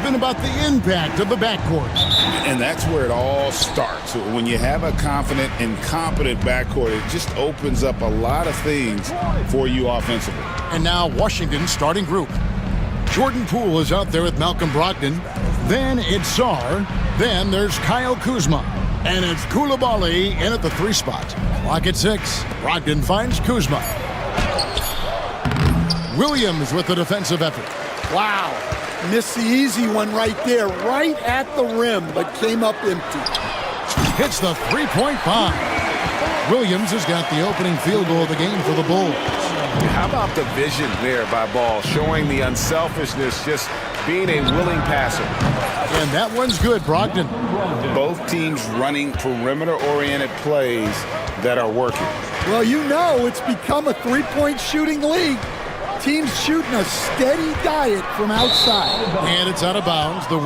been about the impact of the backcourt. And that's where it all starts. When you have a confident and competent backcourt, it just opens up a lot of things for you offensively. And now Washington's starting group. Jordan Poole is out there with Malcolm Brogdon. Then it's Sar. Then there's Kyle Kuzma. And it's Coulibaly in at the 3 spot. Clock at 6. Brogdon finds Kuzma. Williams with the defensive effort. Wow. Missed the easy one right there, right at the rim, but came up empty. Hits the three-point bomb. Williams has got the opening field goal of the game for the Bulls. How about the vision there by Ball, showing the unselfishness, just being a willing passer. And that one's good, Brogdon. Both teams running perimeter-oriented plays that are working. Well, you know it's become a three-point shooting league. Teams shooting a steady diet from outside. And it's out of bounds. The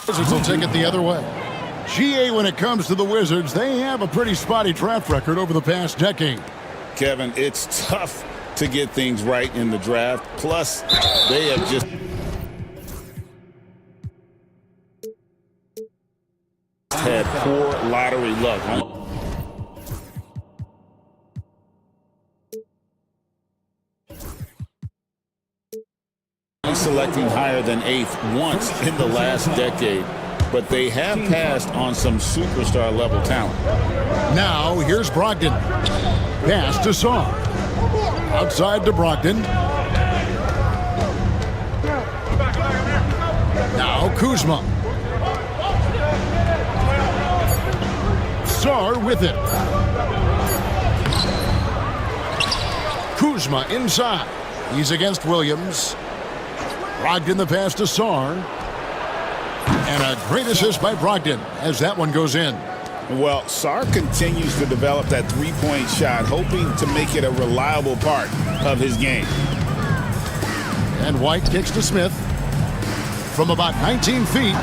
Wizards will take it the other way. GA, when it comes to the Wizards, they have a pretty spotty draft record over the past decade. Kevin, it's tough to get things right in the draft. Plus, they have just had poor lottery luck. Selecting higher than 8th once in the last decade, but they have passed on some superstar level talent. Now here's Brogdon. Pass to Sar. Outside to Brogdon. Now Kuzma. Sar with it. Kuzma inside. He's against Williams. Brogdon the pass to Sar. And a great assist by Brogdon as that one goes in. Well, Sar continues to develop that three-point shot, hoping to make it a reliable part of his game. And White kicks to Smith from about 19 feet.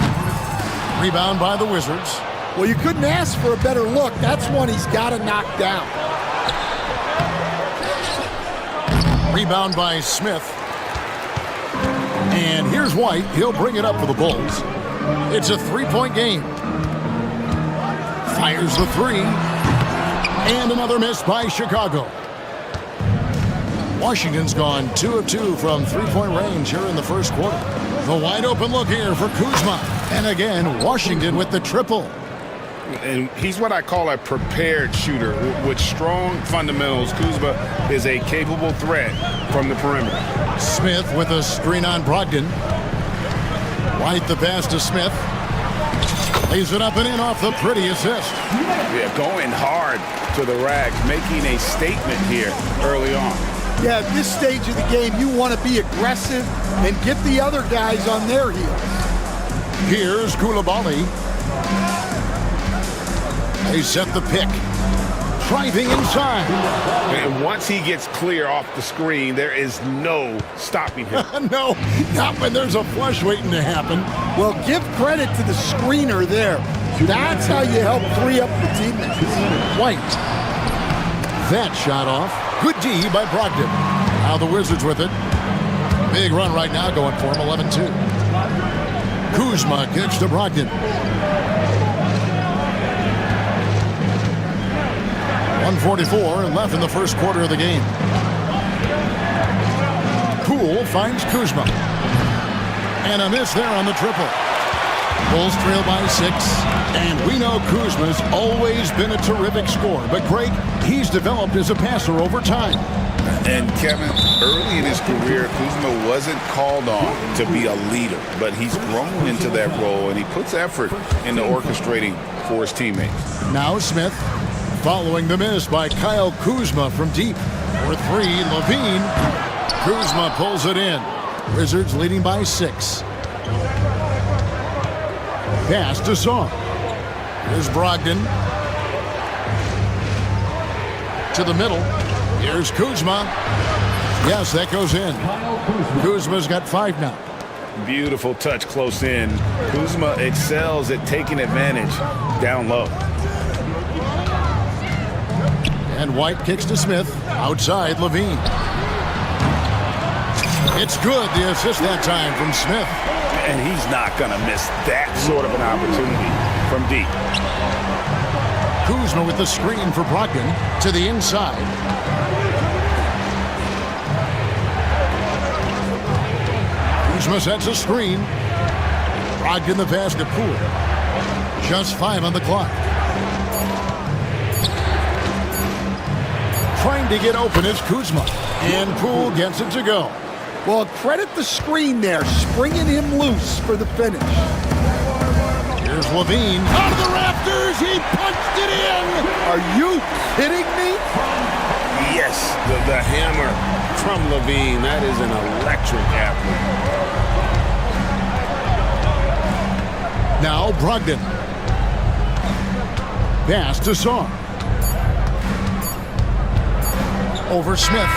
Rebound by the Wizards. Well, you couldn't ask for a better look. That's one he's got to knock down. Rebound by Smith. And here's White. He'll bring it up for the Bulls. It's a three-point game. Fires the three. And another miss by Chicago. Washington's gone 2 of 2 from three-point range here in the first quarter. The wide open look here for Kuzma. And again, Washington with the triple. And he's what I call a prepared shooter. With strong fundamentals, Kuzma is a capable threat from the perimeter. Smith with a screen on Brogdon. White the pass to Smith. Lays it up and in off the pretty assist. Yeah, going hard to the rack, making a statement here early on. Yeah, at this stage of the game, you want to be aggressive and get the other guys on their heels. Here's Coulibaly. They set the pick. Driving inside. And once he gets clear off the screen, there is no stopping him. No, not when there's a flush waiting to happen. Well, give credit to the screener there. That's how you help free up the teammates. White. That shot off. Good D by Brogdon. Now the Wizards with it. Big run right now going for him, 11-2. Kuzma kicks to Brogdon. 1:44 left in the first quarter of the game. Poole finds Kuzma. And a miss there on the triple. Bulls trail by 6. And we know Kuzma's always been a terrific scorer. But Greg, he's developed as a passer over time. And Kevin, early in his career, Kuzma wasn't called on to be a leader. But he's grown into that role, and he puts effort into orchestrating for his teammates. Now Smith. Following the miss by Kyle Kuzma from deep. For 3, Levine. Kuzma pulls it in. Wizards leading by 6. Pass to Sar. Here's Brogdon. To the middle. Here's Kuzma. Yes, that goes in. Kuzma's got 5 now. Beautiful touch close in. Kuzma excels at taking advantage down low. And White kicks to Smith. Outside, Levine. It's good, the assist that time from Smith. And he's not going to miss that sort of an opportunity from deep. Kuzma with the screen for Brogdon to the inside. Kuzma sets a screen. Brogdon the pass to Poole. Just 5 on the clock. Trying to get open is Kuzma. And Poole gets it to go. Well, credit the screen there, springing him loose for the finish. Here's Levine. Out of the rafters, he punched it in! Are you kidding me? Yes, the hammer from Levine. That is an electric athlete. Now Brogdon. Pass to Sarr. Over Smith.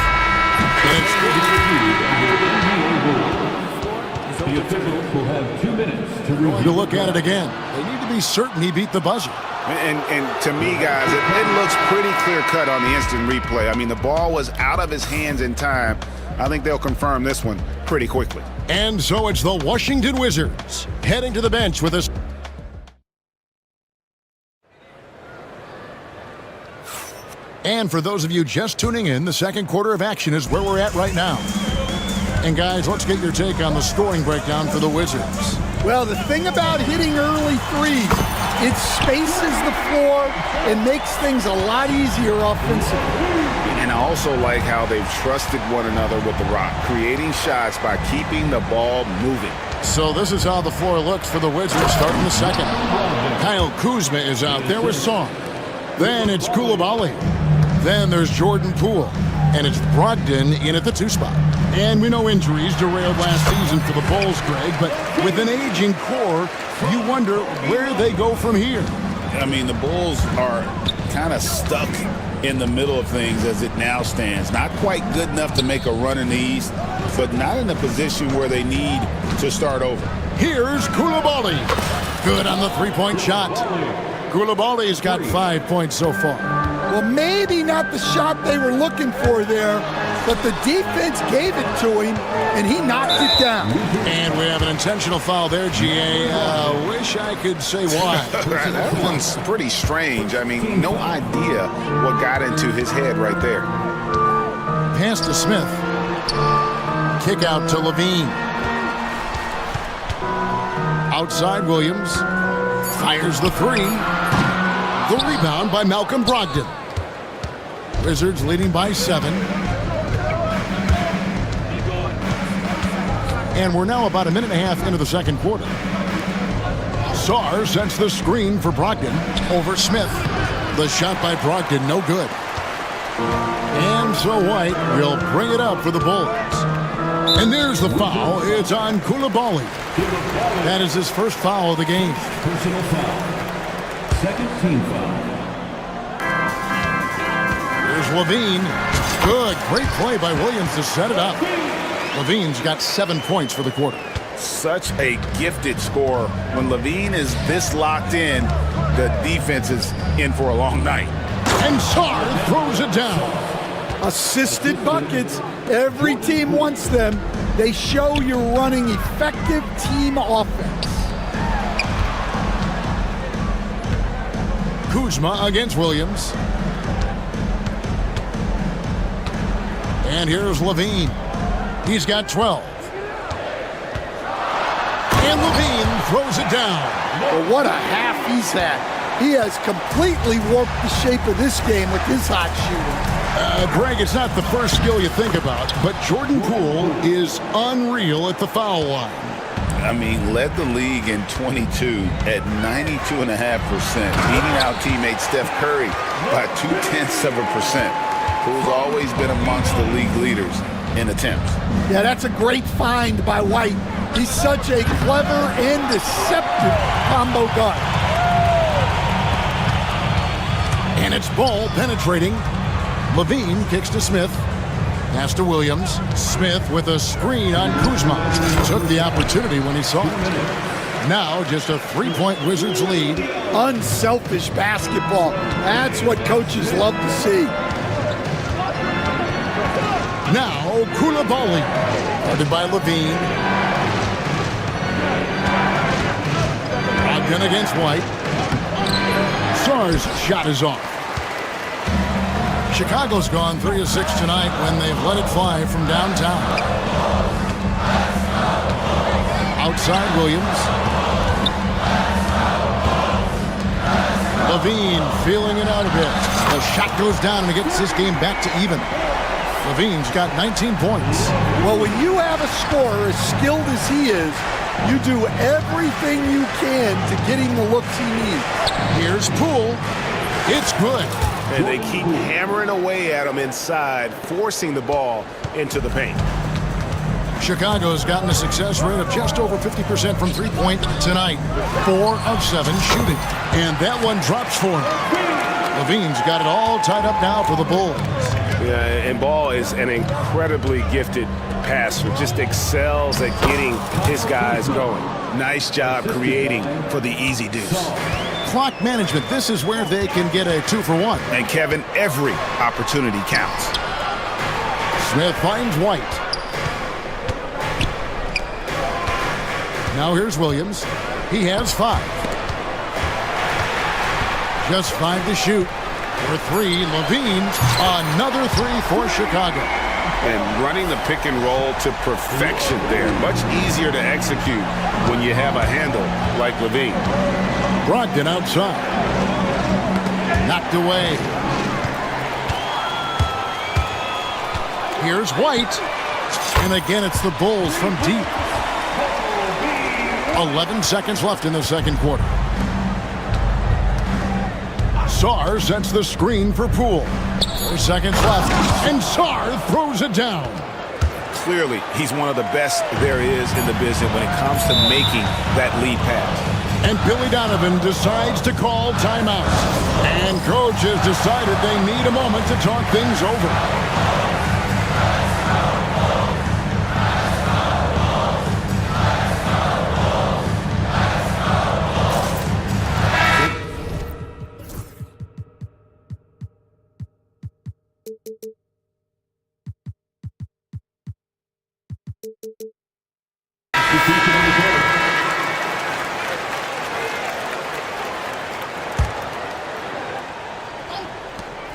The officials will have 2 minutes to review. Going to look at it again. They need to be certain he beat the buzzer. And to me, guys, it looks pretty clear-cut on the instant replay. I mean, the ball was out of his hands in time. I think they'll confirm this one pretty quickly. And so it's the Washington Wizards heading to the bench with us. And for those of you just tuning in, the second quarter of action is where we're at right now. And guys, let's get your take on the scoring breakdown for the Wizards. Well, the thing about hitting early threes, it spaces the floor and makes things a lot easier offensively. And I also like how they've trusted one another with the rock, creating shots by keeping the ball moving. So this is how the floor looks for the Wizards starting the second. Kyle Kuzma is out there with Sarr. Then it's Coulibaly. Then there's Jordan Poole. And it's Brogdon in at the 2 spot. And we know injuries derailed last season for the Bulls, Greg, but with an aging core, you wonder where they go from here. I mean, the Bulls are kind of stuck in the middle of things as it now stands. Not quite good enough to make a run in the East, but not in a position where they need to start over. Here's Coulibaly. Good on the 3-point shot. Coulibaly's got 5 points so far. Well, maybe not the shot they were looking for there, but the defense gave it to him, and he knocked it down. And we have an intentional foul there, GA. Wish I could say why. That one's pretty strange. I mean, no idea what got into his head right there. Pass to Smith. Kick out to Levine. Outside Williams. Fires the 3. The rebound by Malcolm Brogdon. Wizards leading by 7. And we're now about a minute and a half into the second quarter. Sarr sets the screen for Brogdon over Smith. The shot by Brogdon, no good. And so White will bring it up for the Bulls. And there's the foul. It's on Coulibaly. That is his first foul of the game. Personal foul. Second team foul. Here's Levine. Good. Great play by Williams to set it up. Levine's got 7 points for the quarter. Such a gifted scorer. When Levine is this locked in, the defense is in for a long night. And Sarr throws it down. Assisted buckets. Every team wants them. They show you're running effective team offense. Kuzma against Williams. And here's Levine. He's got 12. And Levine throws it down. Well, what a half he's had. He has completely warped the shape of this game with his hot shooting. Greg, it's not the first skill you think about, but Jordan Poole is unreal at the foul line. I mean, led the league in 22 at 92.5%, beating out teammate Steph Curry by 0.2%. Poole's always been amongst the league leaders in attempts. Yeah, that's a great find by White. He's such a clever and deceptive combo guard. And it's ball penetrating. Levine kicks to Smith. Pass to Williams. Smith with a screen on Kuzma. Took the opportunity when he saw it. Now just a 3-point Wizards lead. Unselfish basketball. That's what coaches love to see. Now, Koulibaly, guarded by Levine. Brogdon against White. Sarr's shot is off. Chicago's gone 3 of 6 tonight when they've let it fly from downtown. Outside Williams. Levine feeling it out a bit. The shot goes down and it gets this game back to even. Levine's got 19 points. Well, when you have a scorer as skilled as he is, you do everything you can to get him the looks he needs. Here's Poole. It's good. And they keep hammering away at him inside, forcing the ball into the paint. Chicago's gotten a success rate of just over 50% from three-point tonight. 4 of 7 shooting. And that one drops for him. Levine's got it all tied up now for the Bulls. Yeah, and Ball is an incredibly gifted passer. Just excels at getting his guys going. Nice job creating for the easy deuce. Clock management. This is where they can get a 2-for-1. And Kevin, every opportunity counts. Smith finds White. Now here's Williams. He has 5. Just 5 to shoot. For 3, Levine. Another 3 for Chicago. And running the pick and roll to perfection there. Much easier to execute when you have a handle like Levine. Brogdon outside. Knocked away. Here's White. And again, it's the Bulls from deep. 11 seconds left in the second quarter. Sarr sets the screen for Poole. 4 seconds left, and Sarr throws it down. Clearly, he's one of the best there is in the business when it comes to making that lead pass. And Billy Donovan decides to call timeout. And coach has decided they need a moment to talk things over.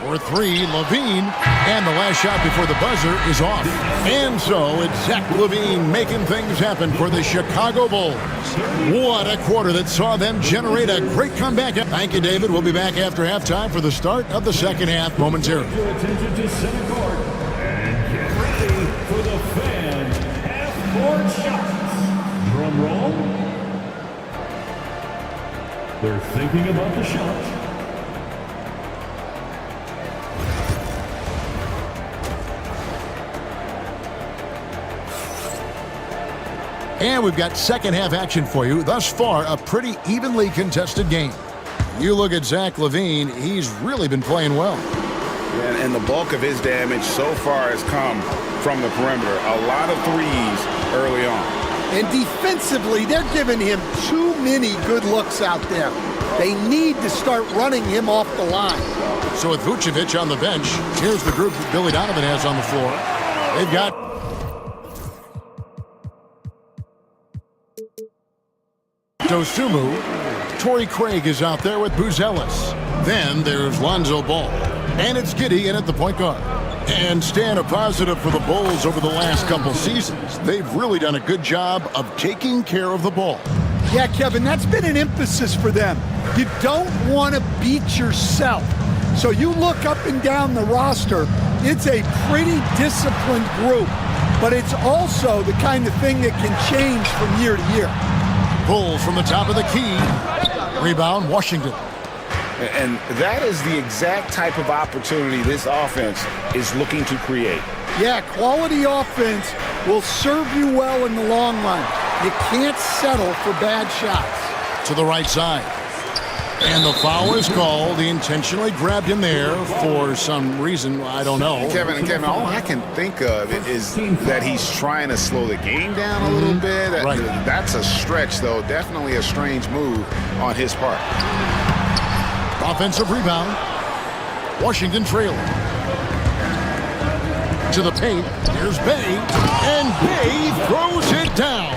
For 3, Levine, and the last shot before the buzzer is off. And so it's Zach Levine making things happen for the Chicago Bulls. What a quarter that saw them generate a great comeback. Thank you, David. We'll be back after halftime for the start of the second half momentarily. Your attention to center court and get ready for the fan half-court shots. Drum roll. They're thinking about the shot. And we've got second half action for you. Thus far, a pretty evenly contested game. You look at Zach Levine, he's really been playing well. And the bulk of his damage so far has come from the perimeter. A lot of threes early on. And defensively, they're giving him too many good looks out there. They need to start running him off the line. So with Vucevic on the bench, here's the group that Billy Donovan has on the floor. They've got Dosumu. Torrey Craig is out there with Buzelis. Then there's Lonzo Ball. And it's Giddey in at the point guard. And staying a positive for the Bulls over the last couple seasons. They've really done a good job of taking care of the ball. Yeah, Kevin, that's been an emphasis for them. You don't want to beat yourself. So you look up and down the roster, it's a pretty disciplined group. But it's also the kind of thing that can change from year to year. Bulls from the top of the key. Rebound, Washington. And that is the exact type of opportunity this offense is looking to create. Yeah, quality offense will serve you well in the long run. You can't settle for bad shots. To the right side. And the foul is called. He intentionally grabbed him there for some reason. I don't know. Kevin, all I can think of is that he's trying to slow the game down a little bit. Right. That's a stretch, though. Definitely a strange move on his part. Offensive rebound. Washington trailing. To the paint. Here's Bay. And Bay throws it down.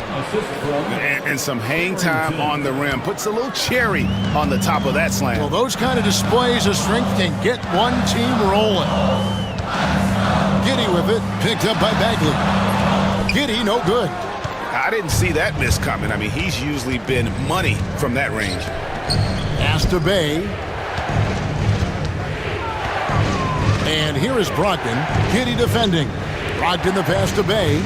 And some hang time on the rim. Puts a little cherry on the top of that slam. Well, those kind of displays of strength can get one team rolling. Giddy with it. Picked up by Bagley. Giddy, no good. I didn't see that miss coming. I mean, he's usually been money from that range. Pass to Bay. And here is Brogdon. Giddy defending. Brogdon the pass to Bay.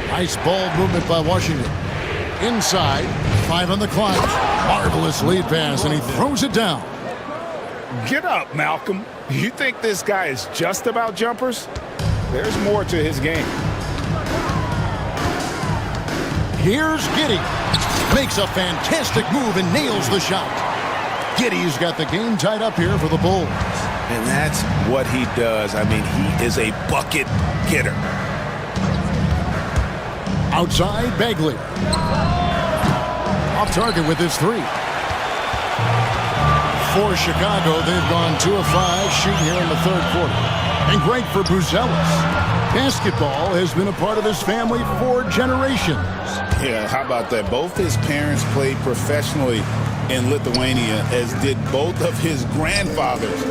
Nice ball movement by Washington. Inside. 5 on the clock. Marvelous lead pass, and he throws it down. Get up, Malcolm. You think this guy is just about jumpers? There's more to his game. Here's Giddy. Makes a fantastic move and nails the shot. Giddy's got the game tied up here for the Bulls. And that's what he does. I mean, he is a bucket getter. Outside, Bagley. Off target with his 3. For Chicago, they've gone 2 of 5 shooting here in the third quarter. And great for Buzelis. Basketball has been a part of his family for generations. Yeah, how about that? Both his parents played professionally in Lithuania, as did both of his grandfathers.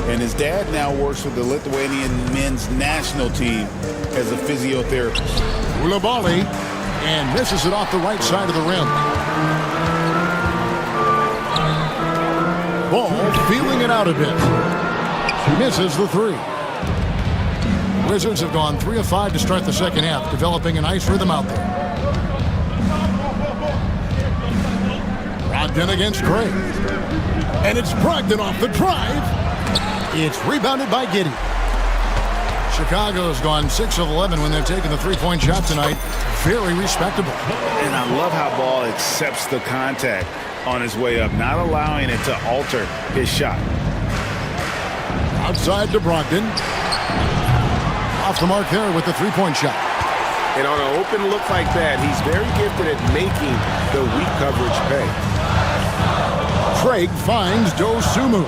And his dad now works with the Lithuanian men's national team as a physiotherapist. Koulibaly, and misses it off the right side of the rim. Ball feeling it out a bit. Misses the 3. Wizards have gone 3 of 5 to start the second half, developing a nice rhythm out there. Brogdon against Craig. And it's Brogdon off the drive. It's rebounded by Giddy. Chicago's gone 6 of 11 when they're taking the three-point shot tonight. Very respectable. And I love how Ball accepts the contact on his way up, not allowing it to alter his shot. Outside to Brogdon. Off the mark there with the three-point shot. And on an open look like that, he's very gifted at making the weak coverage pay. Craig finds Dosumu.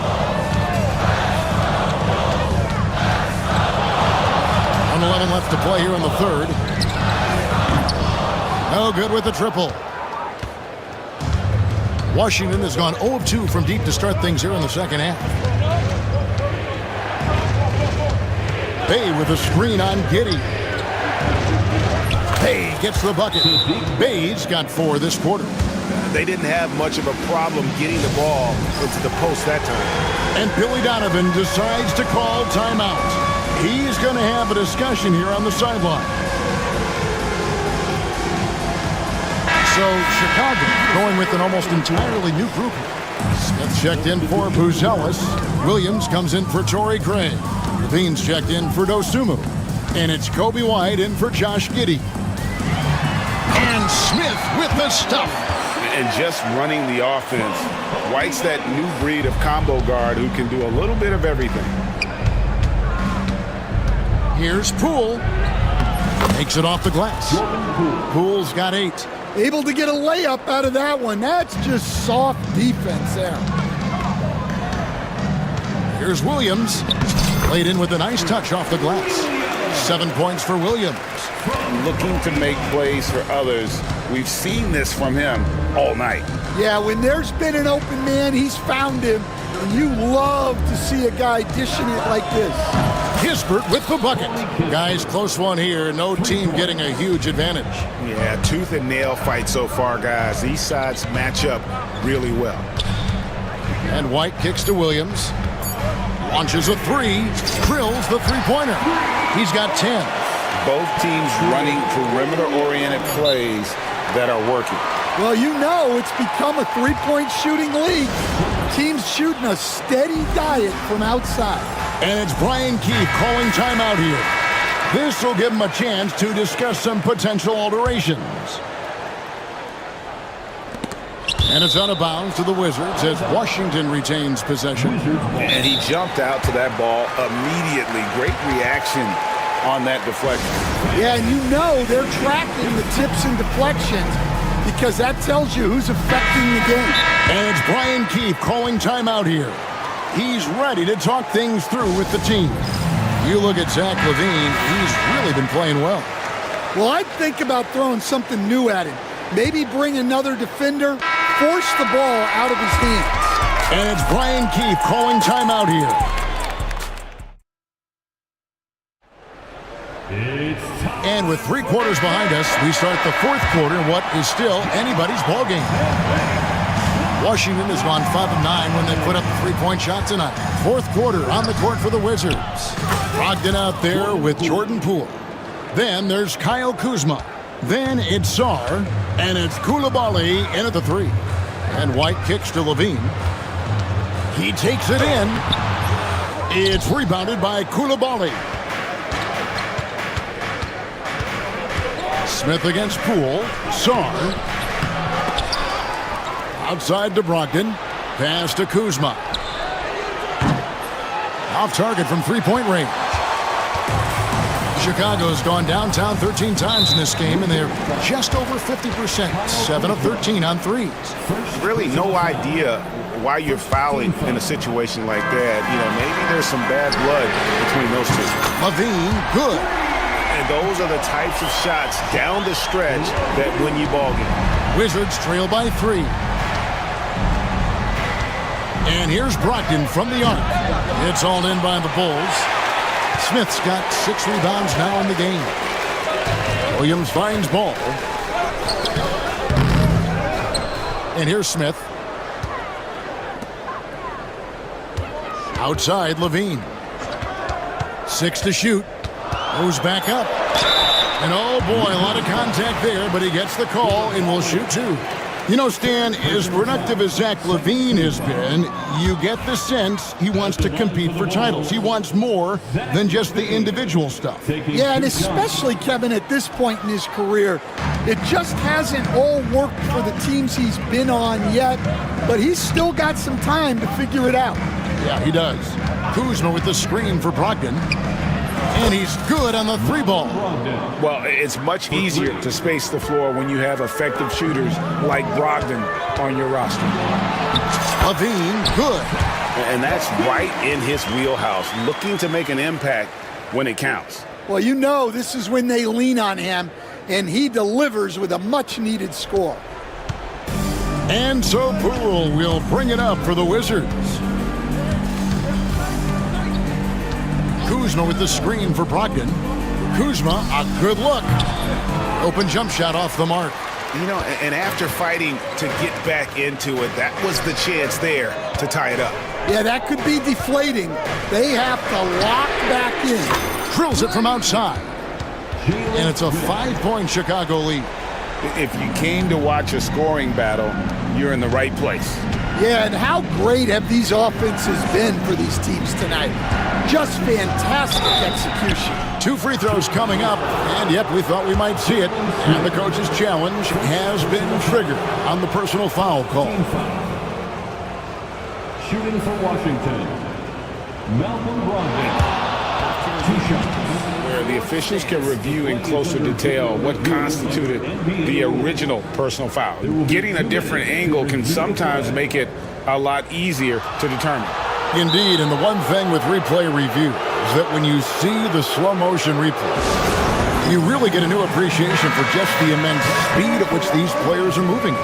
1:11 left to play here in the third. No good with the triple. Washington has gone 0 of 2 from deep to start things here in the second half. Bay with a screen on Giddy. Bay gets the bucket. Bay's got 4 this quarter. They didn't have much of a problem getting the ball into the post that time. And Billy Donovan decides to call timeout. He's going to have a discussion here on the sideline. So Chicago going with an almost entirely new group. Smith checked in for Buzelis. Williams comes in for Torrey Craig. Levine's checked in for Dosumu. And it's Kobe White in for Josh Giddey. And Smith with the stuff. And just running the offense. White's that new breed of combo guard who can do a little bit of everything. Here's Poole. Takes it off the glass. Poole's got 8. Able to get a layup out of that one. That's just soft defense there. Here's Williams. Played in with a nice touch off the glass. 7 points for Williams. Looking to make plays for others. We've seen this from him all night. Yeah, when there's been an open man, he's found him. And you love to see a guy dishing it like this. Kispert with the bucket. Guys, close one here. No team getting a huge advantage. Yeah, tooth and nail fight so far, guys. These sides match up really well. And White kicks to Williams. Launches a 3. Drills the three-pointer. He's got 10. Both teams running perimeter-oriented plays that are working. Well, you know it's become a three-point shooting league. Teams shooting a steady diet from outside. And it's Brian Keefe calling timeout here. This will give him a chance to discuss some potential alterations. And it's out of bounds to the Wizards as Washington retains possession. And he jumped out to that ball immediately. Great reaction on that deflection. Yeah, and you know they're tracking the tips and deflections because that tells you who's affecting the game. And it's Brian Keefe calling timeout here. He's ready to talk things through with the team. You look at Zach LaVine, he's really been playing well. Well, I'd think about throwing something new at him. Maybe bring another defender, force the ball out of his hands. And it's Brian Keefe calling timeout here. And with 3 quarters behind us, we start the 4th quarter in what is still anybody's ball game. Washington has gone 5 of 9 when they put up the 3-point shot tonight. 4th quarter on the court for the Wizards. Brogdon out there with Jordan Poole. Then there's Kyle Kuzma. Then it's Sarr, and it's Koulibaly in at the 3. And White kicks to LaVine. He takes it in. It's rebounded by Koulibaly. Smith against Poole. Sarr. Outside to Brogdon. Pass to Kuzma. Off target from 3-point range. Chicago's gone downtown 13 times in this game, and they're just over 50%. 7 of 13 on threes. Really no idea why you're fouling in a situation like that. You know, maybe there's some bad blood between those two. LaVine, good. And those are the types of shots down the stretch that win you ball game. Wizards trail by 3. And here's Brogdon from the arc. It's all in by the Bulls. Smith's got 6 rebounds now in the game. Williams finds ball. And here's Smith. Outside, LaVine. 6 to shoot. Goes back up. And oh boy, a lot of contact there, but he gets the call and will shoot 2. You know, Stan, as productive as Zach LaVine has been, you get the sense he wants to compete for titles. He wants more than just the individual stuff. Yeah, and especially, Kevin, at this point in his career, it just hasn't all worked for the teams he's been on yet, but he's still got some time to figure it out. Yeah, he does. Kuzma with the screen for Brogdon. And he's good on the 3-ball. Well, it's much easier to space the floor when you have effective shooters like Brogdon on your roster. LaVine, good. And that's right in his wheelhouse, looking to make an impact when it counts. Well, you know this is when they lean on him, and he delivers with a much-needed score. And so Poole will bring it up for the Wizards. Kuzma with the screen for Brogdon. Kuzma, a good look. Open jump shot off the mark. You know, and after fighting to get back into it, that was the chance there to tie it up. Yeah, that could be deflating. They have to lock back in. Drills it from outside. And it's a 5-point Chicago lead. If you came to watch a scoring battle, you're in the right place. Yeah, and how great have these offenses been for these teams tonight? Just fantastic execution. 2 free throws coming up, and yep, we thought we might see it. And the coach's challenge has been triggered on the personal foul call. Shooting for Washington, Malcolm Brogdon. 2 shots. Where the officials can review in closer detail what constituted the original personal foul. Getting a different angle can sometimes make it a lot easier to determine. Indeed, and the one thing with replay review is that when you see the slow motion replay, you really get a new appreciation for just the immense speed at which these players are moving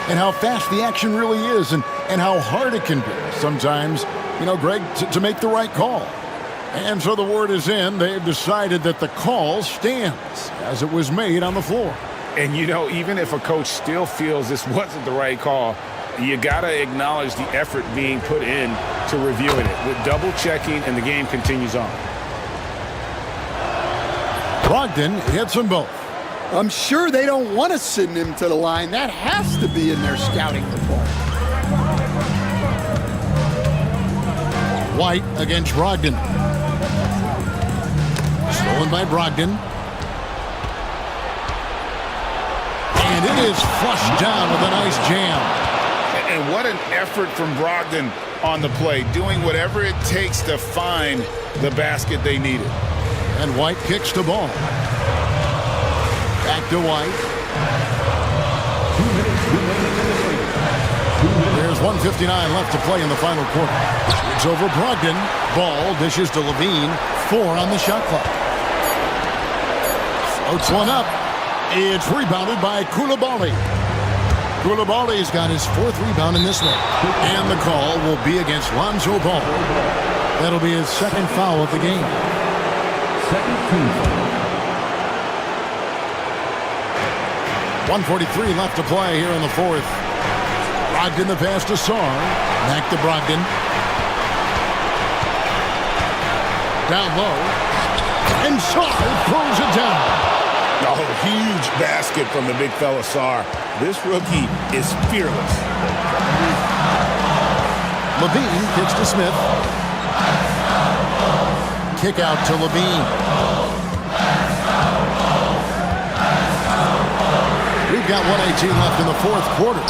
and how fast the action really is and how hard it can be sometimes, you know, Greg, to make the right call. And so the word is in. They've decided that the call stands as it was made on the floor. And, you know, even if a coach still feels this wasn't the right call, you got to acknowledge the effort being put in to reviewing it with double checking, and the game continues on. Brogdon hits them both. I'm sure they don't want to send him to the line. That has to be in their scouting report. White against Brogdon. Stolen by Brogdon. And it is flushed down with a nice jam. And what an effort from Brogdon on the play, doing whatever it takes to find the basket they needed. And White kicks the ball. Back to White. There's With 1:59 left to play in the final quarter. It's over Brogdon. Ball dishes to Levine. 4 on the shot clock. Floats one up. It's rebounded by Koulibaly. Koulibaly's got his 4th rebound in this one. And the call will be against Lonzo Ball. That'll be his 2nd foul of the game. Second team foul. 1:43 left to play here in the 4th. Brogdon the pass to Sarr. Back to Brogdon. Down low. And Sarr pulls it down. Oh, huge basket from the big fella Sarr. This rookie is fearless. Levine kicks to Smith. Kick out to Levine. We've got 1:18 left in the 4th quarter.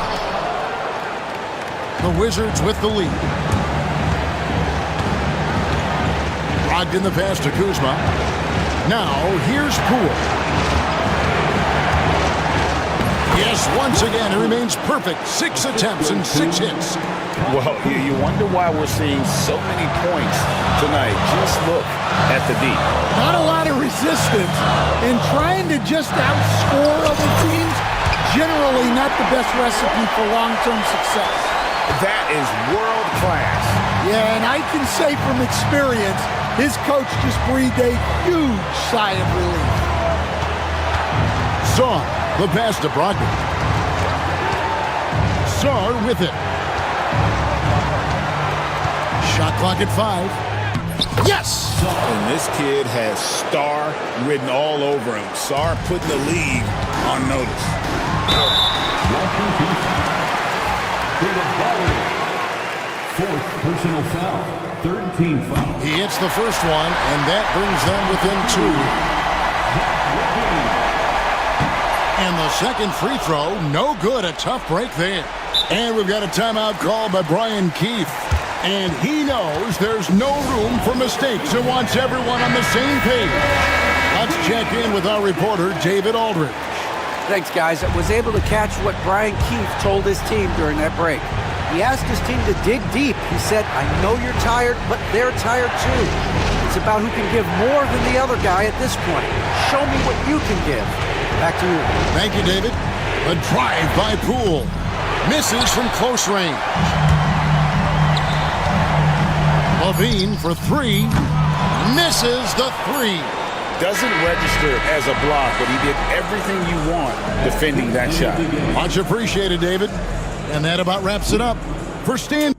The Wizards with the lead. Brogdon the pass to Kuzma. Now here's Poole. Yes, once again, it remains perfect. 6 attempts and 6 hits. Well, you wonder why we're seeing so many points tonight. Just look at the D. Not a lot of resistance, and trying to just outscore other teams, generally not the best recipe for long-term success. That is world class. Yeah, and I can say from experience, his coach just breathed a huge sigh of relief. Sarr, the pass to Brogdon. Sarr with it. Shot clock at 5. Yes! And this kid has star written all over him. Sarr putting the league on notice. Fourth personal foul. Third team foul. He hits the first one, and that brings them within 2. And the second free throw, no good. A tough break there. And we've got a timeout called by Brian Keefe. And he knows there's no room for mistakes and wants everyone on the same page. Let's check in with our reporter, David Aldridge. Thanks, guys. I was able to catch what Brian Keefe told his team during that break. He asked his team to dig deep. He said, I know you're tired, but they're tired too. It's about who can give more than the other guy at this point. Show me what you can give. Back to you. Thank you, David. A drive by Poole. Misses from close range. Levine for 3. Misses the 3. Doesn't register as a block, but he did everything you want defending that shot. Much appreciated, David. And that about wraps it up for Stan.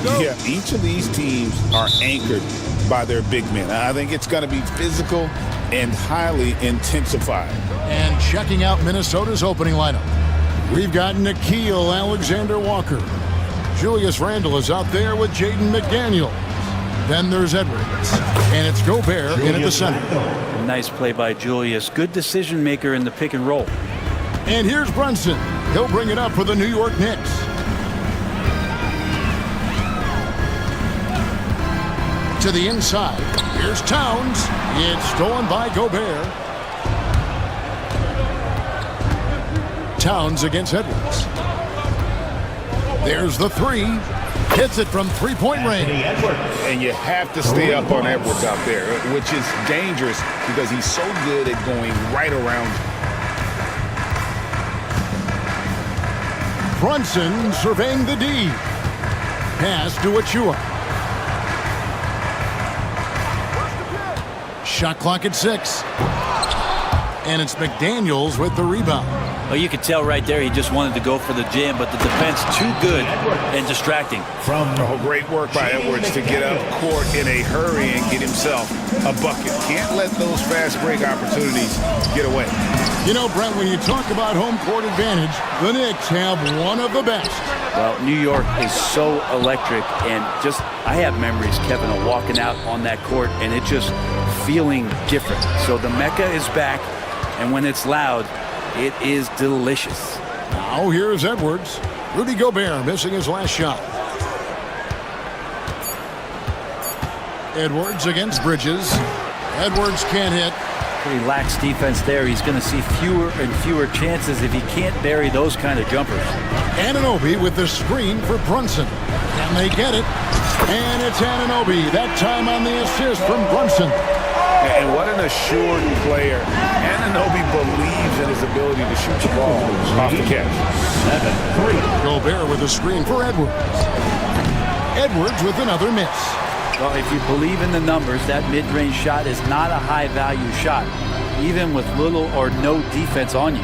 Yeah, each of these teams are anchored by their big men. I think it's going to be physical and highly intensified. And checking out Minnesota's opening lineup, we've got Nikhil Alexander-Walker. Julius Randle is out there with Jaden McDaniel. Then there's Edwards. And it's Gobert in at the center. Nice play by Julius. Good decision maker in the pick and roll. And here's Brunson. He'll bring it up for the New York Knicks. To the inside. Here's Towns. It's stolen by Gobert. Towns against Edwards. There's the three. Hits it from three-point range. And you have to stay up on Edwards out there, which is dangerous because he's so good at going right around you. Brunson surveying the D. Pass to Achua. Shot clock at 6. And it's McDaniels with the rebound. Well, you could tell right there he just wanted to go for the jam, but the defense too good and distracting. Great work by Edwards to get up court in a hurry and get himself a bucket. Can't let those fast break opportunities get away. You know, Brent, when you talk about home court advantage, the Knicks have one of the best. Well, New York is so electric, and just, I have memories, Kevin, of walking out on that court and it just feeling different. So the Mecca is back, and when it's loud, it is delicious. Now here's Edwards. Rudy Gobert missing his last shot. Edwards against Bridges. Edwards can't hit. Pretty lax defense there. He's going to see fewer and fewer chances if he can't bury those kind of jumpers. Anunoby with the screen for Brunson. Can they get it? And it's Anunoby. That time on the assist from Brunson. And what an assured player. Anunoby believes in his ability to shoot the ball off the catch. 7-3. Gobert with a screen for Edwards. Edwards with another miss. Well, if you believe in the numbers, that mid-range shot is not a high-value shot, even with little or no defense on you.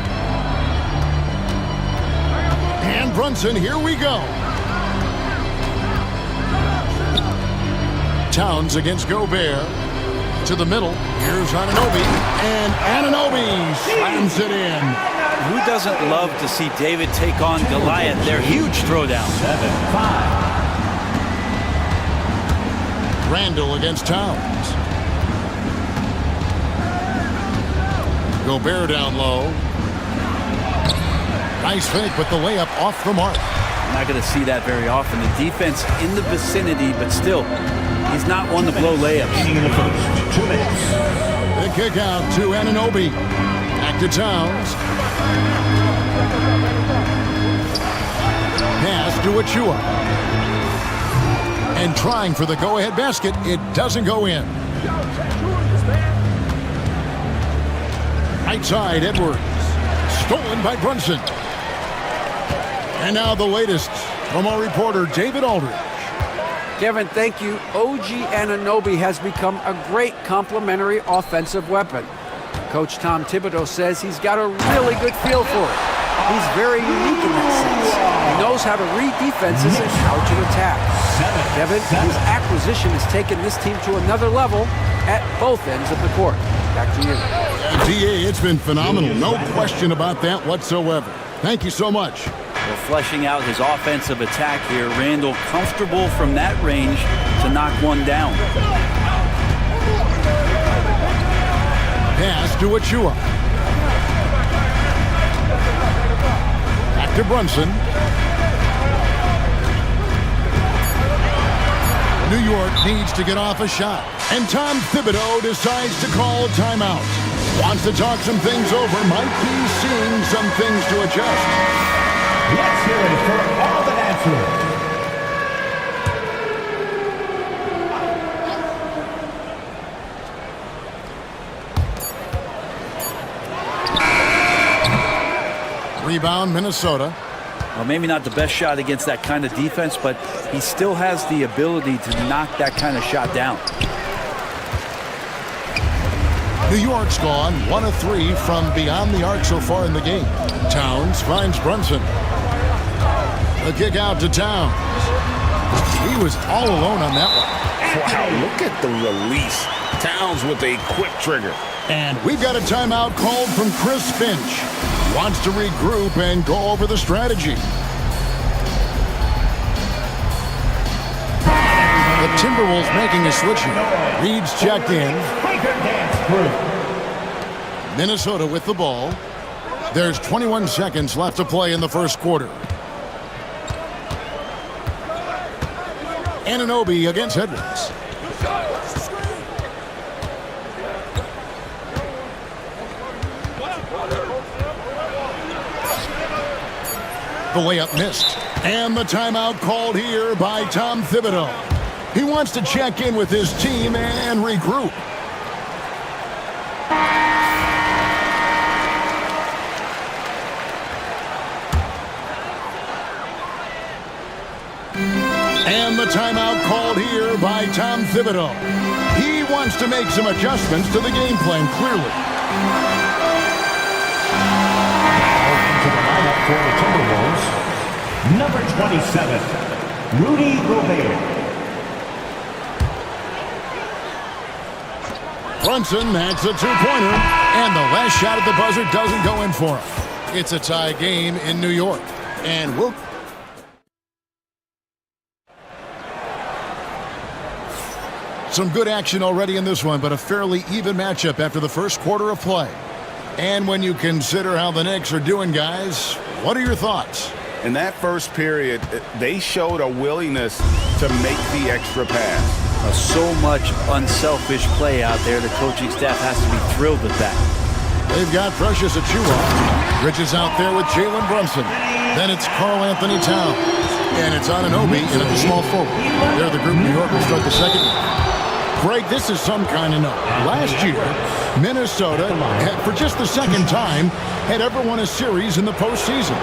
And Brunson, here we go. Towns against Gobert. To the middle. Here's Anunoby. And Anunoby slams it in. Who doesn't love to see David take on Goliath? Their huge throwdown. 7-5. Randle against Towns. Gobert down low. Nice fake, but the layup off the mark. I'm not going to see that very often. The defense in the vicinity, but still, he's not one to blow layups. In the first 2 minutes. The kick out to Anunoby. Back to Towns. Pass to Achua. And trying for the go-ahead basket, it doesn't go in. Right side, Edwards. Stolen by Brunson. And now the latest from our reporter, David Aldridge. Kevin, thank you. OG Anunoby has become a great complementary offensive weapon. Coach Tom Thibodeau says he's got a really good feel for it. He's very unique in that sense. He knows how to read defenses and how to attack. Kevin, his acquisition has taken this team to another level at both ends of the court. Back to you. DA, it's been phenomenal. No question about that whatsoever. Thank you so much. Well, fleshing out his offensive attack here, Randle comfortable from that range to knock one down. Pass to Achua. Back to Brunson. New York needs to get off a shot. And Tom Thibodeau decides to call a timeout. Wants to talk some things over. Might be seeing some things to adjust. Let's hear it for all the answers. Rebound, Minnesota. Well, maybe not the best shot against that kind of defense, but he still has the ability to knock that kind of shot down. New York's gone 1 of 3 from beyond the arc so far in the game. Towns finds Brunson. The kick out to Towns. He was all alone on that one. Wow, look at the release. Towns with a quick trigger. And we've got a timeout called from Chris Finch. Wants to regroup and go over the strategy. The Timberwolves making a switch here. Reed's checked in. Minnesota with the ball. There's 21 seconds left to play in the first quarter. Anunoby against Edwards. The layup missed. And the timeout called here by Tom Thibodeau. He wants to check in with his team and regroup. And the timeout called here by Tom Thibodeau. He wants to make some adjustments to the game plan, clearly. To the lineup for the Timberwolves, number 27, Rudy Gobert. Brunson knacks a two-pointer, and the last shot at the buzzer doesn't go in for him. It's a tie game in New York, and we'll... Some good action already in this one, but a fairly even matchup after the first quarter of play. And when you consider how the Knicks are doing, guys, what are your thoughts? In that first period, they showed a willingness to make the extra pass. So much unselfish play out there. The coaching staff has to be thrilled with that. They've got Precious Achiuwa. Bridges out there with Jalen Brunson. Then it's Karl Anthony Towns. And it's Anunoby in at the small forward. They're the group New York will start the second. Greg, this is some kind of note. Last year, Minnesota, for just the second time, had ever won a series in the postseason.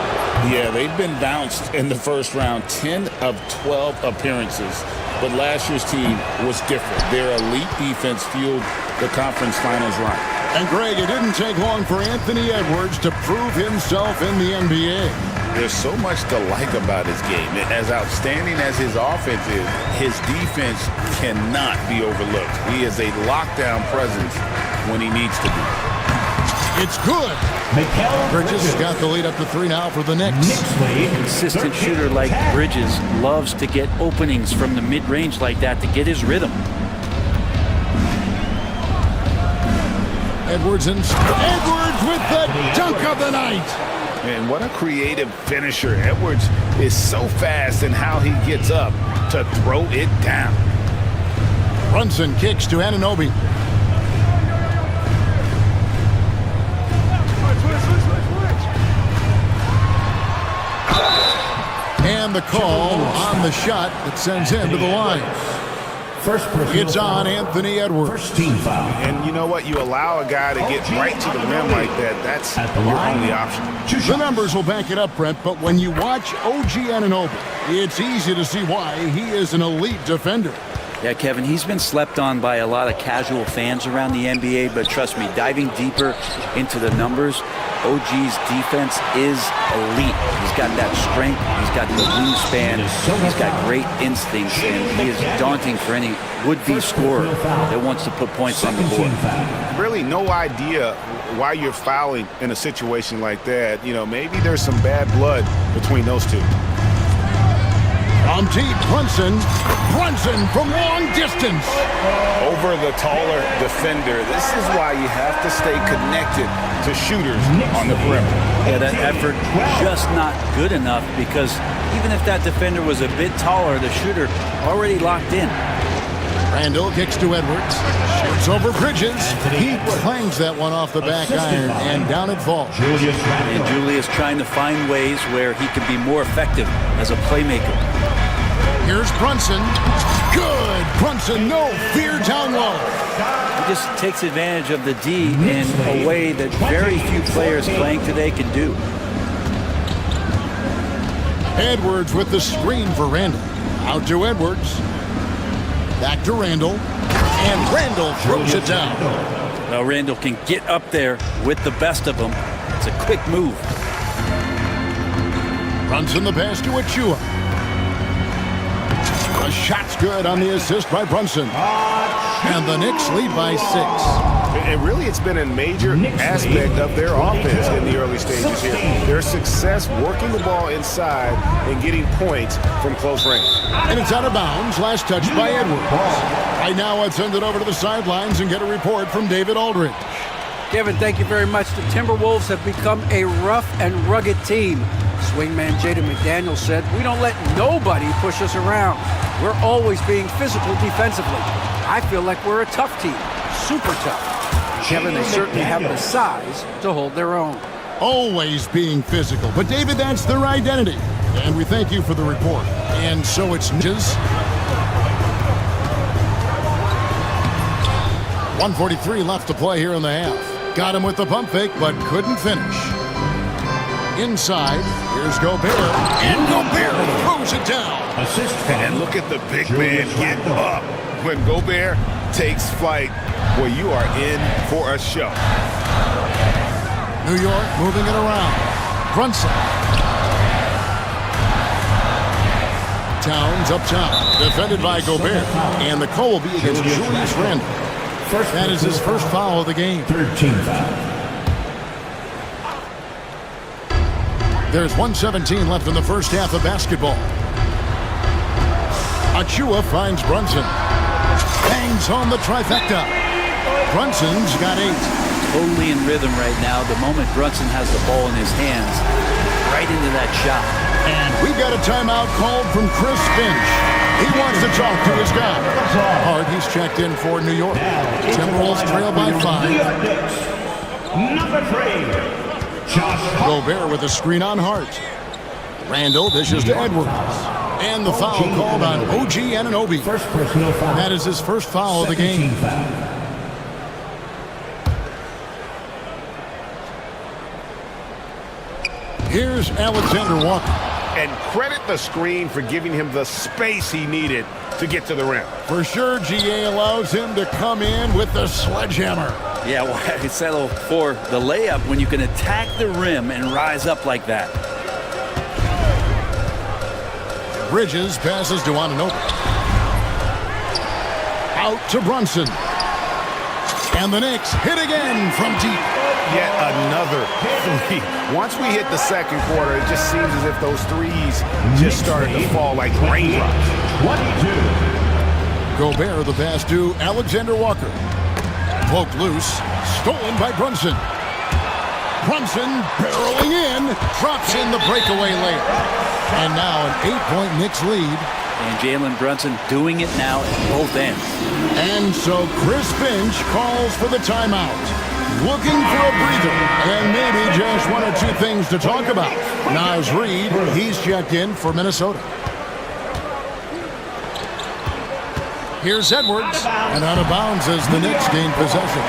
Yeah, they've been bounced in the first round, 10 of 12 appearances. But last year's team was different. Their elite defense fueled the conference finals run. And Greg, it didn't take long for Anthony Edwards to prove himself in the NBA. There's so much to like about his game. As outstanding as his offense is, his defense cannot be overlooked. He is a lockdown presence when he needs to be. It's good. Bridges has got the lead up to 3 now for the Knicks. Consistent shooter like Bridges loves to get openings from the mid-range like that to get his rhythm. Edwards with the dunk of the night. And what a creative finisher. Edwards is so fast in how he gets up to throw it down. Brunson kicks to Anunoby. And the call on the shot that sends him to the line. It's on Anthony Edwards. First team foul. And you know what? You allow a guy to get right to the rim like that, that's your only option. The numbers will back it up, Brent, but when you watch OG Anunoby, it's easy to see why he is an elite defender. Yeah, Kevin, he's been slept on by a lot of casual fans around the NBA, but trust me, diving deeper into the numbers, OG's defense is elite. He's got that strength, he's got the wingspan, he's got great instincts, and he is daunting for any would-be scorer that wants to put points on the board. Really no idea why you're fouling in a situation like that. You know, maybe there's some bad blood between those two. From deep, Brunson from long distance. Over the taller defender. This is why you have to stay connected to shooters on the perimeter. Yeah, that effort just not good enough because even if that defender was a bit taller, the shooter already locked in. Randall kicks to Edwards. Shoots over Bridges. He clangs that one off the back iron, and down it falls. And Julius trying to find ways where he can be more effective as a playmaker. Here's Brunson. Good. Brunson, no fear down low. He just takes advantage of the D in a way that very few players playing today can do. Edwards with the screen for Randall. Out to Edwards. Back to Randall. And Randall throws it down. Well, Randall can get up there with the best of them. It's a quick move. Brunson the pass to Achiuwa. The shot's good on the assist by Brunson. And the Knicks lead by 6. And really, it's been a major aspect of their offense in the early stages here. Their success working the ball inside and getting points from close range. And it's out of bounds. Last touch by Edwards. Right now, let's send it over to the sidelines and get a report from David Aldridge. Kevin, thank you very much. The Timberwolves have become a rough and rugged team. Swingman Jaden McDaniels said, "We don't let nobody push us around. We're always being physical defensively. I feel like we're a tough team, super tough." Kevin, they certainly have the size to hold their own. Always being physical. But, David, that's their identity. And we thank you for the report. And so it's Ninjas. 1:43 left to play here in the half. Got him with the pump fake, but couldn't finish. Inside, here's Gobert. And Gobert throws it down. Assist And look at the big man get up. When Gobert takes flight, well, you are in for a show. New York moving it around. Brunson. Towns up top. Defended by Gobert. And the call will be against Julius Randle. That is his first foul of the game. 13 foul. There's 1:17 left in the first half of basketball. Achua finds Brunson. Bangs home the trifecta. Brunson's got 8. Totally in rhythm right now. The moment Brunson has the ball in his hands, right into that shot. And we've got a timeout called from Chris Finch. He wants to talk to his guy. Hart, he's checked in for New York. Timberwolves trail by 5. Number 3, Josh Hart. Gobert with a screen on Hart. Randall dishes to Edwards. And the foul called on OG Anunoby. First personal foul. That is his first foul of the game. Foul. Here's Alexander Walker. And credit the screen for giving him the space he needed to get to the rim. For sure, GA allows him to come in with the sledgehammer. Yeah, well, I settle for the layup when you can attack the rim and rise up like that. Bridges passes to Anunoby. Out to Brunson. And the Knicks hit again from deep. Yet another three. Once we hit the second quarter, it just seems as if those threes just started to fall like raindrops. 22. Gobert the pass to Alexander Walker. Poked loose. Stolen by Brunson. Brunson barreling in. Drops in the breakaway layup. And now an 8-point Knicks lead. And Jalen Brunson doing it now at both ends. And so Chris Finch calls for the timeout. Looking for a breather and maybe just 1 or 2 things to talk about. Naz Reid, he's checked in for Minnesota. Here's Edwards, and out of bounds as the Knicks gain possession.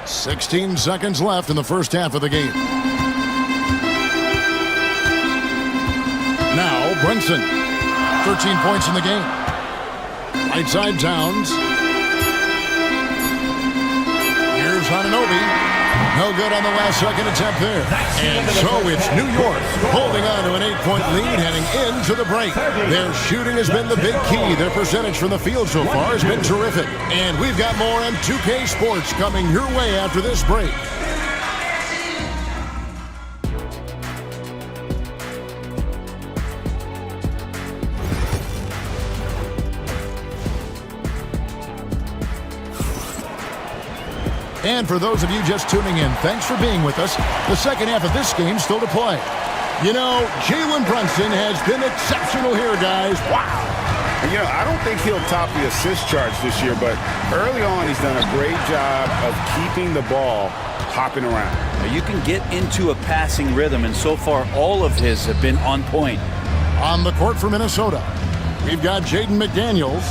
"16 seconds left in the first half of the game. Now Brunson, 13 points in the game. Right side Towns. Here's Anunoby. No good on the last second attempt there. And so it's New York holding on to an 8-point lead heading into the break. Their shooting has been the big key. Their percentage from the field so far has been terrific. And we've got more on 2K Sports coming your way after this break. And for those of you just tuning in, thanks for being with us. The second half of this game still to play. You know, Jalen Brunson has been exceptional here, guys. Wow. And, you know, I don't think he'll top the assist charts this year, but early on he's done a great job of keeping the ball hopping around. You can get into a passing rhythm, and so far all of his have been on point. On the court for Minnesota, we've got Jaden McDaniels.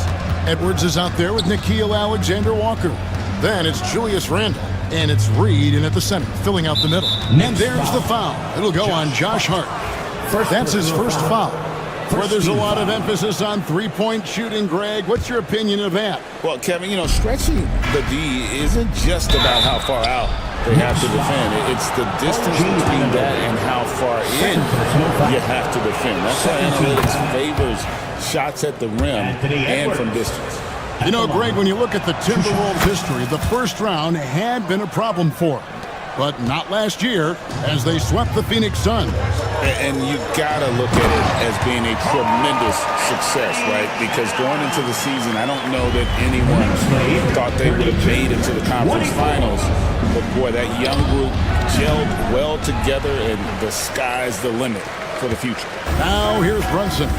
Edwards is out there with Nickeil Alexander-Walker. Then it's Julius Randle, and it's Reid in at the center, filling out the middle. And there's the foul. It'll go on Josh Hart. That's his first foul. Where there's a lot of emphasis on three-point shooting, Greg. What's your opinion of that? Well, Kevin, you know, stretching the D isn't just about how far out they have to defend. It's the distance between that and how far in you have to defend. That's why analytics favors shots at the rim and from distance. You know, Greg, when you look at the Timberwolves' history, the first round had been a problem for them. But not last year, as they swept the Phoenix Suns. And you gotta look at it as being a tremendous success, right? Because going into the season, I don't know that anyone thought they would have made it to the conference finals. But boy, that young group gelled well together, and the sky's the limit for the future. Now here's Brunson.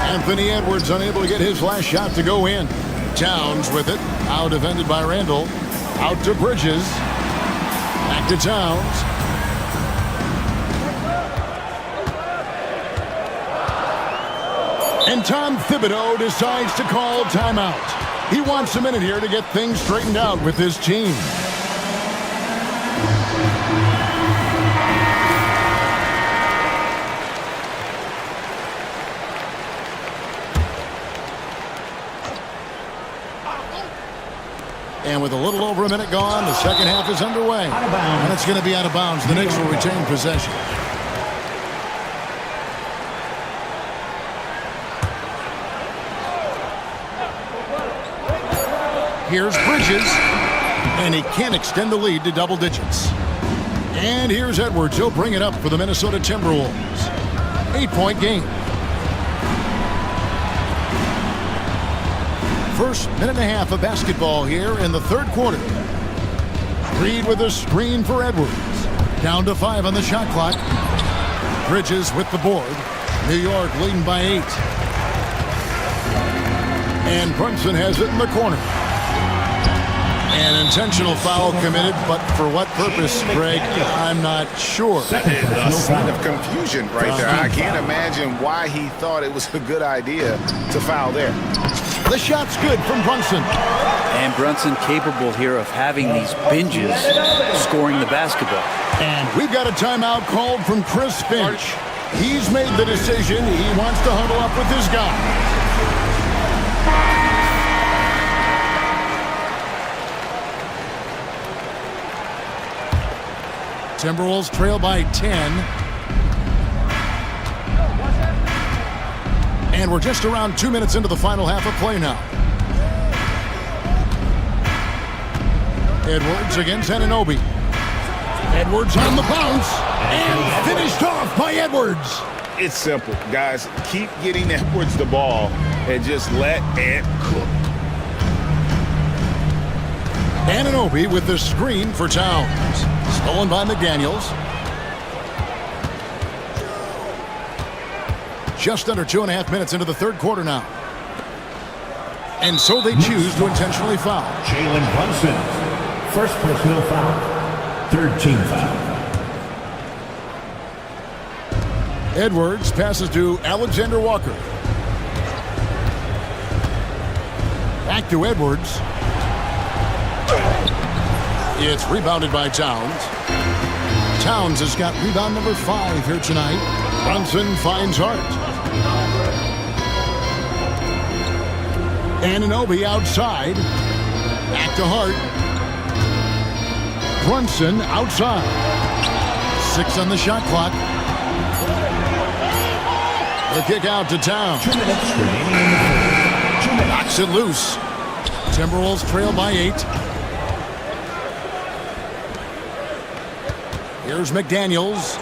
Anthony Edwards unable to get his last shot to go in. Towns with it, out defended by Randall. Out to Bridges. Back to Towns. And Tom Thibodeau decides to call timeout. He wants a minute here to get things straightened out with his team. And with a little over a minute gone, the second half is underway. And it's going to be out of bounds. The Knicks will retain possession. Here's Bridges. And he can't extend the lead to double digits. And here's Edwards. He'll bring it up for the Minnesota Timberwolves. 8-point game. First minute and a half of basketball here in the third quarter. Reed with a screen for Edwards. Down to 5 on the shot clock. Bridges with the board. New York leading by 8. And Brunson has it in the corner. An intentional foul committed, but for what purpose, Greg, I'm not sure. That is a sign of confusion right there. I can't imagine why he thought it was a good idea to foul there. The shot's good from Brunson. And Brunson capable here of having these binges scoring the basketball. And we've got a timeout called from Chris Finch. He's made the decision. He wants to huddle up with his guy. Timberwolves trail by 10. And we're just around 2 minutes into the final half of play now. Edwards against Anunoby. Edwards on the bounce. And finished off by Edwards. It's simple, guys. Keep getting Edwards the ball and just let it cook. Anunoby with the screen for Towns. Stolen by McDaniels. Just under 2.5 minutes into the third quarter now. And so they choose to intentionally foul. Jalen Brunson, first personal foul, third team foul. Edwards passes to Alexander Walker. Back to Edwards. It's rebounded by Towns. Towns has got rebound number 5 here tonight. Brunson finds Hart. Anunoby outside. Back to Hart. Brunson outside. 6 on the shot clock. The kick out to Towns. 2 minutes remaining in the third. 2 minutes. Knocks it loose. Timberwolves trail by 8. Here's McDaniels.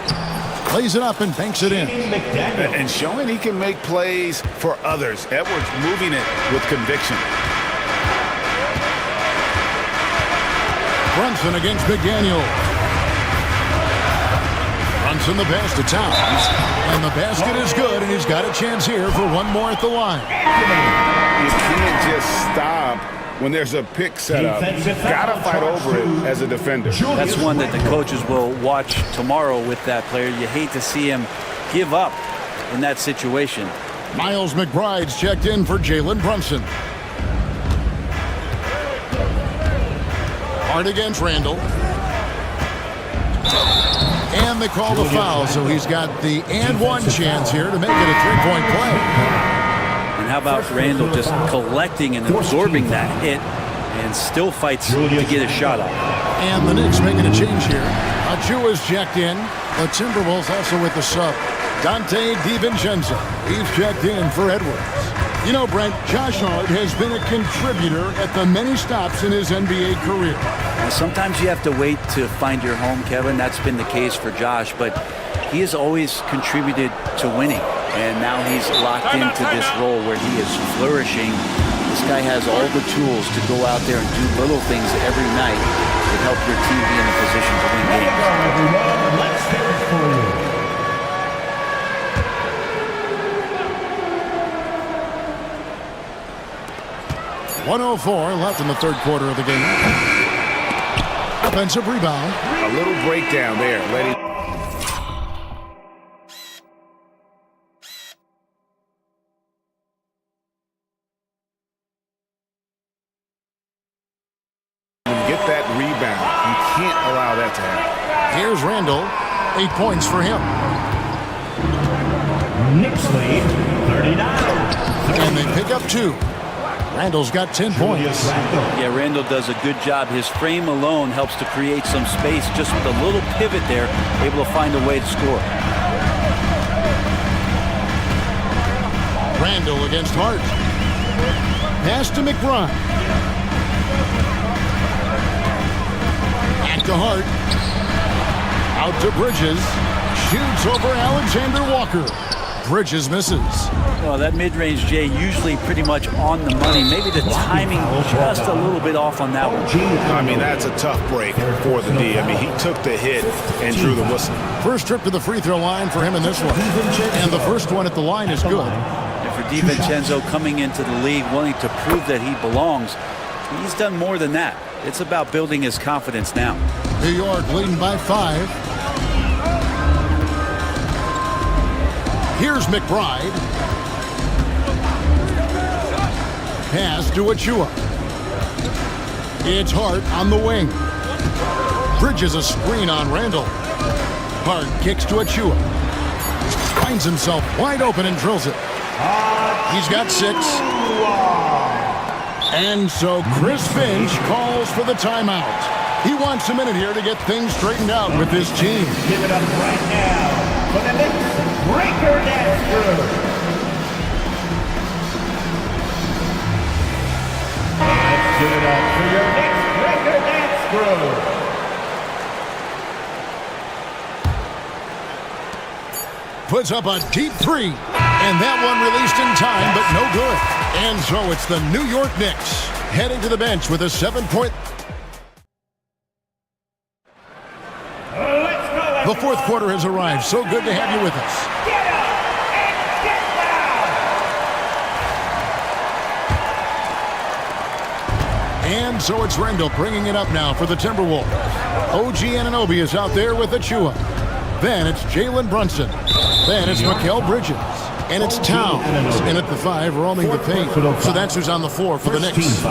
Plays it up and banks it in. And showing he can make plays for others. Edwards moving it with conviction. Brunson against McDaniels. Brunson the pass to Towns. And the basket is good, and he's got a chance here for one more at the line. You can't just stop when there's a pick set up. Gotta fight over it as a defender. That's one that the coaches will watch tomorrow with that player. You hate to see him give up in that situation. Miles McBride's checked in for Jalen Brunson. Hard against Randall. And they call the foul, so he's got the and one chance here to make it a 3-point play. And how about Randall just collecting and absorbing that hit and still fights to get a shot off. And the Knicks making a change here. Achua's checked in. The Timberwolves also with the sub. Dante DiVincenzo. He's checked in for Edwards. You know, Brent, Josh Hart has been a contributor at the many stops in his NBA career. And sometimes you have to wait to find your home, Kevin. That's been the case for Josh, but he has always contributed to winning. And now he's locked into this role where he is flourishing. This guy has all the tools to go out there and do little things every night to help your team be in a position to win games. Let's hear it for you. .104 left in the third quarter of the game. Offensive rebound. A little breakdown there. Letting get that rebound. You can't allow that to happen. Here's Randall. 8 points for him. Knicks lead 39. And they pick up 2. Randall's got 10 points. Yeah, Randall does a good job. His frame alone helps to create some space. Just with a little pivot there, able to find a way to score. Randall against Hart. Pass to McBride. Back to Hart. Out to Bridges. Shoots over Alexander Walker. Bridges misses. Well, that mid-range, Jay, usually pretty much on the money. Maybe the timing just a little bit off on that one. I mean, that's a tough break for the D. I mean, he took the hit and drew the whistle. First trip to the free throw line for him in this one. And the first one at the line is good. And for DiVincenzo coming into the league, wanting to prove that he belongs, he's done more than that. It's about building his confidence now. New York leading by 5. Here's McBride. Pass to Achua. It's Hart on the wing. Bridges a screen on Randall. Hart kicks to Achua. Finds himself wide open and drills it. He's got 6. And so Chris Finch calls for the timeout. He wants a minute here to get things straightened out with his team. Give it up right now for the Knicks breaker dance crew. Let's give it up for your Knicks breaker dance crew. Puts up a deep 3. And that one released in time, but no good. And so it's the New York Knicks heading to the bench with a 7-point. The fourth quarter has arrived. So good to have you with us. Get up and get down. And so it's Randall bringing it up now for the Timberwolves. OG Anunoby is out there with Achua. Then it's Jalen Brunson. Then it's Mikal Bridges. And it's Towns. And at the 5, roaming the paint. So that's who's on the floor for the Knicks.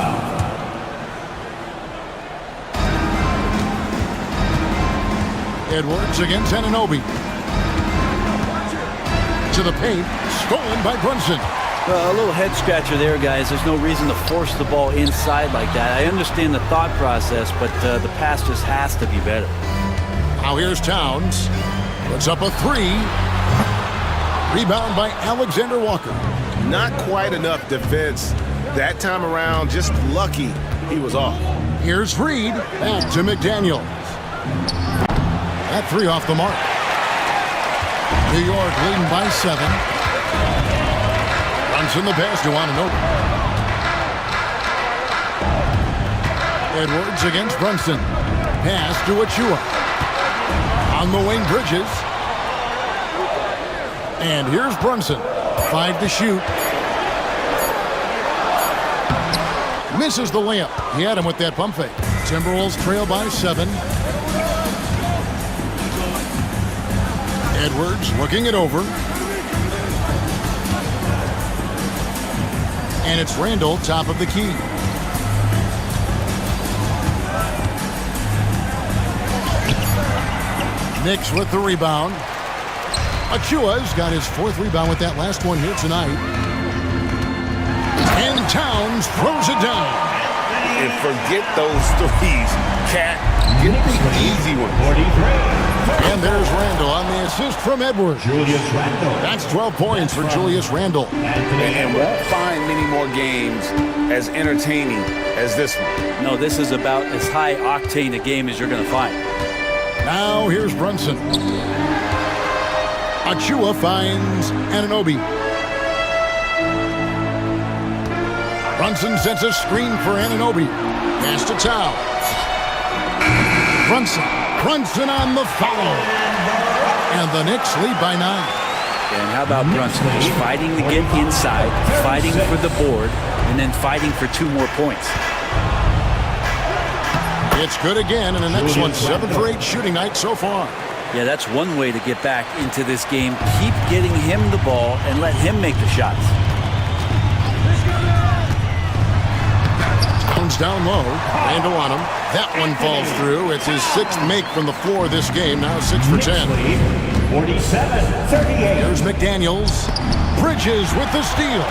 Edwards against Anunoby. To the paint. Stolen by Brunson. Well, a little head scratcher there, guys. There's no reason to force the ball inside like that. I understand the thought process, but the pass just has to be better. Now here's Towns. Puts up a 3. Rebound by Alexander Walker. Not quite enough defense that time around. Just lucky he was off. Here's Reed. Back to McDaniels. That 3 off the mark. New York leading by 7. Brunson the pass to Anunoby. Edwards against Brunson. Pass to Achua. On the wing, Bridges. And here's Brunson. 5 to shoot. Misses the layup. He had him with that pump fake. Timberwolves trail by 7. Edwards looking it over. And it's Randall, top of the key. Knicks with the rebound. Achua's got his 4th rebound with that last one here tonight. And Towns throws it down. If Forget those threes. Cat, get the easy ones. And there's Randall on the assist from Edwards. Julius Randle. That's 12 points for Julius Randle. And won't find many more games as entertaining as this one. No, this is about as high octane a game as you're going to find. Now here's Brunson. Achua finds Anunoby. Brunson sets a screen for Anunoby. Pass to Tao. Brunson on the follow. And the Knicks lead by 9. And how about Brunson? He's fighting to get inside, fighting for the board, and then fighting for 2 more points. It's good again, and the next one 7 for 8 shooting night so far. Yeah, that's one way to get back into this game. Keep getting him the ball and let him make the shots. Jones down low. Randall on him. That one falls through. It's his 6th make from the floor this game. Now 6 for 10. 47-38. Here's McDaniels. Bridges with the steal.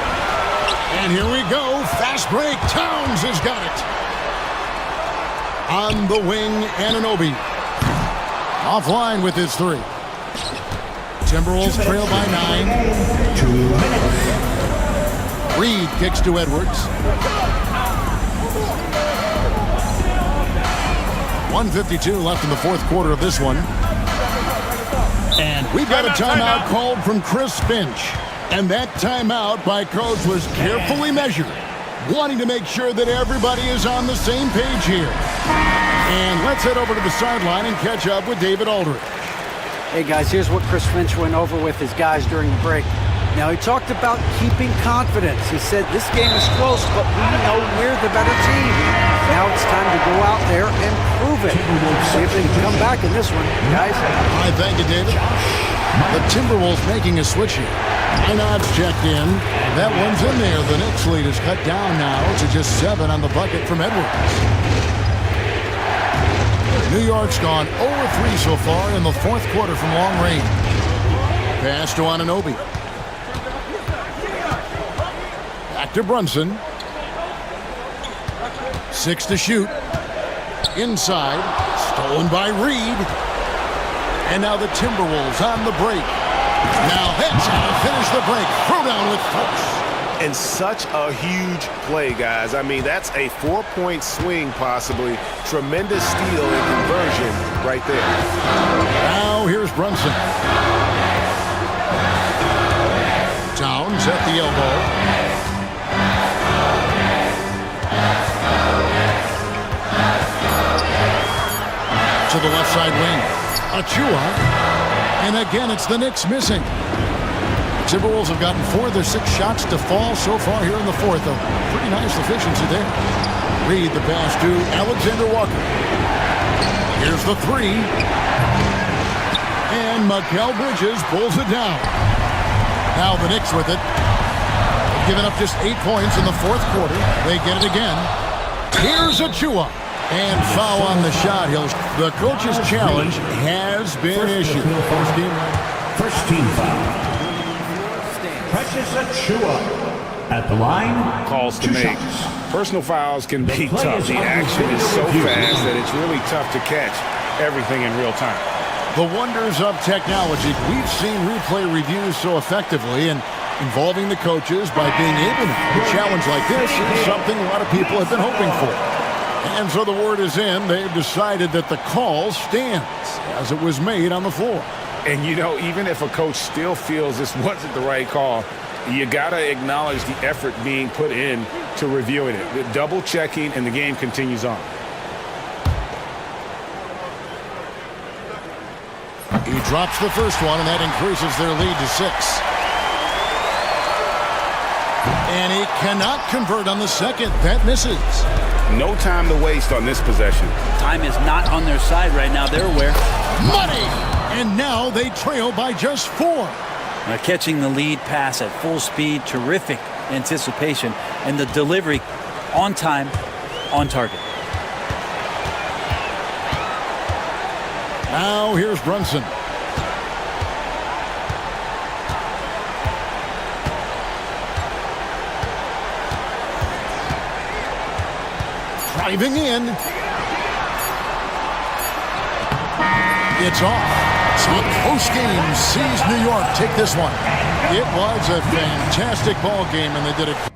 And here we go. Fast break. Towns has got it. On the wing, Anunoby. Offline with his 3. Timberwolves trail by 9. 2 minutes. Reed kicks to Edwards. 1:52 left in the 4th quarter of this one. And we've got a timeout called from Chris Finch. And that timeout by coach was carefully measured, wanting to make sure that everybody is on the same page here. And let's head over to the sideline and catch up with David Aldridge. Hey guys, here's what Chris Finch went over with his guys during the break. Now he talked about keeping confidence. He said this game is close, but we know we're the better team. Now it's time to go out there and prove it. See if they can come back in this one, guys. All right, thank you, David. The Timberwolves making a switch here. Einard's checked in. That one's in there. The Knicks lead is cut down now to just 7 on the bucket from Edwards. New York's gone 0-3 so far in the 4th quarter from long range. Pass to Anunoby. Back to Brunson. 6 to shoot. Inside. Stolen by Reed. And now the Timberwolves on the break. Now heads how to finish the break. Throw down with force. And such a huge play, guys. I mean, that's a 4-point swing, possibly. Tremendous steal and conversion right there. Now here's Brunson. Towns at the elbow. To the left side wing. Achua. And again, it's the Knicks missing. Timberwolves have gotten 4 of their 6 shots to fall so far here in the 4th. A pretty nice efficiency there. Reed the pass to Alexander Walker. Here's the 3. And Mikal Bridges pulls it down. Now the Knicks with it. They've given up just 8 points in the 4th quarter. They get it again. Here's Achua. And foul on the shot. The coach's challenge has been issued. First team foul. Precious Achua at the line. Calls to make. shots. Personal fouls can be tough. The action is so fast that it's really tough to catch everything in real time. The wonders of technology. We've seen replay reviews so effectively and involving the coaches by being able to a challenge like this is something a lot of people have been hoping for. And so the word is in. They've decided that the call stands as it was made on the floor. And, you know, even if a coach still feels this wasn't the right call, you got to acknowledge the effort being put in to reviewing it. The double checking, and the game continues on. He drops the first one, and that increases their lead to 6. And he cannot convert on the second. That misses. No time to waste on this possession. Time is not on their side right now. They're aware. Money! And now they trail by just 4. Now catching the lead pass at full speed, terrific anticipation, and the delivery on time, on target. Now here's Brunson. driving in. It's off. So close game sees New York take this one. It was a fantastic ball game, and they did it.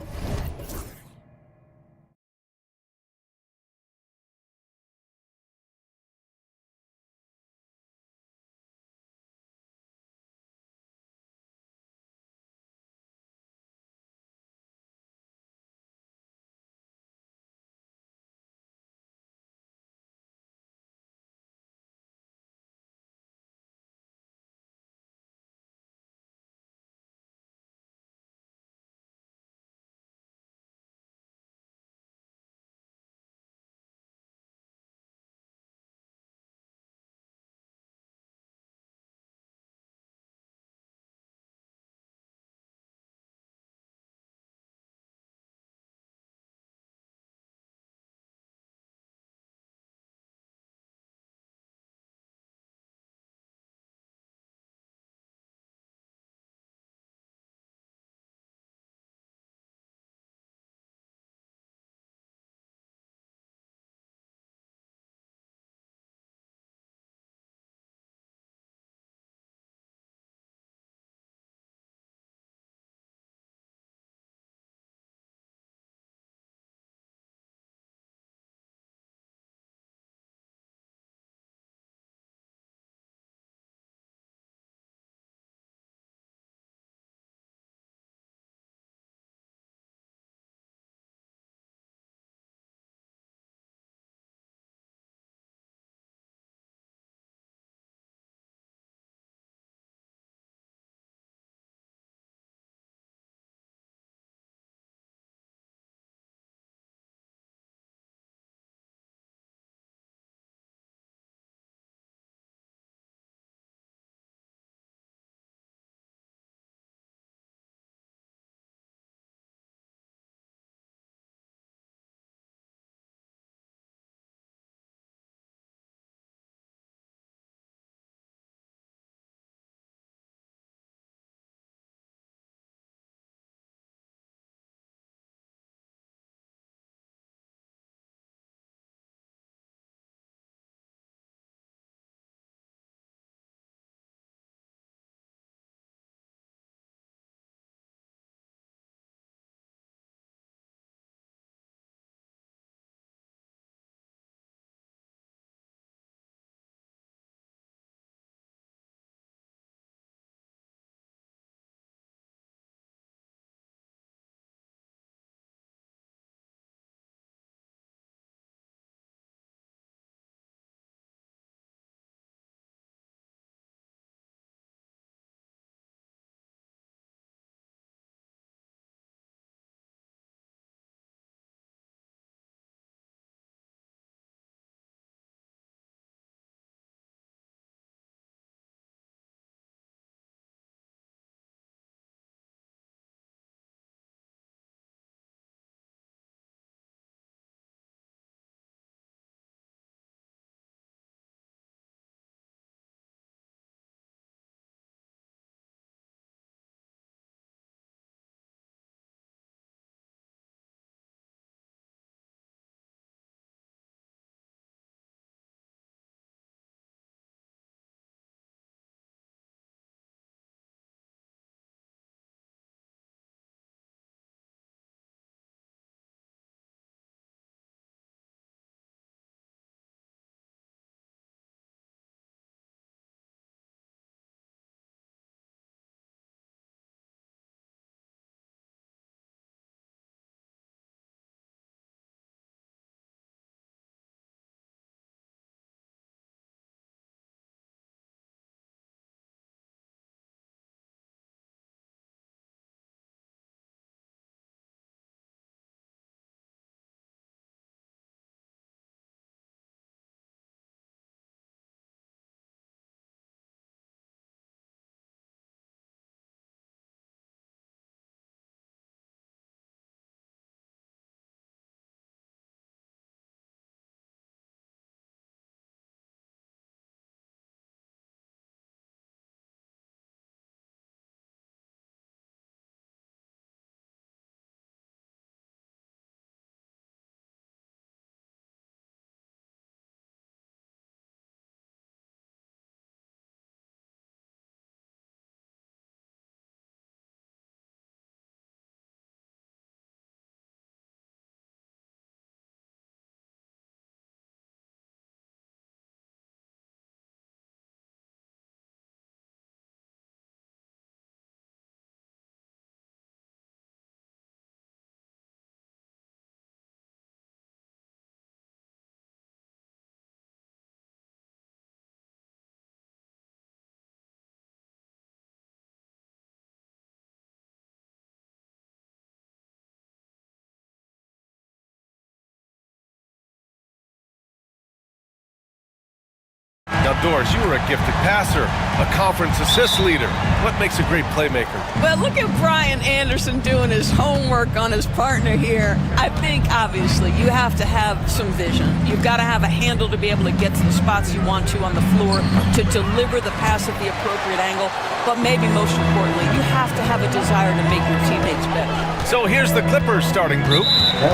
Now, Doris, you were a gifted passer, a conference assist leader. What makes a great playmaker? Well, look at Brian Anderson doing his homework on his partner here. I think, obviously, you have to have some vision. You've got to have a handle to be able to get to the spots you want to on the floor, to deliver the pass at the appropriate angle. But maybe most importantly, you have to have a desire to make your teammates better. So here's the Clippers starting group.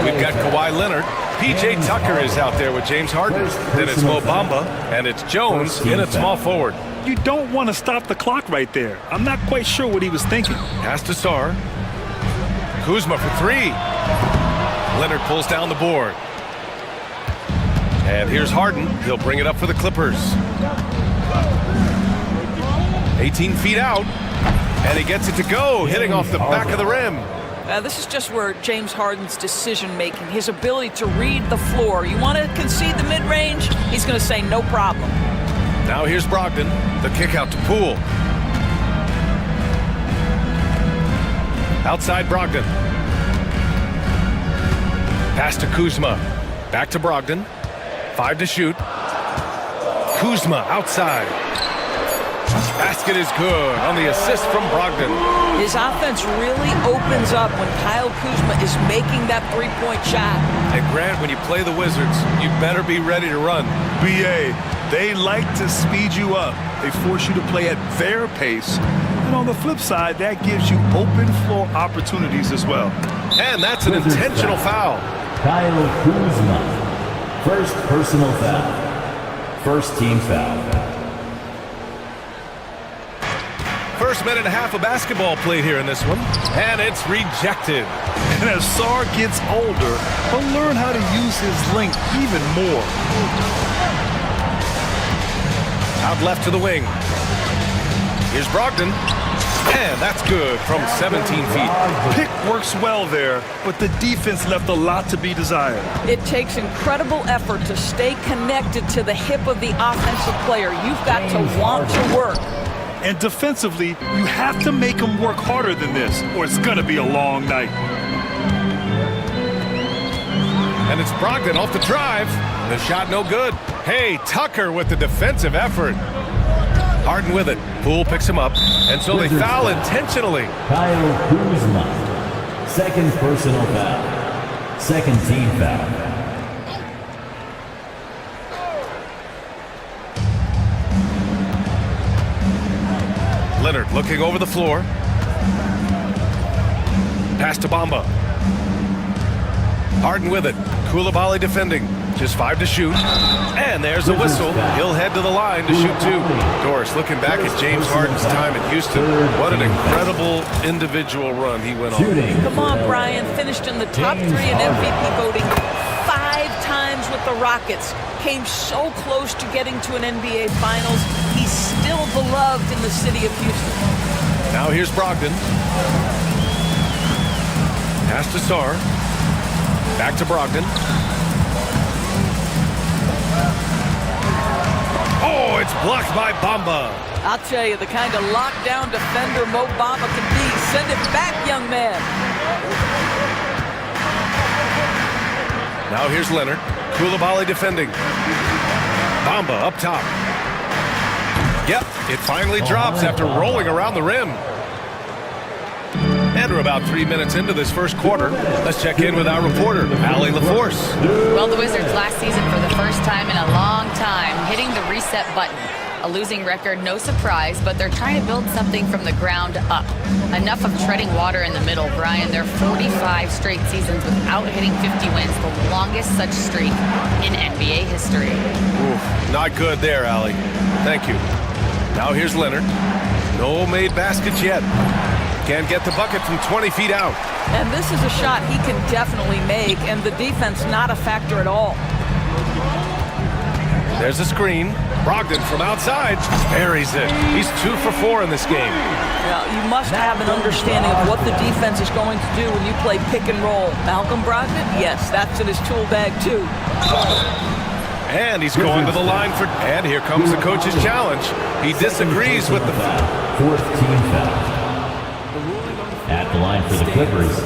We've got Kawhi Leonard. P.J. Tucker is out there with James Harden. Then it's Mo Bamba, and it's Jones in at small forward. You don't want to stop the clock right there. I'm not quite sure what he was thinking. Pass to Sarr. Kuzma for three. Leonard pulls down the board. And here's Harden. He'll bring it up for the Clippers. 18 feet out. And he gets it to go, hitting off the back of the rim. This is just where James Harden's decision-making, his ability to read the floor. You want to concede the mid-range? He's going to say no problem. Now here's Brogdon. The kick out to Poole. Outside Brogdon. Pass to Kuzma. Back to Brogdon. 5 to shoot. Kuzma outside. Basket is good on the assist from Brogdon. His offense really opens up when Kyle Kuzma is making that three-point shot. And Grant, when you play the Wizards, you better be ready to run. BA, they like to speed you up. They force you to play at their pace. And on the flip side, that gives you open floor opportunities as well. And that's an intentional foul. Kyle Kuzma. First personal foul. First team foul. First minute and a half of basketball played here in this one, and it's rejected. And as Sarr gets older, he'll learn how to use his length even more. Out left to the wing. Here's Brogdon, and that's good from 17 feet. Pick works well there, but the defense left a lot to be desired. It takes incredible effort to stay connected to the hip of the offensive player. You've got to want to work. And defensively, you have to make them work harder than this, or it's going to be a long night. And it's Brogdon off the drive. The shot no good. Hey, Tucker with the defensive effort. Harden with it. Poole picks him up. And so they foul intentionally. Kyle Kuzma. Second personal foul. Second team foul. Leonard looking over the floor. Pass to Bamba. Harden with it. Koulibaly defending. Just 5 to shoot. And there's a whistle. He'll head to the line to shoot 2. Doris looking back at James Harden's time at Houston. What an incredible individual run he went on. Come on, Brian. Finished in the top 3 in MVP voting 5 times with the Rockets. Came so close to getting to an NBA Finals. He's still beloved in the city of Houston. Now here's Brogdon. Pass to Sarr. Back to Brogdon. Oh, it's blocked by Bamba. I'll tell you, the kind of lockdown defender Mo Bamba can be. Send it back, young man. Now here's Leonard. Koulibaly defending. Bamba up top. Yep, it finally drops after rolling around the rim. And we're about 3 minutes into this first quarter. Let's check in with our reporter, Allie LaForce. Well, the Wizards last season for the first time in a long time hitting the reset button. A losing record, no surprise, but they're trying to build something from the ground up. Enough of treading water in the middle, Brian. They're 45 straight seasons without hitting 50 wins, the longest such streak in NBA history. Oof, not good there, Allie. Thank you. Now here's Leonard. No made baskets yet. Can't get the bucket from 20 feet out. And this is a shot he can definitely make, and the defense not a factor at all. There's a screen. Brogdon from outside buries it. He's 2 for 4 in this game. Now, you must have an understanding of what the defense is going to do when you play pick and roll. Malcolm Brogdon, yes, that's in his tool bag too. And he's going to the line for... And here comes the coach's challenge. He disagrees with the... Fourth team foul. At the line for the Clippers,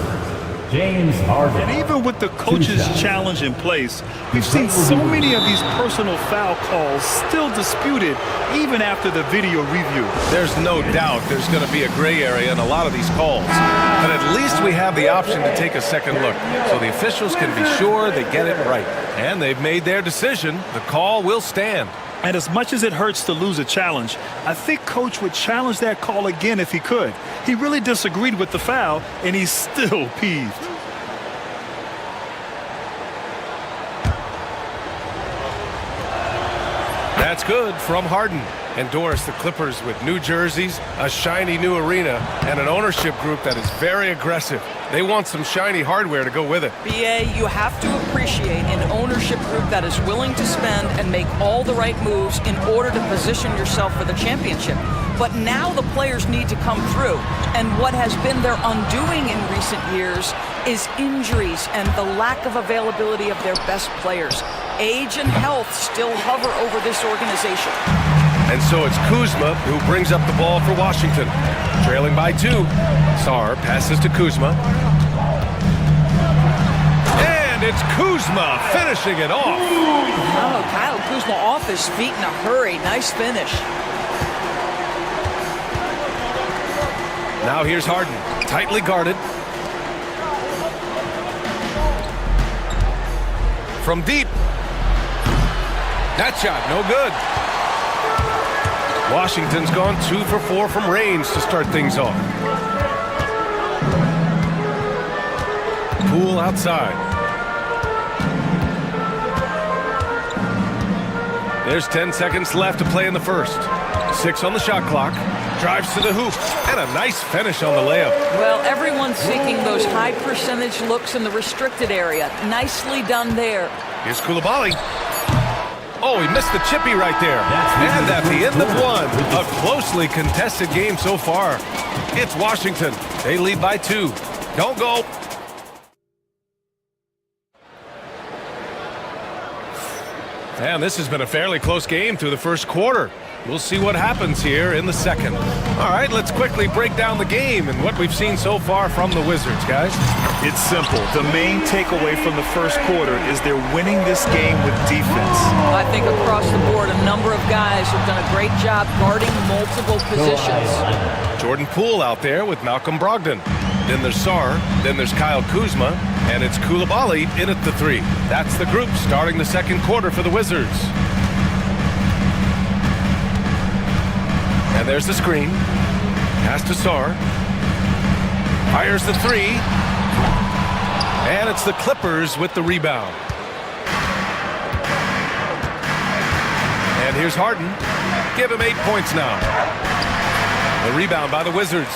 James Harden. And even with the coach's challenge in place, we've seen so many of these personal foul calls still disputed even after the video review. There's no doubt there's going to be a gray area in a lot of these calls. But at least we have the option to take a second look, so the officials can be sure they get it right. And they've made their decision. The call will stand. And as much as it hurts to lose a challenge, I think Coach would challenge that call again if he could. He really disagreed with the foul, and he's still peeved. That's good from Harden. And Doris, the Clippers with new jerseys, a shiny new arena, and an ownership group that is very aggressive. They want some shiny hardware to go with it. BA, you have to appreciate an ownership group that is willing to spend and make all the right moves in order to position yourself for the championship. But now the players need to come through. And what has been their undoing in recent years is injuries and the lack of availability of their best players. Age and health still hover over this organization. And so it's Kuzma who brings up the ball for Washington. Trailing by 2. Sar passes to Kuzma. And it's Kuzma finishing it off. Oh, Kyle Kuzma off his feet in a hurry. Nice finish. Now here's Harden, tightly guarded. From deep. That shot, no good. Washington's gone 2 for 4 from range to start things off. Poole outside. There's 10 seconds left to play in the first. 6 on the shot clock. Drives to the hoop. And a nice finish on the layup. Well, everyone's seeking those high percentage looks in the restricted area. Nicely done there. Here's Koulibaly. Oh, he missed the chippy right there. And at the end of 1, a closely contested game so far. It's Washington. They lead by 2. Don't go. And this has been a fairly close game through the first quarter. We'll see what happens here in the second. All right, let's quickly break down the game and what we've seen so far from the Wizards, guys. It's simple. The main takeaway from the first quarter is they're winning this game with defense. I think across the board, a number of guys have done a great job guarding multiple positions. Jordan Poole out there with Malcolm Brogdon. Then there's Sar, then there's Kyle Kuzma, and it's Koulibaly in at the 3. That's the group starting the second quarter for the Wizards. And there's the screen. Pass to Sar. Fires the 3. And it's the Clippers with the rebound. And here's Harden. Give him 8 points now. The rebound by the Wizards.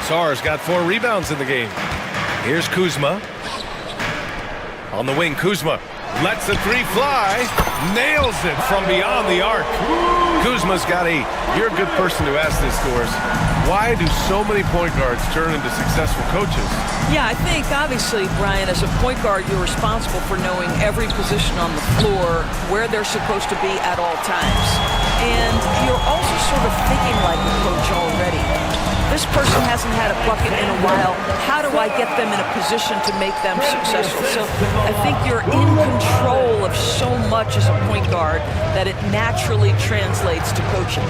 Sar's got 4 rebounds in the game. Here's Kuzma. On the wing, Kuzma lets the 3 fly. Nails it from beyond the arc. Kuzma's got 8. You're a good person to ask this, Doris. Why do so many point guards turn into successful coaches? Yeah, I think, obviously, Brian, as a point guard, you're responsible for knowing every position on the floor, where they're supposed to be at all times. And you're also sort of thinking like a coach already. This person hasn't had a bucket in a while. How do I get them in a position to make them successful? So I think you're in control of so much as a point guard that it naturally translates to coaching.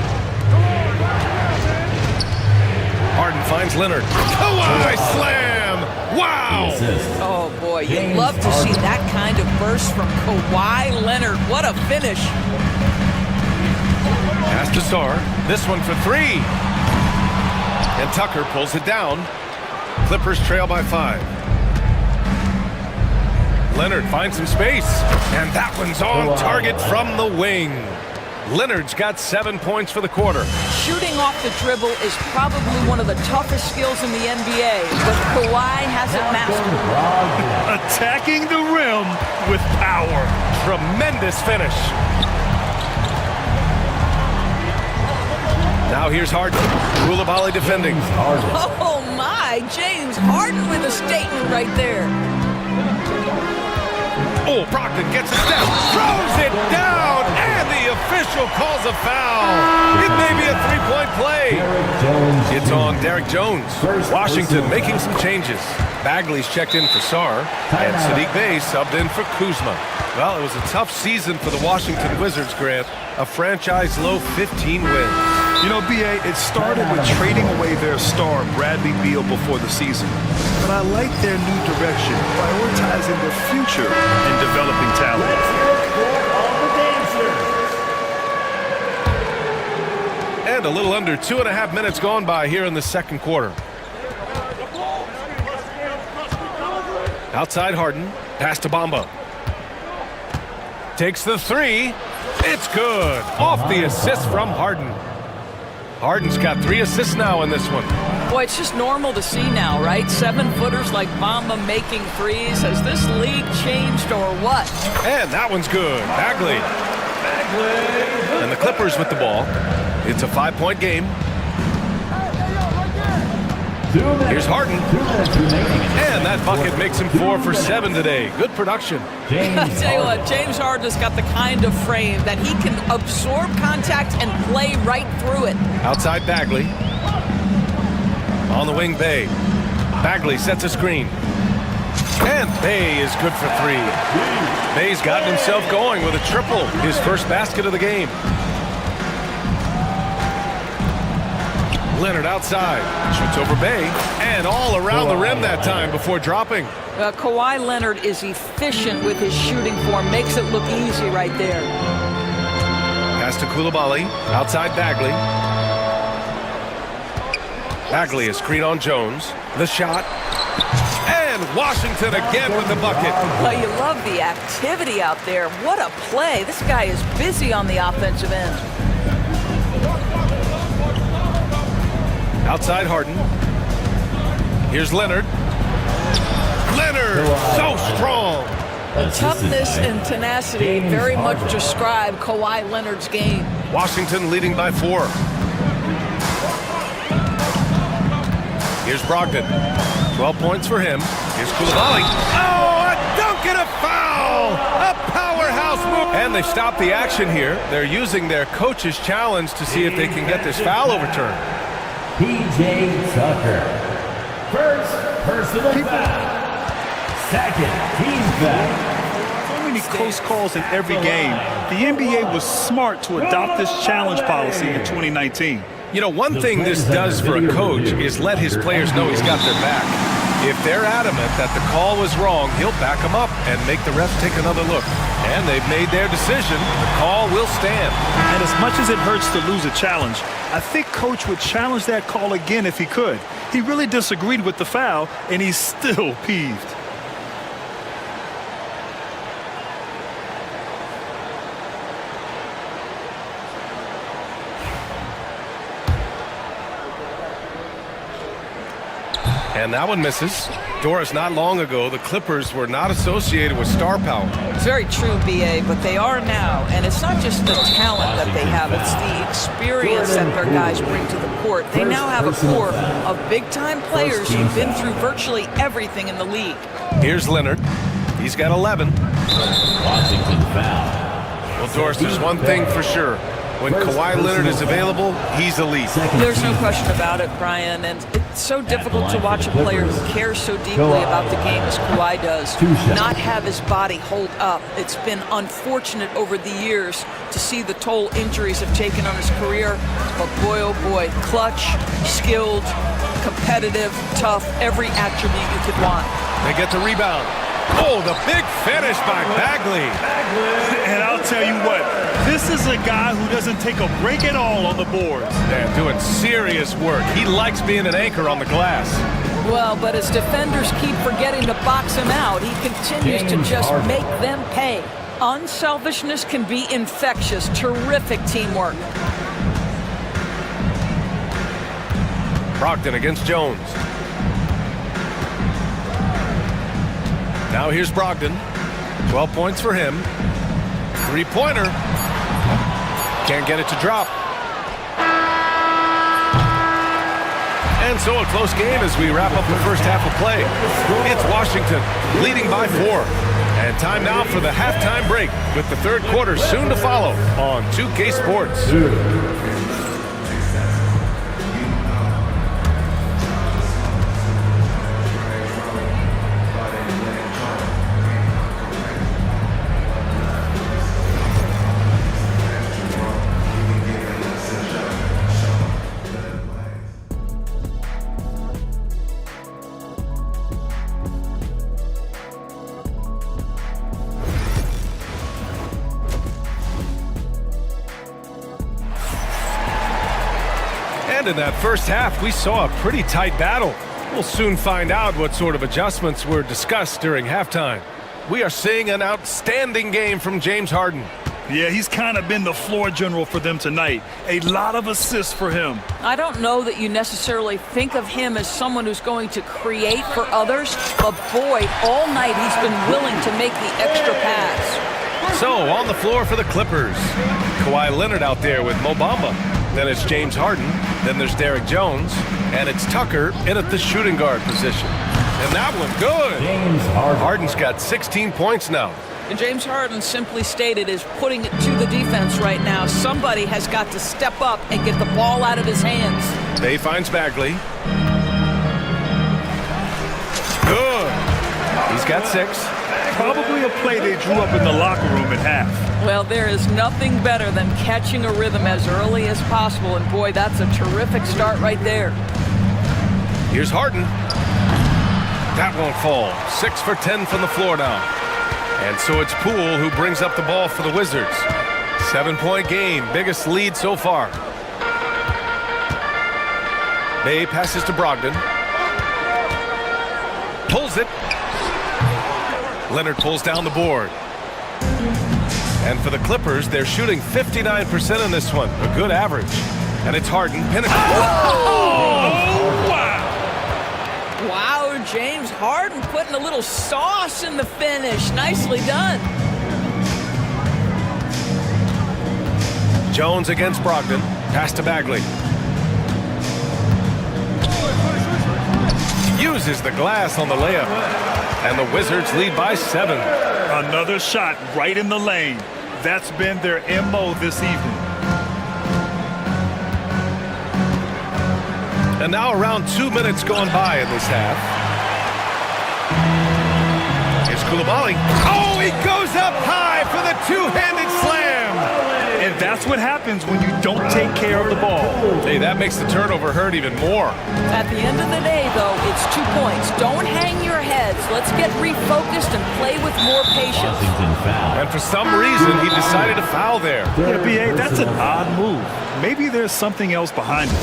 Harden finds Leonard. Kawhi slam! Wow! Oh, boy, you'd love to see that kind of burst from Kawhi Leonard. What a finish. Pass to Sar. This one for 3. And Tucker pulls it down. Clippers trail by 5. Leonard finds some space. And that one's on target from the wing. Leonard's got 7 points for the quarter. Shooting off the dribble is probably one of the toughest skills in the NBA, but Kawhi has it mastered. Attacking the rim with power. Tremendous finish. Now here's Harden. Koulibaly defending. Oh my, James Harden with a statement right there. Oh, Brogdon gets a step, throws it down, and the official calls a foul. It may be a 3-point play. It's on Derek Jones. Washington making some changes. Bagley's checked in for Sarr, and Sadiq Bey subbed in for Kuzma. Well, it was a tough season for the Washington Wizards, Grant. A franchise-low 15 wins. You know, B.A., it started with trading away their star, Bradley Beal, before the season. But I like their new direction, prioritizing the future and developing talent. And a little under 2.5 minutes gone by here in the second quarter. Outside Harden, pass to Bamba. Takes the three. It's good. Off the assist from Harden. Harden's got 3 assists now in this one. Boy, it's just normal to see now, right? 7-footers like Bamba making threes. Has this league changed or what? And that one's good. Bagley. And the Clippers with the ball. It's a 5-point game. Here's Harden. And that bucket makes him 4 for 7 today. Good production. I'll tell you what, James Harden has got the kind of frame that he can absorb contact and play right through it. Outside Bagley. On the wing, Bey. Bagley sets a screen. And Bey is good for 3. Bey's gotten himself going with a triple. His first basket of the game. Leonard outside, shoots over Bey, and all around the rim that time before dropping. Kawhi Leonard is efficient with his shooting form, makes it look easy right there. Pass to Coulibaly, outside Bagley. Bagley is screen on Jones, the shot, and Washington again with the bucket. Well, you love the activity out there. What a play. This guy is busy on the offensive end. Outside Harden. Here's Leonard. Leonard, so strong. Toughness and tenacity very much describe Kawhi Leonard's game. Washington leading by 4. Here's Brogdon. 12 points for him. Here's Coulibaly. Oh, a dunk and a foul! A powerhouse move. And they stop the action here. They're using their coach's challenge to see if they can get this foul overturned. P.J. Tucker. First personal foul. Second team foul. So many close calls in every game. The NBA was smart to adopt this challenge policy in 2019. You know, one thing this does for a coach is let his players know he's got their back. If they're adamant that the call was wrong, he'll back them up and make the refs take another look. And they've made their decision. The call will stand. And as much as it hurts to lose a challenge, I think Coach would challenge that call again if he could. He really disagreed with the foul, and he's still peeved. And that one misses. Doris, not long ago, the Clippers were not associated with star power. It's very true, B.A., but they are now. And it's not just the talent that they have, it's the experience that their guys bring to the court. They now have a core of big-time players who've been through virtually everything in the league. Here's Leonard. He's got 11. Washington foul. Well, Doris, there's one thing for sure. When Kawhi Leonard is available, he's elite. There's no question about it, Brian. And it's so difficult to watch a player who cares so deeply about the game as Kawhi does not have his body hold up. It's been unfortunate over the years to see the toll injuries have taken on his career. But boy, oh boy, clutch, skilled, competitive, tough, every attribute you could want. They get the rebound. Oh, the big finish by Bagley. And I'll tell you what, this is a guy who doesn't take a break at all on the boards. They're doing serious work. He likes being an anchor on the glass. Well, but as defenders keep forgetting to box him out, he continues to just make them pay. Unselfishness can be infectious. Terrific teamwork. Brogdon against Jones. Now here's Brogdon. 12 points for him. Three-pointer. Can't get it to drop. And so a close game as we wrap up the first half of play. It's Washington leading by 4. And time now for the halftime break with the third quarter soon to follow on 2K Sports. And in that first half, we saw a pretty tight battle. We'll soon find out what sort of adjustments were discussed during halftime. We are seeing an outstanding game from James Harden. Yeah, he's kind of been the floor general for them tonight. A lot of assists for him. I don't know that you necessarily think of him as someone who's going to create for others, but boy, all night he's been willing to make the extra pass. So, on the floor for the Clippers, Kawhi Leonard out there with Mo Bamba. Then it's James Harden. Then there's Derek Jones. And it's Tucker in at the shooting guard position. And that one, good. James Harden. Harden's got 16 points now. And James Harden, simply stated, is putting it to the defense right now. Somebody has got to step up and get the ball out of his hands. Bay finds Bagley. Good. He's got 6. Probably a play they drew up in the locker room at half. Well, there is nothing better than catching a rhythm as early as possible. And boy, that's a terrific start right there. Here's Harden. That won't fall. 6 for 10 from the floor now. And so it's Poole who brings up the ball for the Wizards. 7-point game, biggest lead so far. Bay passes to Brogdon. Pulls it. Leonard pulls down the board. And for the Clippers, they're shooting 59% in this one. A good average. And it's Harden. Wow, James Harden putting a little sauce in the finish. Nicely done. Jones against Brogdon. Pass to Bagley. Uses the glass on the layup. And the Wizards lead by 7. Another shot right in the lane. That's been their MO this evening. And now around 2 minutes gone by in this half. Here's Coulibaly. Oh, he goes up high for the two-handed slam. And that's what happens when you don't take care of the ball. Hey, that makes the turnover hurt even more. At the end of the day, though, it's 2 points. Don't hang your heads. Let's get refocused and play with more patience. And for some reason, he decided to foul there. Yeah, B.A., that's an odd move. Maybe there's something else behind it.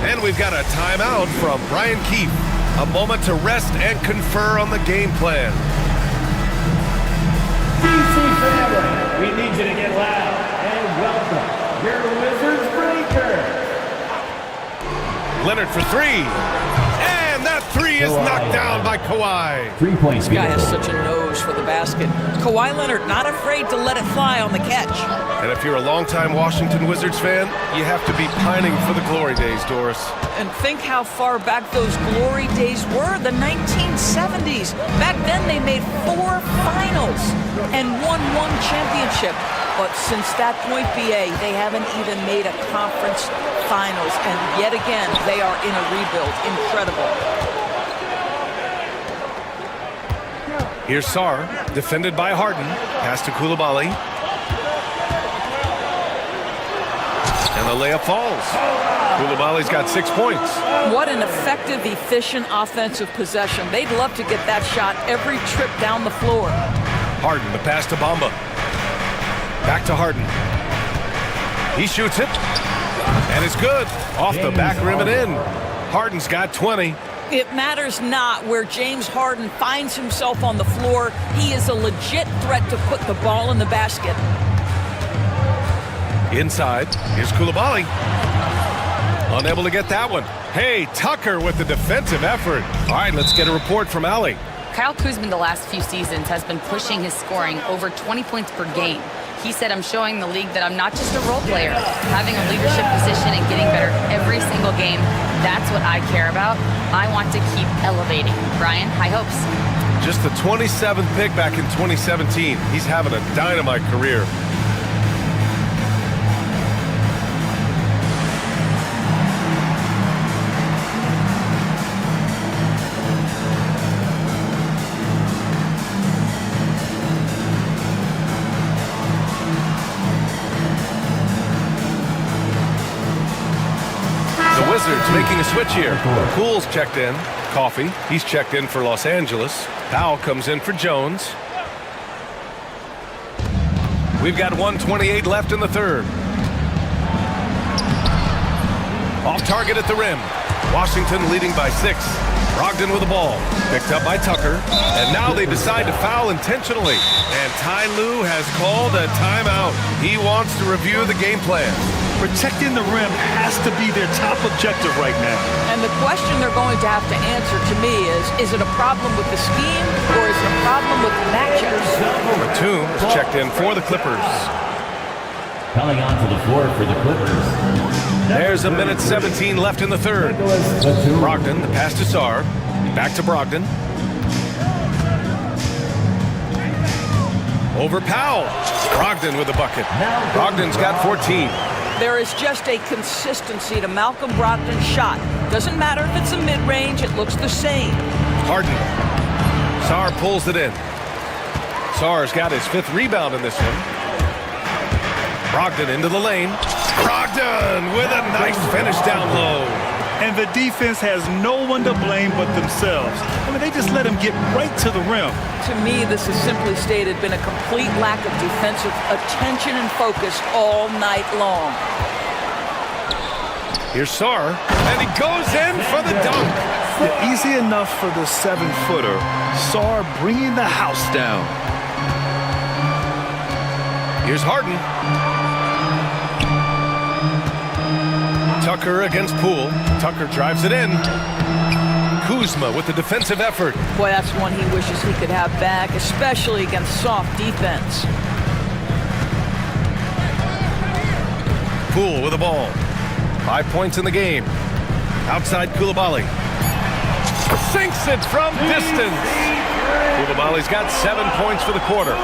And we've got a timeout from Brian Keefe. A moment to rest and confer on the game plan. DC family, we need you to get loud and welcome your Wizards breaker. Leonard for 3. And that 3 is knocked down by Kawhi. 3-point This guy has such a nose for the basket. Kawhi Leonard not afraid to let it fly on the catch. And if you're a longtime Washington Wizards fan, you have to be pining for the glory days, Doris. And think how far back those glory days were, the 1970s. Back then they made 4 finals and won 1 championship. But since that point, BA, they haven't even made a conference finals. And yet again, they are in a rebuild. Incredible. Here's Sarr, defended by Harden. Pass to Coulibaly. And the layup falls. Coulibaly's got 6 points. What an effective, efficient offensive possession. They'd love to get that shot every trip down the floor. Harden, the pass to Bamba. Back to Harden. He shoots it. And it's good. Off the back rim and in. Harden's got 20. It matters not where James Harden finds himself on the floor. He is a legit threat to put the ball in the basket. Inside, here's Coulibaly. Unable to get that one. Hey, Tucker with the defensive effort. All right, let's get a report from Allie. Kyle Kuzma the last few seasons has been pushing his scoring over 20 points per game. He said, I'm showing the league that I'm not just a role player. Having a leadership position and getting better every single game, that's what I care about. I want to keep elevating. Brian, high hopes. Just the 27th pick back in 2017. He's having a dynamite career. Wizards making a switch here. Poole's checked in. Coffee, he's checked in for Los Angeles. Powell comes in for Jones. We've got 1:28 left in the third. Off target at the rim. Washington leading by 6. Brogdon with the ball. Picked up by Tucker. And now they decide to foul intentionally. And Ty Lue has called a timeout. He wants to review the game plan. Protecting the rim has to be their top objective right now. And the question they're going to have to answer to me is it a problem with the scheme or is it a problem with the matchups? Batum is checked in for the Clippers. Coming onto the floor for the Clippers. There's a minute 17 left in the third. Brogdon, the pass to Sarr. Back to Brogdon. Over Powell. Brogdon with the bucket. Brogdon's got 14. There is just a consistency to Malcolm Brogdon's shot. Doesn't matter if it's a mid-range, it looks the same. Harden. Sarr pulls it in. Sarr's got his 5th rebound in this one. Brogdon into the lane. Brogdon with a nice finish down low. And the defense has no one to blame but themselves. I mean, they just let him get right to the rim. To me, this has simply stated been a complete lack of defensive attention and focus all night long. Here's Sarr, and he goes in for the dunk. Yeah, easy enough for the 7-footer. Sarr bringing the house down. Here's Harden. Tucker against Poole. Tucker drives it in. Kuzma with the defensive effort. Boy, that's one he wishes he could have back, especially against soft defense. Poole with the ball. 5 points in the game. Outside Koulibaly. Sinks it from distance. Koulibaly's got 7 points for the quarter.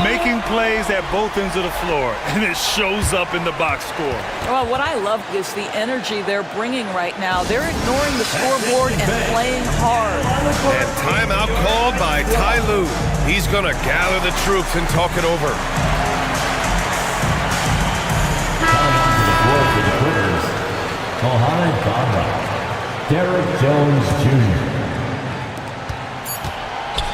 Making plays at both ends of the floor, and it shows up in the box score. Well, what I love is the energy they're bringing right now. They're ignoring the scoreboard and playing hard. And timeout called by Ty Lue. He's going to gather the troops and talk it over. Coming onto the floor for the Clippers, Mohamed Bamba, Derek Jones Jr.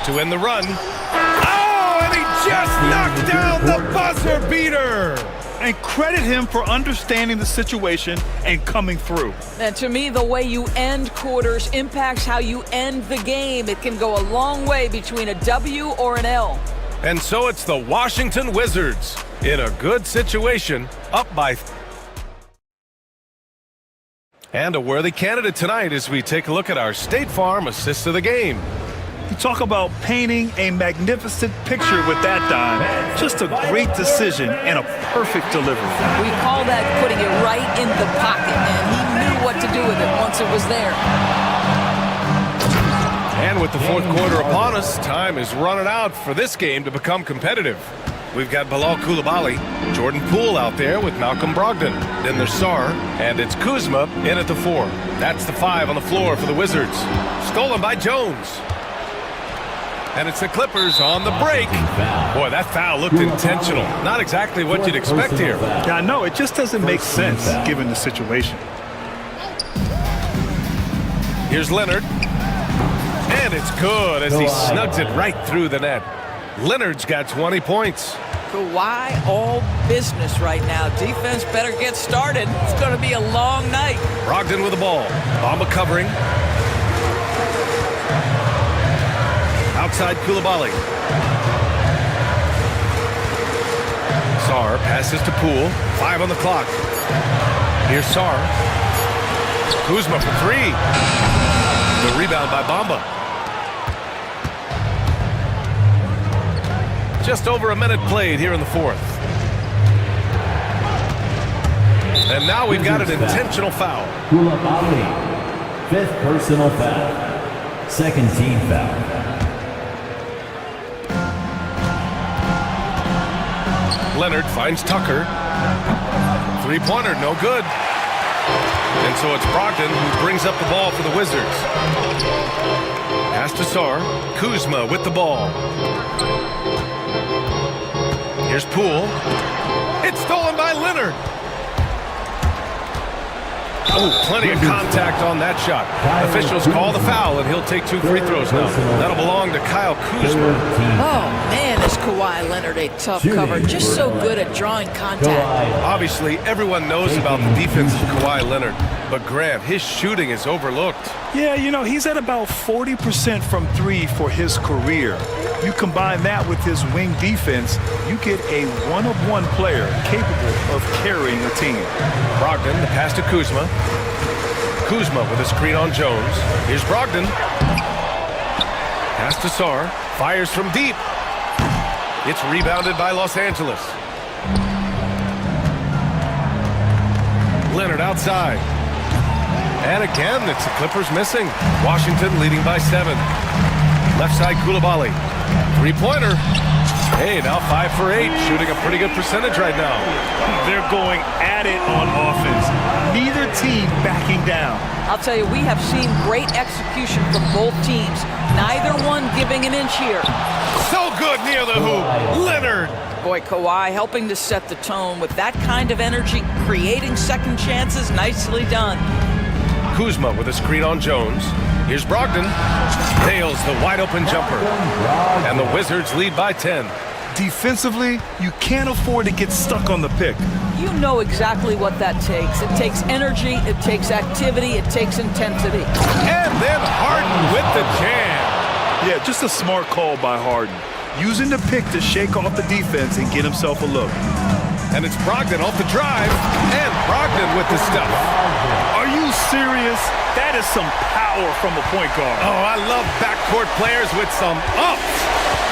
To end the run. Oh, and he just knocked down the buzzer beater. And credit him for understanding the situation and coming through. And to me, the way you end quarters impacts how you end the game. It can go a long way between a W or an L. And so it's the Washington Wizards in a good situation, up by. And a worthy candidate tonight as we take a look at our State Farm assist of the game. You talk about painting a magnificent picture with that dime. Just a great decision and a perfect delivery. We call that putting it right in the pocket, and he knew what to do with it once it was there. And with the fourth quarter upon us, time is running out for this game to become competitive. We've got Bilal Koulibaly, Jordan Poole out there with Malcolm Brogdon. Then there's Sarr, and it's Kuzma in at the 4. That's the 5 on the floor for the Wizards. Stolen by Jones. And it's the Clippers on the break. Boy, that foul looked intentional. Not exactly what you'd expect here. Yeah, I know. It just doesn't make sense given the situation. Here's Leonard. And it's good as he snugs it right through the net. Leonard's got 20 points. Kawhi all business right now. Defense better get started. It's going to be a long night. Brogdon with the ball. Bamba covering. Outside Koulibaly. Sarr passes to Poole. 5 on the clock. Here's Sarr. Kuzma for 3. The rebound by Bamba. Just over a minute played here in the fourth. And now we've got an intentional foul. Koulibaly, 5th personal foul. 2nd team foul. Leonard finds Tucker. 3-pointer, no good. And so it's Brogdon who brings up the ball for the Wizards. Pass to Sarr. Kuzma with the ball. Here's Poole. It's stolen by Leonard. Oh, plenty of contact on that shot. Officials call the foul, and he'll take 2 free throws now. That'll belong to Kyle Kuzma. Oh, man, is Kawhi Leonard a tough cover. Just so good at drawing contact. Obviously, everyone knows about the defense of Kawhi Leonard, but Grant, his shooting is overlooked. Yeah, you know, he's at about 40% from 3 for his career. You combine that with his wing defense, you get a one-of-one player capable of carrying a team. Brogdon, the pass to Kuzma. Kuzma with a screen on Jones. Here's Brogdon. Pass to Sarr. Fires from deep. It's rebounded by Los Angeles. Leonard outside. And again, it's the Clippers missing. Washington leading by 7. Left side, Koulibaly. Three-pointer. Hey, now 5 for 8. Shooting a pretty good percentage right now. They're going at it on offense. Neither team backing down. I'll tell you, we have seen great execution from both teams. Neither one giving an inch here. So good near the hoop. Leonard. Boy, Kawhi helping to set the tone with that kind of energy, creating second chances. Nicely done. Kuzma with a screen on Jones. Here's Brogdon. Nails the wide-open jumper. And the Wizards lead by 10. Defensively, you can't afford to get stuck on the pick. You know exactly what that takes. It takes energy, it takes activity, it takes intensity. And then Harden with the jam. Yeah, just a smart call by Harden. Using the pick to shake off the defense and get himself a look. And it's Brogdon off the drive. And Brogdon with the stuff. Are you serious? That is some power from a point guard. Oh, I love backcourt players with some ups.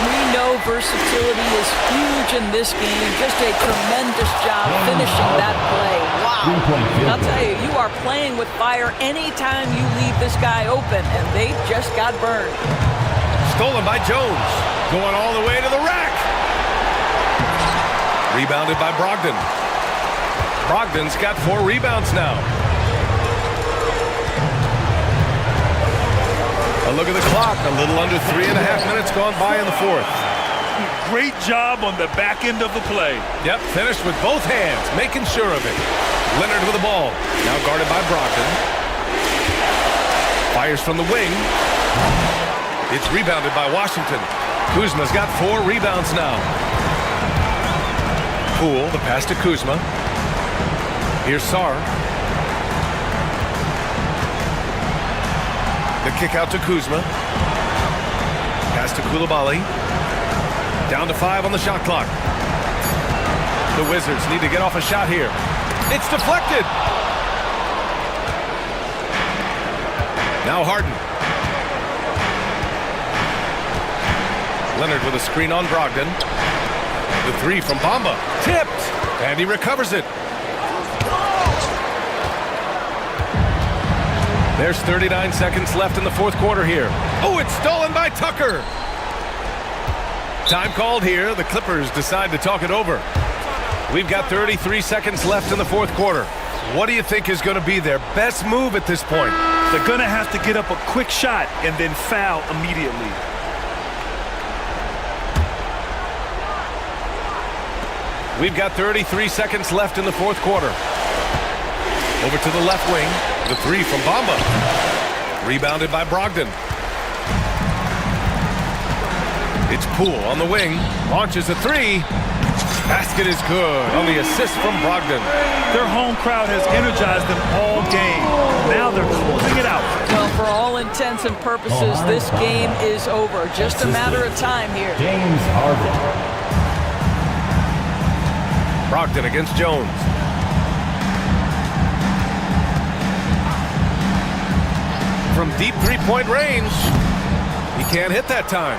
We know versatility is huge in this game. Just a tremendous job finishing that play. Wow. I'll tell you, you are playing with fire anytime you leave this guy open, and they just got burned. Stolen by Jones. Going all the way to the rack. Rebounded by Brogdon. Brogdon's got 4 rebounds now. A look at the clock. A little under 3.5 minutes gone by in the 4th. Great job on the back end of the play. Yep, finished with both hands, making sure of it. Leonard with the ball. Now guarded by Brogdon. Fires from the wing. It's rebounded by Washington. Kuzma's got 4 rebounds now. Poole, the pass to Kuzma. Here's Sarr. The kick out to Kuzma. Pass to Koulibaly. Down to 5 on the shot clock. The Wizards need to get off a shot here. It's deflected. Now Harden. Leonard with a screen on Brogdon. The 3 from Bamba. Tipped. And he recovers it. There's 39 seconds left in the 4th quarter here. Oh, it's stolen by Tucker. Time called here. The Clippers decide to talk it over. We've got 33 seconds left in the 4th quarter. What do you think is going to be their best move at this point? They're going to have to get up a quick shot and then foul immediately. We've got 33 seconds left in the 4th quarter. Over to the left wing. The 3 from Bamba. Rebounded by Brogdon. It's Poole on the wing. Launches a 3. Basket is good on the assist from Brogdon. Their home crowd has energized them all game. Now they're closing it out. Well, for all intents and purposes, this game is over. Just a matter of time here. James Harden. Brogdon against Jones. From deep three-point range. He can't hit that time.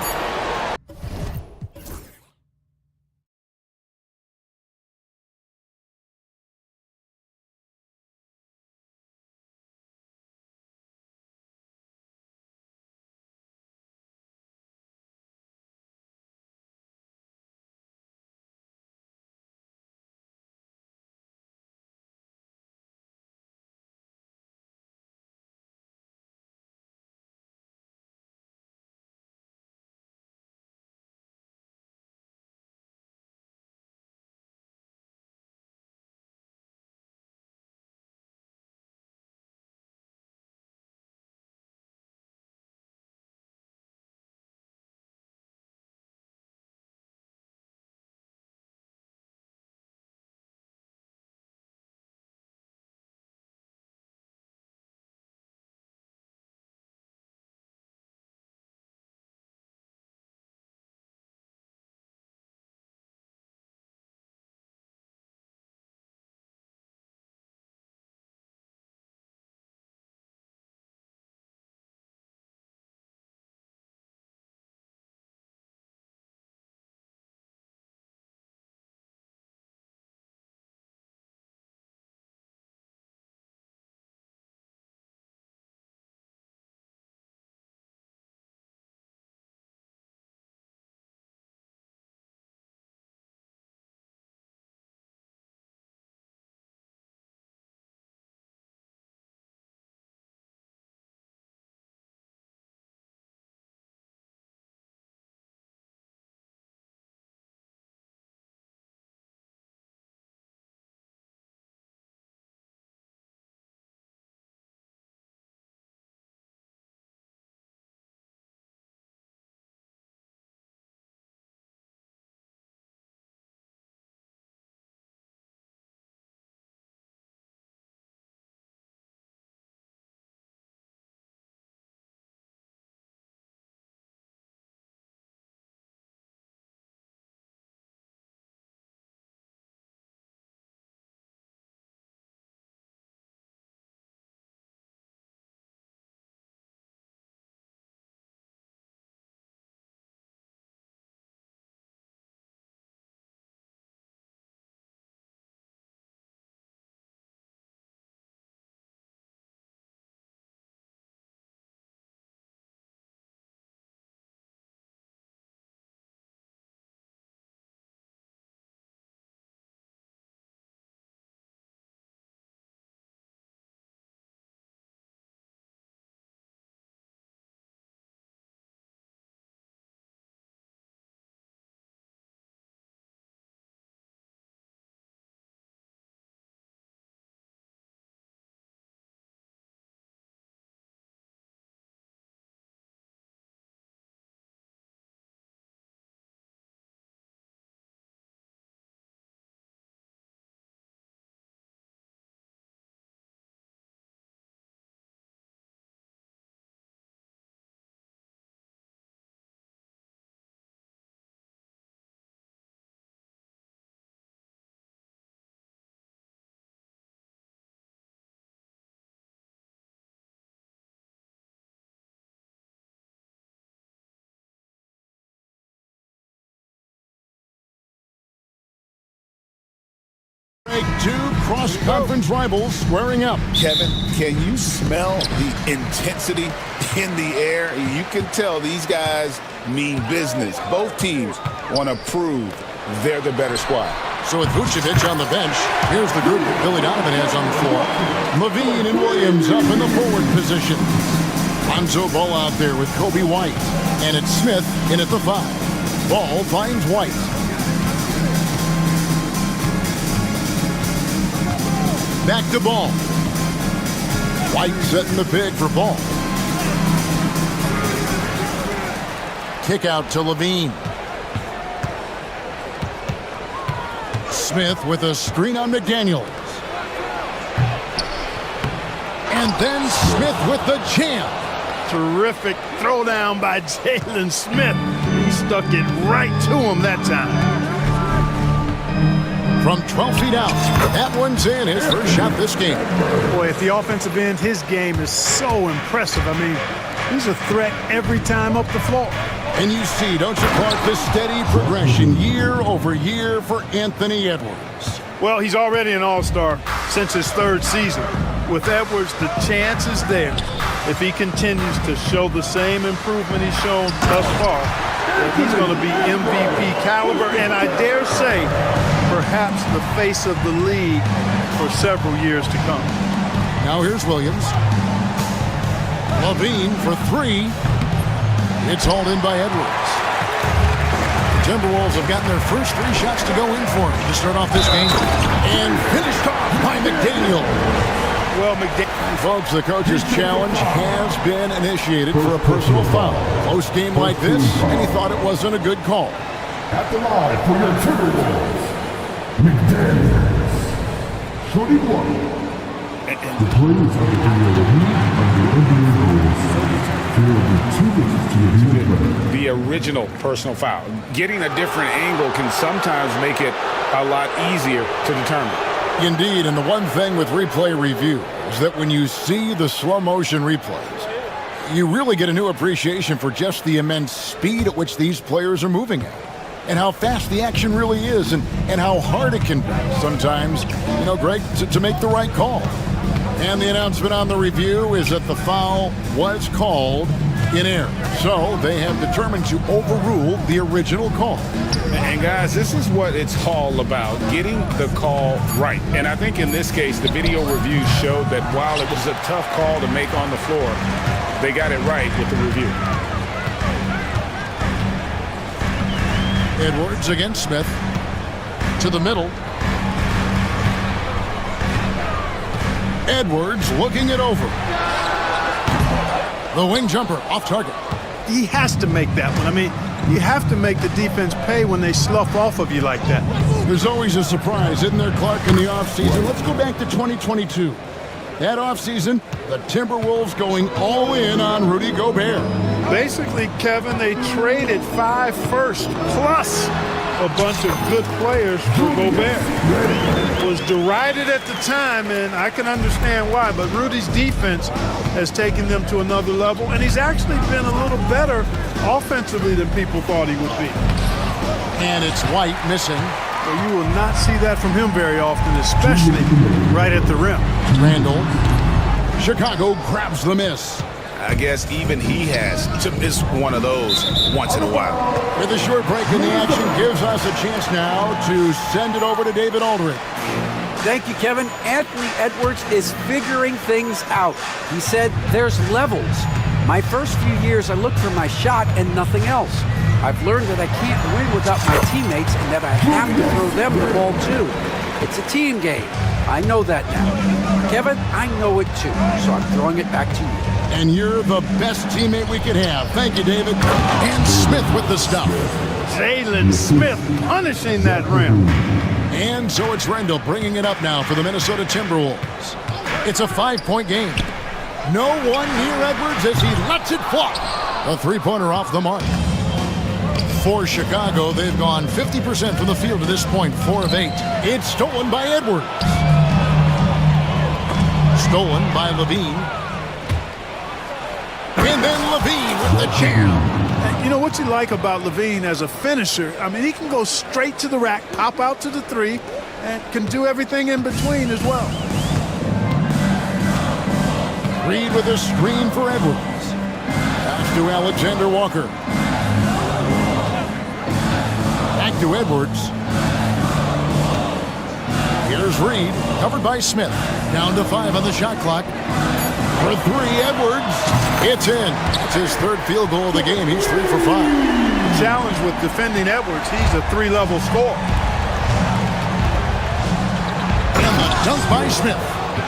Two cross-conference rivals squaring up. Kevin, can you smell the intensity in the air? You can tell these guys mean business. Both teams want to prove they're the better squad. So with Vucevic on the bench, here's the group that Billy Donovan has on the floor. Levine and Williams up in the forward position. Lonzo Ball out there with Kobe White. And it's Smith in at the 5. Ball finds White. Back to Ball. White setting the pig for Ball. Kick out to Levine. Smith with a screen on McDaniels. And then Smith with the jam. Terrific throwdown by Jalen Smith. He stuck it right to him that time. From 12 feet out, that one's in, his first shot this game. Boy, at the offensive end, his game is so impressive. I mean, he's a threat every time up the floor. And you see, don't you, Clark, the steady progression year over year for Anthony Edwards. Well, he's already an all-star since his 3rd season. With Edwards, the chance is there, if he continues to show the same improvement he's shown thus far, that he's going to be MVP caliber, and I dare say, perhaps the face of the league for several years to come. Now here's Williams. Levine for 3. It's hauled in by Edwards. The Timberwolves have gotten their first 3 shots to go in for him to start off this game. And finished off by McDaniel. Well, McDaniel, folks, the coach's challenge has been initiated for a personal foul. Close game like this, and he thought it wasn't a good call. At the line for your Timberwolves, McDaniels. 41. The players of the NBA rules. The original personal foul. Getting a different angle can sometimes make it a lot easier to determine. Indeed, and the one thing with replay review is that when you see the slow motion replays, you really get a new appreciation for just the immense speed at which these players are moving at, and how fast the action really is, and how hard it can be sometimes, you know, Greg, to make the right call. And the announcement on the review is that the foul was called in error. So they have determined to overrule the original call. And guys, this is what it's all about, getting the call right. And I think in this case, the video review showed that while it was a tough call to make on the floor, they got it right with the review. Edwards against Smith. To the middle. Edwards looking it over. The wing jumper off target. He has to make that one. I mean, you have to make the defense pay when they slough off of you like that. There's always a surprise, isn't there, Clark, in the offseason? Let's go back to 2022. That offseason, the Timberwolves going all in on Rudy Gobert. Basically, Kevin, they traded 5 firsts plus a bunch of good players for Gobert. It was derided at the time, and I can understand why, but Rudy's defense has taken them to another level, and he's actually been a little better offensively than people thought he would be. And it's White missing. Well, you will not see that from him very often, especially right at the rim. Randall. Chicago grabs the miss. I guess even he has to miss one of those once in a while. With a short break in the action gives us a chance now to send it over to David Aldridge. Thank you, Kevin. Anthony Edwards is figuring things out. He said there's levels. My first few years, I looked for my shot and nothing else. I've learned that I can't win without my teammates and that I have to throw them the ball too. It's a team game. I know that now. Kevin, I know it too, so I'm throwing it back to you. And you're the best teammate we could have. Thank you, David. And Smith with the stuff. Jalen Smith punishing that rim. And so it's Randall bringing it up now for the Minnesota Timberwolves. It's a 5-point game. No one near Edwards as he lets it fly. A 3-pointer off the mark. For Chicago, they've gone 50% from the field to this point, 4 of 8. It's stolen by Edwards. Stolen by Levine. And then Levine with the jam. You know what you like about Levine as a finisher? I mean, he can go straight to the rack, pop out to the 3, and can do everything in between as well. Reed with a screen for Edwards. Pass to Alexander Walker. Back to Edwards. Here's Reed, covered by Smith. Down to 5 on the shot clock. For 3, Edwards. It's in. It's his 3rd field goal of the game. He's 3 for 5. The challenge with defending Edwards, he's a 3-level scorer. And the dunk by Smith.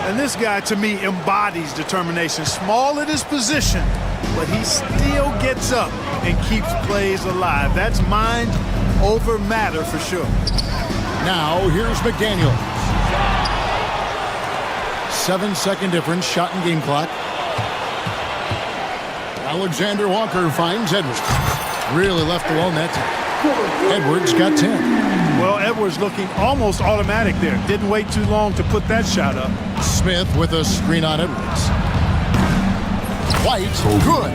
And this guy, to me, embodies determination. Small at his position, but he still gets up and keeps plays alive. That's mind over matter for sure. Now, here's McDaniel. 7-second difference, shot and game clock. Alexander Walker finds Edwards. Really left alone that time. Edwards got 10. Well, Edwards looking almost automatic there. Didn't wait too long to put that shot up. Smith with a screen on Edwards. White, good.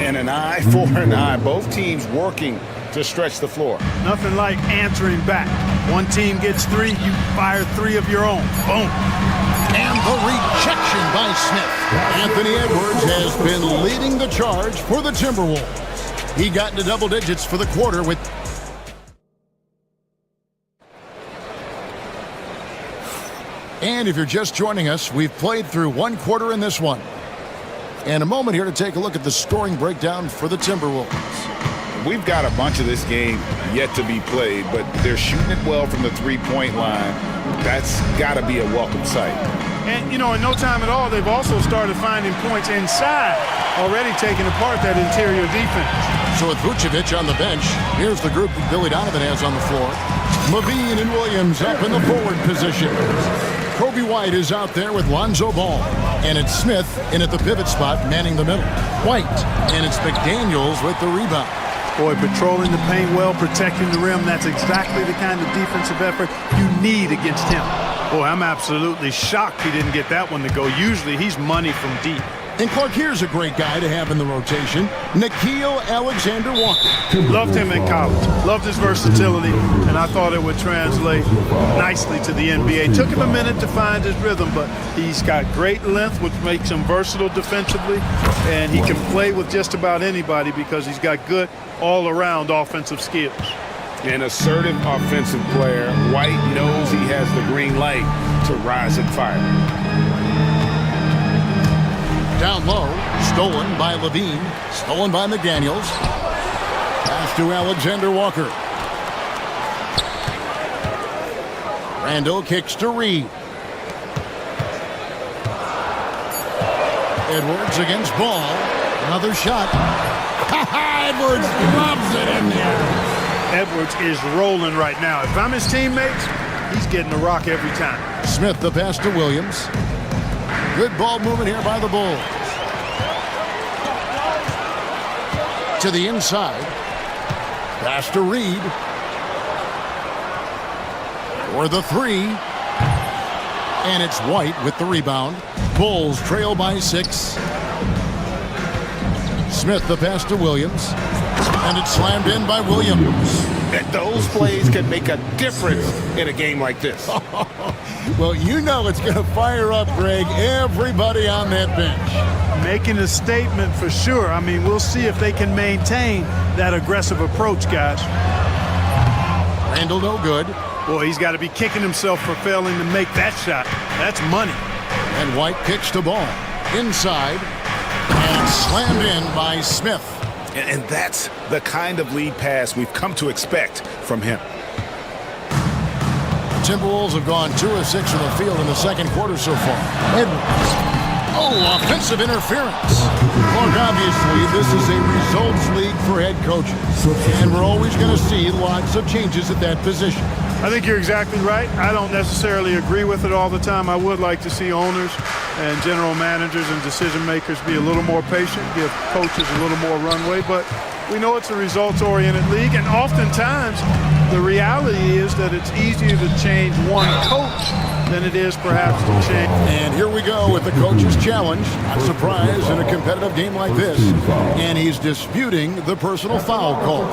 And an eye for an eye. Both teams working to stretch the floor. Nothing like answering back. One team gets 3, you fire 3 of your own. Boom. And the rejection by Smith. Anthony Edwards has been leading the charge for the Timberwolves. He got into double digits for the quarter with... And if you're just joining us, we've played through 1 quarter in this one. And a moment here to take a look at the scoring breakdown for the Timberwolves. We've got a bunch of this game yet to be played, but they're shooting it well from the 3-point line. That's got to be a welcome sight. And, you know, in no time at all, they've also started finding points inside, already taking apart that interior defense. So with Vucevic on the bench, here's the group that Billy Donovan has on the floor. Levine and Williams up in the forward position. Kobe White is out there with Lonzo Ball. And it's Smith in at the pivot spot, manning the middle. White, and it's McDaniels with the rebound. Boy, patrolling the paint well, protecting the rim, that's exactly the kind of defensive effort you need against him. Boy, I'm absolutely shocked he didn't get that one to go. Usually he's money from deep. And Clark, here's a great guy to have in the rotation, Nickeil Alexander-Walker. Loved him in college, loved his versatility, and I thought it would translate nicely to the NBA. Took him a minute to find his rhythm, but he's got great length, which makes him versatile defensively, and he can play with just about anybody because he's got good all-around offensive skills. An assertive offensive player. White knows he has the green light to rise and fire. Down low, stolen by Levine, stolen by McDaniels. Pass to Alexander Walker. Randall kicks to Reed. Edwards against Ball. Another shot. Edwards loves it in there. Edwards is rolling right now. If I'm his teammates, he's getting a rock every time. Smith the pass to Williams. Good ball movement here by the Bulls. To the inside. Pass to Reed. For the 3. And it's White with the rebound. Bulls trail by 6. Smith the pass to Williams. And it's slammed in by Williams. And those plays can make a difference in a game like this. Well, you know it's going to fire up, Greg, everybody on that bench. Making a statement for sure. I mean, we'll see if they can maintain that aggressive approach, guys. Randall no good. Boy, he's got to be kicking himself for failing to make that shot. That's money. And White kicks the ball. Inside. And slammed in by Smith. And that's the kind of lead pass we've come to expect from him. Timberwolves have gone 2 of 6 from the field in the second quarter so far. Edwards. Oh, offensive interference. Look, obviously, this is a results league for head coaches. And we're always going to see lots of changes at that position. I think you're exactly right. I don't necessarily agree with it all the time. I would like to see owners and general managers and decision makers be a little more patient, give coaches a little more runway. But we know it's a results-oriented league, and oftentimes the reality is that it's easier to change one coach than it is perhaps to change. And here we go with the coach's challenge. Not surprised in a competitive game like this. And he's disputing the personal foul call.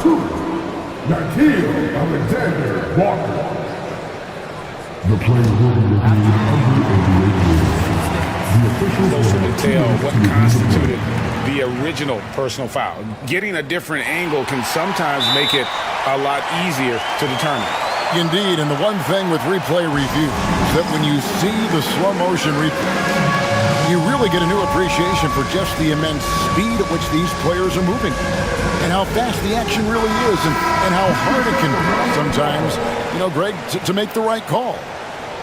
Nickeil Alexander-Walker. The player holding the lead under 88 years. Closer to tell what constituted the original personal foul. Getting a different angle can sometimes make it a lot easier to determine. Indeed, and the one thing with replay review is that when you see the slow motion replay, you really get a new appreciation for just the immense speed at which these players are moving and how fast the action really is and how hard it can be sometimes, you know, Greg, to make the right call.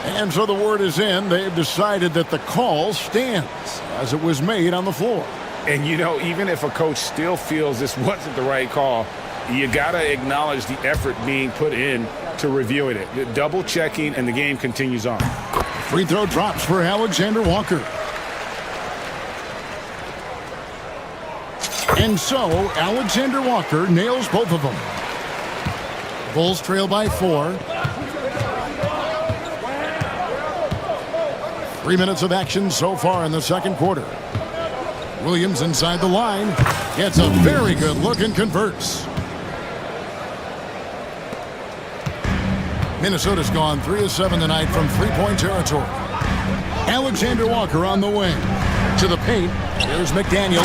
And so the word is in. They've decided that the call stands as it was made on the floor. And, you know, even if a coach still feels this wasn't the right call, you got to acknowledge the effort being put in to reviewing it. Double checking, and the game continues on. Free throw drops for Alexander Walker. And so Alexander Walker nails both of them. Bulls trail by 4. 3 minutes of action so far in the second quarter. Williams inside the line. Gets a very good look and converts. Minnesota's gone 3 of 7 tonight from three-point territory. Alexander Walker on the wing. To the paint. Here's McDaniels.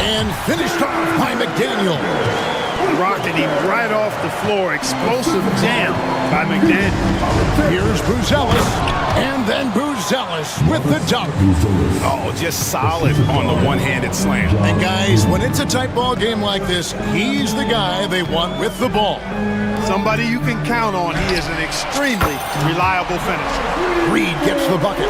And finished off by McDaniel. Rocking him right off the floor. Explosive jam by McDaniel. Here's Buzelis. And then Buzelis with the dunk. Oh, just solid on the one-handed slam. And guys, when it's a tight ball game like this, he's the guy they want with the ball. Somebody you can count on. He is an extremely reliable finisher. Reed gets the bucket.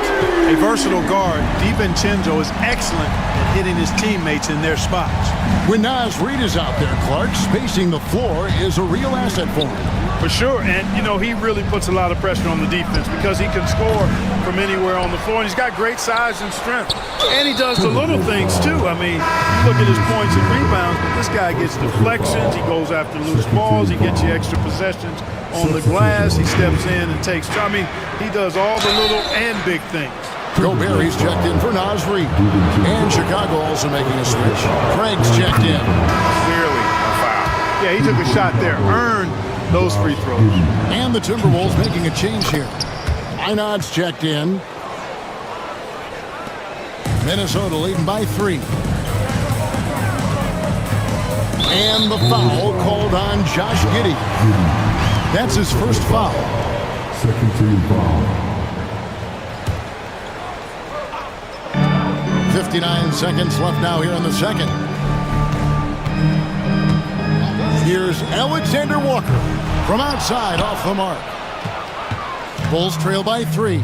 A versatile guard, DiVincenzo is excellent at hitting his teammates in their spots. When Naz Reed is out there, Clark, spacing the floor is a real asset for him. For sure, and you know, he really puts a lot of pressure on the defense because he can score from anywhere on the floor, and he's got great size and strength. And he does the little things too. I mean, you look at his points and rebounds, but this guy gets deflections, he goes after loose balls, he gets you extra possessions on the glass, he steps in and takes. I mean, he does all the little and big things. Gobert, he's checked in for Naz Reed. And Chicago also making a switch. Craig's checked in. Clearly a foul. Yeah, he took a shot there, earned those free throws. And the Timberwolves making a change here. Einad's checked in. Minnesota leading by 3. And the foul called on Josh Giddey. That's his first foul. Second team foul. 59 seconds left now here in the second. Here's Alexander Walker from outside off the mark. Bulls trail by 3.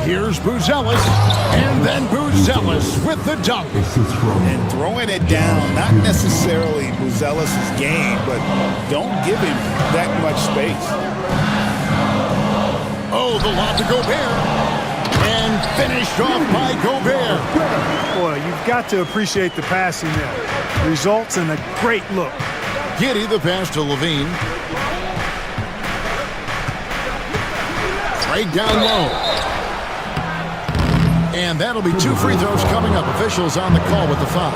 Here's Buzelis, and then Buzelis with the dunk. And throwing it down, not necessarily Buzelis' game, but don't give him that much space. Oh, the lob to Gobert. And finished off by Gobert. Boy, you've got to appreciate the passing there. Results in a great look. Giddey the pass to Levine. Right down low. And that'll be 2 free throws coming up. Officials on the call with the foul.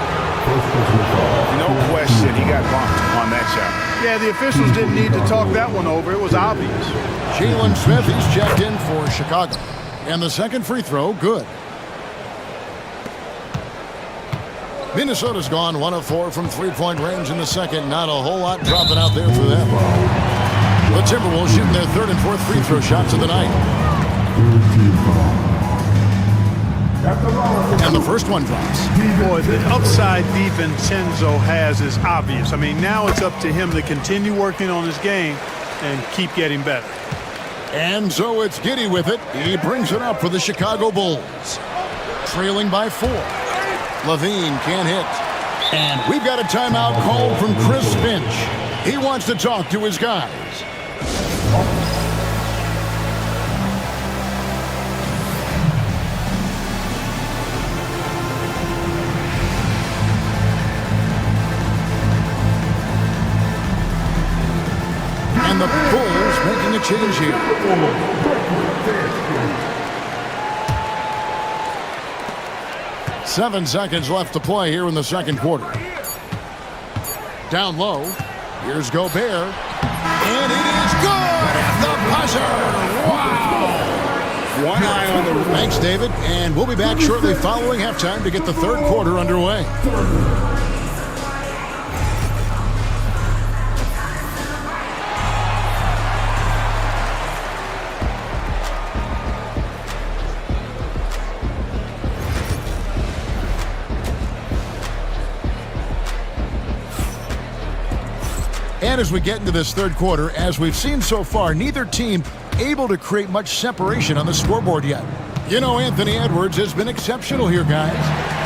No question, he got bumped on that shot. Yeah, the officials didn't need to talk that one over. It was obvious. Jalen Smith, he's checked in for Chicago. And the second free throw, good. Minnesota's gone 1 of 4 from three-point range in the second. Not a whole lot dropping out there for them. The Timberwolves shooting their 3rd and 4th free throw shots of the night. And the first one drops. Boy, the upside DiVincenzo has is obvious. I mean, now it's up to him to continue working on his game and keep getting better. And so it's Giddey with it. He brings it up for the Chicago Bulls. Trailing by 4. Levine can't hit. And we've got a timeout called from Chris Finch. He wants to talk to his guys. And the Bulls making a change here. 7 seconds left to play here in the second quarter. Down low. Here's Gobert. And it is good at the buzzer. Wow. One eye on the... Thanks, David. And we'll be back shortly following halftime to get the third quarter underway. And as we get into this third quarter, as we've seen so far, neither team able to create much separation on the scoreboard yet. You know, Anthony Edwards has been exceptional here, guys.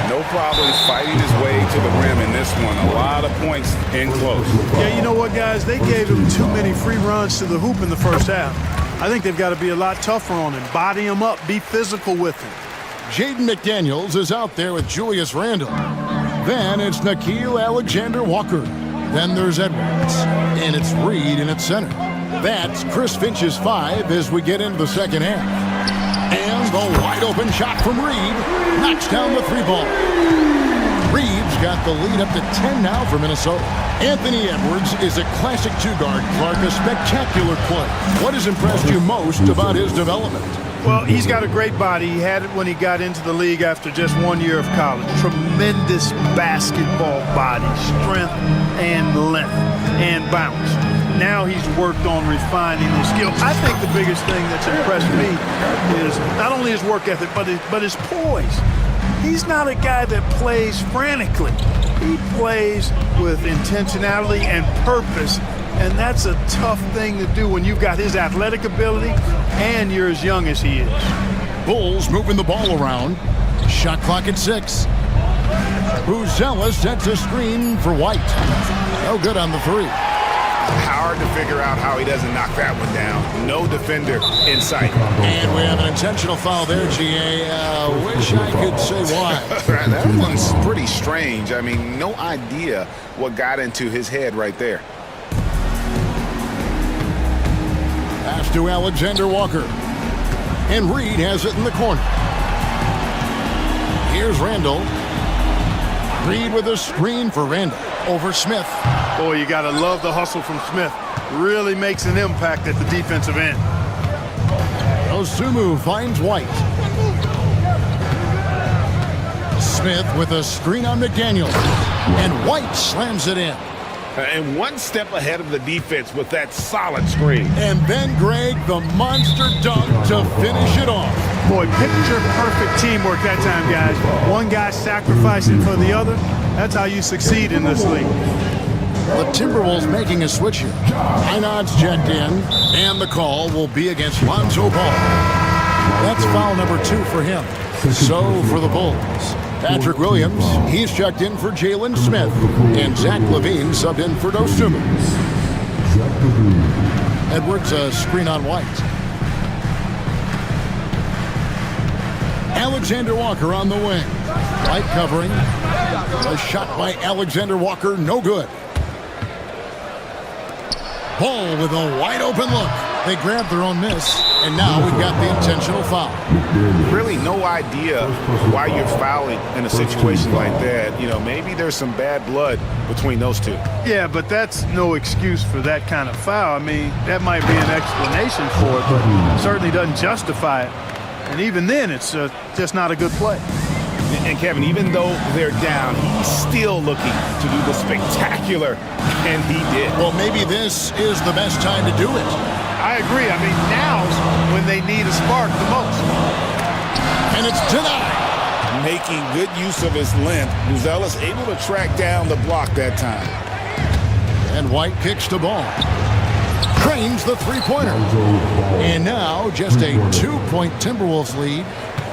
No problems fighting his way to the rim in this one. A lot of points in close. Yeah, you know what, guys? They gave him too many free runs to the hoop in the first half. I think they've got to be a lot tougher on him. Body him up. Be physical with him. Jaden McDaniels is out there with Julius Randle. Then it's Nickeil Alexander-Walker. Then there's Edwards. And it's Reed in its center. That's Chris Finch's 5 as we get into the second half. And the wide-open shot from Reed knocks down the 3 ball. Reed's got the lead up to 10 now for Minnesota. Anthony Edwards is a classic 2-guard, Clark, a spectacular play. What has impressed you most about his development? Well, he's got a great body. He had it when he got into the league after just 1 year of college. Tremendous basketball body, strength and length and bounce. Now he's worked on refining his skill. I think the biggest thing that's impressed me is not only his work ethic, but his poise. He's not a guy that plays frantically. He plays with intentionality and purpose. And that's a tough thing to do when you've got his athletic ability and you're as young as he is. Bulls moving the ball around. Shot clock at 6. Buzella sets a screen for White. No good on the 3. Hard to figure out how he doesn't knock that one down. No defender in sight. And we have an intentional foul there, GA. Wish I could say why. That one's pretty strange. I mean, no idea what got into his head right there. Pass to Alexander Walker. And Reed has it in the corner. Here's Randall. Reed with a screen for Randall. Over Smith. Boy, you got to love the hustle from Smith. Really makes an impact at the defensive end. Osumu finds White. Smith with a screen on McDaniels. And White slams it in. And one step ahead of the defense with that solid screen. And then Greg, the monster dunk to finish it off. Boy, picture-perfect teamwork that time, guys. One guy sacrificing for the other. That's how you succeed in this league. The Timberwolves making a switch here. Einad's checked in, and the call will be against Lonzo Ball. That's foul number 2 for him. So for the Bulls. Patrick Williams, he's checked in for Jalen Smith. And Zach LaVine subbed in for Dosumu. Edwards a screen on White. Alexander Walker on the wing. White covering. A shot by Alexander Walker, no good. Ball with a wide open look. They grabbed their own miss, and now we've got the intentional foul. Really no idea why you're fouling in a situation like that. You know, maybe there's some bad blood between those two. Yeah, but that's no excuse for that kind of foul. I mean, that might be an explanation for it, but certainly doesn't justify it. And even then, it's just not a good play. And Kevin, even though they're down, he's still looking to do the spectacular, and he did. Well, maybe this is the best time to do it. I agree. I mean, now's when they need a spark the most. And it's denied. Making good use of his length, Buzella's able to track down the block that time. And White kicks the ball. Cranes the three-pointer. And now just a 2-point Timberwolves lead.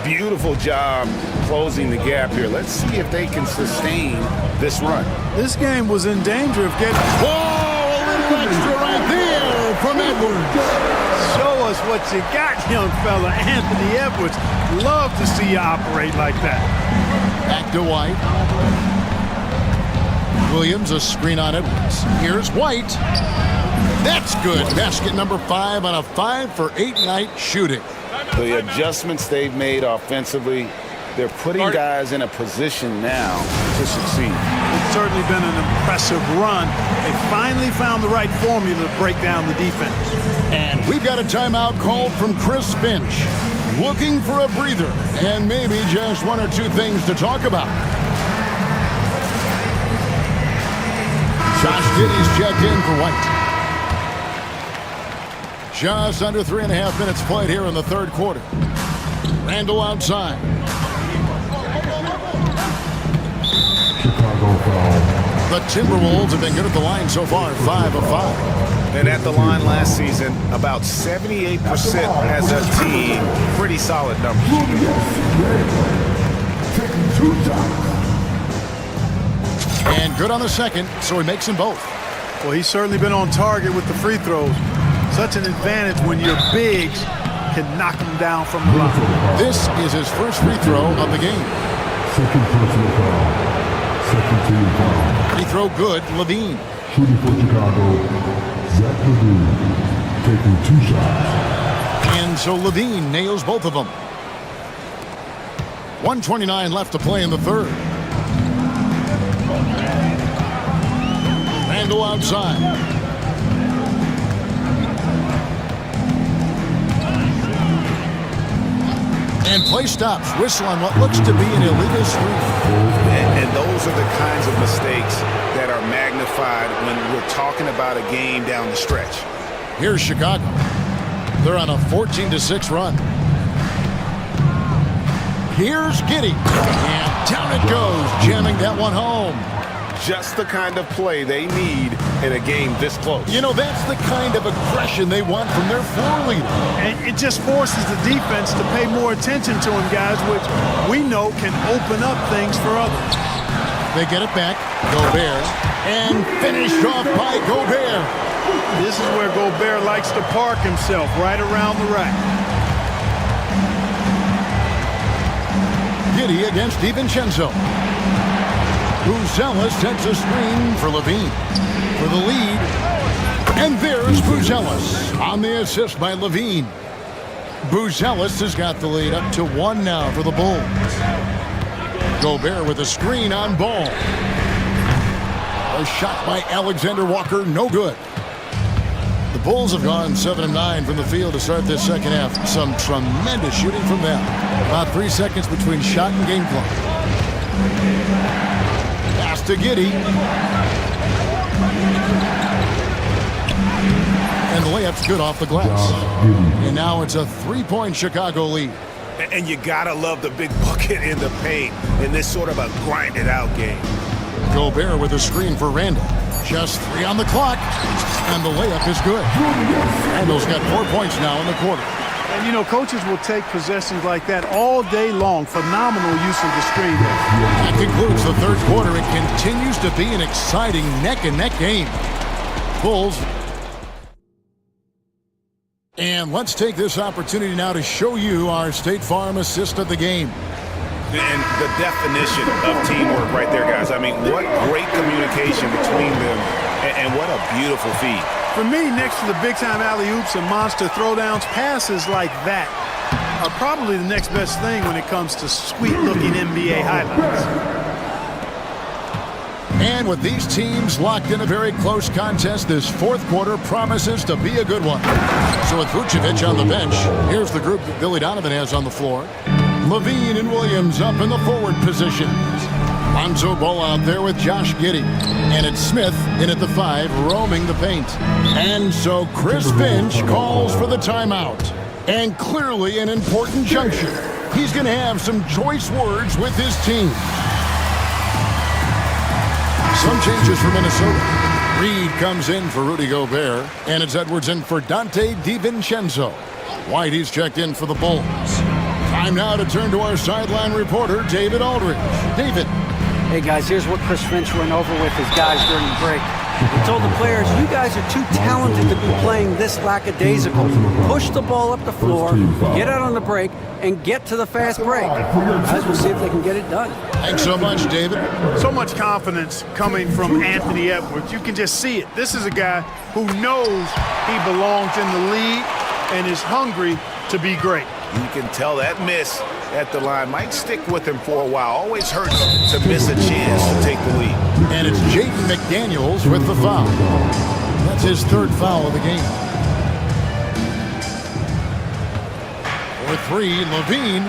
Beautiful job closing the gap here. Let's see if they can sustain this run. This game was in danger of getting... Whoa, a little extra right there from Edwards. Show us what you got, young fella. Anthony Edwards. Love to see you operate like that. Back to White. Williams, a screen on Edwards. Here's White. That's good. Basket number 5 on a 5-for-8 night shooting. The adjustments they've made offensively, they're putting guys in a position now to succeed. certainly been an impressive run. They finally found the right formula to break down the defense. And we've got a timeout called from Chris Finch. Looking for a breather and maybe just one or two things to talk about. Josh Giddey's checked in for White. Just under 3.5 minutes played here in the third quarter. Randall outside. The Timberwolves have been good at the line so far, 5 of 5. And at the line last season, about 78% as a team. Pretty solid numbers. And good on the second, so he makes them both. Well, he's certainly been on target with the free throws. Such an advantage when your bigs can knock them down from the line. This is his first free throw of the game. Second personal foul. Second team foul. Free throw good, Levine. Shooting for Chicago, Zach Levine taking 2 shots. And so Levine nails both of them. 1:29 left to play in the third. Randall outside. And play stops. Whistle on what looks to be an illegal screen. And those are the kinds of mistakes that are magnified when we're talking about a game down the stretch. Here's Chicago. They're on a 14-6 run. Here's Giddey. And down it goes, jamming that one home. Just the kind of play they need in a game this close. You know, that's the kind of aggression they want from their floor leader. And it just forces the defense to pay more attention to him, guys, which we know can open up things for others. They get it back. Gobert. And finished off by Gobert. This is where Gobert likes to park himself, right around the rack. Giddey against DiVincenzo. Buzelis sets a screen for Levine for the lead. And there's Buzelis on the assist by Levine. Buzelis has got the lead up to 1 now for the Bulls. Gobert with a screen on Ball. A shot by Alexander Walker, no good. The Bulls have gone 7 of 9 from the field to start this second half. Some tremendous shooting from them. About 3 seconds between shot and game clock. Pass to Giddey. And the layup's good off the glass. And now it's a 3-point Chicago lead. And you gotta love the big bucket in the paint in this sort of a grinded-out game. Gobert with a screen for Randall. Just 3 on the clock. And the layup is good. Randall's got 4 points now in the quarter. And, you know, coaches will take possessions like that all day long. Phenomenal use of the screen. That concludes the third quarter. It continues to be an exciting neck-and-neck game. Bulls. And let's take this opportunity now to show you our State Farm assist of the game. And the definition of teamwork right there, guys. I mean, what great communication between them, and what a beautiful feed. For me, next to the big-time alley-oops and monster throwdowns, passes like that are probably the next best thing when it comes to sweet-looking NBA highlights. And with these teams locked in a very close contest, this fourth quarter promises to be a good one. So with Vucevic on the bench, here's the group that Billy Donovan has on the floor. Levine and Williams up in the forward positions. Lonzo Ball out there with Josh Giddey. And it's Smith in at the 5, roaming the paint. And so Chris Finch calls for the timeout. And clearly an important juncture. He's going to have some choice words with his team. Some changes for Minnesota. Reed comes in for Rudy Gobert. And it's Edwards in for Dante DiVincenzo. Whitey's checked in for the Bulls. Time now to turn to our sideline reporter, David Aldridge. David. Hey, guys, here's what Chris Finch went over with his guys during the break. He told the players, you guys are too talented to be playing this lackadaisical. Push the ball up the floor, get out on the break, and get to the fast break. Guys, we'll see if they can get it done. Thanks so much, David. So much confidence coming from Anthony Edwards. You can just see it. This is a guy who knows he belongs in the league and is hungry to be great. You can tell that miss at the line might stick with him for a while. Always hurts to miss a chance to take the lead. And it's Jaden McDaniels with the foul. That's his third foul of the game. For three, Levine,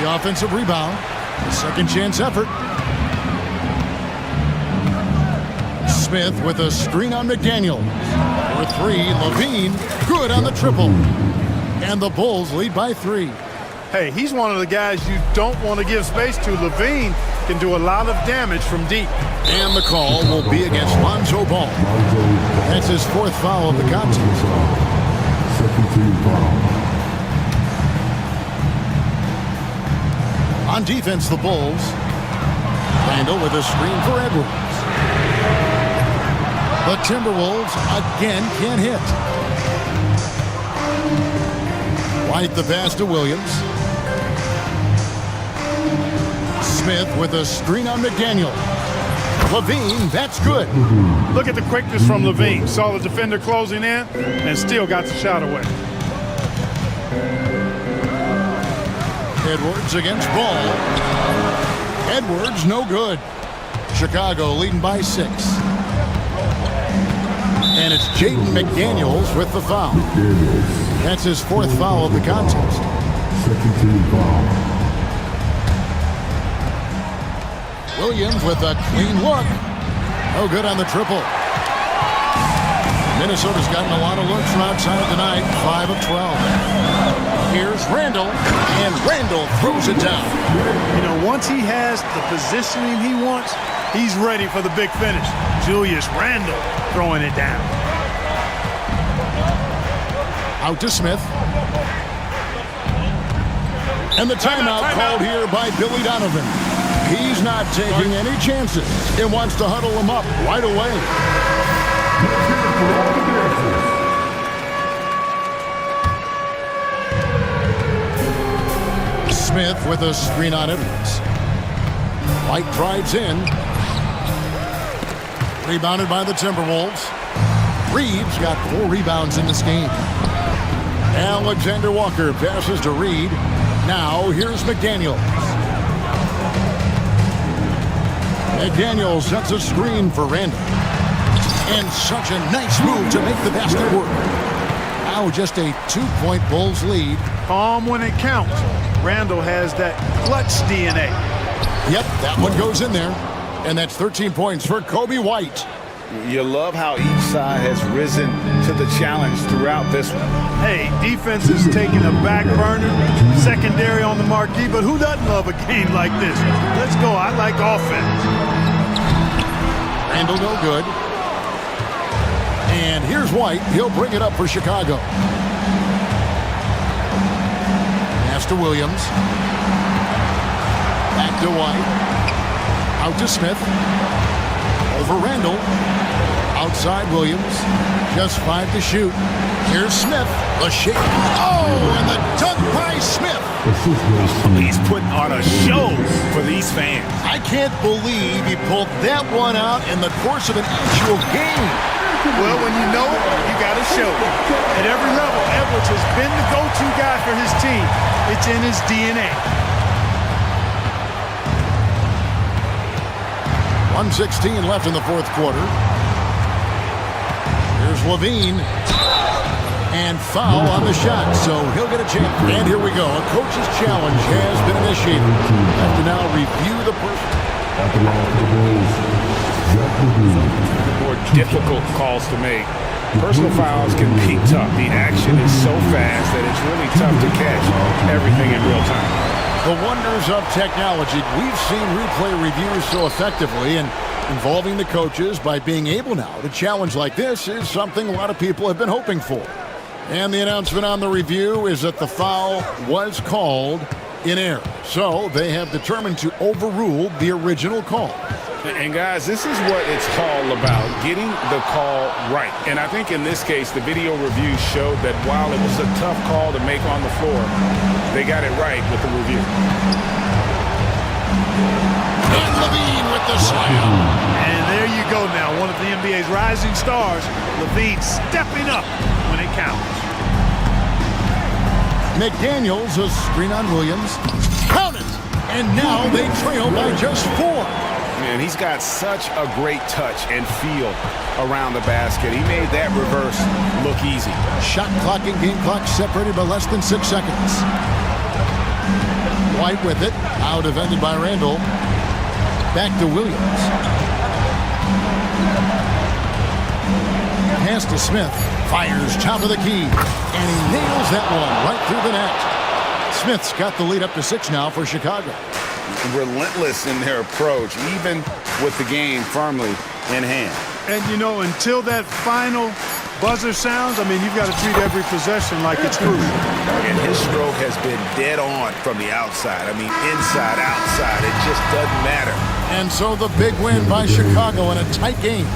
the offensive rebound. The second chance effort. Smith with a screen on McDaniels. For three, Levine, good on the triple. And the Bulls lead by 3. Hey, he's one of the guys you don't want to give space to. Levine can do a lot of damage from deep. And the call will be against Lonzo Ball. That's his fourth foul of the contest. Second team foul. On defense, the Bulls. Randall with a screen for Edwards. The Timberwolves again can't hit. White the pass to Williams. Smith with a screen on McDaniel. Levine, that's good. Look at the quickness from Levine. Saw the defender closing in and still got the shot away. Edwards against Ball. Edwards, no good. Chicago leading by 6. And it's Jaden McDaniels with the foul. That's his fourth foul of the contest. Second team foul. Williams with a clean look. No good on the triple. Minnesota's gotten a lot of looks from outside tonight. 5 of 12. Here's Randall, and Randall throws it down. You know, once he has the positioning he wants, he's ready for the big finish. Julius Randall throwing it down. Out to Smith. And the timeout called here by Billy Donovan. He's not taking any chances and wants to huddle him up right away. Smith with a screen on Edwards. White drives in. Rebounded by the Timberwolves. Reeves got 4 rebounds in this game. Alexander Walker passes to Reed. Now here's McDaniels. McDaniels sets a screen for Randall. And such a nice move to make the basket work. Now just a 2-point Bulls lead. Calm when it counts. Randall has that clutch DNA. Yep, that one goes in there. And that's 13 points for Kobe White. You love how each side has risen to the challenge throughout this one. Hey, defense is taking a back burner, secondary on the marquee, but who doesn't love a game like this? Let's go. I like offense. Randall no good. And here's White. He'll bring it up for Chicago. Pass to Williams. Back to White. Out to Smith. Over Randall. Outside Williams. Just 5 to shoot. Here's Smith. The shake. Oh, and the dunk by Smith. He's putting on a show for these fans. I can't believe he pulled that one out in the course of an actual game. Well, when you know it, you got to show it. At every level, Edwards has been the go-to guy for his team. It's in his DNA. 1:16 left in the fourth quarter. Here's Levine. And foul on the shot, so he'll get a chance. And here we go. A coach's challenge has been initiated. Have to now review the person. More difficult calls to make. Personal fouls can be tough. The action is so fast that it's really tough to catch everything in real time. The wonders of technology. We've seen replay reviews so effectively, and involving the coaches by being able now to challenge like this is something a lot of people have been hoping for. And the announcement on the review is that the foul was called in error. So they have determined to overrule the original call. And guys, this is what it's all about, getting the call right. And I think in this case, the video review showed that while it was a tough call to make on the floor, they got it right with the review. And Levine with the slam. And there you go now, one of the NBA's rising stars, Levine stepping up when it counts. McDaniels, a screen on Williams. Count it! And now they trail by just 4. Man, he's got such a great touch and feel around the basket. He made that reverse look easy. Shot clock and game clock separated by less than 6 seconds. White with it, out defended by Randall. Back to Williams. Pass to Smith. Fires top of the key. And he nails that one right through the net. Smith's got the lead up to 6 now for Chicago. Relentless in their approach, even with the game firmly in hand. And, you know, until that final buzzer sounds, I mean, you've got to treat every possession like it's crucial. And his stroke has been dead on from the outside. I mean, inside, outside, it just doesn't matter. And so the big win by Chicago in a tight game.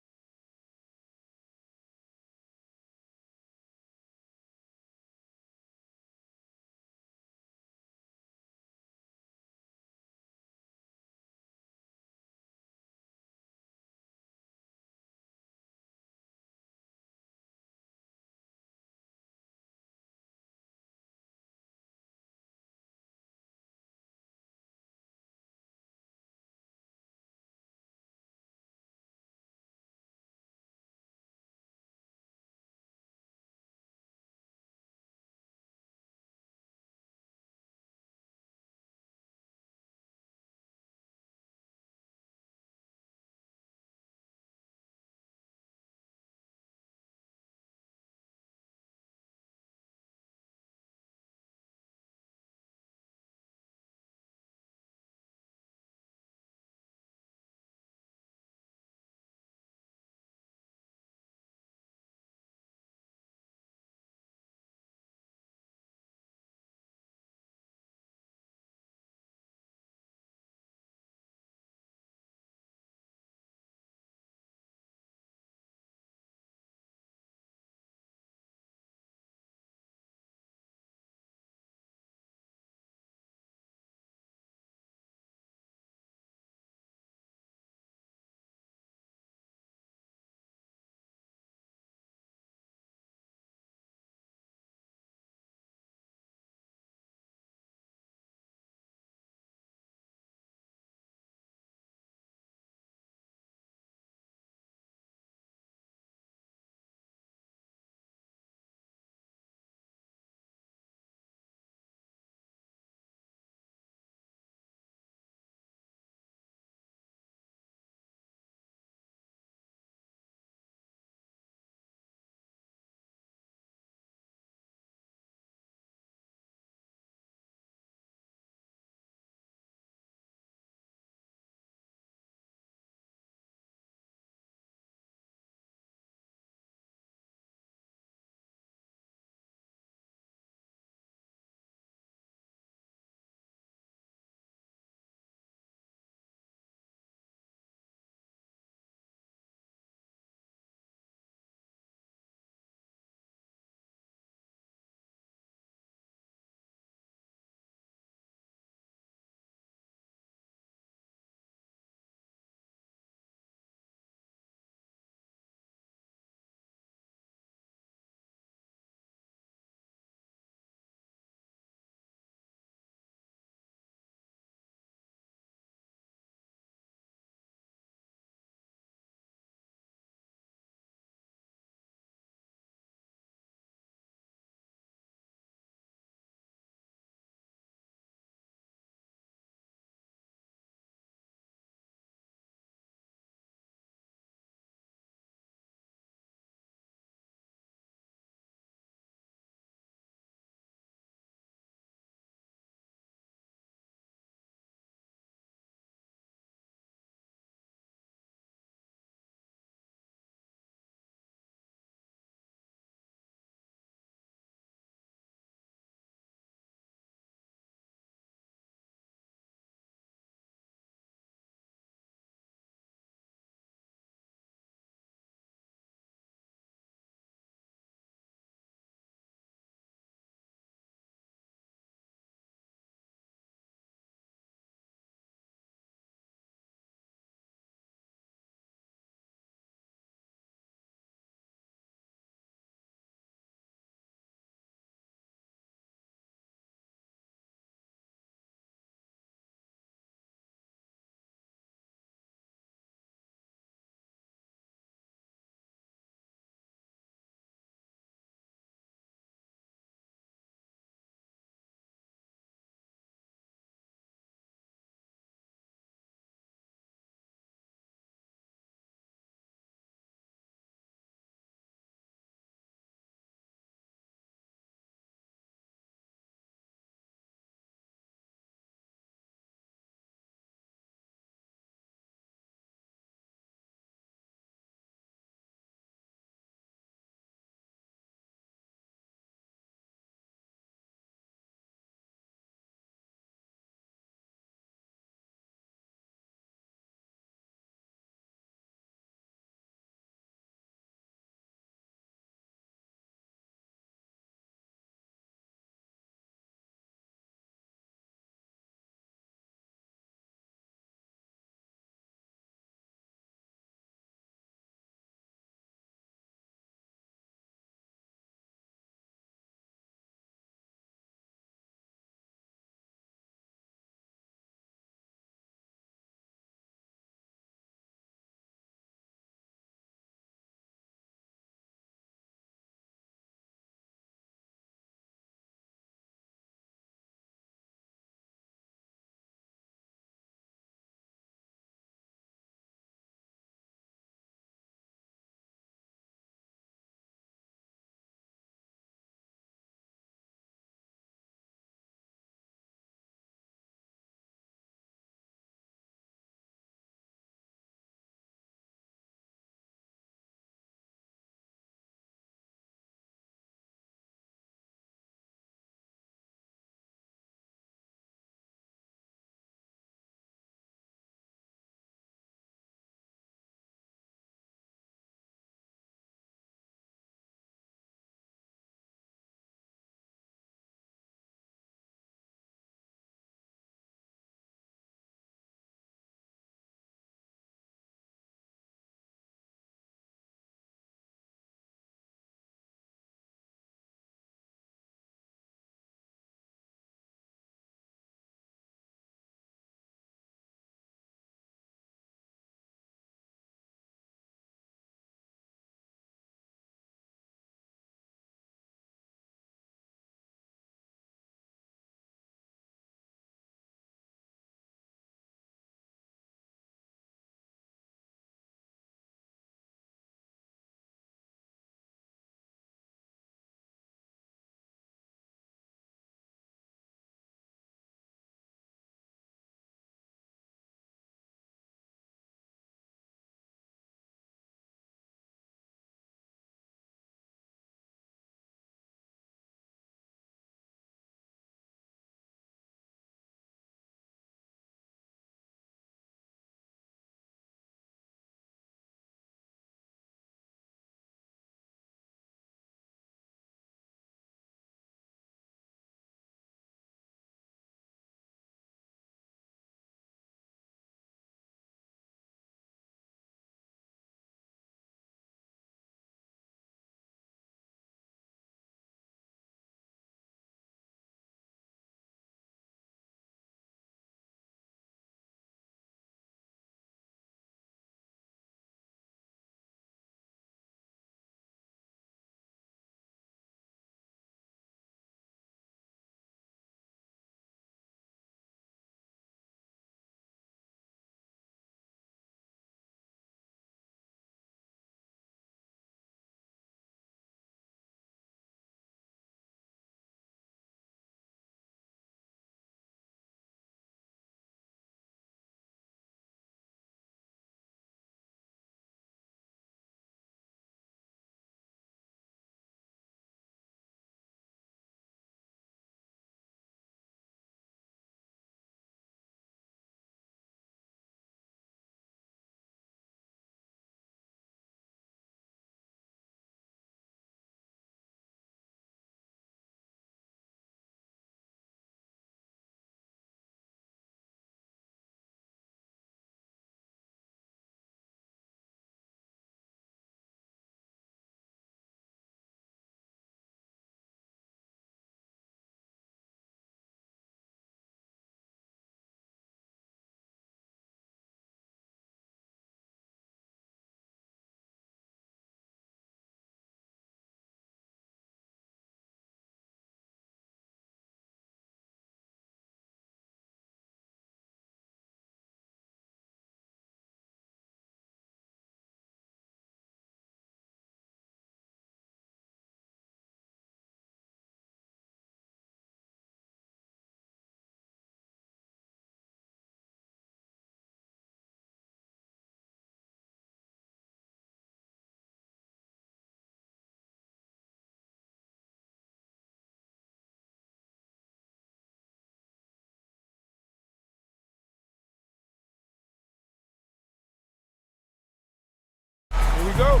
go.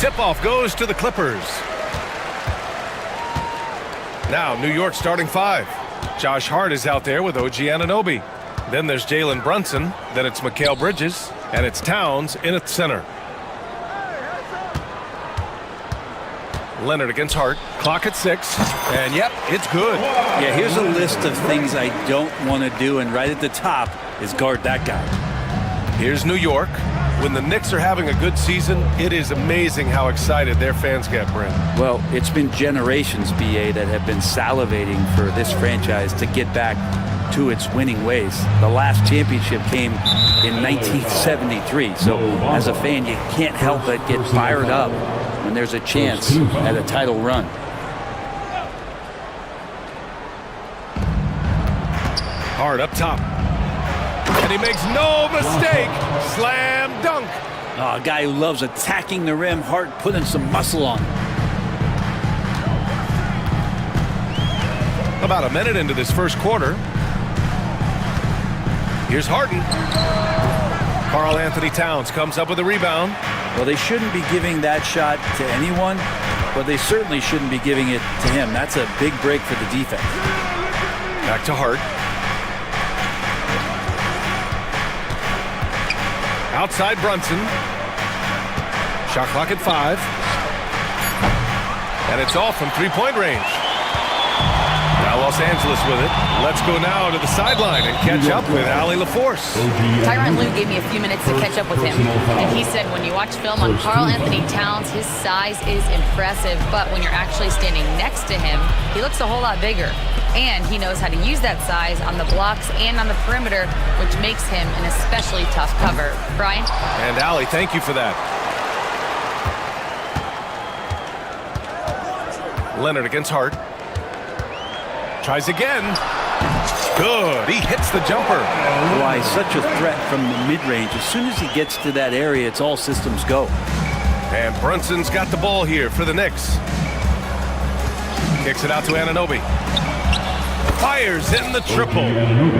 Tip-off goes to the Clippers. Now, New York starting 5. Josh Hart is out there with OG Anunoby. Then there's Jalen Brunson. Then it's Mikal Bridges. And it's Towns in at center. Leonard against Hart. Clock at 6. And yep, it's good. Yeah, here's a list of things I don't want to do, and right at the top is guard that guy. Here's New York. When the Knicks are having a good season, it is amazing how excited their fans get, Brent. Well, it's been generations, BA, that have been salivating for this franchise to get back to its winning ways. The last championship came in 1973, so as a fan, you can't help but get fired up when there's a chance at a title run. Hard up top. And he makes no mistake. Slam dunk. Oh, a guy who loves attacking the rim. Hart putting some muscle on. About a minute into this first quarter. Here's Harden. Karl Anthony Towns comes up with a rebound. Well, they shouldn't be giving that shot to anyone, but they certainly shouldn't be giving it to him. That's a big break for the defense. Back to Hart. Outside Brunson. Shot clock at 5. And it's off from three-point range. Now Los Angeles with it. Let's go now to the sideline and catch up with Allie LaForce. Tyronn Lue gave me a few minutes to catch up with him. And he said when you watch film on Karl Anthony Towns, his size is impressive. But when you're actually standing next to him, he looks a whole lot bigger. And he knows how to use that size on the blocks and on the perimeter, which makes him an especially tough cover. Brian? And Allie, thank you for that. Leonard against Hart. Tries again. Good. He hits the jumper. Why, such a threat from the mid-range. As soon as he gets to that area, it's all systems go. And Brunson's got the ball here for the Knicks. Kicks it out to Anunoby. Fires in the triple.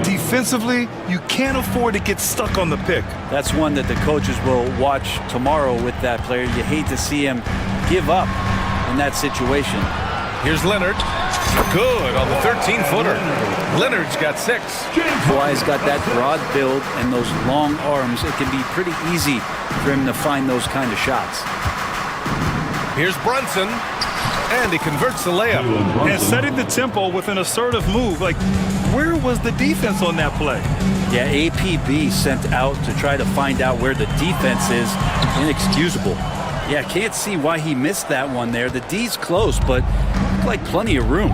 Defensively, you can't afford to get stuck on the pick. That's one that the coaches will watch tomorrow with that player. You hate to see him give up in that situation. Here's Leonard. Good on the 13-footer. Leonard's got 6. Kawhi's got that broad build and those long arms. It can be pretty easy for him to find those kind of shots. Here's Brunson. And he converts the layup. And setting the tempo with an assertive move. Like, where was the defense on that play? Yeah, APB sent out to try to find out where the defense is. Inexcusable. Yeah, can't see why he missed that one there. The D's close, but looked like plenty of room.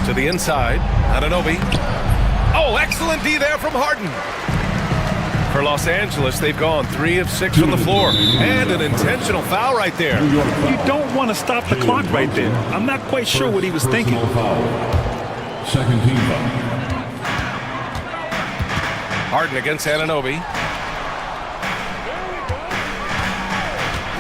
To the inside. Anunoby. Oh, excellent D there from Harden. For Los Angeles, they've gone 3 of 6 from the floor. And an intentional foul right there. You don't want to stop the clock right there. I'm not quite sure what he was thinking. Second team foul. Harden against Anunoby.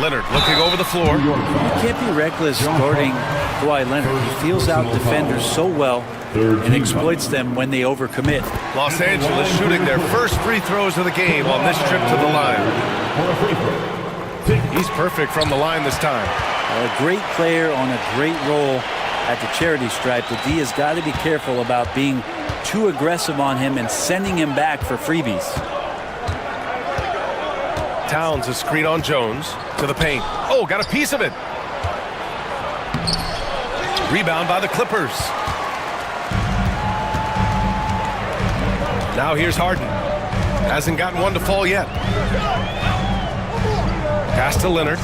Leonard looking over the floor. You can't be reckless guarding Kawhi Leonard. He feels out defenders so well and exploits them when they overcommit. Los Angeles shooting their first free throws of the game on this trip to the line. He's perfect from the line this time. A great player on a great role at the charity stripe. The D has got to be careful about being too aggressive on him and sending him back for freebies. Towns a screen on Jones to the paint. Oh, got a piece of it. Rebound by the Clippers. Now here's Harden. Hasn't gotten one to fall yet. Pass to Leonard.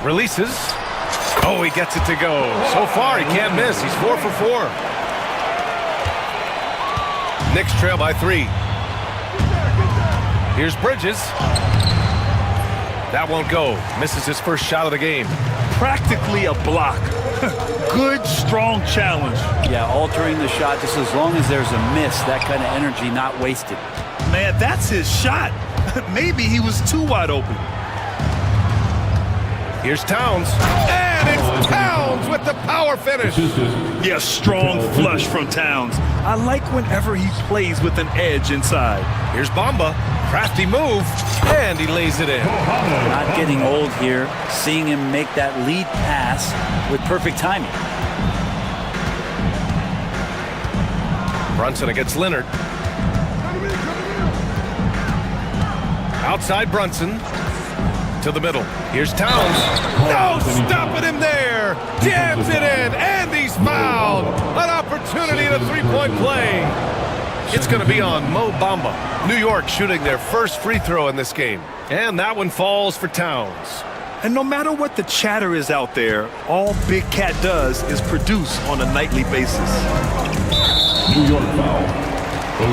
Releases. Oh, he gets it to go. So far, he can't miss. He's 4 for 4. Knicks trail by 3. Here's Bridges. That won't go. Misses his first shot of the game. Practically a block. Good, strong challenge. Yeah, altering the shot just as long as there's a miss. That kind of energy not wasted. Man, that's his shot. Maybe he was too wide open. Here's Towns. And Towns with the power finish. Yeah, strong flush from Towns. I like whenever he plays with an edge inside. Here's Bamba. Crafty move, and he lays it in. Not getting old here, seeing him make that lead pass with perfect timing. Brunson against Leonard. Outside Brunson. To the middle. Here's Towns. No stopping him there. Jams it in, and he's fouled. An opportunity at a three-point play. It's going to be on Mo Bamba. New York shooting their first free throw in this game. And that one falls for Towns. And no matter what the chatter is out there, all Big Cat does is produce on a nightly basis. New York foul.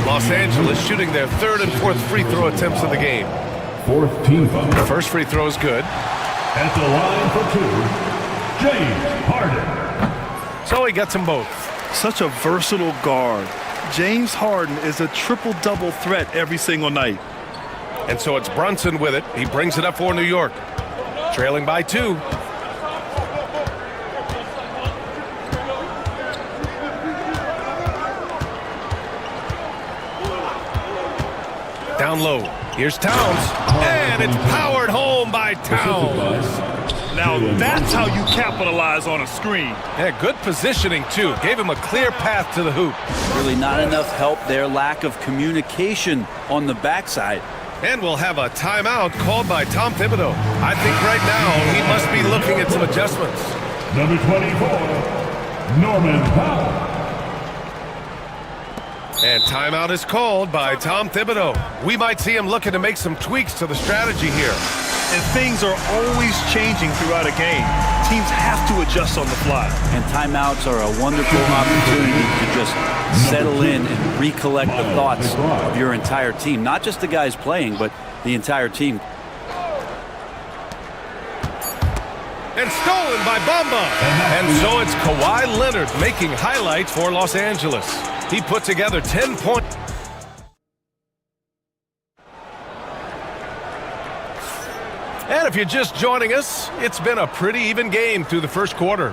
Los Angeles shooting their third and fourth free throw attempts of the game. Fourth team foul. The first free throw is good. At the line for two, James Harden. So he gets them both. Such a versatile guard. James Harden is a triple-double threat every single night. And so it's Brunson with it. He brings it up for New York. Trailing by 2. Down low. Here's Towns. And it's powered home by Towns. Now that's how you capitalize on a screen. Yeah, good positioning, too. Gave him a clear path to the hoop. Really not enough help there. Lack of communication on the backside. And we'll have a timeout called by Tom Thibodeau. I think right now he must be looking at some adjustments. Number 24, Norman Powell. And timeout is called by Tom Thibodeau. We might see him looking to make some tweaks to the strategy here. And things are always changing throughout a game. Teams have to adjust on the fly. And timeouts are a wonderful opportunity to just settle in and recollect the thoughts of your entire team. Not just the guys playing, but the entire team. And stolen by Bamba. And so it's Kawhi Leonard making highlights for Los Angeles. He put together 10 points. And if you're just joining us, it's been a pretty even game through the first quarter.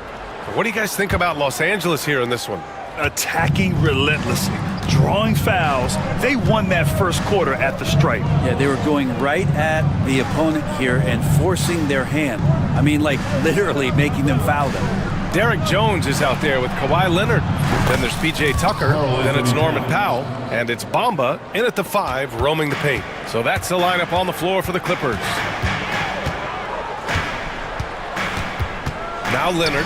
What do you guys think about Los Angeles here in this one? Attacking relentlessly, drawing fouls. They won that first quarter at the stripe. Yeah, they were going right at the opponent here and forcing their hand. I mean, like literally making them foul them. Derek Jones is out there with Kawhi Leonard. Then there's P.J. Tucker. Then it's Norman Powell. And it's Bamba in at the 5, roaming the paint. So that's the lineup on the floor for the Clippers. Now Leonard.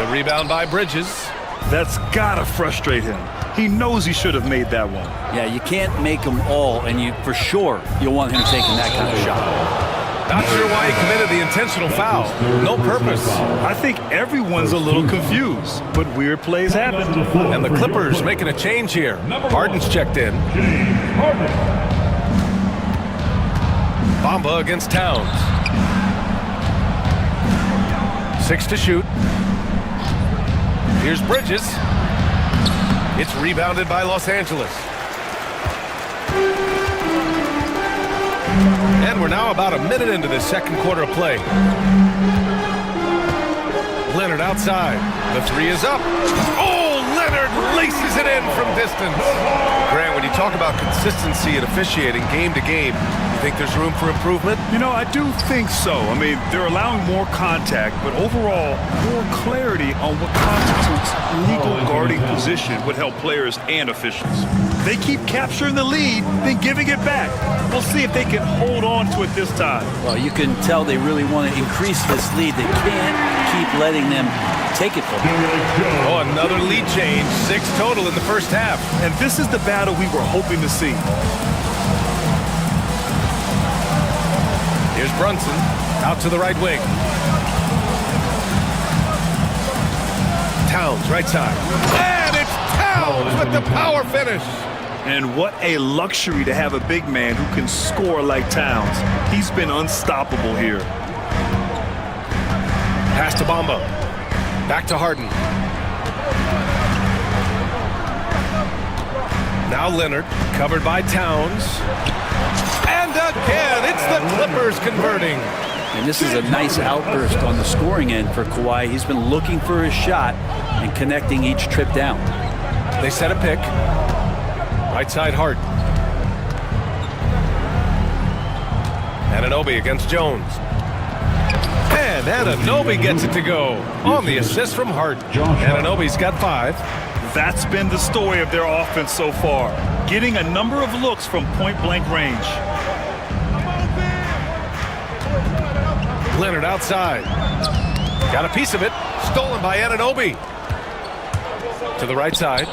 The rebound by Bridges. That's gotta frustrate him. He knows he should have made that one. Yeah, you can't make them all, and for sure you'll want him taking that kind of shot. Not sure why he committed the intentional foul. No purpose. I think everyone's a little confused, but weird plays happen. And the Clippers making a change here. Harden's checked in. Bamba against Towns. 6 to shoot. Here's Bridges. It's rebounded by Los Angeles. And we're now about a minute into this second quarter of play. Leonard outside. The 3 is up. Oh, Leonard laces it in from distance. Grant, when you talk about consistency and officiating game to game, you think there's room for improvement? You know, I do think so. I mean, they're allowing more contact, but overall, more clarity on what constitutes legal guarding position would help players and officials. They keep capturing the lead, then giving it back. We'll see if they can hold on to it this time. Well, you can tell they really want to increase this lead. They can't keep letting them take it from them. Oh, another lead change. 6 total in the first half. And this is the battle we were hoping to see. Here's Brunson out to the right wing. Towns, right side. And it's Towns with the power finish. And what a luxury to have a big man who can score like Towns. He's been unstoppable here. Pass to Bamba. Back to Harden. Now Leonard, covered by Towns. And again, it's the Clippers converting. And this is a nice outburst on the scoring end for Kawhi. He's been looking for his shot and connecting each trip down. They set a pick. Right side Hart. Anunoby against Jones. And Anunoby gets it to go on the assist from Hart. Anunoby's got 5. That's been the story of their offense so far, getting a number of looks from point-blank range. Leonard outside. Got a piece of it. Stolen by Anunoby. To the right side.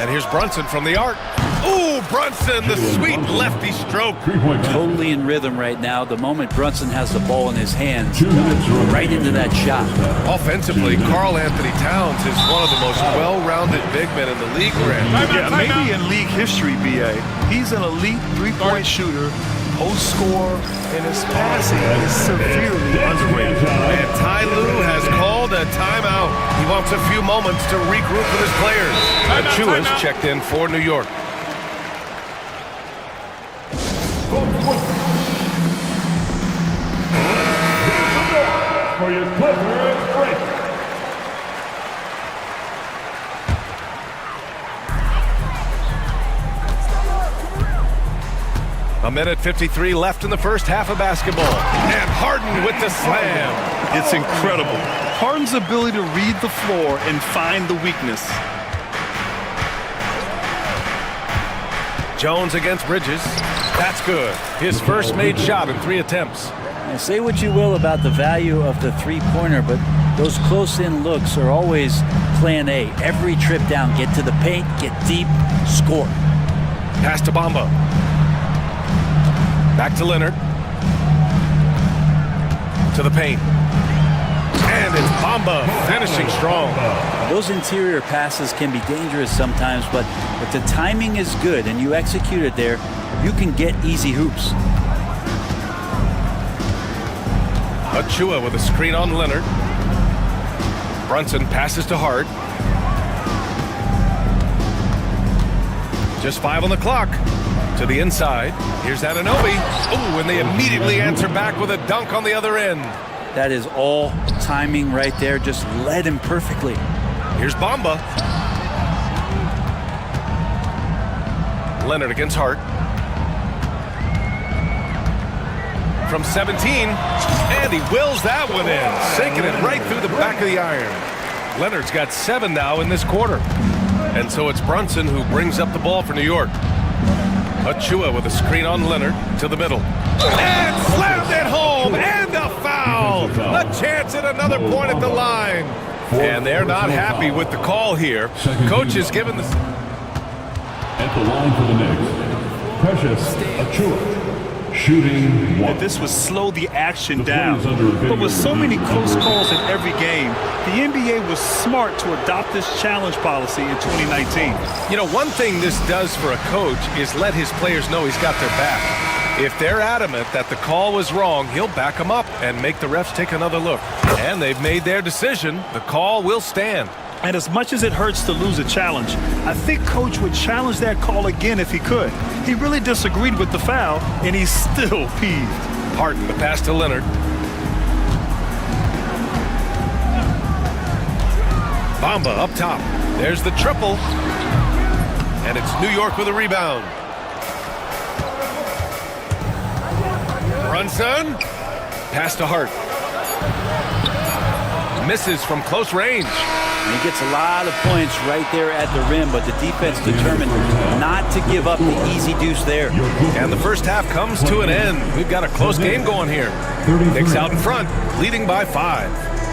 And here's Brunson from the arc. Ooh, Brunson, the sweet lefty stroke. Totally in rhythm right now. The moment Brunson has the ball in his hands, right into that shot. Offensively, Karl Anthony Towns is one of the most well-rounded big men in the league, Grant. Yeah, maybe in league history, B.A. He's an elite three-point shooter, post scorer, and his passing is severely underrated. And Ty Lue has called a timeout. He wants a few moments to regroup with his players. Achua's checked in for New York. For your Clippers break. A minute 53 left in the first half of basketball. And Harden with the slam. It's incredible. Harden's ability to read the floor and find the weakness. Jones against Bridges. That's good. His first made shot in 3 attempts. Now, say what you will about the value of the three-pointer, but those close-in looks are always plan A. Every trip down, get to the paint, get deep, score. Pass to Bamba. Back to Leonard. To the paint. And it's Bamba finishing strong. Those interior passes can be dangerous sometimes, but if the timing is good and you execute it there, you can get easy hoops. Achua with a screen on Leonard. Brunson passes to Hart. Just 5 on the clock. To the inside. Here's Anunoby. Ooh, and they immediately answer back with a dunk on the other end. That is all timing right there. Just led him perfectly. Here's Bamba. Leonard against Hart. From 17, and he wills that one in, sinking it right through the back of the iron. Leonard's got 7 now in this quarter. And so it's Brunson who brings up the ball for New York. Achua with a screen on Leonard to the middle. And slammed it home, and a foul! A chance at another point at the line. And they're not happy with the call here. Coach is given the... At the line for the Knicks, Precious Achua. Shooting 1. This would slow the action down. But with so many close calls in every game, the NBA was smart to adopt this challenge policy in 2019. You know, one thing this does for a coach is let his players know he's got their back. If they're adamant that the call was wrong, he'll back them up and make the refs take another look. And they've made their decision. The call will stand. And as much as it hurts to lose a challenge, I think Coach would challenge that call again if he could. He really disagreed with the foul, and he's still peeved. Harden, the pass to Leonard. Bamba up top. There's the triple. And it's New York with a rebound. Brunson. Pass to Hart. Misses from close range. And he gets a lot of points right there at the rim, but the defense determined not to give up the easy deuce there. And the first half comes to an end. We've got a close game going here. Knicks out in front, leading by 5.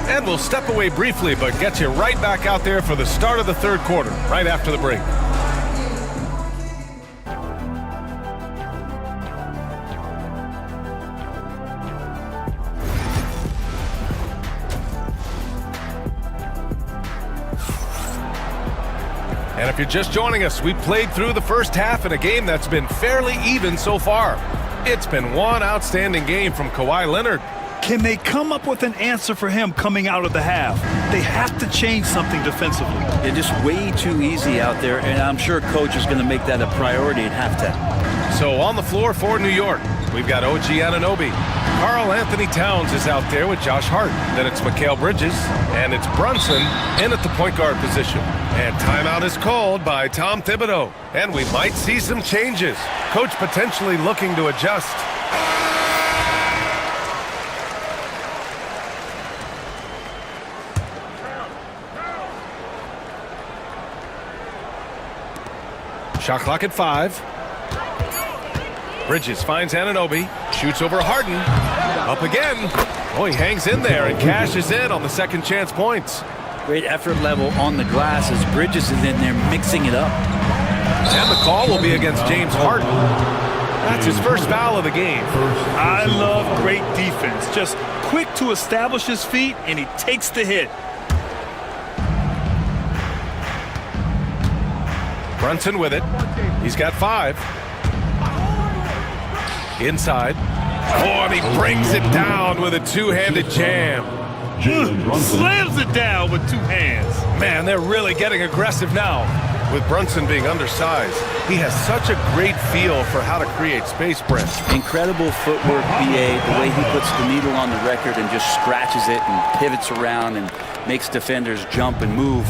And we'll step away briefly, but get you right back out there for the start of the third quarter, right after the break. And if you're just joining us, we played through the first half in a game that's been fairly even so far. It's been one outstanding game from Kawhi Leonard. Can they come up with an answer for him coming out of the half? They have to change something defensively. They're just way too easy out there, and I'm sure Coach is going to make that a priority at halftime. So on the floor for New York, we've got OG Anunoby. Karl Anthony Towns is out there with Josh Hart. Then it's Mikal Bridges, and it's Brunson in at the point guard position. And timeout is called by Tom Thibodeau. And we might see some changes. Coach potentially looking to adjust. Shot clock at 5. Bridges finds Anunoby, shoots over Harden, up again. Oh, he hangs in there and cashes in on the second chance points. Great effort level on the glass as Bridges is in there mixing it up. And the call will be against James Harden. That's his first foul of the game. I love great defense. Just quick to establish his feet, and he takes the hit. Brunson with it. He's got 5. Inside. Oh, and he brings it down with a two-handed jam. Slams it down with 2 hands. Man, they're really getting aggressive now. With Brunson being undersized, he has such a great feel for how to create space, Brent. Incredible footwork, BA, the way he puts the needle on the record and just scratches it and pivots around and makes defenders jump and move.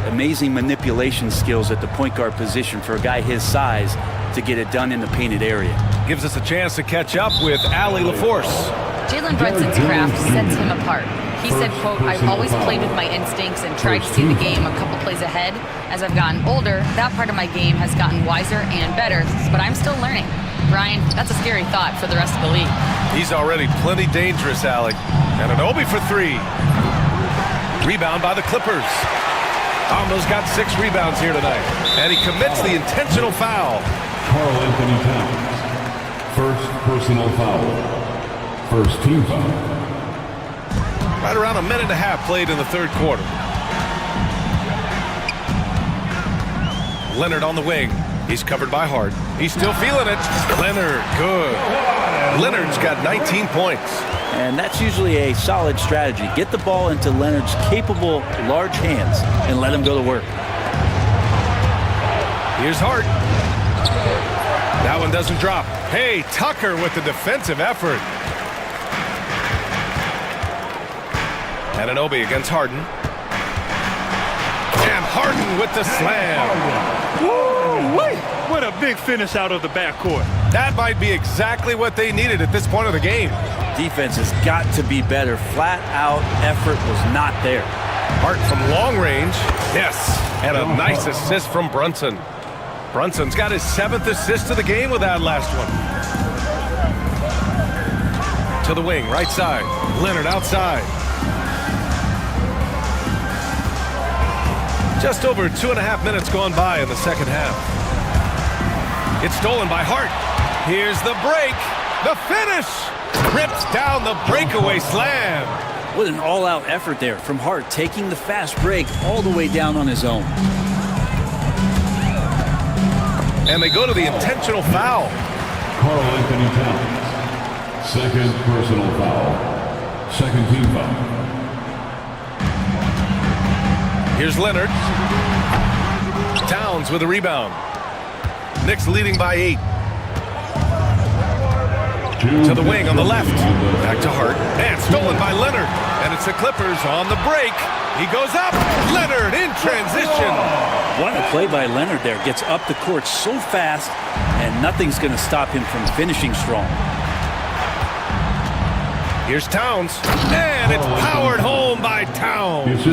Amazing manipulation skills at the point guard position for a guy his size to get it done in the painted area. Gives us a chance to catch up with Allie LaForce. Jalen Brunson's craft sets him apart. He said, quote, "I've always played with my instincts and tried to see the game a couple plays ahead. As I've gotten older, that part of my game has gotten wiser and better, but I'm still learning." Brian, that's a scary thought for the rest of the league. He's already plenty dangerous, Alec. And Anunoby for 3. Rebound by the Clippers. Almost got 6 rebounds here tonight. And he commits the intentional foul. Karl Anthony Towns. First personal foul. First team foul. Right around a minute and a half played in the third quarter. Leonard on the wing. He's covered by Hart. He's still feeling it. Leonard, good. Leonard's got 19 points. And that's usually a solid strategy. Get the ball into Leonard's capable, large hands and let him go to work. Here's Hart. That one doesn't drop. Hey, Tucker with the defensive effort. Anunoby against Harden. And Harden with the slam. Woo-wee! What a big finish out of the backcourt. That might be exactly what they needed at this point of the game. Defense has got to be better. Flat out effort was not there. Hart from long range. Yes. And a nice assist from Brunson. Brunson's got his 7th assist of the game with that last one. To the wing, right side. Leonard outside. Just over 2.5 minutes gone by in the second half. It's stolen by Hart. Here's the break. The finish. Rips down the breakaway slam. What an all-out effort there from Hart, taking the fast break all the way down on his own. And they go to the intentional foul. Karl Anthony Towns. Second personal foul. Second team foul. Here's Leonard. Towns with a rebound. Knicks leading by 8. To the wing on the left. Back to Hart. And stolen by Leonard. And it's the Clippers on the break. He goes up. Leonard in transition. What a play by Leonard there. Gets up the court so fast, and nothing's going to stop him from finishing strong. Here's Towns. And it's powered home by Towns.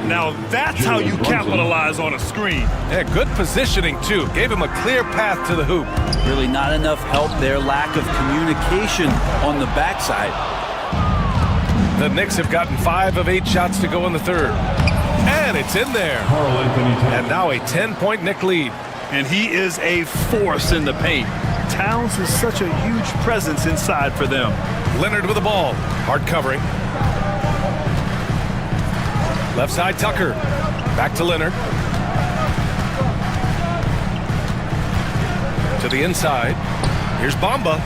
Now that's how you capitalize on a screen. Yeah, good positioning, too. Gave him a clear path to the hoop. Really not enough help there. Lack of communication on the backside. The Knicks have gotten 5 of 8 shots to go in the third. And it's in there. Karl Anthony Towns. And now a 10-point Knick lead. And he is a force in the paint. Towns is such a huge presence inside for them. Leonard with the ball. Hard covering. Left side, Tucker. Back to Leonard. To the inside. Here's Bamba.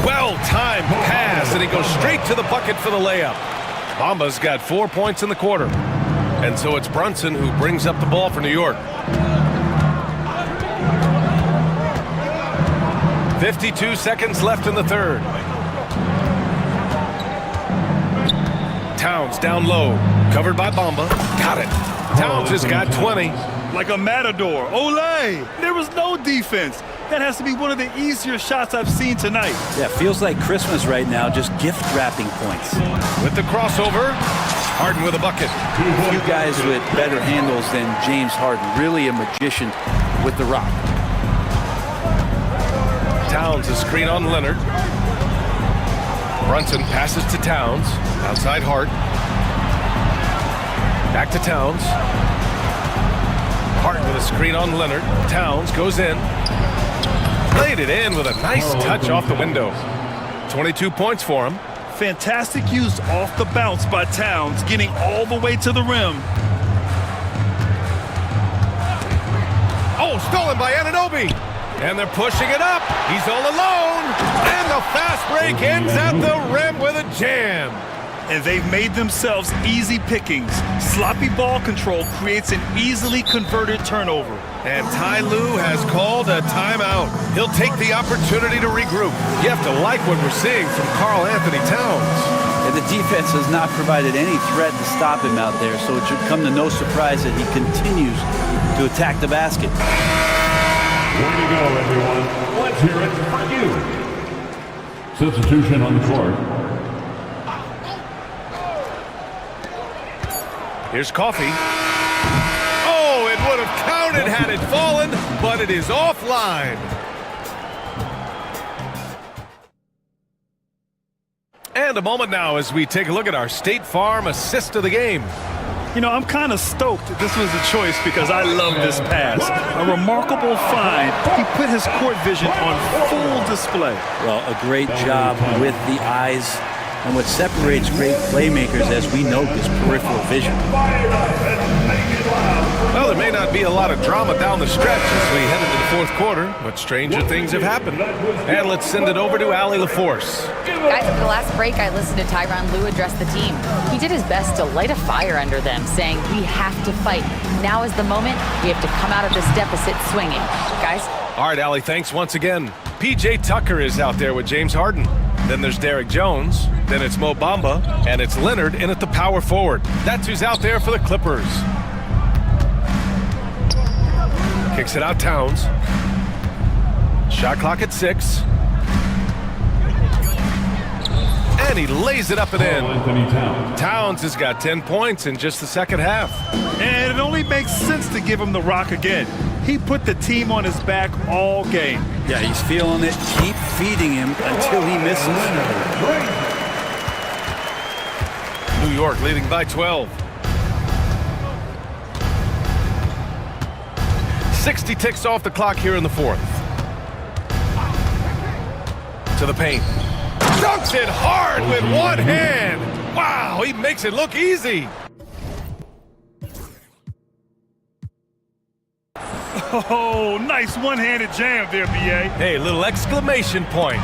Well-timed pass, and he goes straight to the bucket for the layup. Bamba's got 4 points in the quarter. And so it's Brunson who brings up the ball for New York. 52 seconds left in the third. Towns down low. Covered by Bamba. Got it. Towns has got 20. Like a matador. Olay! There was no defense. That has to be one of the easier shots I've seen tonight. Yeah, feels like Christmas right now, just gift wrapping points. With the crossover, Harden with a bucket. A few guys with better handles than James Harden. Really a magician with the rock. Towns a screen on Leonard. Brunson passes to Towns. Outside Hart. Back to Towns. Hart with a screen on Leonard. Towns goes in. Laid it in with a nice touch off the window. 22 points for him. Fantastic use off the bounce by Towns, getting all the way to the rim. Oh, stolen by Anunoby. And they're pushing it up. He's all alone. And the fast break ends at the rim with a jam. And they've made themselves easy pickings. Sloppy ball control creates an easily converted turnover. And Ty Lue has called a timeout. He'll take the opportunity to regroup. You have to like what we're seeing from Karl Anthony Towns. And the defense has not provided any threat to stop him out there, so it should come to no surprise that he continues to attack the basket. Way to go, everyone. Let's hear it for you. Substitution on the court. Here's Coffee. Oh, it would have counted had it fallen, but it is offline. And a moment now as we take a look at our State Farm assist of the game. You know, I'm kind of stoked that this was a choice because I love this pass. A remarkable find. He put his court vision on full display. Well, a great job with the eyes. And what separates great playmakers, as we know, is peripheral vision. Well, there may not be a lot of drama down the stretch as we head into the fourth quarter, but stranger things have happened. And let's send it over to Allie LaForce. Guys, at the last break, I listened to Tyronn Lue address the team. He did his best to light a fire under them, saying, we have to fight. Now is the moment. We have to come out of this deficit swinging. Guys? All right, Allie, thanks once again. P.J. Tucker is out there with James Harden. Then there's Derek Jones. Then it's Mo Bamba. And it's Leonard in at the power forward. That's who's out there for the Clippers. Kicks it out, Towns. Shot clock at 6. And he lays it up and in. Towns has got 10 points in just the second half. And it only makes sense to give him the rock again. He put the team on his back all game. Yeah, he's feeling it. Keep feeding him until he misses. New York leading by 12. 60 ticks off the clock here in the fourth. To the paint. Dunks it hard with one hand. Wow, he makes it look easy. Oh, nice one-handed jam there, B.A. Hey, little exclamation point.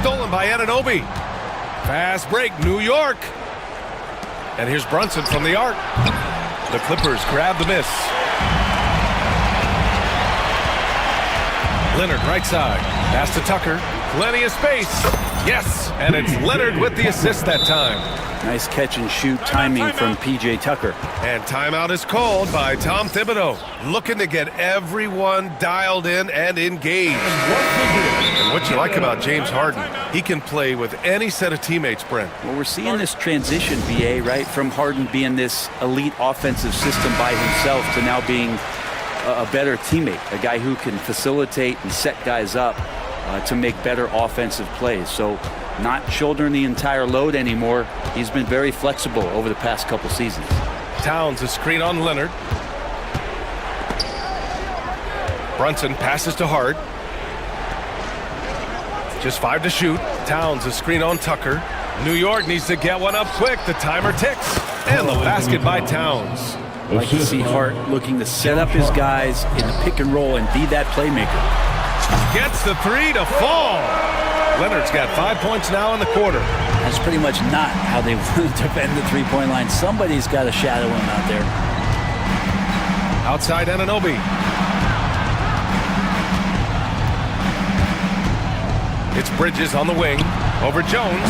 Stolen by Anunoby. Fast break, New York. And here's Brunson from the arc. The Clippers grab the miss. Leonard right side. Pass to Tucker. Plenty of space. Yes, and it's Leonard with the assist that time. Nice catch and shoot timing from P.J. Tucker. And timeout is called by Tom Thibodeau, looking to get everyone dialed in and engaged. And what you like about James Harden, he can play with any set of teammates, Brent. Well, we're seeing this transition, B.A., right, from Harden being this elite offensive system by himself to now being a better teammate, a guy who can facilitate and set guys up to make better offensive plays. So not shouldering the entire load anymore. He's been very flexible over the past couple seasons. Towns a screen on Leonard. Brunson passes to Hart. Just 5 to shoot. Towns a screen on Tucker. New York needs to get one up quick. The timer ticks. And the basket by Towns. I like to see Hart looking to set up his guys in the pick and roll and be that playmaker. Gets the 3 to fall. Leonard's got 5 points now in the quarter. That's pretty much not how they want to defend the three-point line. Somebody's got to shadow him out there. Outside Anunoby. It's Bridges on the wing. Over Jones.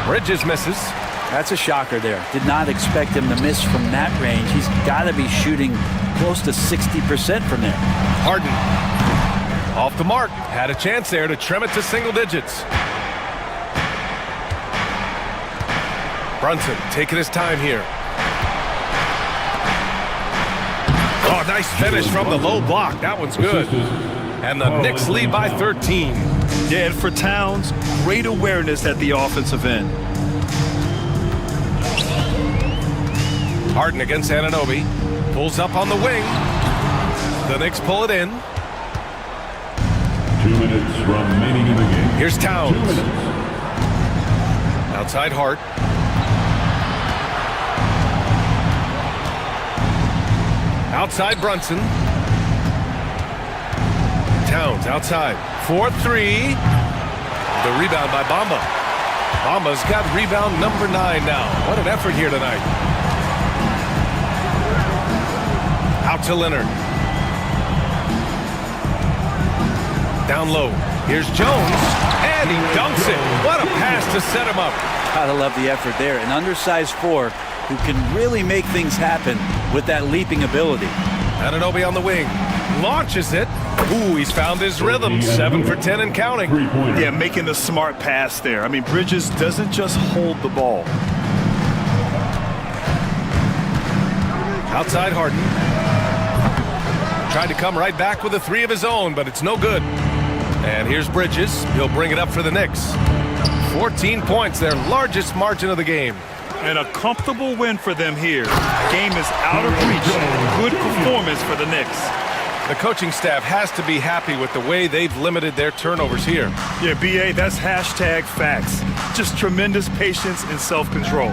Bridges misses. That's a shocker there. Did not expect him to miss from that range. He's got to be shooting close to 60% from there. Harden off the mark. Had a chance there to trim it to single digits. Brunson taking his time here. Oh, nice finish from the low block. That one's good. And the Knicks lead by 13. Yeah, and for Towns, great awareness at the offensive end. Harden against Anunoby. Pulls up on the wing. The Knicks pull it in. 2 minutes remaining in the game. Here's Towns. 2 minutes. Outside Hart. Outside Brunson. Towns outside. 4-3. The rebound by Bamba. Bamba's got rebound number 9 now. What an effort here tonight. Out to Leonard. Down low. Here's Jones. And he dunks it. What a pass to set him up. Gotta love the effort there. An undersized 4 who can really make things happen with that leaping ability. Anunoby on the wing. Launches it. Ooh, he's found his rhythm. 7 for 10 and counting. Yeah, making the smart pass there. I mean, Bridges doesn't just hold the ball. Outside Harden. Tried to come right back with a 3 of his own, but it's no good. And here's Bridges. He'll bring it up for the Knicks. 14 points, their largest margin of the game. And a comfortable win for them here. Game is out of reach. Good performance for the Knicks. The coaching staff has to be happy with the way they've limited their turnovers here. Yeah, BA, that's hashtag facts. Just tremendous patience and self-control.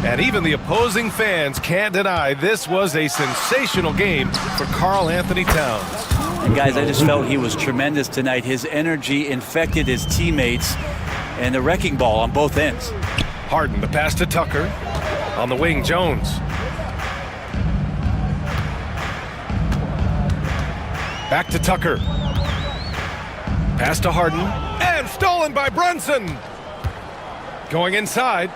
And even the opposing fans can't deny this was a sensational game for Karl Anthony Towns. And guys, I just felt he was tremendous tonight. His energy infected his teammates, and the wrecking ball on both ends. Harden, the pass to Tucker. On the wing, Jones. Back to Tucker. Pass to Harden. And stolen by Brunson. Going inside.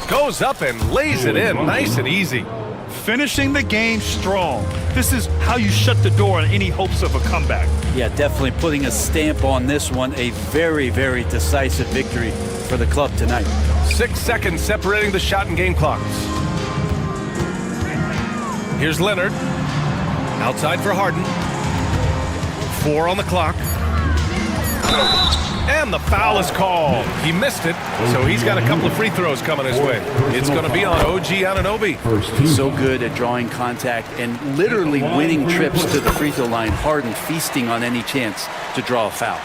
Goes up and lays it in. Nice and easy. Finishing the game strong. This is how you shut the door on any hopes of a comeback. Yeah, definitely putting a stamp on this one. A very, very decisive victory for the club tonight. 6 seconds separating the shot and game clocks. Here's Leonard. Outside for Harden. 4 on the clock. And the foul is called. He missed it, so he's got a couple of free throws coming his way. It's going to be on OG Anunoby. So good at drawing contact and literally winning trips to the free throw line. Harden feasting on any chance to draw a foul.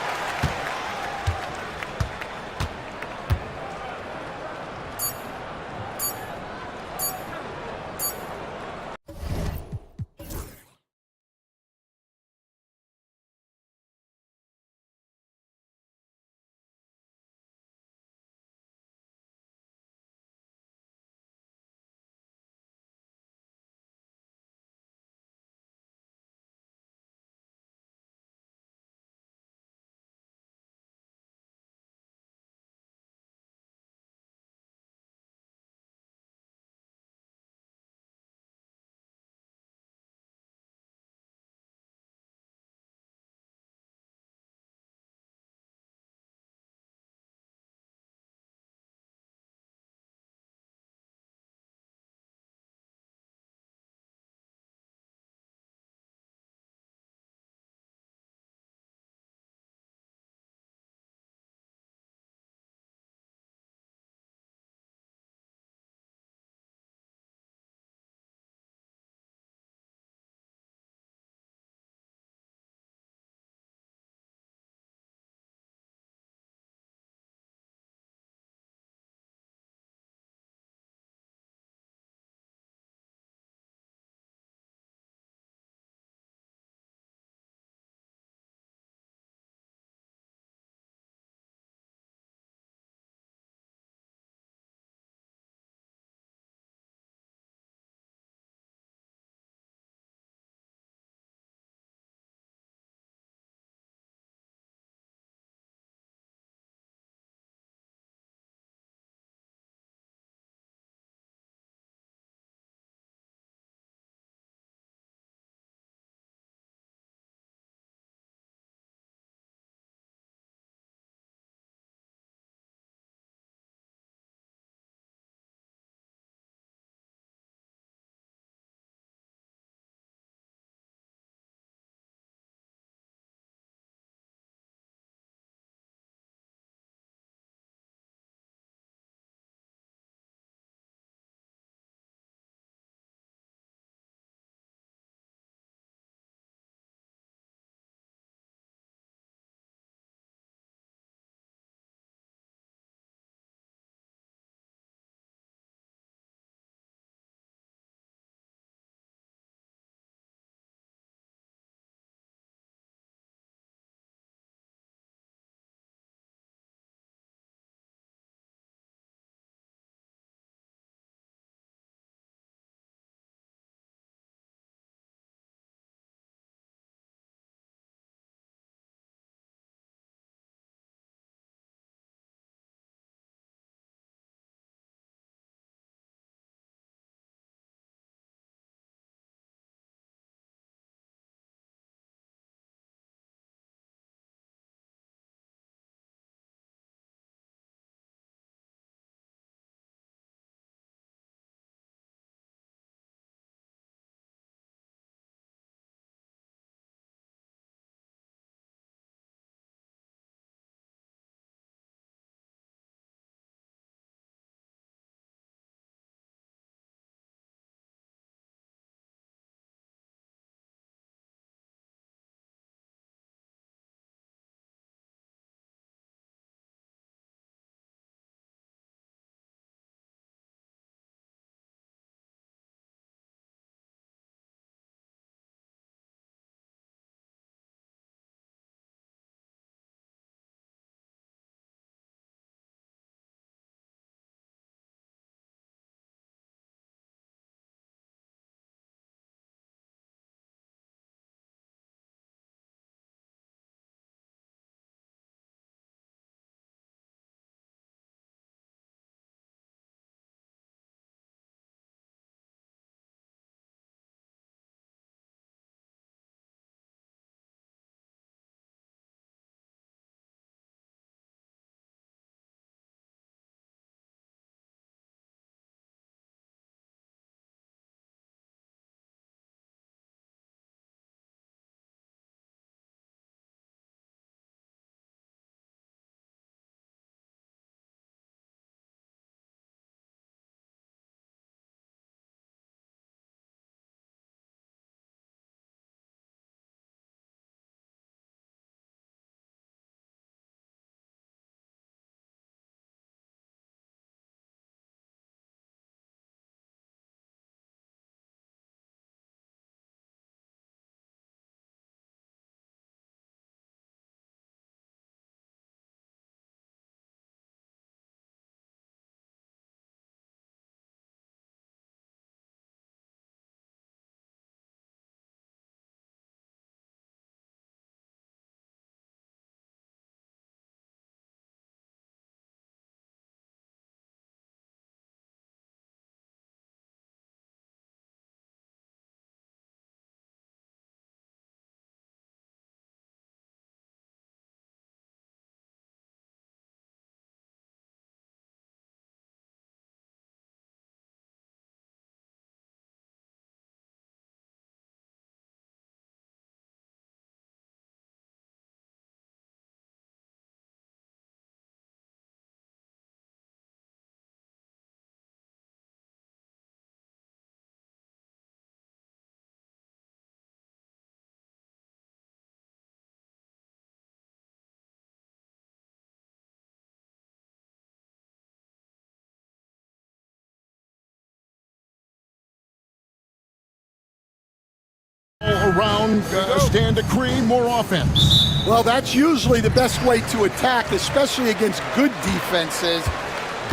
all-around stand to create more offense. Well, that's usually the best way to attack, especially against good defenses.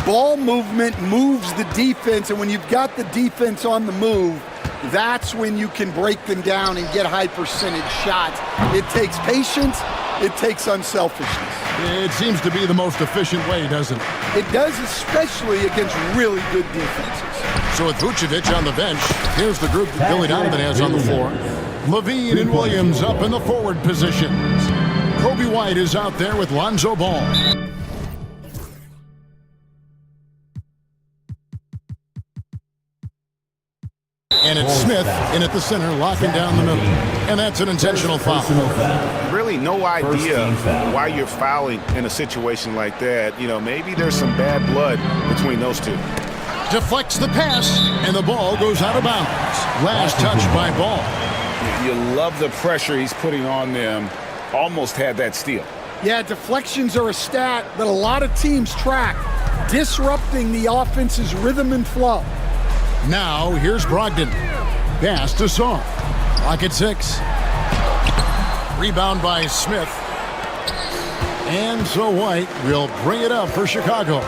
Ball movement moves the defense, and when you've got the defense on the move, that's when you can break them down and get high percentage shots. It takes patience, it takes unselfishness. It seems to be the most efficient way, doesn't it? It does, especially against really good defenses. So with Vucevic on the bench, here's the group that Billy Donovan has on the floor. Levine and Williams up in the forward positions. Kobe White is out there with Lonzo Ball. And it's Smith in at the center, locking down the middle. And that's an intentional foul. Really no idea why you're fouling in a situation like that. You know, maybe there's some bad blood between those two. Deflects the pass, and the ball goes out of bounds. Last touch by Ball. You love the pressure he's putting on them. Almost had that steal. Yeah, deflections are a stat that a lot of teams track, disrupting the offense's rhythm and flow. Now, here's Brogdon. Pass to Saw. Clock at 6. Rebound by Smith. And so White will bring it up for Chicago.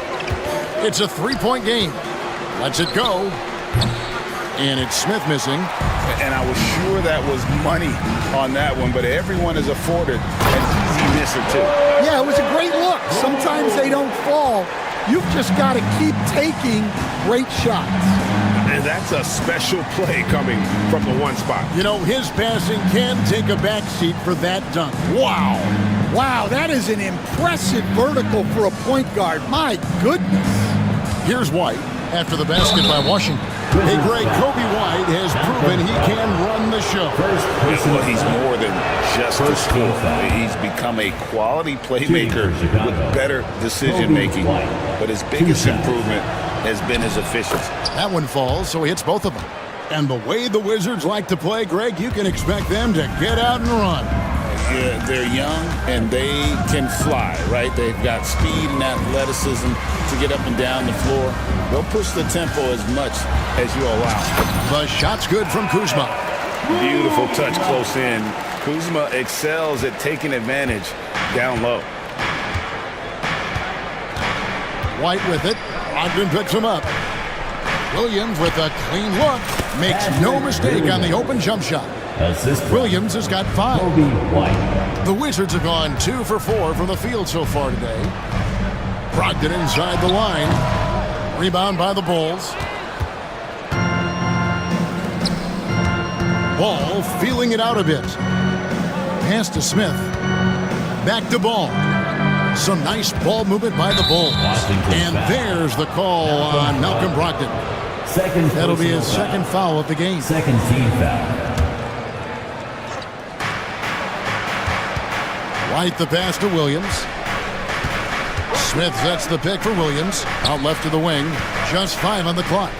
It's a three-point game. Lets it go. And it's Smith missing. And I was sure that was money on that one, but everyone is afforded an easy misser too. Yeah, it was a great look. Sometimes they don't fall. You've just got to keep taking great shots. And that's a special play coming from the one spot. You know, his passing can take a backseat for that dunk. Wow. Wow, that is an impressive vertical for a point guard. My goodness. Here's White after the basket by Washington. Hey, Greg, Kobe White has proven he can run the show. Well, he's more than just a scorer. He's become a quality playmaker with better decision-making. But his biggest improvement has been his efficiency. That one falls, so he hits both of them. And the way the Wizards like to play, Greg, you can expect them to get out and run. Yeah, they're young and they can fly, right? They've got speed and athleticism to get up and down the floor. They'll push the tempo as much as you allow. The shot's good from Kuzma. Beautiful touch close in. Kuzma excels at taking advantage down low. White with it. Ogden picks him up. Williams with a clean look. Makes no mistake on the open jump shot. Williams has got 5. The Wizards have gone 2 for 4 from the field so far today. Brogdon inside the line. Rebound by the Bulls. Ball feeling it out a bit. Pass to Smith. Back to Ball. Some nice ball movement by the Bulls. And there's the call on Malcolm Brogdon. That'll be his second foul of the game. Second team foul. White the pass to Williams. Smith sets the pick for Williams. Out left to the wing. Just 5 on the clock.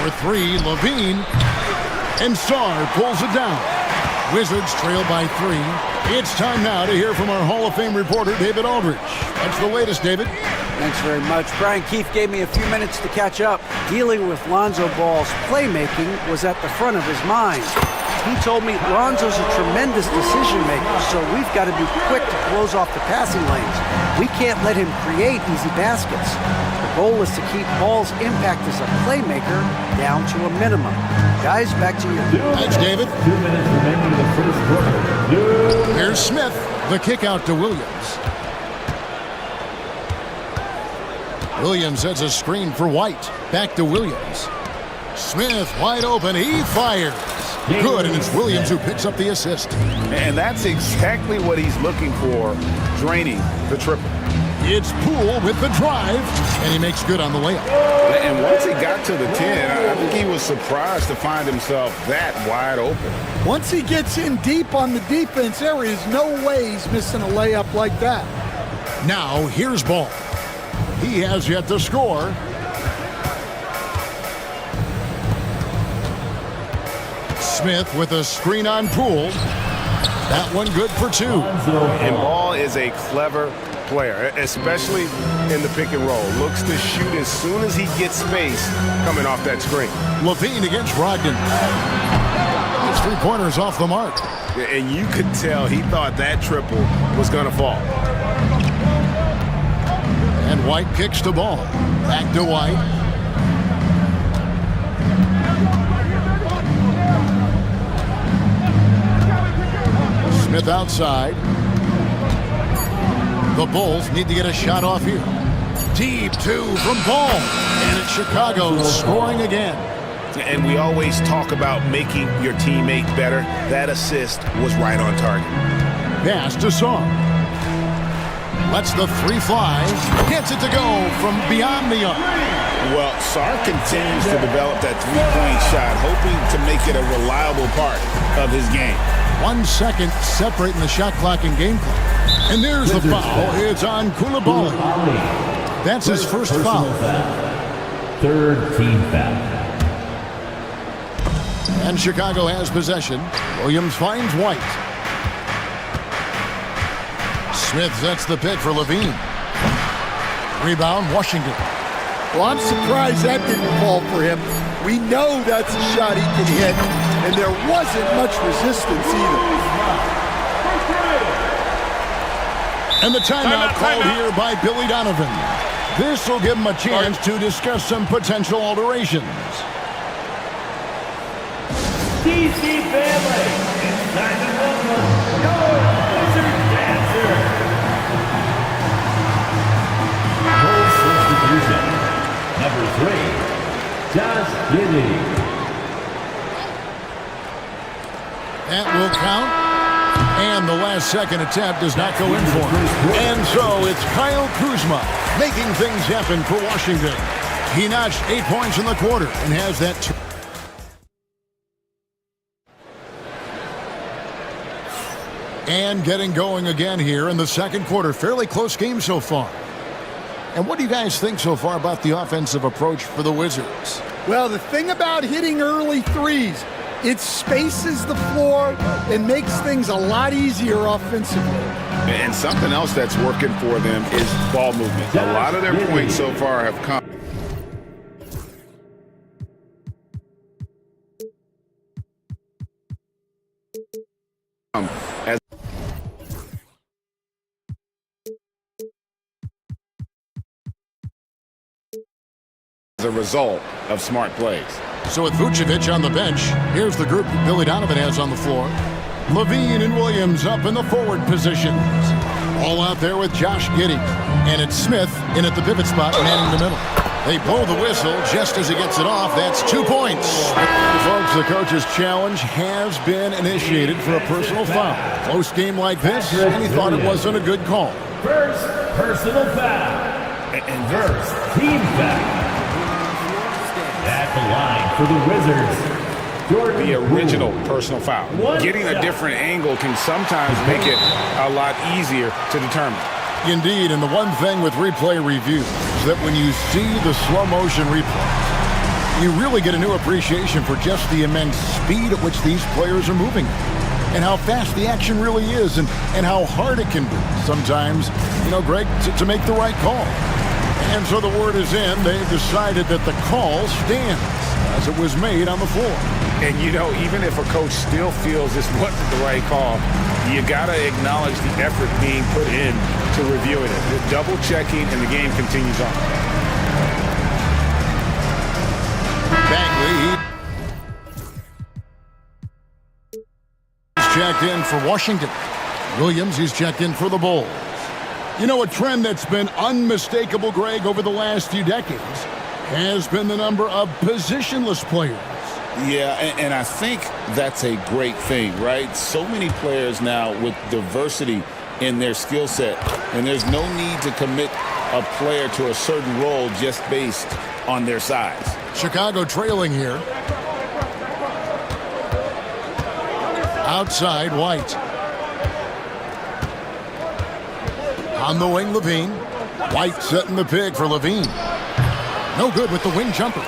For 3, Levine. And Sarr pulls it down. Wizards trail by 3. It's time now to hear from our Hall of Fame reporter, David Aldridge. That's the latest, David. Thanks very much. Brian Keefe gave me a few minutes to catch up. Dealing with Lonzo Ball's playmaking was at the front of his mind. He told me Lonzo's a tremendous decision maker, so we've got to be quick to close off the passing lanes. We can't let him create easy baskets. The goal is to keep Ball's impact as a playmaker down to a minimum. Guys, back to you. Thanks, David. 2 minutes remaining in the first quarter. Here's Smith. The kick out to Williams. Williams has a screen for White. Back to Williams. Smith wide open. He fires. Good, and it's Williams who picks up the assist. And that's exactly what he's looking for, draining the triple. It's Poole with the drive, and he makes good on the layup. And once he got to the 10, I think he was surprised to find himself that wide open. Once he gets in deep on the defense, there is no way he's missing a layup like that. Now, here's Ball. He has yet to score. Smith with a screen on Poole. That one good for 2. And Ball is a clever player, especially in the pick and roll. Looks to shoot as soon as he gets space coming off that screen. Levine against Brogdon. His three-pointers off the mark. And you could tell he thought that triple was going to fall. And White kicks the ball. Back to White. Smith outside. The Bulls need to get a shot off here. Deep two from Ball. And it's Chicago scoring again. And we always talk about making your teammate better. That assist was right on target. Pass to Song. Lets the three fly. Gets it to go from beyond the arc. Well, Sark continues to develop that three-point shot, hoping to make it a reliable part of his game. 1 second separating the shot clock and game clock. And there's the foul. It's on Koulibaly. That's his first foul. Third team foul. And Chicago has possession. Williams finds White. Smith sets the pick for Levine. Rebound, Washington. Well, I'm surprised that didn't fall for him. We know that's a shot he can hit, and there wasn't much resistance either. And the timeout called here by Billy Donovan. This will give him a chance to discuss some potential alterations. DC family, it's time to welcome your Wizard Dancer. Goal substitution, number 3, Josh Giddey. That will count. And the last second attempt does not go in for him. And so it's Kyle Kuzma making things happen for Washington. He notched 8 points in the quarter and has that. And getting going again here in the second quarter. Fairly close game so far. And what do you guys think so far about the offensive approach for the Wizards? Well, the thing about hitting early threes, it spaces the floor and makes things a lot easier offensively. And something else that's working for them is ball movement. A lot of their points so far have come as a result of smart plays. So with Vucevic on the bench, here's the group Billy Donovan has on the floor. Levine and Williams up in the forward positions. All out there with Josh Giddey. And it's Smith in at the pivot spot, manning the middle. They blow the whistle just as he gets it off. That's 2 points. Folks, the coach's challenge has been initiated for a personal foul. Close game like this, and he thought it wasn't a good call. First personal foul. And first team foul. At the line for the Wizards, the original personal foul. Getting a different angle can sometimes make it a lot easier to determine. Indeed, and the one thing with replay review is that when you see the slow motion replay, you really get a new appreciation for just the immense speed at which these players are moving and how fast the action really is and how hard it can be sometimes, Greg, to make the right call. And so the word is in. They've decided that the call stands as it was made on the floor. And, even if a coach still feels this wasn't the right call, you got to acknowledge the effort being put in to reviewing it. The double checking and the game continues on. Bagley. He's checked in for Washington. Williams, he's checked in for the Bulls. A trend that's been unmistakable, Greg, over the last few decades has been the number of positionless players. Yeah, and I think that's a great thing, right? So many players now with diversity in their skill set, and there's no need to commit a player to a certain role just based on their size. Chicago trailing here. Outside, White. On the wing, Levine. White setting the pick for Levine. No good with the wing jumper.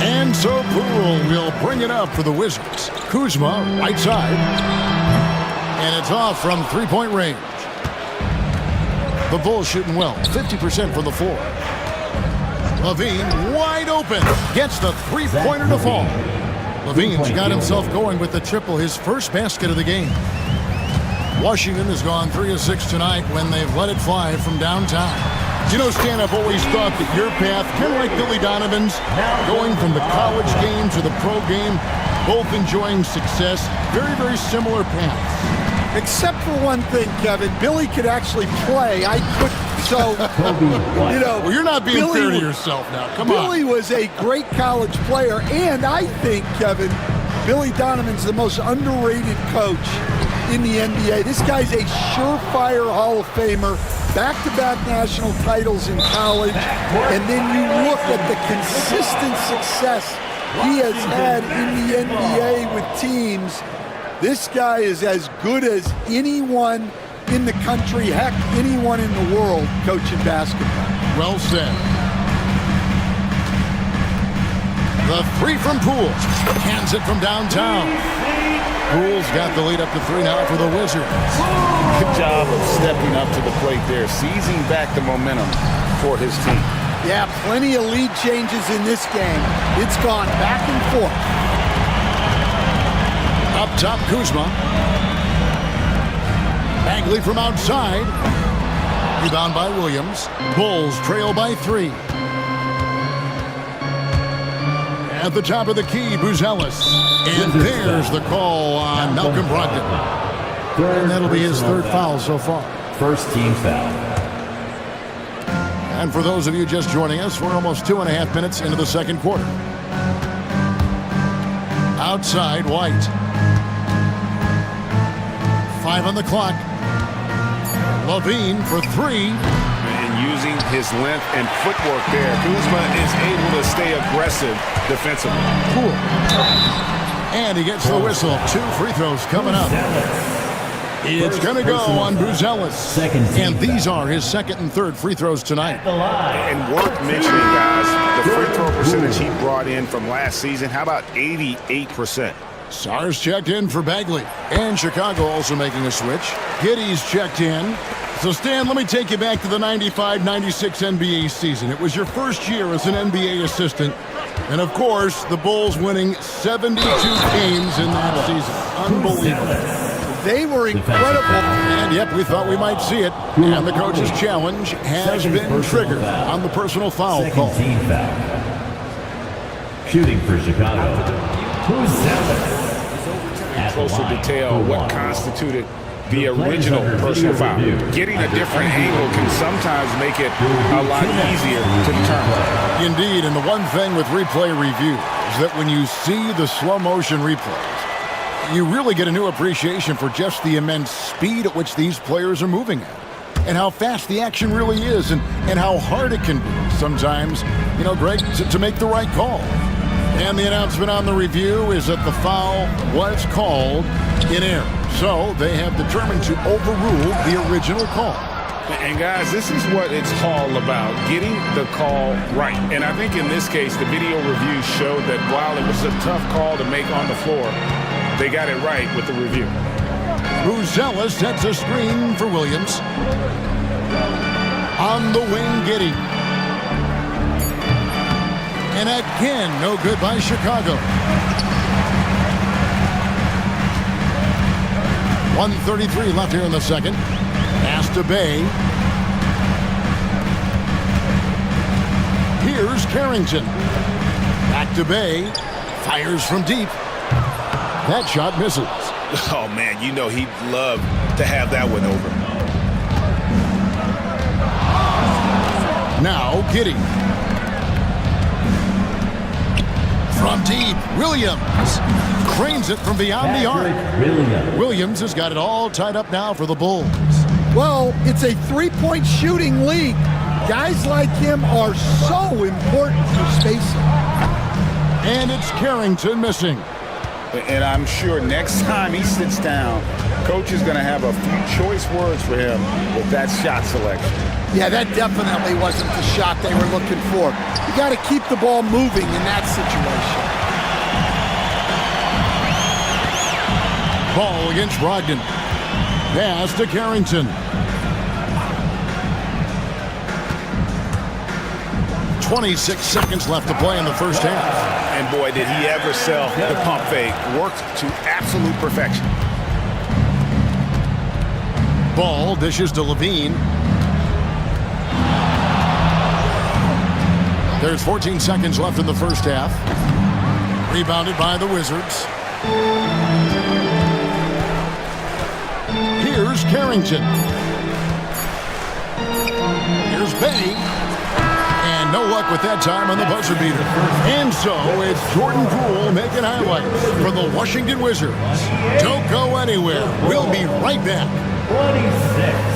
And so Poole will bring it up for the Wizards. Kuzma, right side. And it's off from three-point range. The Bulls shooting well, 50% from the floor. Levine, wide open, gets the three-pointer to fall. Levine's got himself going with the triple, his first basket of the game. Washington has gone 3 of 6 tonight when they've let it fly from downtown. You know, Stan, I've always thought that your path, kind of like Billy Donovan's, going from the college game to the pro game, both enjoying success, very, very similar paths. Except for one thing, Kevin. Billy could actually play. I couldn't. So, you know. Well, you're not being fair to yourself now. Come on. Billy was a great college player, and I think, Kevin, Billy Donovan's the most underrated coach in the NBA. This guy's a surefire Hall of Famer, back-to-back national titles in college, and then you look at the consistent success he has had in the NBA with teams. This guy is as good as anyone in the country, heck, anyone in the world coaching basketball. Well said. The three from Poole. Hands it from downtown. Poole's got the lead up to 3 now for the Wizards. Good job of stepping up to the plate there, seizing back the momentum for his team. Yeah, plenty of lead changes in this game. It's gone back and forth. Up top, Kuzma. Bagley from outside. Rebound by Williams. Bulls trail by 3. At the top of the key, Buzelis. And there's the call on Malcolm Brogdon. And that'll be his 3rd foul so far. First team foul. And for those of you just joining us, we're almost 2.5 minutes into the second quarter. Outside, White. 5 on the clock. Levine for 3. And using his length and footwork there, Kuzma is able to stay aggressive defensively. Cool. And he gets the whistle. 2 free throws coming up. It's going to go on Buzelis. And these are his 2nd and 3rd free throws tonight. And worth mentioning, guys, the free throw percentage he brought in from last season, how about 88%? Sars checked in for Bagley. And Chicago also making a switch. Giddey's checked in. So, Stan, let me take you back to the 95-96 NBA season. It was your first year as an NBA assistant. And, of course, the Bulls winning 72 games in that season. Unbelievable. They were incredible. And, yep, we thought we might see it. And the coach's challenge has been triggered on the personal foul call. Team foul. Shooting for Chicago. Buzelis. Closer detail what constituted the original personal foul. Getting a different angle can sometimes make it a lot easier to determine. Indeed, and the one thing with replay review is that when you see the slow motion replays, you really get a new appreciation for just the immense speed at which these players are moving at, and how fast the action really is, and how hard it can be sometimes, you know, Greg, to make the right call. And the announcement on the review is that the foul was called in error. So they have determined to overrule the original call. And guys, this is what it's all about, getting the call right. And I think in this case, the video review showed that while it was a tough call to make on the floor, they got it right with the review. Buzelis sets a screen for Williams. On the wing, Giddey. And again, no good by Chicago. 1:33 left here in the second. Pass to Bay. Here's Carrington. Back to Bay. Fires from deep. That shot misses. Oh, man, you know he'd love to have that one over. Now, Giddey. From deep, Williams cranes it from beyond the arc. Williams has got it all tied up now for the Bulls. Well, it's a 3-point shooting league. Guys like him are so important for spacing. And it's Carrington missing. And I'm sure next time he sits down, coach is going to have a few choice words for him with that shot selection. Yeah, that definitely wasn't the shot they were looking for. You got to keep the ball moving in that situation. Ball against Brogdon. Pass to Carrington. 26 seconds left to play in the first half. And boy, did he ever sell the pump fake. Worked to absolute perfection. Ball dishes to Levine. There's 14 seconds left in the first half. Rebounded by the Wizards. Here's Carrington. Here's Bay. And no luck with that time on the buzzer beater. And so it's Jordan Poole making highlights for the Washington Wizards. Don't go anywhere. We'll be right back. 26.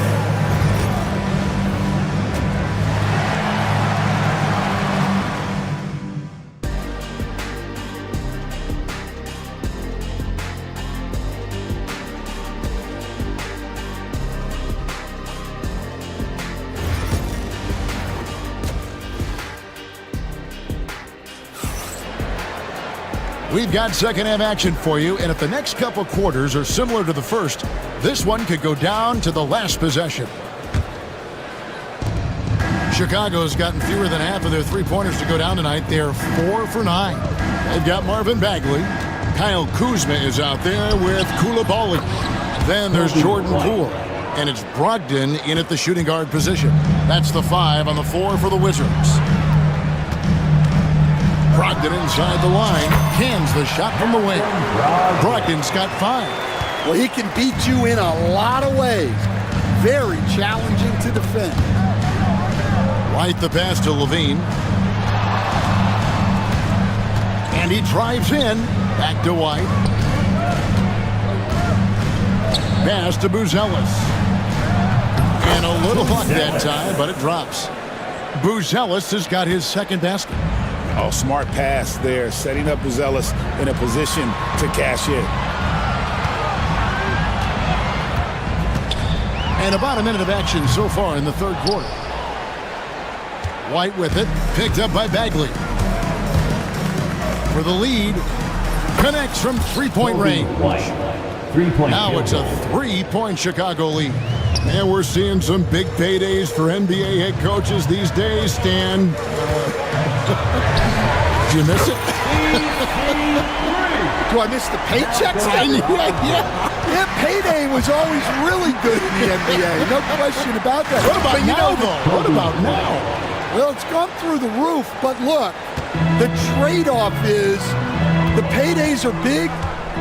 We've got second half action for you, and if the next couple quarters are similar to the first, this one could go down to the last possession. Chicago's gotten fewer than half of their three-pointers to go down tonight. They're 4 for 9. They've got Marvin Bagley. Kyle Kuzma is out there with Koulibaly. Then there's Jordan Poole, and it's Brogdon in at the shooting guard position. That's the 5 on the 4 for the Wizards. Brogdon inside the line, cans the shot from the wing. Brogdon's got 5. Well, he can beat you in a lot of ways. Very challenging to defend. White the pass to Levine. And he drives in. Back to White. Pass to Buzelis. And a little luck that time, but it drops. Buzelis has got his second basket. Oh, smart pass there, setting up Buzelis in a position to cash in. And about a minute of action so far in the third quarter. White with it, picked up by Bagley. For the lead, connects from three-point range. Now it's a 3-point Chicago lead. And we're seeing some big paydays for NBA head coaches these days, Stan. Did you miss it? Do I miss the paychecks? Yeah, payday was always really good in the NBA. No question about that. What about now, though? What about now? Well, it's gone through the roof, but look, the trade-off is the paydays are big,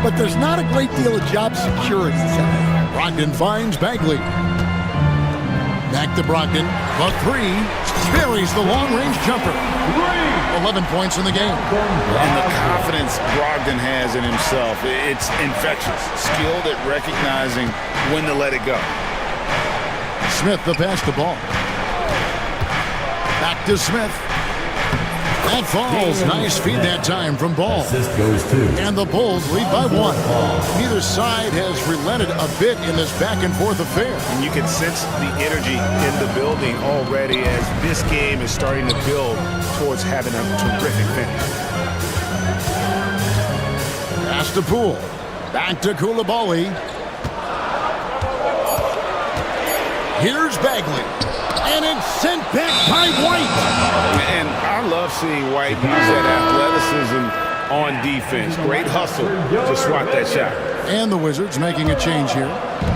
but there's not a great deal of job security. Brogdon finds Bagley. Back to Brogdon. The 3 buries the long-range jumper. 11 points in the game. And the confidence Brogdon has in himself, it's infectious. Skilled at recognizing when to let it go. Smith the pass to Ball. Back to Smith. That falls. Nice feed that time from Ball. And the Bulls lead by 1. Neither side has relented a bit in this back-and-forth affair. And you can sense the energy in the building already as this game is starting to build towards having a terrific finish. Pass to Poole. Back to Koulibaly. Here's Bagley. And it's sent back by White. And I love seeing White use that athleticism on defense. Great hustle to swat that shot. And the Wizards making a change here.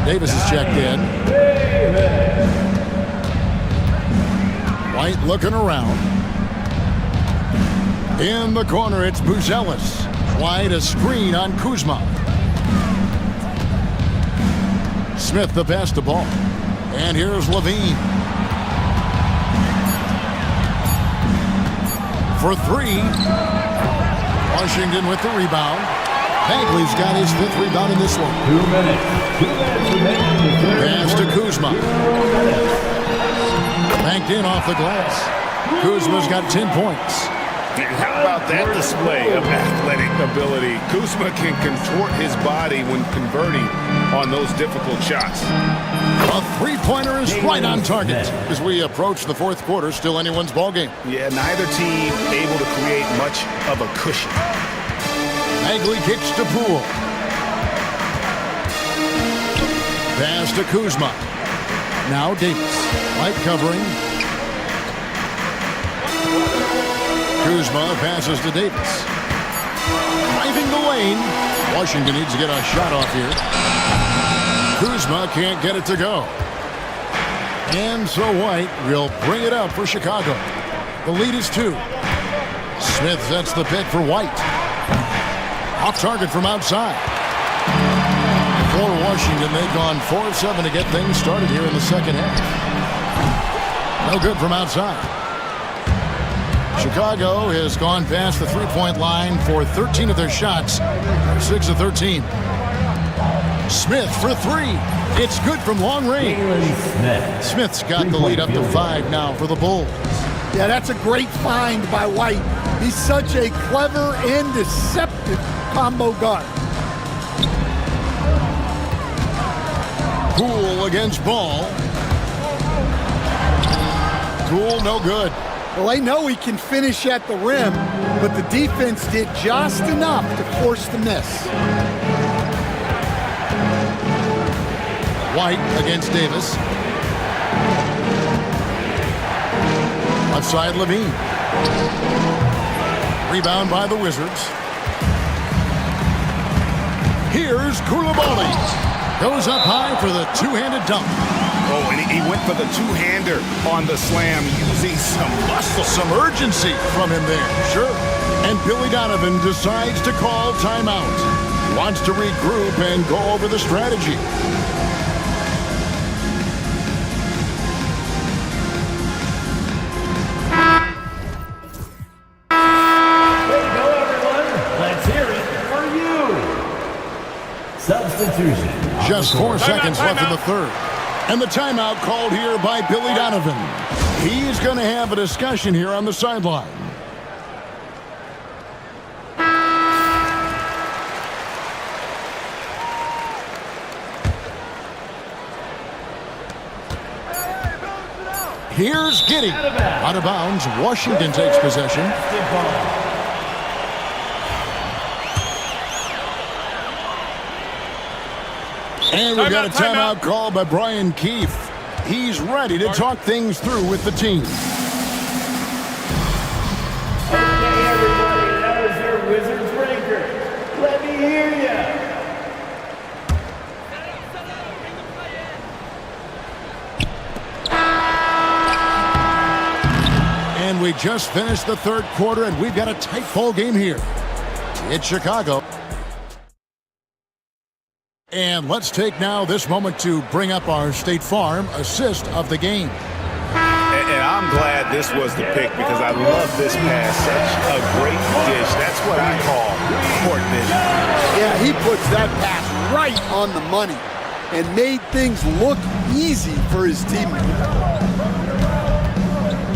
Davis is checked in. White looking around. In the corner, it's Buzelis. White a screen on Kuzma. Smith the pass to Ball. And here's Levine. For 3. Washington with the rebound. Bagley's got his 5th rebound in this one. 2 minutes. 2 minutes remaining. Pass to Kuzma. Banked in off the glass. Kuzma's got 10 points. And how about that display of athletic ability? Kuzma can contort his body when converting on those difficult shots. A three-pointer is right on target as we approach the fourth quarter. Still anyone's ballgame. Yeah, neither team able to create much of a cushion. Bagley kicks to Poole. Pass to Kuzma. Now Davis. Light covering. Kuzma passes to Davis. Driving the lane. Washington needs to get a shot off here. Kuzma can't get it to go. And so White will bring it up for Chicago. The lead is 2. Smith sets the pick for White. Off target from outside. For Washington, they've gone 4 of 7 to get things started here in the second half. No good from outside. Chicago has gone past the three-point line for 13 of their shots. 6 of 13. Smith for 3. It's good from long range. Smith's got the lead up to 5 now for the Bulls. Yeah, that's a great find by White. He's such a clever and deceptive combo guard. Poole against Ball. Poole no good. Well, they know he can finish at the rim, but the defense did just enough to force the miss. White against Davis. Left side Levine. Rebound by the Wizards. Here's Koulibaly. Goes up high for the two-handed dunk. Oh, and he went for the two-hander on the slam, using some muscle. Some urgency from him there, sure. And Billy Donovan decides to call timeout. Wants to regroup and go over the strategy. Just 4 seconds left in the third. And the timeout called here by Billy Donovan. He's going to have a discussion here on the sideline. Here's Giddey. Out of bounds. Washington takes possession. And we've got a timeout called by Brian Keefe. He's ready to talk things through with the team. Okay, everybody, that was your Wizards breaker. Let me hear ya. And we just finished the third quarter, and we've got a tight ball game here. It's Chicago. And let's take now this moment to bring up our State Farm assist of the game. And I'm glad this was the pick because I love this pass. Such a great dish. That's what I call court vision. Yeah, he puts that pass right on the money and made things look easy for his teammate.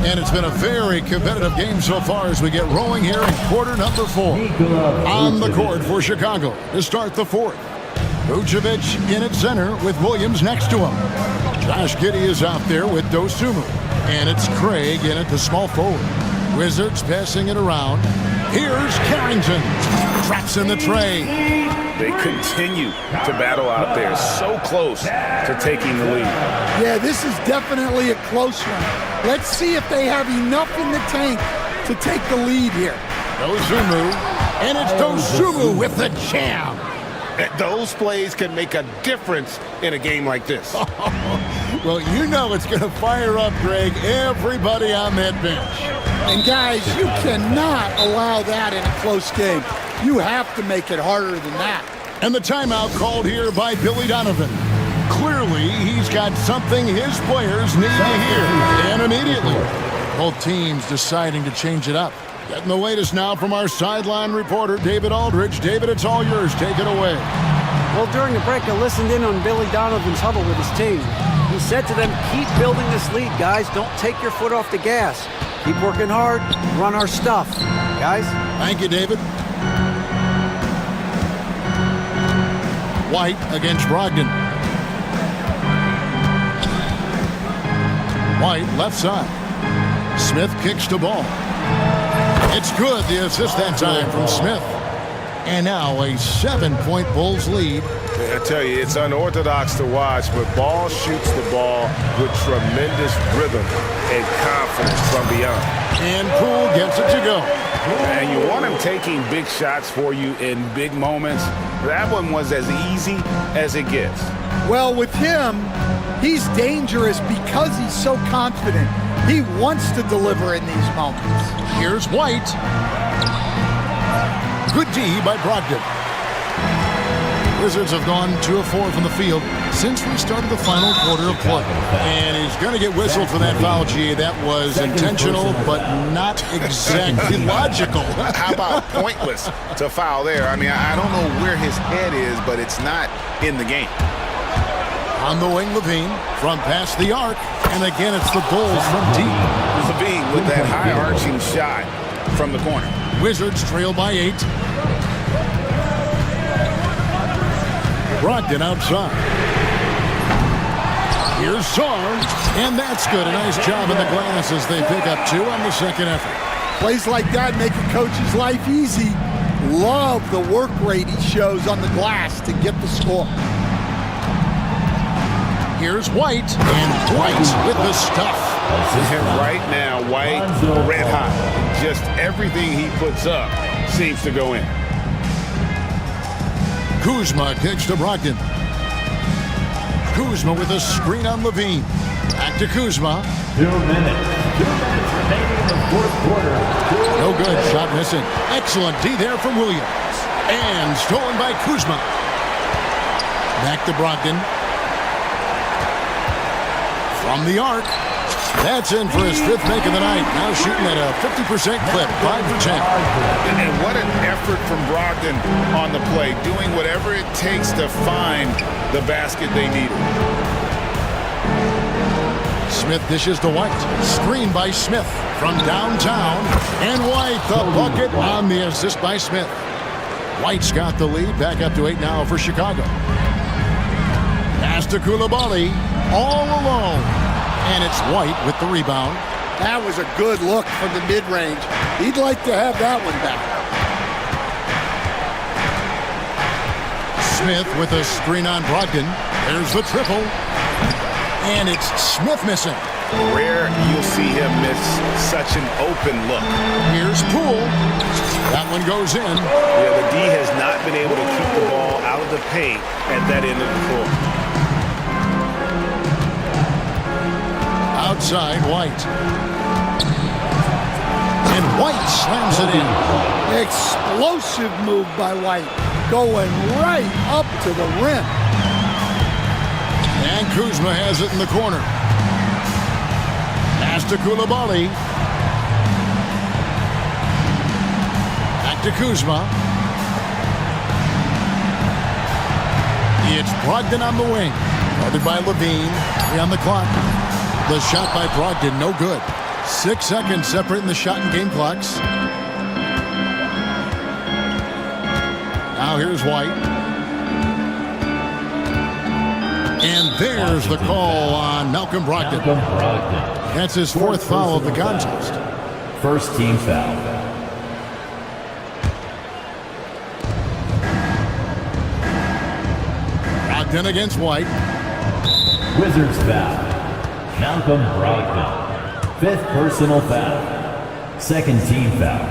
And it's been a very competitive game so far as we get rolling here in quarter number 4. On the court for Chicago to start the fourth. Vucevic in at center with Williams next to him. Josh Giddey is out there with Dosunmu. And it's Craig in at the small forward. Wizards passing it around. Here's Carrington. Traps in the tray. They continue to battle out there, so close to taking the lead. Yeah, this is definitely a close one. Let's see if they have enough in the tank to take the lead here. Dosunmu. And it's Dosunmu with the jam. Those plays can make a difference in a game like this. Well, you know it's going to fire up, Greg, everybody on that bench. And guys, you cannot allow that in a close game. You have to make it harder than that. And the timeout called here by Billy Donovan. Clearly, he's got something his players need to hear, and immediately. Both teams deciding to change it up. Getting the latest now from our sideline reporter, David Aldridge. David, it's all yours. Take it away. Well, during the break, I listened in on Billy Donovan's huddle with his team. He said to them, keep building this lead, guys. Don't take your foot off the gas. Keep working hard. Run our stuff. Guys? Thank you, David. White against Brogdon. White, left side. Smith kicks the ball. It's good, the assist that time from Smith. And now a 7-point Bulls lead I tell you, it's unorthodox to watch, but Ball shoots the ball with tremendous rhythm and confidence from beyond. And Poole gets it to go. And you want him taking big shots for you in big moments. That one was as easy as it gets. Well, with him, he's dangerous because he's so confident. He wants to deliver in these moments. Here's White. Good D by Brogdon. Wizards have gone 2 of 4 from the field since we started the final quarter of play. And he's going to get whistled for that foul, G. That was intentional, but not exactly logical. How about pointless to foul there? I mean, I don't know where his head is, but it's not in the game. On the wing, Levine from past the arc. And again, it's the Bulls from deep. Levine with that high-arching shot from the corner. Wizards trail by 8. Brogdon outside. Here's Sarr, and that's good. A nice job in the glass as they pick up 2 on the second effort. Plays like that make a coach's life easy. Love the work rate he shows on the glass to get the score. Here's White, and White with the stuff. And right now, White red hot. Just everything he puts up seems to go in. Kuzma kicks to Brogdon. Kuzma with a screen on Levine. Back to Kuzma. 2 minutes. 2 minutes remaining in the fourth quarter. No good. Shot missing. Excellent D there from Williams. And stolen by Kuzma. Back to Brogdon. From the arc. That's in for his 5th make of the night. Now shooting at a 50% clip. 5 for 10. And what an effort from Brogdon on the play, doing whatever it takes to find the basket they needed. Smith dishes to White. Screen by Smith from downtown. And White, the bucket on the assist by Smith. White's got the lead. Back up to 8 now for Chicago. Pass to Koulibaly. All alone. And it's White with the rebound. That was a good look from the mid-range. He'd like to have that one back. Smith with a screen on Brogdon. There's the triple. And it's Smith missing. Rare you'll see him miss such an open look. Here's Poole. That one goes in. Yeah, the D has not been able to keep the ball out of the paint at that end of the court. Outside, White. And White slams it in. Explosive move by White. Going right up to the rim. And Kuzma has it in the corner. Pass to Koulibaly. Back to Kuzma. It's Brogdon on the wing. Guarded by Levine. 3 on the clock. The shot by Brogdon, no good. 6 seconds separating the shot and game clocks. Now here's White. And there's the call on Malcolm Brogdon. That's his 4th foul of the contest. First team foul. Brogdon against White. Wizards foul. Malcolm Brogdon. 5th personal foul. 2nd team foul.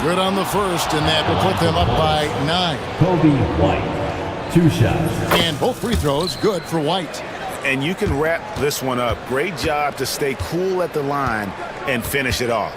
Good on the first, and that will put them up by 9. Kobe White. 2 shots. And both free throws good for White. And you can wrap this one up. Great job to stay cool at the line and finish it off.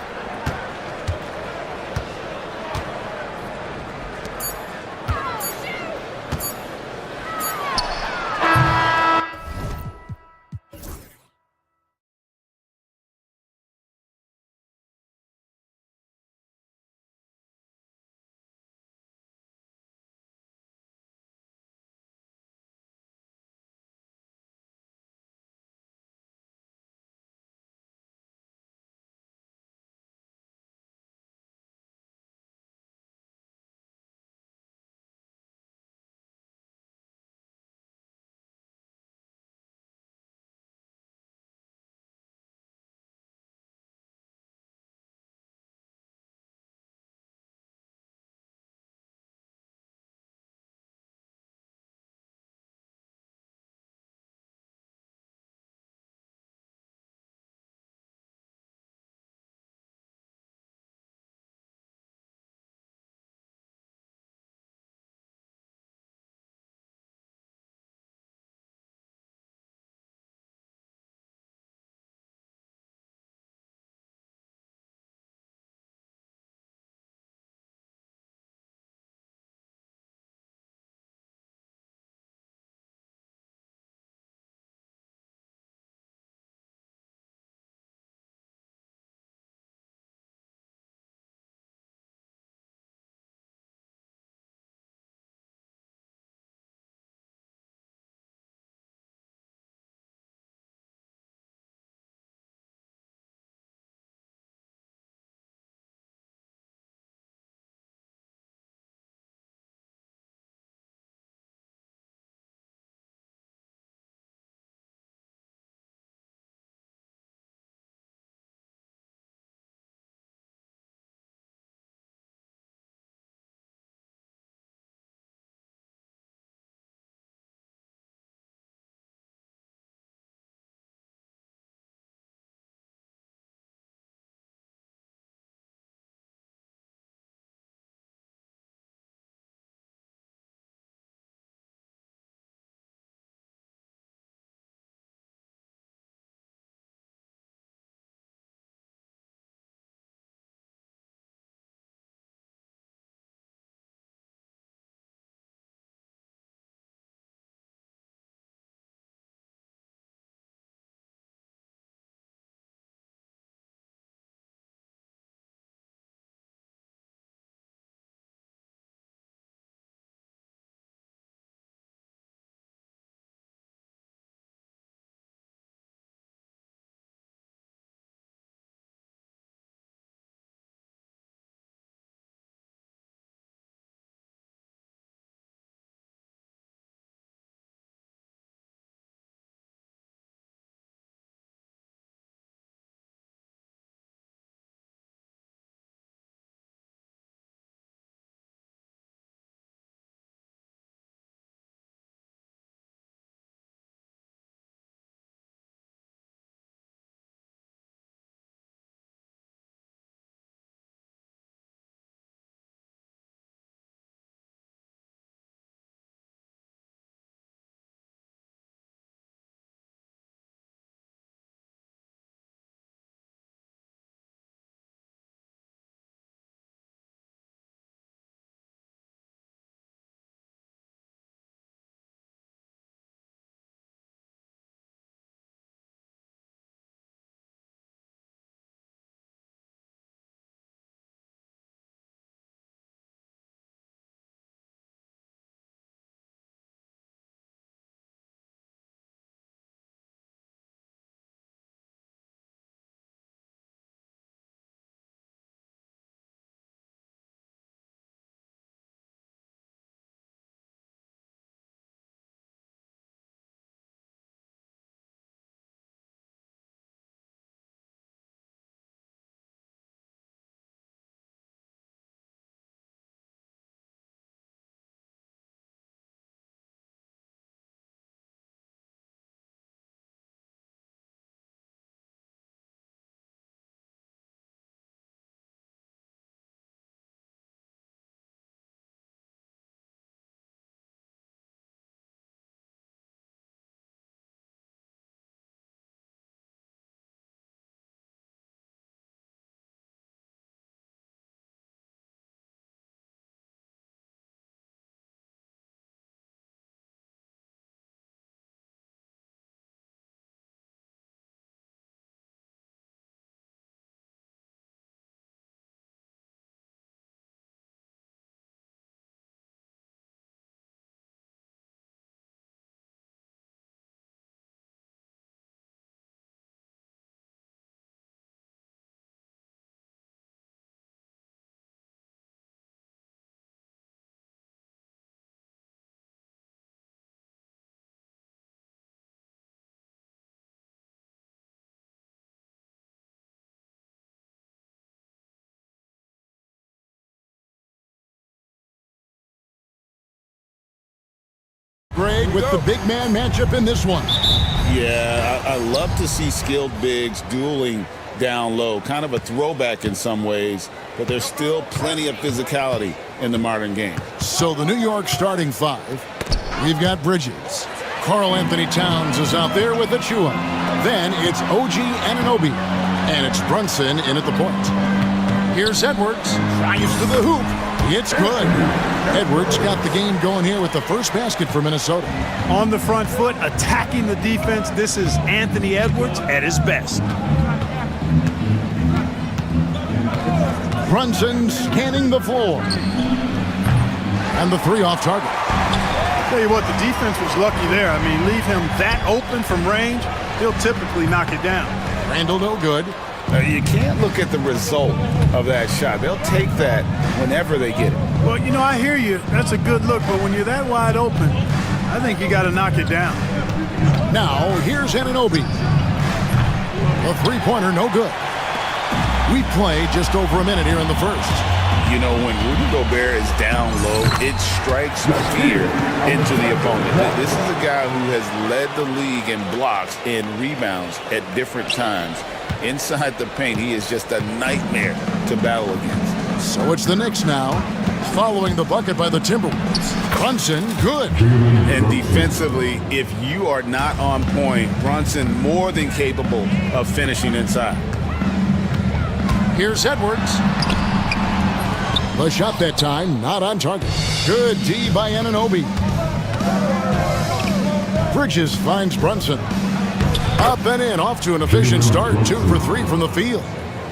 with the big man matchup in this one. Yeah, I love to see skilled bigs dueling down low. Kind of a throwback in some ways, but there's still plenty of physicality in the modern game. So the New York starting five, we've got Bridges. Karl Anthony Towns is out there with Achua. Then it's OG Anunoby, and it's Brunson in at the point. Here's Edwards, drives to the hoop. It's good. Edwards got the game going here with the first basket for Minnesota. On the front foot, attacking the defense. This is Anthony Edwards at his best. Brunson scanning the floor. And the three off target. Tell you what, the defense was lucky there. I mean, leave him that open from range, he'll typically knock it down. Randall no good. You can't look at the result of that shot. They'll take that whenever they get it. Well, you know, I hear you. That's a good look, but when you're that wide open, I think you got to knock it down. Now, here's Anunoby. A three-pointer, no good. We play just over a minute here in the first. You know, when Rudy Gobert is down low, it strikes fear into the opponent. This is a guy who has led the league in blocks and rebounds at different times. Inside the paint, he is just a nightmare to battle against. So it's the Knicks now, following the bucket by the Timberwolves. Brunson, good. And defensively, if you are not on point, Brunson more than capable of finishing inside. Here's Edwards. The shot that time, not on target. Good D by Anunoby. Bridges finds Brunson. Up and in, off to an efficient start. 2 for 3 from the field.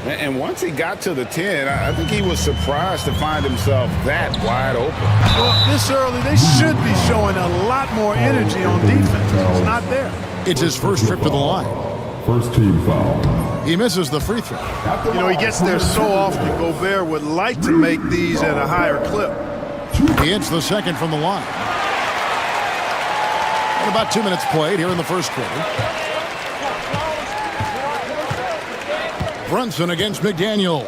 And once he got to the 10, I think he was surprised to find himself that wide open. Well, this early, they should be showing a lot more energy on defense. It's not there. It's his first trip to the line. First team foul. He misses the free throw. You know, he gets there so often. Gobert would like to make these at a higher clip. He hits the second from the line. And about 2 minutes played here in the first quarter. Brunson against McDaniel.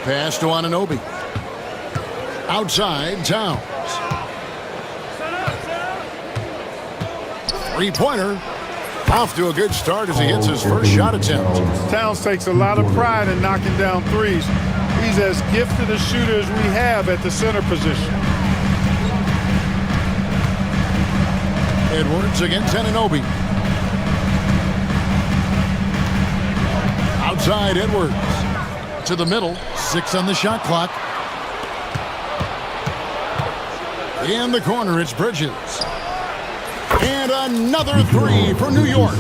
Pass to Anunoby. Outside, Towns. Three-pointer. Off to a good start as he hits his first shot attempt. Towns takes a lot of pride in knocking down threes. He's as gifted a shooter as we have at the center position. Edwards against Anunoby. Outside, Edwards. To the middle. 6 on the shot clock. In the corner, it's Bridges. And another three for New York.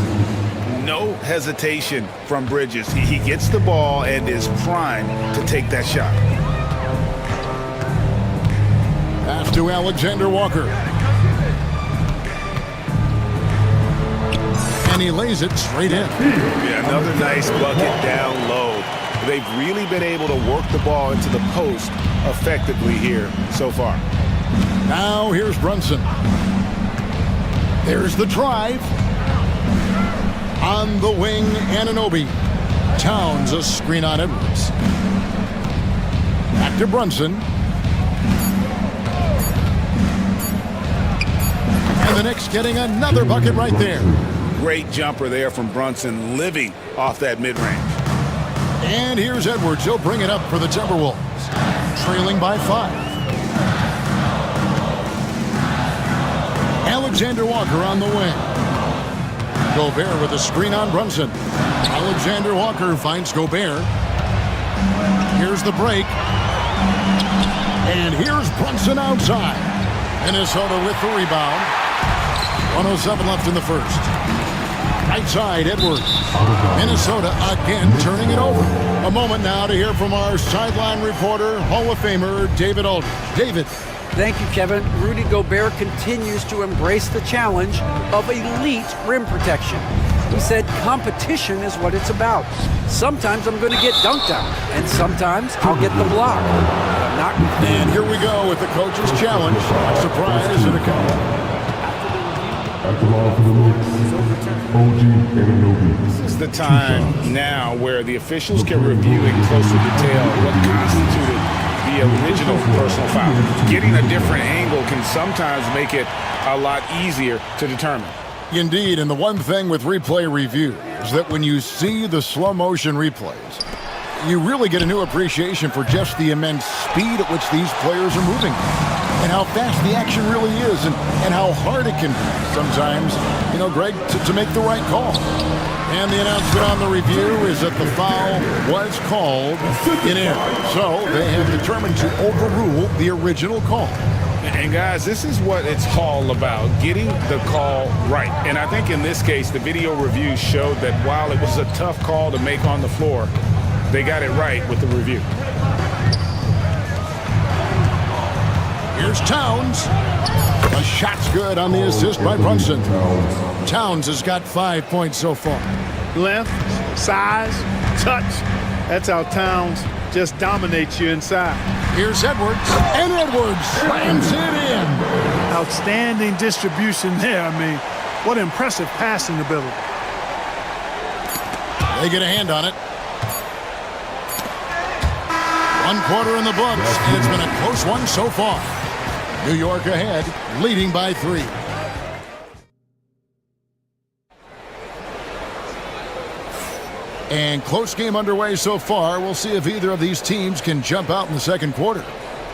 No hesitation from Bridges. He gets the ball and is primed to take that shot. Pass to Alexander Walker. And he lays it straight in. Yeah, another nice bucket down low. They've really been able to work the ball into the post effectively here so far. Now here's Brunson. There's the drive. On the wing, Anunoby. Towns a screen on Edwards. Back to Brunson. And the Knicks getting another bucket right there. Great jumper there from Brunson, living off that mid-range. And here's Edwards. He'll bring it up for the Timberwolves. Trailing by 5. Alexander Walker on the wing. Gobert with a screen on Brunson. Alexander Walker finds Gobert. Here's the break. And here's Brunson outside. Minnesota with the rebound. 1:07 left in the first. Right side, Edwards. Minnesota again turning it over. A moment now to hear from our sideline reporter, Hall of Famer David Aldridge. David. Thank you, Kevin. Rudy Gobert continues to embrace the challenge of elite rim protection. He said competition is what it's about. Sometimes I'm going to get dunked on, and sometimes I'll get the block. But I'm not. And here we go with the coach's challenge. Surprise and a count. At the ball for the Knicks, OG Anunoby. This is the time now where the officials can review in closer detail what constituted the the original personal foul. Getting a different angle can sometimes make it a lot easier to determine. Indeed, and the one thing with replay review is that when you see the slow motion replays, you really get a new appreciation for just the immense speed at which these players are moving and how fast the action really is and how hard it can be sometimes, you know, Greg, to make the right call. And the announcement on the review is that the foul was called in error. So they have determined to overrule the original call. And guys, this is what it's all about, getting the call right. And I think in this case, the video review showed that while it was a tough call to make on the floor, they got it right with the review. Here's Towns. A shot's good on the assist by Brunson. Towns has got 5 points so far. Length, size, touch. That's how Towns just dominates you inside. Here's Edwards, and Edwards slams it in. Outstanding distribution there. I mean, what impressive passing ability. They get a hand on it. 1 quarter in the books, and it's been a close one so far. New York ahead, leading by 3. And close game underway so far. We'll see if either of these teams can jump out in the second quarter.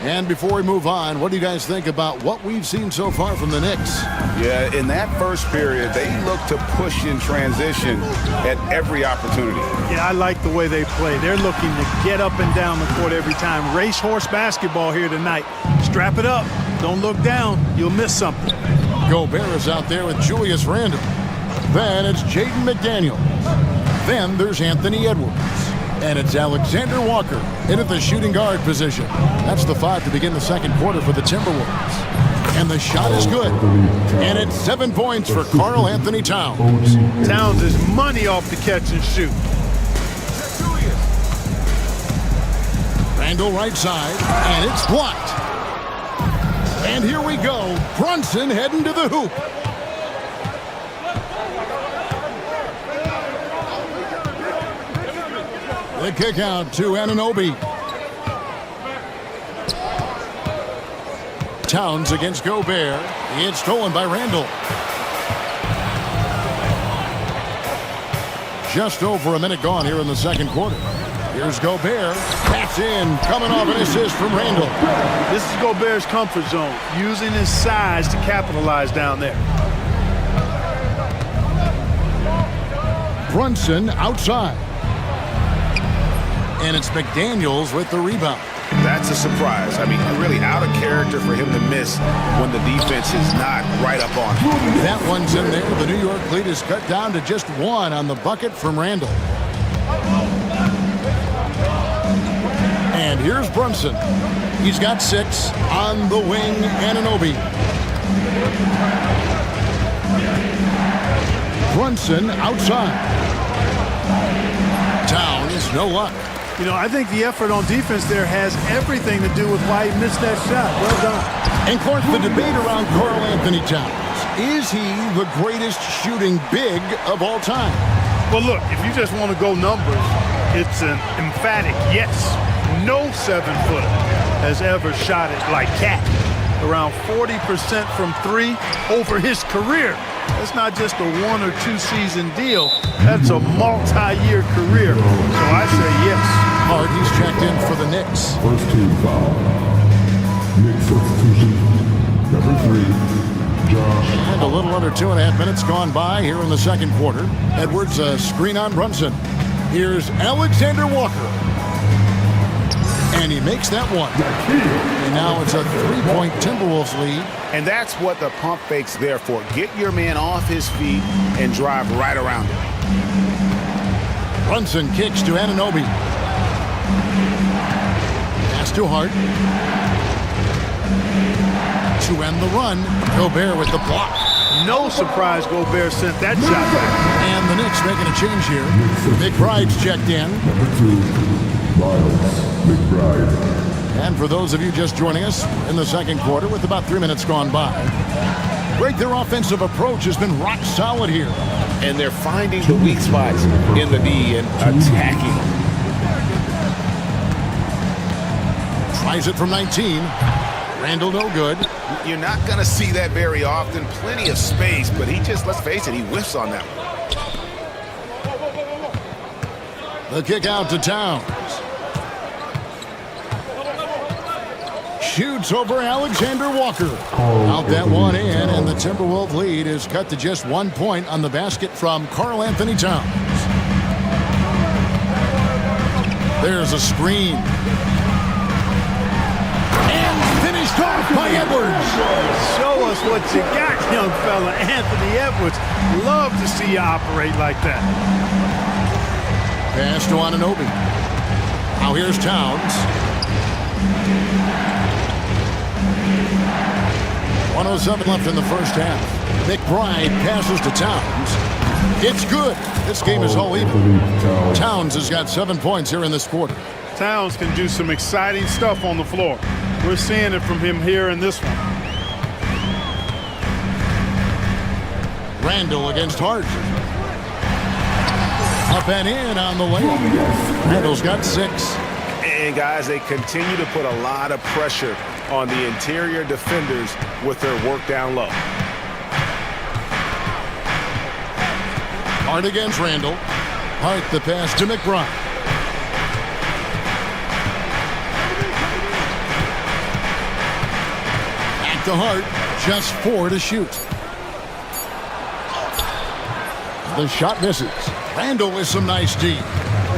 And before we move on, what do you guys think about what we've seen so far from the Knicks? Yeah, in that first period, they look to push in transition at every opportunity. Yeah, I like the way they play. They're looking to get up and down the court every time. Racehorse basketball here tonight. Strap it up. Don't look down. You'll miss something. Gobert is out there with Julius Randle. Then it's Jaden McDaniel. Then there's Anthony Edwards. And it's Alexander Walker in at the shooting guard position. That's the 5 to begin the second quarter for the Timberwolves. And the shot is good. And it's 7 points for Karl Anthony Towns. Towns is money off the catch and shoot. Randle right side, and it's blocked. And here we go. Brunson heading to the hoop. The kick out to Anunoby. Towns against Gobert. It's stolen by Randle. Just over a minute gone here in the second quarter. Here's Gobert. That's in. Coming off an assist from Randle. This is Gobert's comfort zone, using his size to capitalize down there. Brunson outside. And it's McDaniels with the rebound. That's a surprise. I mean, really out of character for him to miss when the defense is not right up on him. That one's in there. The New York lead is cut down to just 1 on the bucket from Randle. And here's Brunson. He's got 6 on the wing. Anunoby. Brunson outside. Towns, no luck. You know, I think the effort on defense there has everything to do with why he missed that shot. Well done. And, of course, the debate around Karl Anthony Towns. Is he the greatest shooting big of all time? Well, look, if you just want to go numbers, it's an emphatic yes. No 7-footer has ever shot it like Cat. Around 40% from 3 over his career. That's not just a 1 or 2 season deal. That's a multi-year career. So I say yes. Hard, he's checked in for the Knicks. First team foul. Knicks substitution. Number 3, Josh. And a little under 2.5 minutes gone by here in the second quarter. Edwards, a screen on Brunson. Here's Alexander Walker. And he makes that one. And now it's a 3-point Timberwolves lead. And that's what the pump fake's there for. Get your man off his feet and drive right around him. Brunson kicks to Anunoby. Pass to Hart. To end the run, Gobert with the block. No surprise Gobert sent that shot back. And the Knicks making a change here. McBride's checked in. Number 2, Miles McBride. And for those of you just joining us in the second quarter with about 3 minutes gone by, Greg, their offensive approach has been rock solid here. And they're finding the weak spots in the D and attacking. Tries it from 19. Randall no good. You're not going to see that very often. Plenty of space, but he just, let's face it, he whiffs on that one. The kick out to Towns. Shoots over Alexander Walker. Out that one in, and the Timberwolves lead is cut to just 1 point on the basket from Karl Anthony Towns. There's a screen. And finished off by Edwards. Show us what you got, young fella. Anthony Edwards. Love to see you operate like that. Pass to Anunoby. Now here's Towns. 1:07 left in the first half. McBride passes to Towns. It's good. This game is all even. Towns has got 7 points here in this quarter. Towns can do some exciting stuff on the floor. We're seeing it from him here in this one. Randall against Hart. Up and in on the layup. Randall's got 6. And guys, they continue to put a lot of pressure on the interior defenders with their work down low. Hart against Randall. Hart the pass to McBride. Back to Hart. Just 4 to shoot. The shot misses. Randall with some nice D.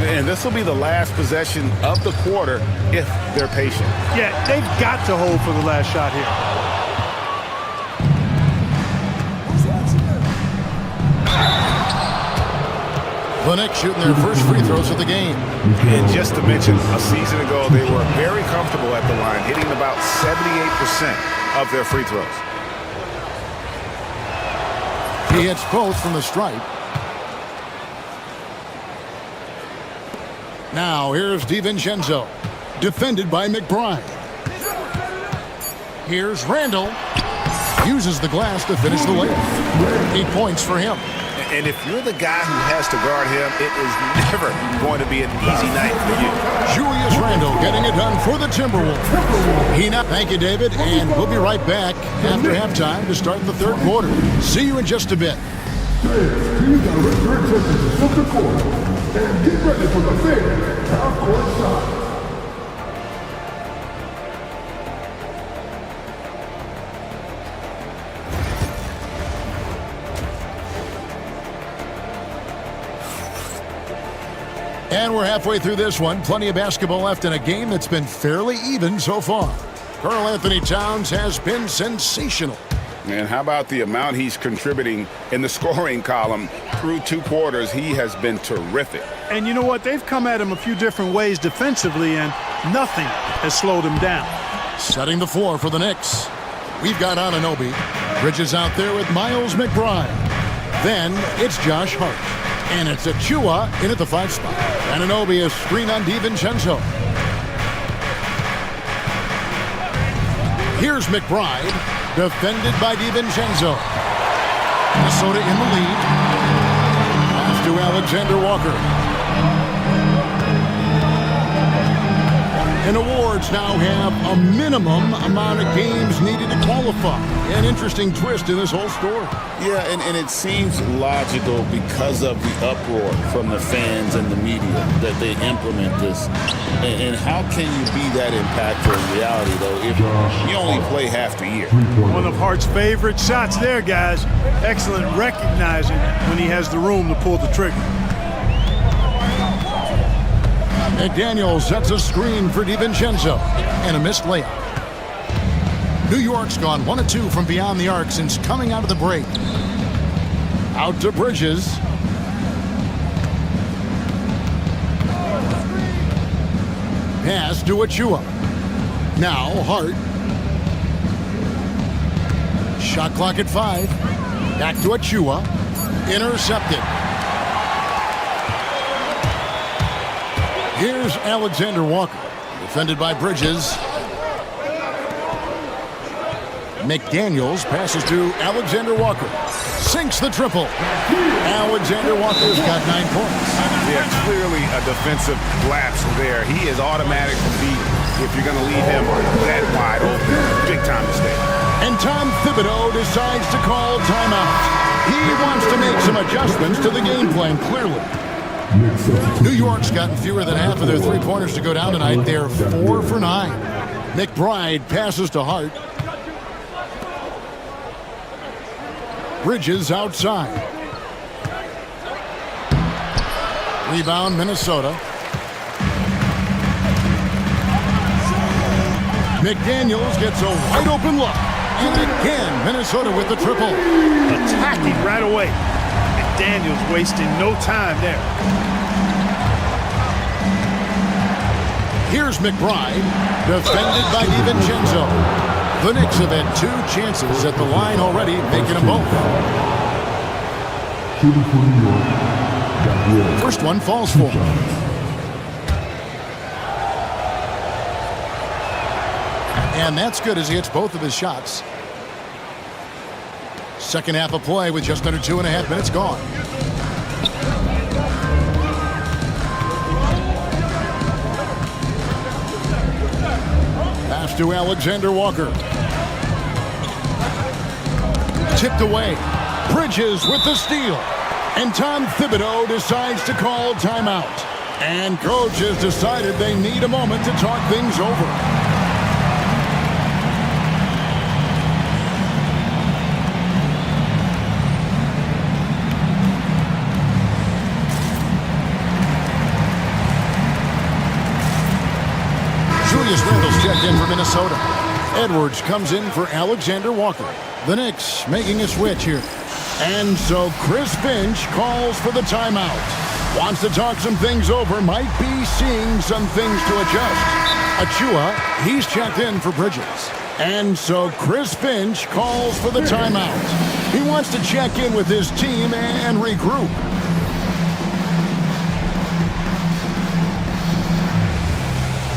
And this will be the last possession of the quarter if they're patient. Yeah, they've got to hold for the last shot here. The Knicks shooting their first free throws of the game. And just to mention, a season ago, they were very comfortable at the line, hitting about 78% of their free throws. He hits both from the stripe. Now here's DiVincenzo, defended by McBride. Here's Randall. Uses the glass to finish the layup. 8 points for him. And if you're the guy who has to guard him, it is never going to be an easy night for you. Julius Randall getting it done for the Timberwolves. Thank you, David, and we'll be right back after halftime to start the third quarter. See you in just a bit. You got to return to the center court and get ready for the big half-court shot. And we're halfway through this one. Plenty of basketball left in a game that's been fairly even so far. Karl Anthony Towns has been sensational. And how about the amount he's contributing in the scoring column through 2 quarters? He has been terrific. And you know what? They've come at him a few different ways defensively, and nothing has slowed him down. Setting the floor for the Knicks. We've got Anunoby. Bridges out there with Miles McBride. Then it's Josh Hart. And it's Achua in at the 5 spot. Anunoby is screen on DiVincenzo. Here's McBride, defended by DiVincenzo. Minnesota in the lead. Pass to Alexander Walker. And awards now have a minimum amount of games needed to qualify. An interesting twist in this whole story. Yeah, and it seems logical because of the uproar from the fans and the media that they implement this. And how can you be that impactful in reality, though, if you only play half the year? One of Hart's favorite shots there, guys. Excellent recognizing when he has the room to pull the trigger. McDaniel sets a screen for DiVincenzo and a missed layup. New York's gone 1 of 2 from beyond the arc since coming out of the break. Out to Bridges. Pass to Achua. Now Hart. Shot clock at 5. Back to Achua. Intercepted. Here's Alexander Walker, defended by Bridges. McDaniels passes to Alexander Walker. Sinks the triple. Alexander Walker's got 9 points. Yeah, clearly a defensive lapse there. He is automatic defeat if you're going to leave him that wide open. Big time mistake. And Tom Thibodeau decides to call timeout. He wants to make some adjustments to the game plan, clearly. New York's gotten fewer than half of their three-pointers to go down tonight. They're 4 for 9. McBride passes to Hart. Bridges outside. Rebound, Minnesota. McDaniels gets a wide open look. And again, Minnesota with the triple. Attacking right away. McDaniels wasting no time there. Here's McBride, defended by DiVincenzo. The Knicks have had 2 chances at the line already, making them both. First one falls for him. And that's good as he hits both of his shots. Second half of play with just under 2.5 minutes gone. Pass to Alexander Walker. Tipped away. Bridges with the steal. And Tom Thibodeau decides to call timeout. And coach has decided they need a moment to talk things over. Julius Randle's checked in for Minnesota. Edwards comes in for Alexander Walker. The Knicks making a switch here. And so Chris Finch calls for the timeout. Wants to talk some things over. Might be seeing some things to adjust. Achua, he's checked in for Bridges. And so Chris Finch calls for the timeout. He wants to check in with his team and regroup.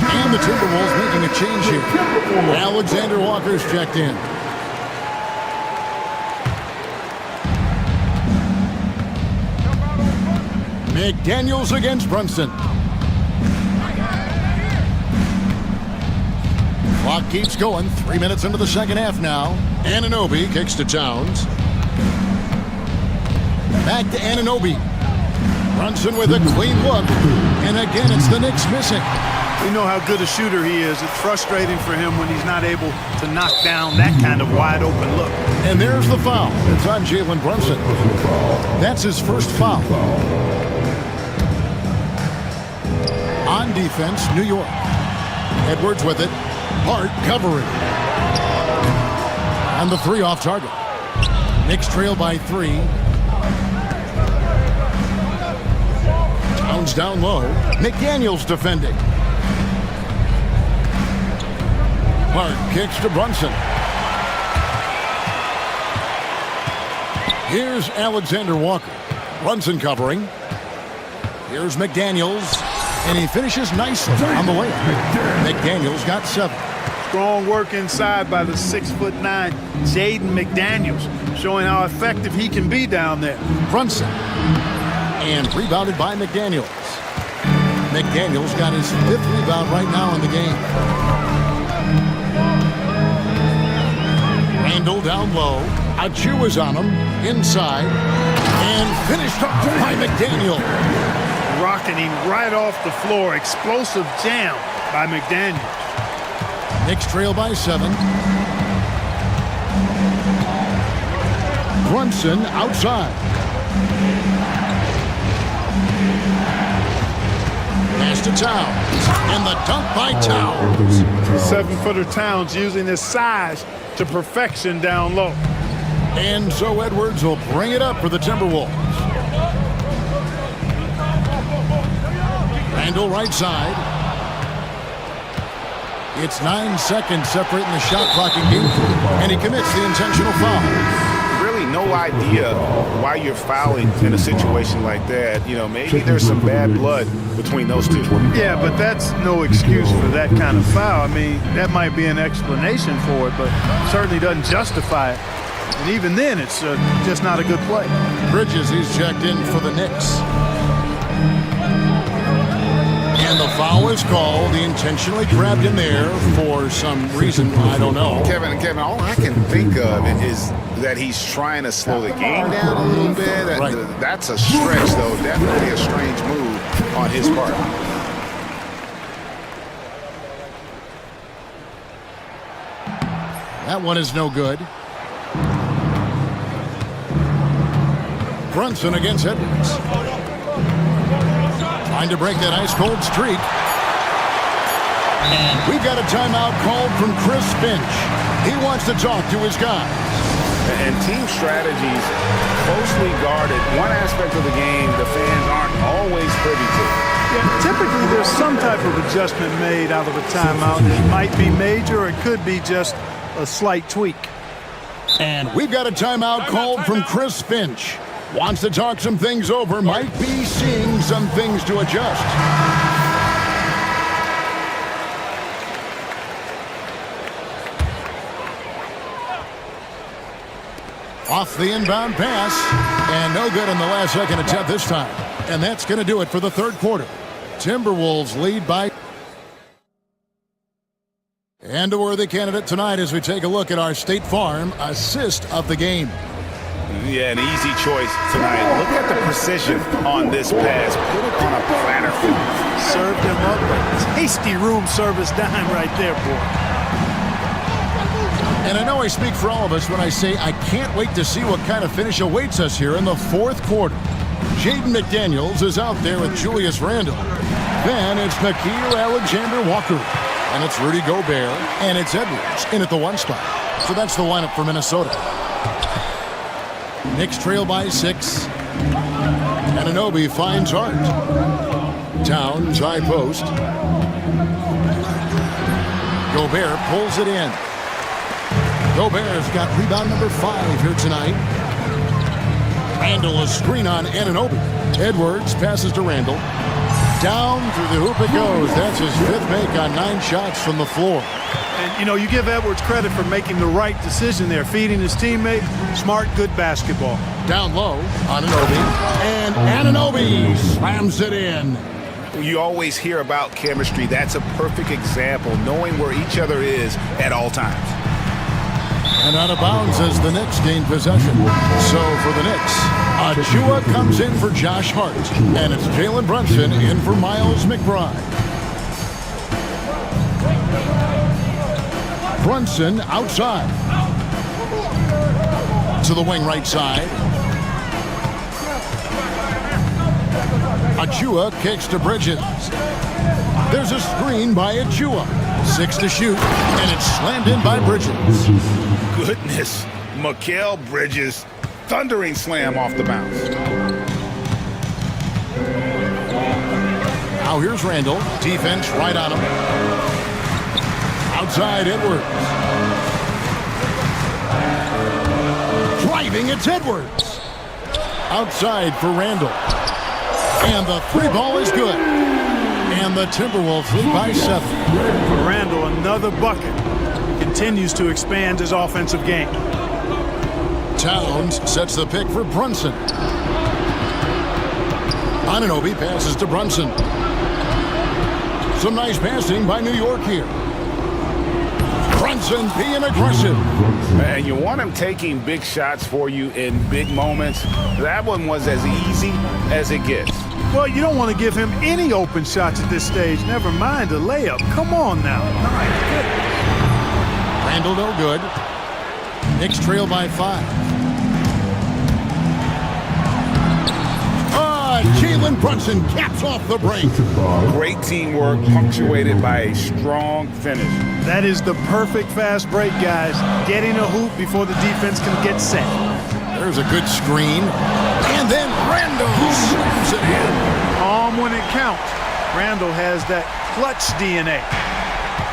And the Timberwolves making a change here. Alexander Walker's checked in. McDaniels against Brunson. Clock keeps going. 3 minutes into the second half now. Anunoby kicks to Towns. Back to Anunoby. Brunson with a clean look. And again, it's the Knicks missing. We know how good a shooter he is. It's frustrating for him when he's not able to knock down that kind of wide open look. And there's the foul. It's on Jalen Brunson. That's his first foul. On defense, New York. Edwards with it. Hart covering. And the 3 off target. Knicks trail by 3. Towns down low. McDaniels defending. Hart kicks to Brunson. Here's Alexander Walker. Brunson covering. Here's McDaniels. And he finishes nicely on the way. McDaniels got 7. Strong work inside by the 6'9" Jaden McDaniels, showing how effective he can be down there. Brunson. And rebounded by McDaniels. McDaniels got his 5th rebound right now in the game. Randle down low. Achua's on him. Inside. And finished up by McDaniel. Rocketing right off the floor. Explosive jam by McDaniels. Knicks trail by 7. Brunson outside. Pass to Towns. And the dunk by Towns. 7-footer Towns using his size to perfection down low. And so Edwards will bring it up for the Timberwolves. Randle right side. It's 9 seconds separating the shot clock and game, and he commits the intentional foul. Really no idea why you're fouling in a situation like that. You know, maybe there's some bad blood between those two. Yeah, but that's no excuse for that kind of foul. I mean, that might be an explanation for it, but certainly doesn't justify it. And even then, it's just not a good play. Bridges, he's checked in for the Knicks. Foul is called. He intentionally grabbed him there for some reason. I don't know. Kevin, all I can think of is that he's trying to slow the game down a little bit. That's a stretch, though. Definitely a strange move on his part. That one is no good. Brunson against Edwards. Trying to break that ice-cold streak. And we've got a timeout called from Chris Finch. He wants to talk to his guys. And team strategies closely guarded. One aspect of the game the fans aren't always privy to. Yeah, typically there's some type of adjustment made out of a timeout. It might be major, or it could be just a slight tweak. And we've got a timeout called from Chris Finch. Wants to talk some things over, might be seeing some things to adjust. Off the inbound pass, and no good on the last second attempt this time. And that's going to do it for the third quarter. Timberwolves lead by... And a worthy candidate tonight as we take a look at our State Farm assist of the game. Yeah, an easy choice tonight. Look at the precision on this pass. Put it on a platter. Served him up a tasty room service dime right there, boy. And I know I speak for all of us when I say I can't wait to see what kind of finish awaits us here in the fourth quarter. Jaden McDaniels is out there with Julius Randle. Then it's Nickeil Alexander-Walker. And it's Rudy Gobert. And it's Edwards in at the one spot. So that's the lineup for Minnesota. Knicks trail by 6. Anunoby finds Hart. Towns high post. Gobert pulls it in. Gobert's got rebound number 5 here tonight. Randle a screen on Anunoby. Edwards passes to Randle. Down through the hoop it goes. That's his 5th make on 9 shots from the floor. And, you know, you give Edwards credit for making the right decision there, feeding his teammate. Smart, good basketball. Down low, Anunoby. And Anunoby slams it in. You always hear about chemistry. That's a perfect example, knowing where each other is at all times. And out of bounds as the Knicks gain possession. So for the Knicks, Achua comes in for Josh Hart. And it's Jalen Brunson in for Miles McBride. Brunson outside. To the wing right side. Achua kicks to Bridges. There's a screen by Achua. 6 to shoot, and it's slammed in by Bridges. Goodness, Mikal Bridges, thundering slam off the bounce. Now here's Randle, defense right on him. Outside Edwards. Driving, it's Edwards. Outside for Randle. And the 3 ball is good. And the Timberwolves lead by 7. For Randle, another bucket. He continues to expand his offensive game. Towns sets the pick for Brunson. Anunoby passes to Brunson. Some nice passing by New York here. Brunson being aggressive. And you want him taking big shots for you in big moments. That one was as easy as it gets. Well, you don't want to give him any open shots at this stage. Never mind a layup. Come on now. My goodness. Randle no good. Knicks trail by 5. Jalen Brunson caps off the break. Great teamwork punctuated by a strong finish. That is the perfect fast break, guys. Getting a hoop before the defense can get set. There's a good screen. And then Randle slams it in. When it counts. Randle has that clutch DNA.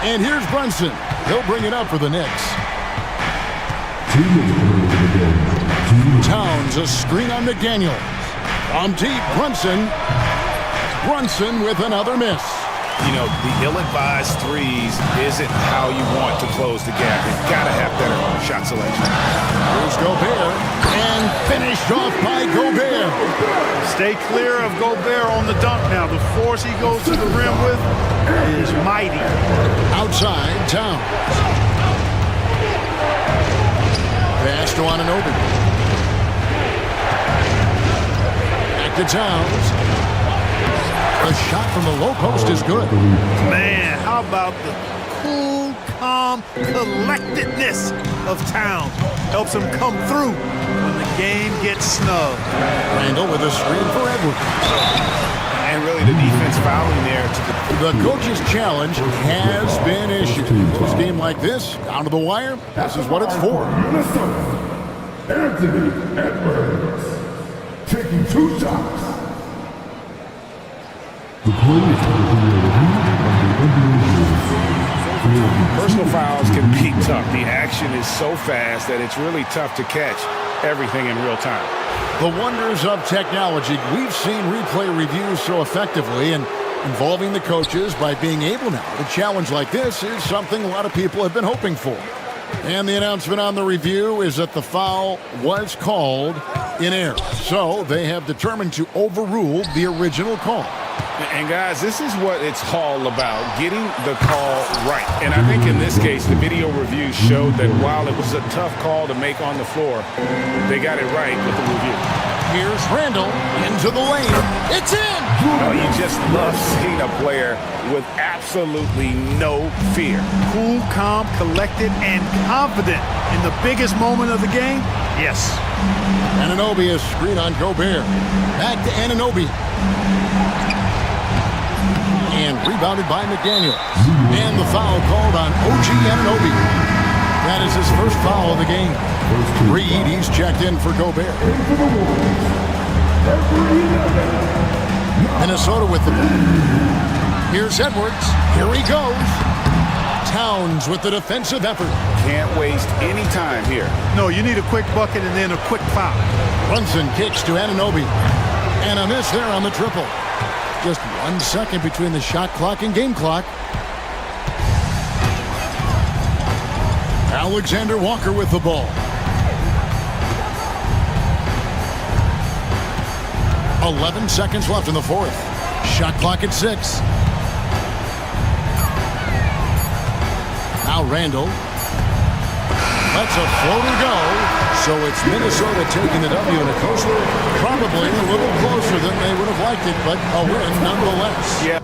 And here's Brunson. He'll bring it up for the Knicks. Towns a screen on McDaniels. From deep, Brunson with another miss. You know, the ill-advised threes isn't how you want to close the gap. You've got to have better shot selection. Here's Gobert, and finished off by Gobert. Stay clear of Gobert on the dunk now. The force he goes to the rim with is mighty. Outside, Towns. Pass to Anunoby. Back to Towns. The shot from the low post is good. Man, how about the cool, calm collectedness of Towns? Helps him come through when the game gets snug. Randall with a screen for Edwards. And really the defense fouling there. The coach's challenge has been issued. A game like this, down to the wire, this is what it's for. Anthony Edwards taking 2 shots. Personal fouls can be tough. The action is so fast that it's really tough to catch everything in real time. The wonders of technology. We've seen replay reviews so effectively, and involving the coaches by being able now to challenge like this is something a lot of people have been hoping for. And the announcement on the review is that the foul was called in error. So they have determined to overrule the original call. And guys, this is what it's all about, getting the call right. And I think in this case, the video review showed that while it was a tough call to make on the floor, they got it right with the review. Here's Randall into the lane. It's in! Oh, you just love seeing a player with absolutely no fear. Cool, calm, collected, and confident in the biggest moment of the game? Yes. Anunoby is screen on Gobert. Back to Anunoby. And rebounded by McDaniel. And the foul called on OG Anunoby. That is his first foul of the game. Reed, he's checked in for Gobert. Minnesota with the ball. Here's Edwards. Here he goes. Towns with the defensive effort. Can't waste any time here. No, you need a quick bucket and then a quick foul. Brunson kicks to Anunoby. And a miss there on the triple. Just 1 second between the shot clock and game clock. Alexander Walker with the ball. 11 seconds left in the fourth. Shot clock at 6. Now Randall. Lets a floater go. So it's Minnesota taking the W in a coaster. Probably a little closer than they would have liked it, but a win nonetheless. Yeah.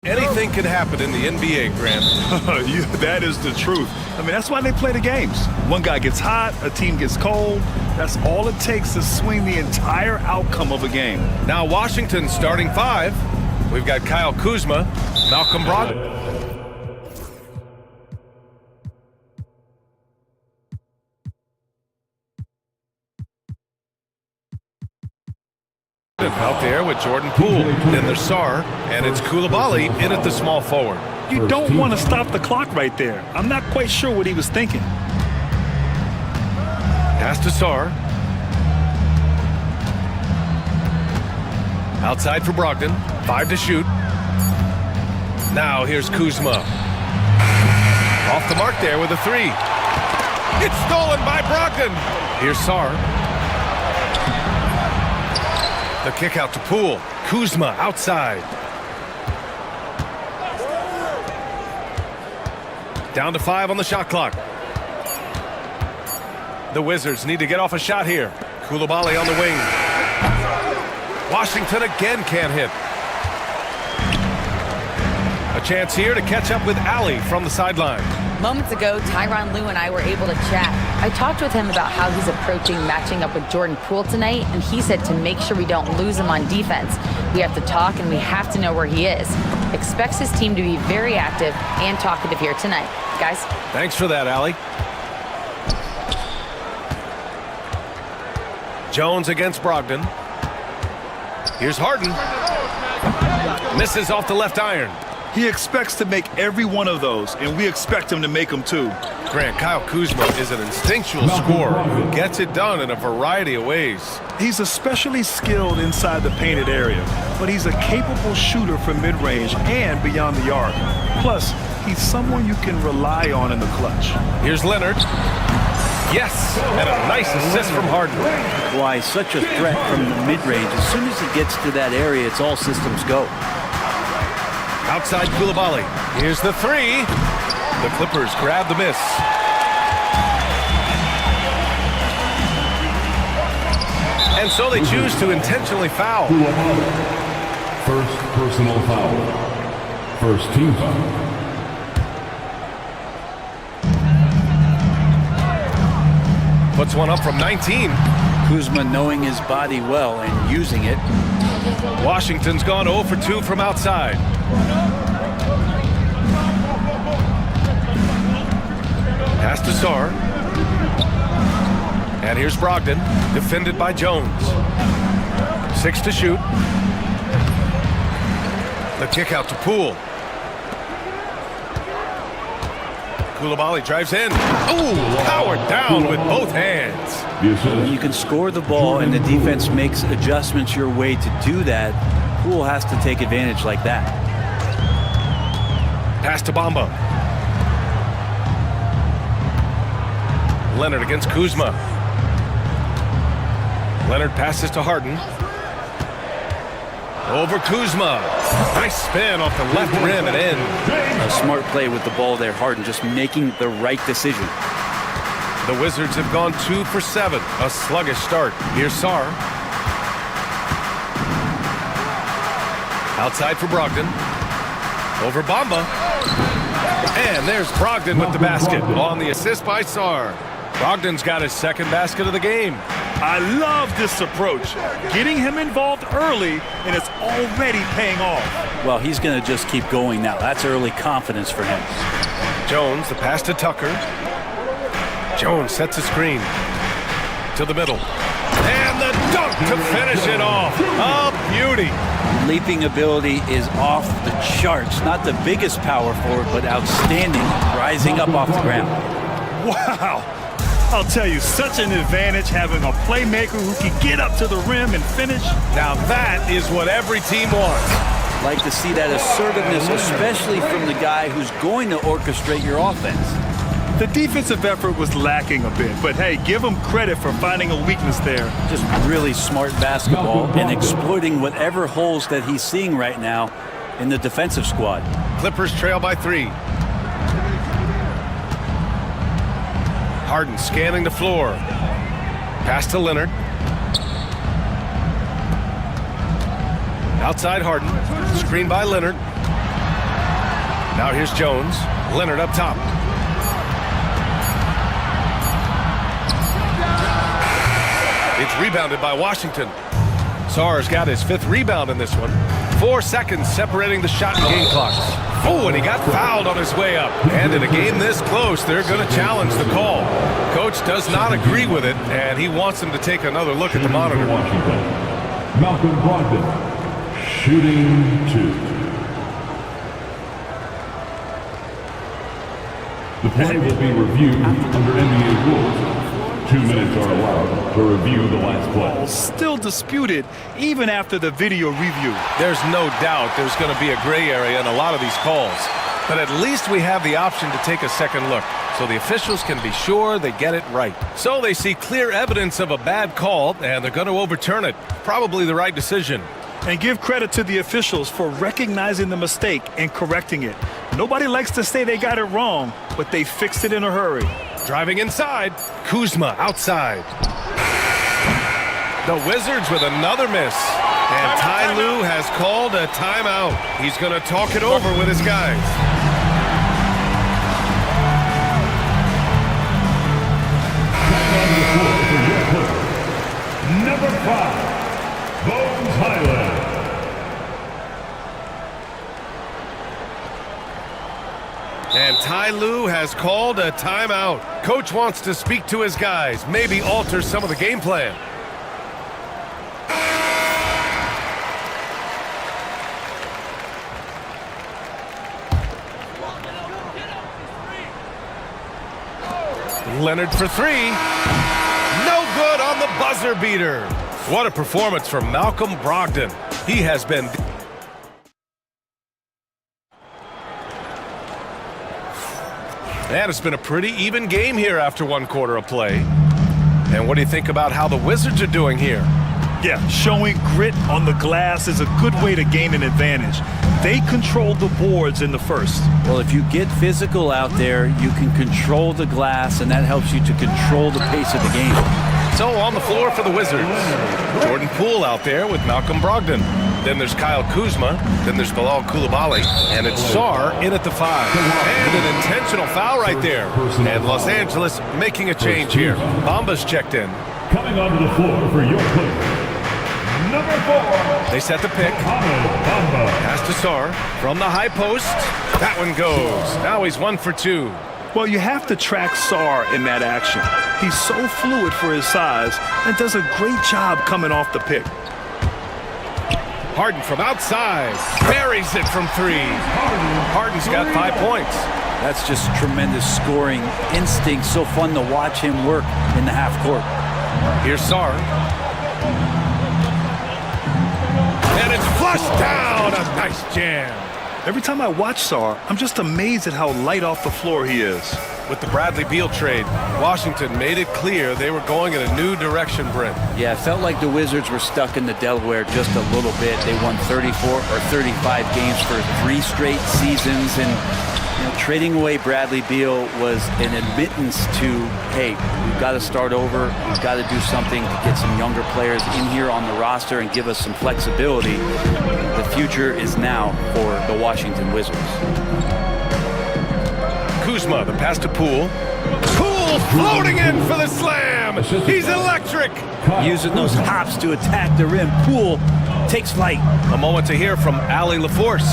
Anything can happen in the NBA, Grant. That is the truth. I mean, that's why they play the games. One guy gets hot, a team gets cold. That's all it takes to swing the entire outcome of a game. Now Washington starting five. We've got Kyle Kuzma, Malcolm Brogdon. Out there with Jordan Poole. Then there's Sarr, and it's Coulibaly in at the small forward. You don't want to stop the clock right there. I'm not quite sure what he was thinking. Pass to Sarr. Outside for Brogdon. 5 to shoot. Now here's Kuzma. Off the mark there with a 3. It's stolen by Brogdon. Here's Sarr. The kick out to Poole. Kuzma outside. Down to 5 on the shot clock. The Wizards need to get off a shot here. Coulibaly on the wing. Washington again can't hit. A chance here to catch up with Ali from the sideline. Moments ago, Tyronn Lue and I were able to chat. I talked with him about how he's approaching matching up with Jordan Poole tonight, and he said to make sure we don't lose him on defense, we have to talk and we have to know where he is. Expects his team to be very active and talkative here tonight. Guys? Thanks for that, Ali. Jones against Brogdon. Here's Harden. Misses off the left iron. He expects to make every one of those, and we expect him to make them too. Grant, Kyle Kuzma is an instinctual scorer who gets it done in a variety of ways. He's especially skilled inside the painted area, but he's a capable shooter from mid-range and beyond the arc. Plus, he's someone you can rely on in the clutch. Here's Leonard. Yes, and a nice assist from Harden. Why, such a threat from the mid-range. As soon as he gets to that area, it's all systems go. Outside Coulibaly. Here's the 3. The Clippers grab the miss. And so they choose to intentionally foul. First personal foul. First team foul. Puts one up from 19. Kuzma knowing his body well and using it. Washington's gone 0 for 2 from outside. Pass to Sarr. And here's Brogdon, defended by Jones. 6 to shoot. The kick out to Poole. Coulibaly drives in. Ooh, powered down with both hands. You can score the ball and the defense makes adjustments your way to do that. Poole has to take advantage like that. Pass to Bamba. Leonard against Kuzma. Leonard passes to Harden. Over Kuzma. Nice spin off the left rim and in. A smart play with the ball there. Harden just making the right decision. The Wizards have gone 2 for 7. A sluggish start. Here's Sarr. Outside for Brogdon. Over Bamba. And there's Brogdon with the basket on the assist by Sarr. Brogdon's got his second basket of the game. I love this approach. Getting him involved early, and it's already paying off. Well, he's going to just keep going now. That's early confidence for him. Jones, the pass to Tucker. Jones sets a screen to the middle. And the dunk to finish it off. A beauty. Leaping ability is off the charts. Not the biggest power forward, but outstanding. Rising up off the ground. Wow. I'll tell you, such an advantage having a playmaker who can get up to the rim and finish. Now that is what every team wants. Like to see that assertiveness, especially from the guy who's going to orchestrate your offense. The defensive effort was lacking a bit, but hey, give him credit for finding a weakness there. Just really smart basketball and exploiting whatever holes that he's seeing right now in the defensive squad. Clippers trail by 3. Harden scanning the floor. Pass to Leonard. Outside Harden. Screen by Leonard. Now here's Jones. Leonard up top. It's rebounded by Washington. Sarr's got his 5th rebound in this one. 4 seconds separating the shot and game clock. Oh, and he got fouled on his way up. And in a game this close, they're going to challenge the call. Coach does not agree with it, and he wants him to take another look at the monitor. Washington. Malcolm Brogdon, shooting 2. The play will be reviewed under NBA rules. 2 minutes are allowed to review the last play. Still disputed even after the video review. There's no doubt there's going to be a gray area in a lot of these calls. But at least we have the option to take a second look, so the officials can be sure they get it right. So they see clear evidence of a bad call, and they're going to overturn it. Probably the right decision. And give credit to the officials for recognizing the mistake and correcting it. Nobody likes to say they got it wrong, but they fixed it in a hurry. Driving inside, Kuzma outside. The Wizards with another miss. And Ty Lue has called a timeout. He's going to talk it over with his guys. Number 5, Bones Highland. And Ty Lue has called a timeout. Coach wants to speak to his guys, maybe alter some of the game plan. Leonard for 3. No good on the buzzer beater. What a performance from Malcolm Brogdon. He has been... And it's been a pretty even game here after 1 quarter of play. And what do you think about how the Wizards are doing here? Yeah, showing grit on the glass is a good way to gain an advantage. They controlled the boards in the first. Well, if you get physical out there, you can control the glass, and that helps you to control the pace of the game. So on the floor for the Wizards, Jordan Poole out there with Malcolm Brogdon. Then there's Kyle Kuzma. Then there's Bilal Coulibaly. And it's Sarr in at the 5. And an intentional foul right there. And Los Angeles making a change here. Bamba's checked in. Coming onto the floor for your player. Number 4. They set the pick. Pass to Sarr from the high post. That one goes. Now he's 1 for 2. Well, you have to track Sarr in that action. He's so fluid for his size and does a great job coming off the pick. Harden from outside. Buries it from 3. Harden's got 5 points. That's just tremendous scoring instinct. So fun to watch him work in the half court. Here's Sarr. And it's flushed down. A nice jam. Every time I watch Sarr, I'm just amazed at how light off the floor he is. With the Bradley Beal trade, Washington made it clear they were going in a new direction, Brent. Yeah, it felt like the Wizards were stuck in the Delaware just a little bit. They won 34 or 35 games for 3 straight seasons, and trading away Bradley Beal was an admittance to, hey, we've got to start over. We've got to do something to get some younger players in here on the roster and give us some flexibility. The future is now for the Washington Wizards. Kuzma, the pass to Poole. Poole floating in for the slam. He's electric. Using those hops to attack the rim. Poole takes flight. A moment to hear from Allie LaForce.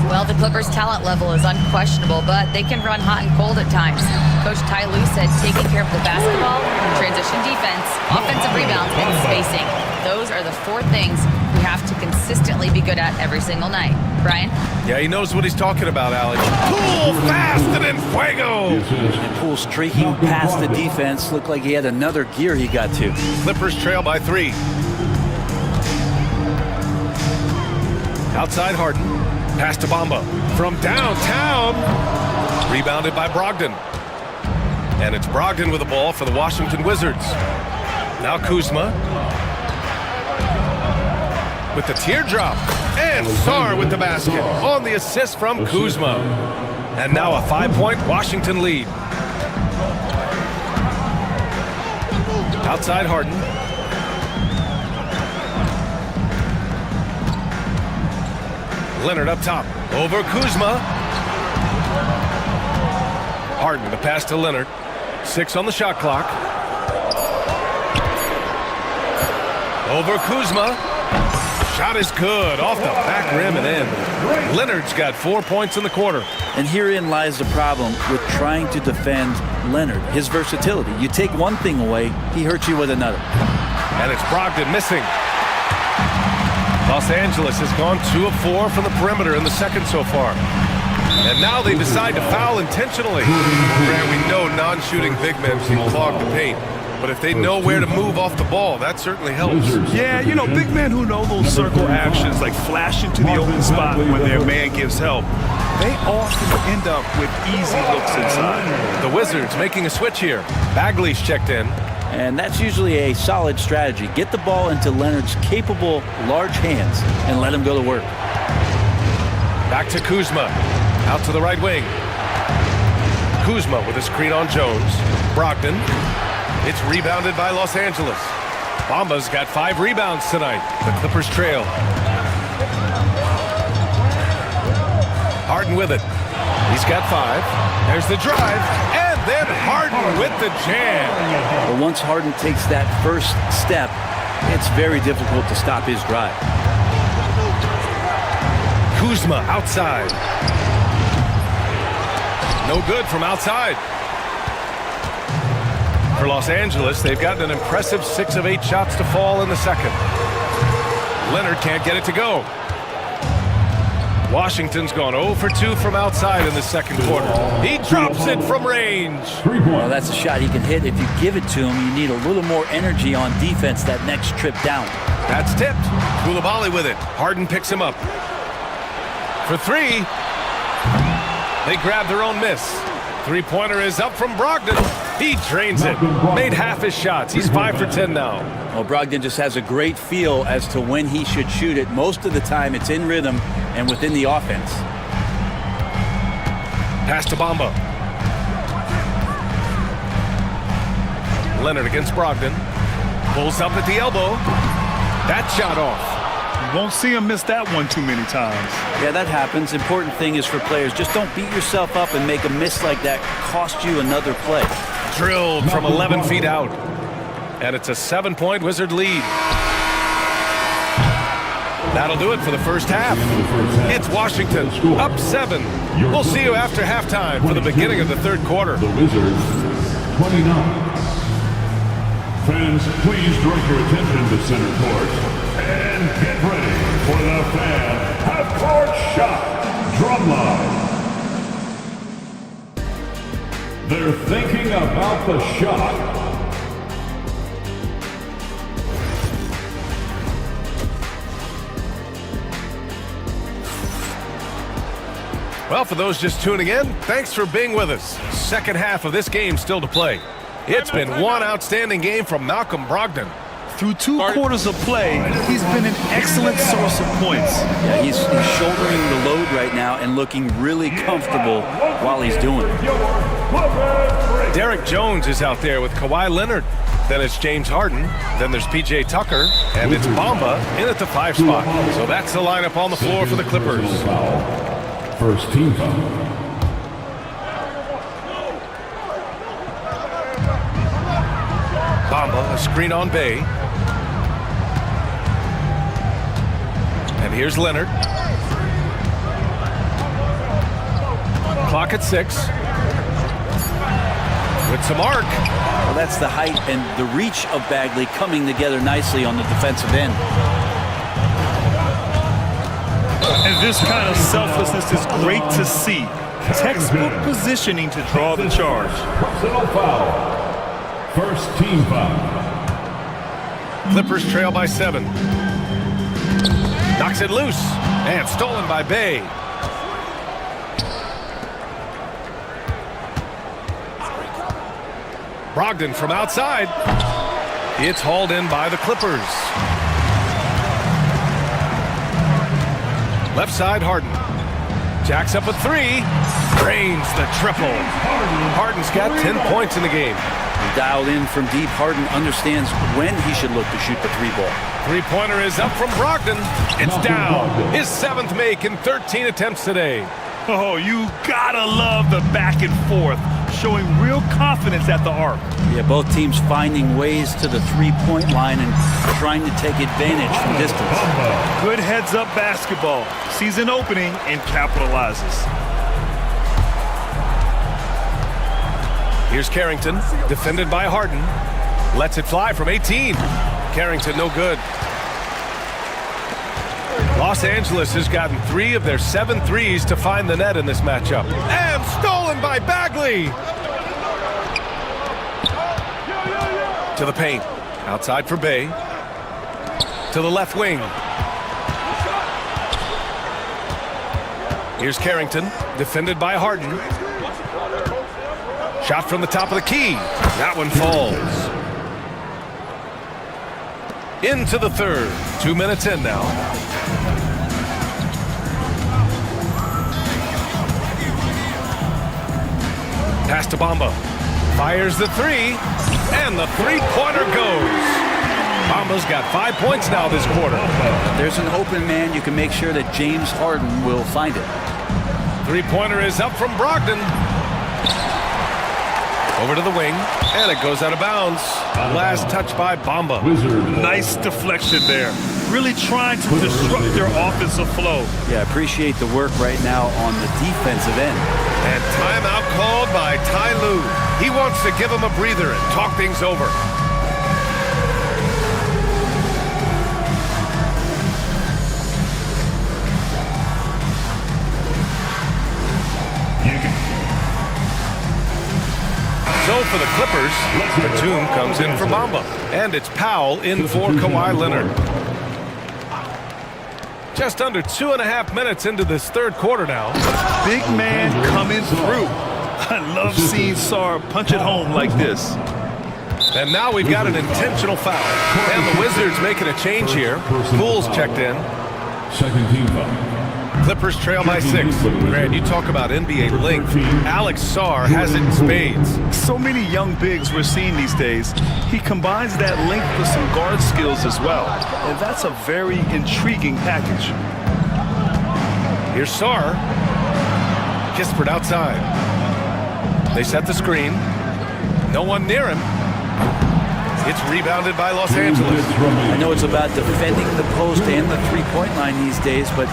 Well, the Clippers' talent level is unquestionable, but they can run hot and cold at times. Coach Ty Lue said taking care of the basketball, transition defense, offensive rebounds, and spacing. Those are the 4 things we have to consistently be good at every single night. Brian? Yeah, he knows what he's talking about, Allie. Poole fast and in fuego. And Poole streaking past the defense. Looked like he had another gear he got to. Clippers trail by 3. Outside Harden. Pass to Bamba. From downtown. Rebounded by Brogdon. And it's Brogdon with the ball for the Washington Wizards. Now Kuzma. With the teardrop. And Sarr with the basket. On the assist from Kuzma. And now a 5-point Washington lead. Outside Harden. Leonard up top. Over Kuzma. Harden, the pass to Leonard. 6 on the shot clock. Over Kuzma. Shot is good, off the back rim and in. Leonard's got 4 points in the quarter. And herein lies the problem with trying to defend Leonard, his versatility. You take one thing away, he hurts you with another. And it's Brogdon missing. Los Angeles has gone 2 of 4 from the perimeter in the second so far. And now they decide to foul intentionally. Grant, we know non-shooting big men can clog the paint. But if they know where to move off the ball, that certainly helps. Yeah, you know, big men who know those circle actions, like flashing to the open spot when their man gives help, they often end up with easy looks inside. The Wizards making a switch here. Bagley's checked in. And that's usually a solid strategy. Get the ball into Leonard's capable, large hands and let him go to work. Back to Kuzma. Out to the right wing. Kuzma with a screen on Jones. Brogdon. It's rebounded by Los Angeles. Bamba's got 5 rebounds tonight. The Clippers trail. Harden with it. He's got 5. There's the drive. And then Harden with the jam. But once Harden takes that first step, it's very difficult to stop his drive. Kuzma outside. No good from outside. For Los Angeles, they've gotten an impressive 6 of 8 shots to fall in the second. Leonard can't get it to go. Washington's gone 0 for 2 from outside in the second quarter. He drops it from range. Well, that's a shot he can hit. If you give it to him, you need a little more energy on defense that next trip down. That's tipped. Koulibaly with it. Harden picks him up. For 3. They grab their own miss. 3-pointer is up from Brogdon. He drains it. Made half his shots. He's 5 for 10 now. Well, Brogdon just has a great feel as to when he should shoot it. Most of the time, it's in rhythm and within the offense. Pass to Bamba. Leonard against Brogdon. Pulls up at the elbow. That shot off. You won't see him miss that one too many times. Yeah, that happens. Important thing is for players, just don't beat yourself up and make a miss like that cost you another play. Drilled from 11 feet out. And it's a 7-point Wizard lead. That'll do it for the first half. It's Washington, up 7. We'll see you after halftime for the beginning of the third quarter. The Wizards, 29. Fans, please direct your attention to center court. And get ready for the fan half-court shot drumline. They're thinking about the shot. Well, for those just tuning in, thanks for being with us. Second half of this game still to play. It's been one outstanding game from Malcolm Brogdon. Through 2 quarters of play, he's been an excellent source of points. Yeah, he's shouldering the load right now and looking really comfortable while he's doing it. Derek Jones is out there with Kawhi Leonard. Then it's James Harden. Then there's P.J. Tucker. And it's Bamba in at the 5 spot. So that's the lineup on the floor for the Clippers. First team foul. Bamba, a screen on Bay. And here's Leonard. Clock at 6. With some arc. Well, that's the height and the reach of Bagley coming together nicely on the defensive end. And this kind of selflessness is great to see. Textbook positioning to draw the charge. Personal foul. First team foul. Clippers trail by 7. Knocks it loose. And stolen by Bay. Brogdon from outside. It's hauled in by the Clippers. Left side, Harden. Jacks up a 3. Drains the triple. Harden's got 10 points in the game. Dialed in from deep, Harden understands when he should look to shoot the 3-ball. 3-pointer is up from Brogdon. It's down. His 7th make in 13 attempts today. Oh, you gotta love the back and forth, showing real confidence at the arc. Yeah, both teams finding ways to the three-point line and trying to take advantage from distance. Good heads-up basketball. Sees an opening and capitalizes. Here's Carrington, defended by Harden. Lets it fly from 18. Carrington no good. Los Angeles has gotten 3 of their 7 threes to find the net in this matchup. And stolen by Bagley. To the paint. Outside for Bay. To the left wing. Here's Carrington, defended by Harden. Shot from the top of the key. That one falls. Into the third. 2 minutes in now. Pass to Bamba. Fires the three. And the three-pointer goes. Bamba's got 5 points now this quarter. There's an open man. You can make sure that James Harden will find it. Three-pointer is up from Brogdon. Over to the wing, and it goes out of bounds. Last touch by Bamba. Nice deflection there. Really trying to disrupt their offensive flow. Yeah, appreciate the work right now on the defensive end. And timeout called by Ty Lue. He wants to give him a breather and talk things over. So for the Clippers, Batum comes in for Bamba. And it's Powell in for Kawhi Leonard. Just under 2.5 minutes into this third quarter now. Big man coming through. I love seeing Sar punch it home like this. And now we've got an intentional foul. And the Wizards making a change here. Poole's checked in. Second team foul. Clippers trail by 6. Grant, you talk about NBA length. Alex Sarr has it in spades. So many young bigs we're seeing these days. He combines that length with some guard skills as well. And that's a very intriguing package. Here's Sarr. Kispert outside. They set the screen. No one near him. It's rebounded by Los Angeles. I know it's about defending the post and the three-point line these days, but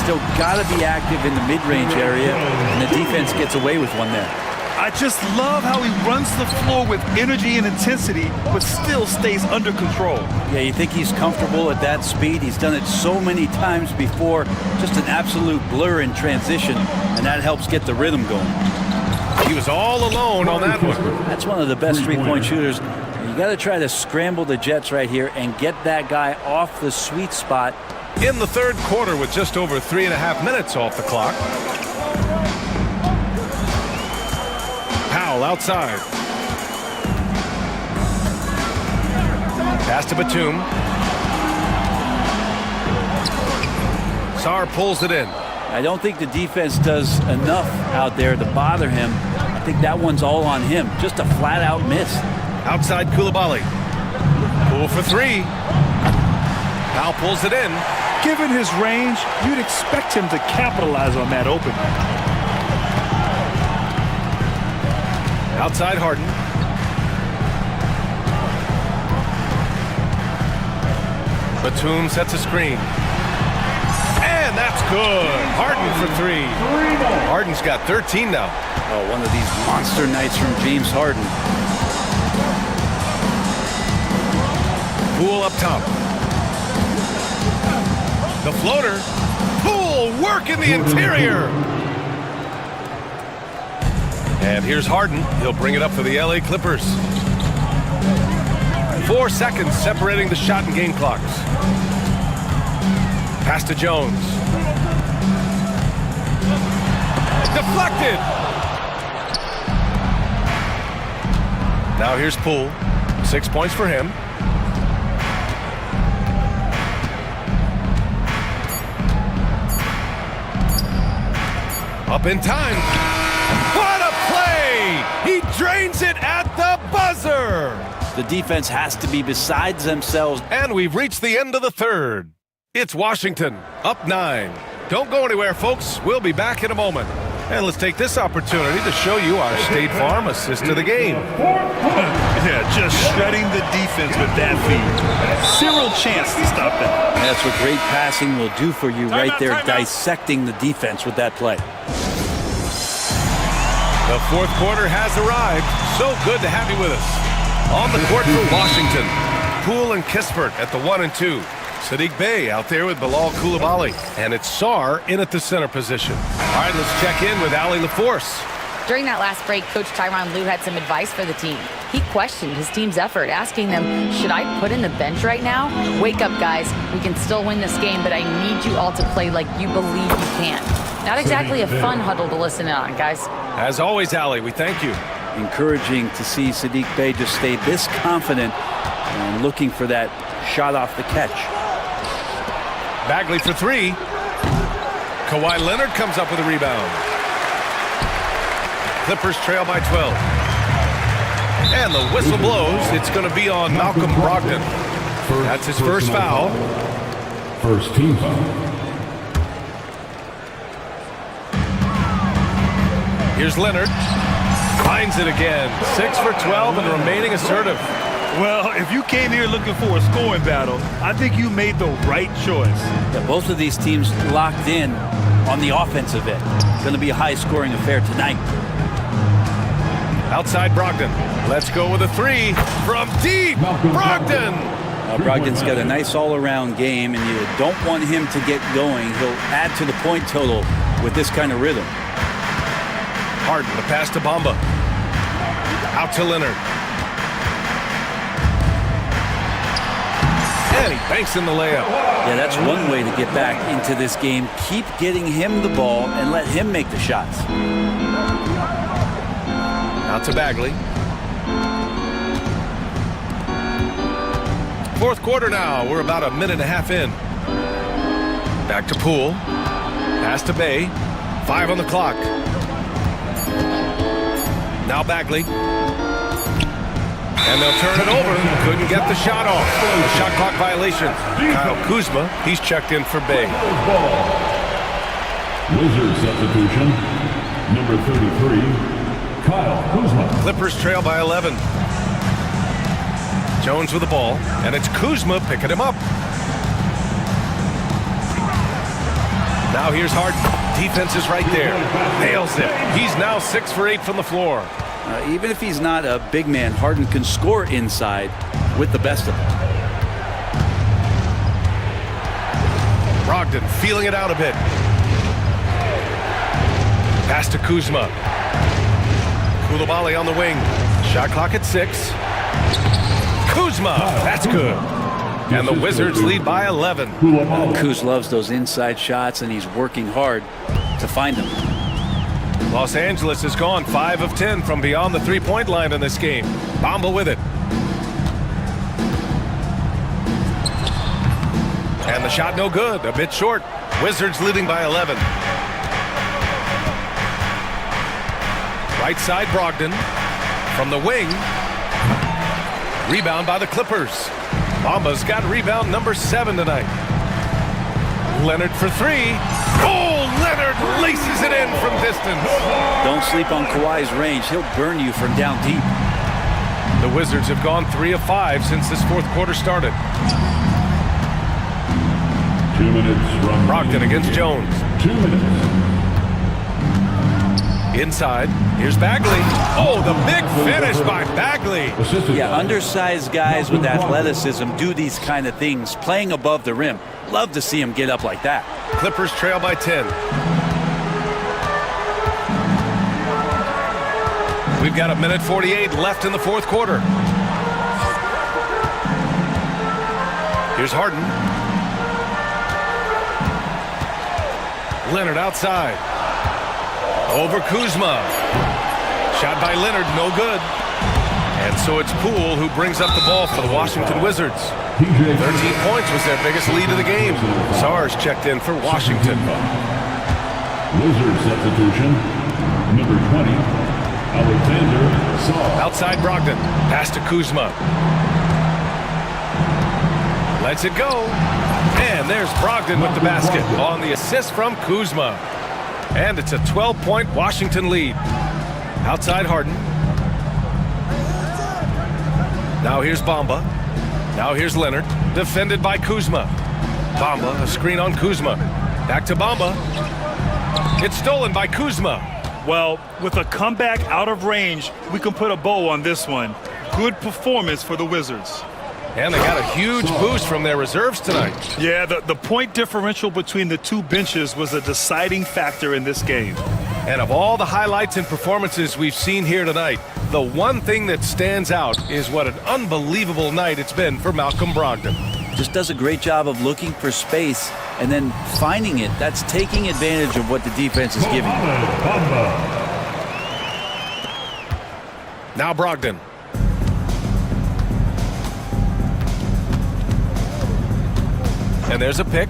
still got to be active in the mid-range area, and the defense gets away with one there. I just love how he runs the floor with energy and intensity, but still stays under control. Yeah, you think he's comfortable at that speed. He's done it so many times before. Just an absolute blur in transition, and that helps get the rhythm going. He was all alone on that one. That's one of the best three-point shooters. You got to try to scramble the Jets right here and get that guy off the sweet spot. In the third quarter with just over 3.5 minutes off the clock. Powell outside. Pass to Batum. Sarr pulls it in. I don't think the defense does enough out there to bother him. I think that one's all on him. Just a flat-out miss. Outside Koulibaly. Poole for 3. Powell pulls it in. Given his range, you'd expect him to capitalize on that opening. Outside Harden. Batum sets a screen. And that's good. Harden for 3. Harden's got 13 now. Oh, one of these monster nights from James Harden. Poole up top. The floater. Poole work in the interior. And here's Harden. He'll bring it up for the LA Clippers. 4 seconds separating the shot and game clocks. Pass to Jones. Deflected. Now here's Poole. 6 points for him. Up in time. What a play! He drains it at the buzzer. The defense has to be besides themselves. And we've reached the end of the third. It's Washington, up 9. Don't go anywhere, folks. We'll be back in a moment. And let's take this opportunity to show you our State Farm assist to the game. Yeah, just shredding the defense with that feed. Zero chance to stop that. That's what great passing will do for you right there, dissecting the defense with that play. The fourth quarter has arrived. So good to have you with us. On the court for Washington, Poole and Kispert at the 1 and 2. Sadiq Bey out there with Bilal Coulibaly. And it's Sarr in at the center position. All right, let's check in with Ali LaForce. During that last break, Coach Tyronn Lue had some advice for the team. He questioned his team's effort, asking them, should I put in the bench right now? Wake up, guys. We can still win this game, but I need you all to play like you believe you can. Not exactly a fun huddle to listen in on, guys. As always, Ali, we thank you. Encouraging to see Sadiq Bey just stay this confident and looking for that shot off the catch. Bagley for three. Kawhi Leonard comes up with a rebound. Clippers trail by 12. And the whistle blows. It's going to be on Malcolm Brogdon. That's his first foul. First team foul. Here's Leonard. Finds it again. 6 for 12 and remaining assertive. Well, if you came here looking for a scoring battle, I think you made the right choice. Yeah, both of these teams locked in on the offensive end. It's going to be a high-scoring affair tonight. Outside Brogdon. Let's go with a three from deep. Brogdon. Brogdon's got a nice all-around game, and you don't want him to get going. He'll add to the point total with this kind of rhythm. Harden, the pass to Bamba. Out to Leonard. And he banks in the layup. Yeah, that's one way to get back into this game. Keep getting him the ball and let him make the shots. Out to Bagley. Fourth quarter now. We're about a minute and a half in. Back to Poole. Pass to Bey. 5 on the clock. Now Bagley. And they'll turn it over. Couldn't get the shot off. Shot clock violation. Kyle Kuzma, he's checked in for Bey. Wizard substitution, number 33, Kyle Kuzma. Clippers trail by 11. Jones with the ball, and it's Kuzma picking him up. Now here's Harden. Defense is right there. Nails it. He's now 6 for 8 from the floor. Even if he's not a big man, Harden can score inside with the best of them. Brogdon feeling it out a bit. Pass to Kuzma. Coulibaly on the wing. Shot clock at 6. Kuzma, that's good. And the Wizards lead by 11. Kuz loves those inside shots, and he's working hard to find them. Los Angeles has gone 5 of 10 from beyond the three-point line in this game. Bamba with it. And the shot no good, a bit short. Wizards leading by 11. Right side Brogdon from the wing. Rebound by the Clippers. Bamba's got rebound number 7 tonight. Leonard for three. Oh, Leonard laces it in from distance. Don't sleep on Kawhi's range. He'll burn you from down deep. The Wizards have gone 3 of 5 since this fourth quarter started. 2 minutes from Brogdon against Jones. 2 minutes. Inside, here's Bagley. Oh, the big finish by Bagley. Yeah, undersized guys with athleticism do these kind of things, playing above the rim. Love to see him get up like that. Clippers trail by 10. We've got a minute 48 left in the fourth quarter. Here's Harden. Leonard outside. Over Kuzma. Shot by Leonard, no good. And so it's Poole who brings up the ball for the Washington Wizards. 13 points was their biggest lead of the game. Sarr's checked in for Washington. Wizard substitution, number 20, Alexander Sarr. Outside Brogdon. Pass to Kuzma. Lets it go. And there's Brogdon with the basket on the assist from Kuzma. And it's a 12-point Washington lead. Outside Harden. Now here's Bamba. Now here's Leonard, defended by Kuzma. Bamba, a screen on Kuzma. Back to Bamba. It's stolen by Kuzma. Well, with a comeback out of range, we can put a bow on this one. Good performance for the Wizards. And they got a huge boost from their reserves tonight. Yeah, the point differential between the two benches was a deciding factor in this game. And of all the highlights and performances we've seen here tonight, the one thing that stands out is what an unbelievable night it's been for Malcolm Brogdon. Just does a great job of looking for space and then finding it. That's taking advantage of what the defense is giving him. Now Brogdon. And there's a pick.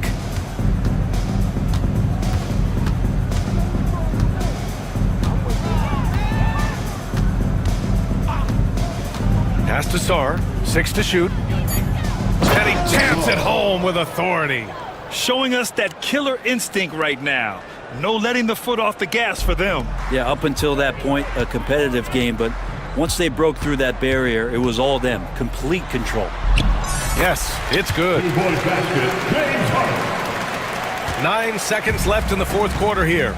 Pass to Sarr, 6 to shoot. And he jams it home with authority. Showing us that killer instinct right now. No letting the foot off the gas for them. Yeah, up until that point, a competitive game, but once they broke through that barrier, it was all them. Complete control. Yes, it's good. 9 seconds left in the fourth quarter here.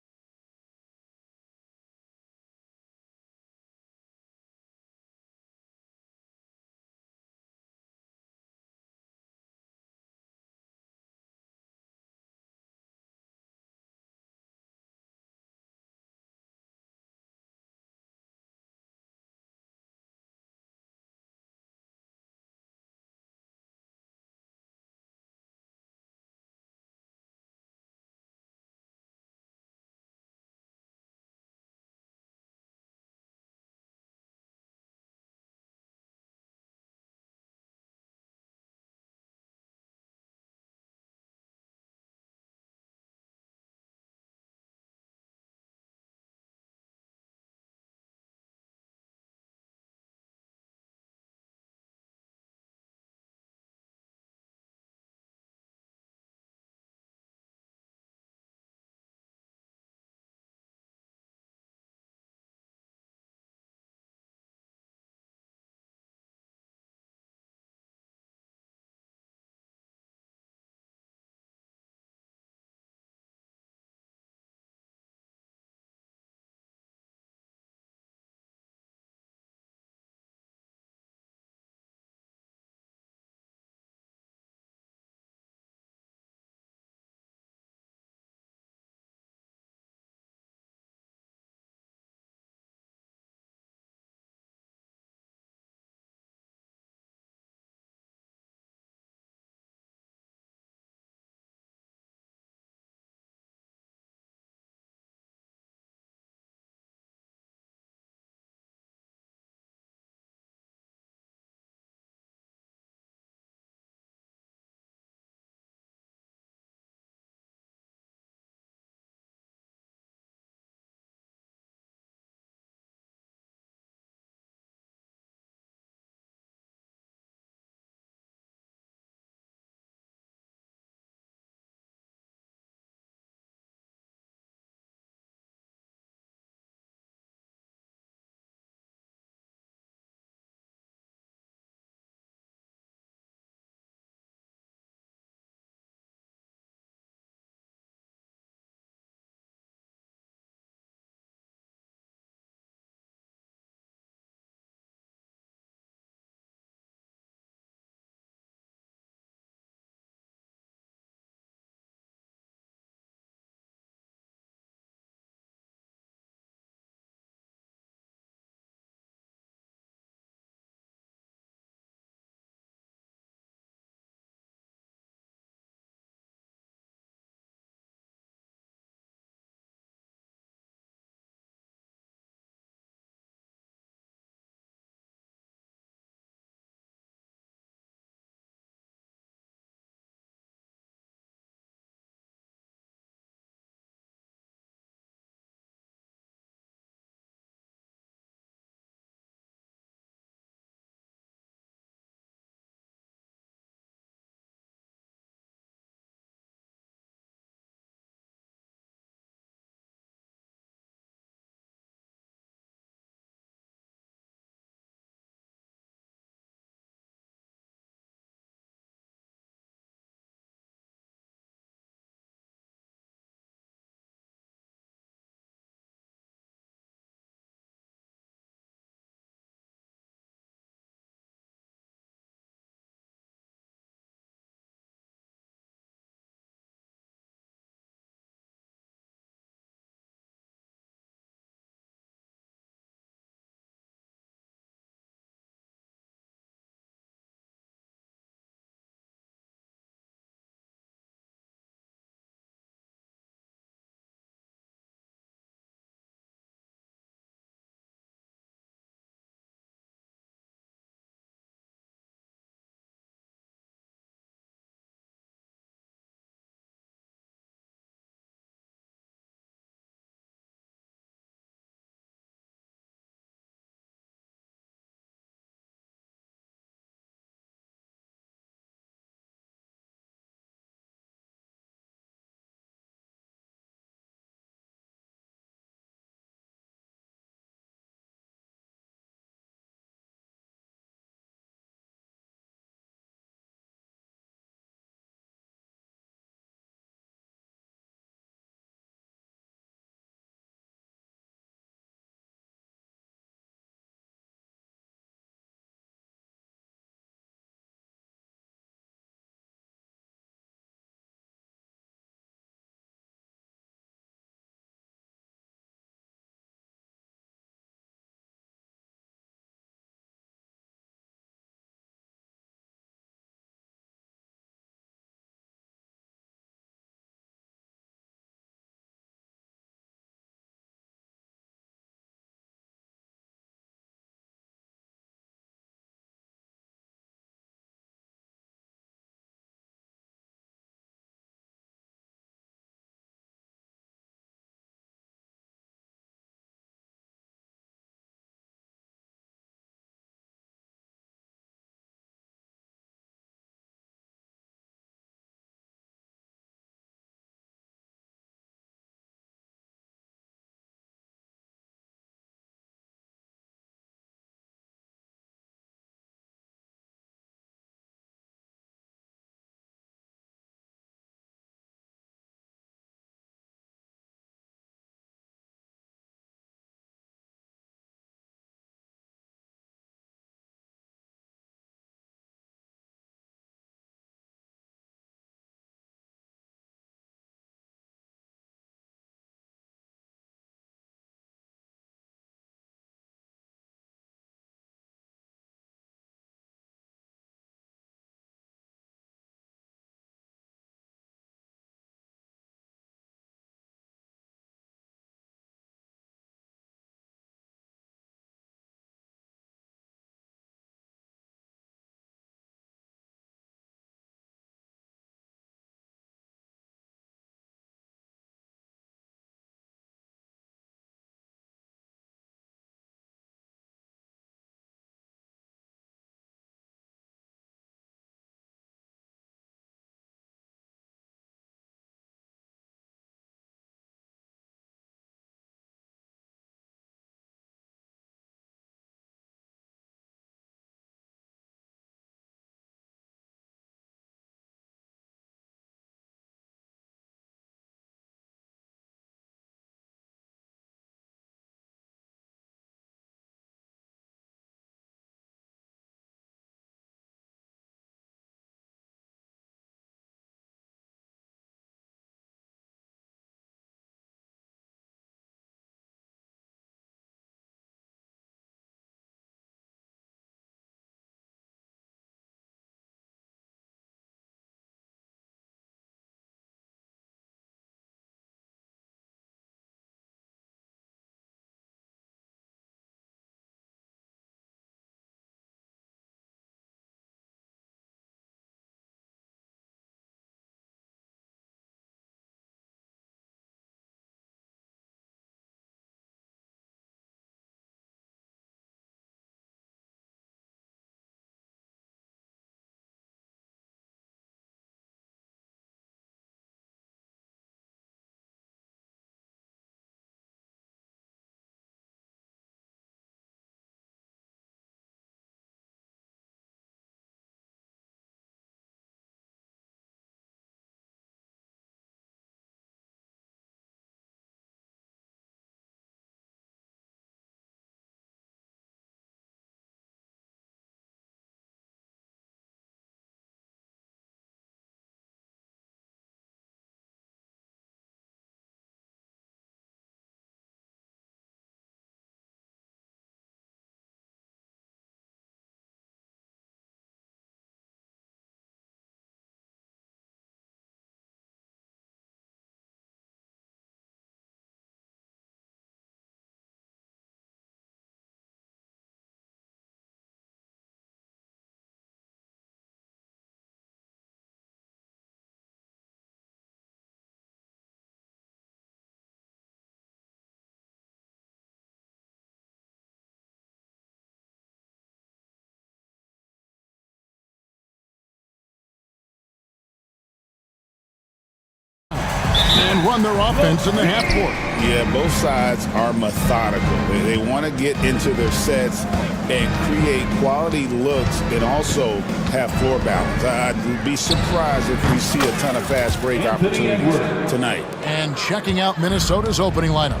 and run their offense in the half court. Yeah, both sides are methodical. They want to get into their sets and create quality looks and also have floor balance. I'd be surprised if we see a ton of fast break opportunities tonight. And checking out Minnesota's opening lineup,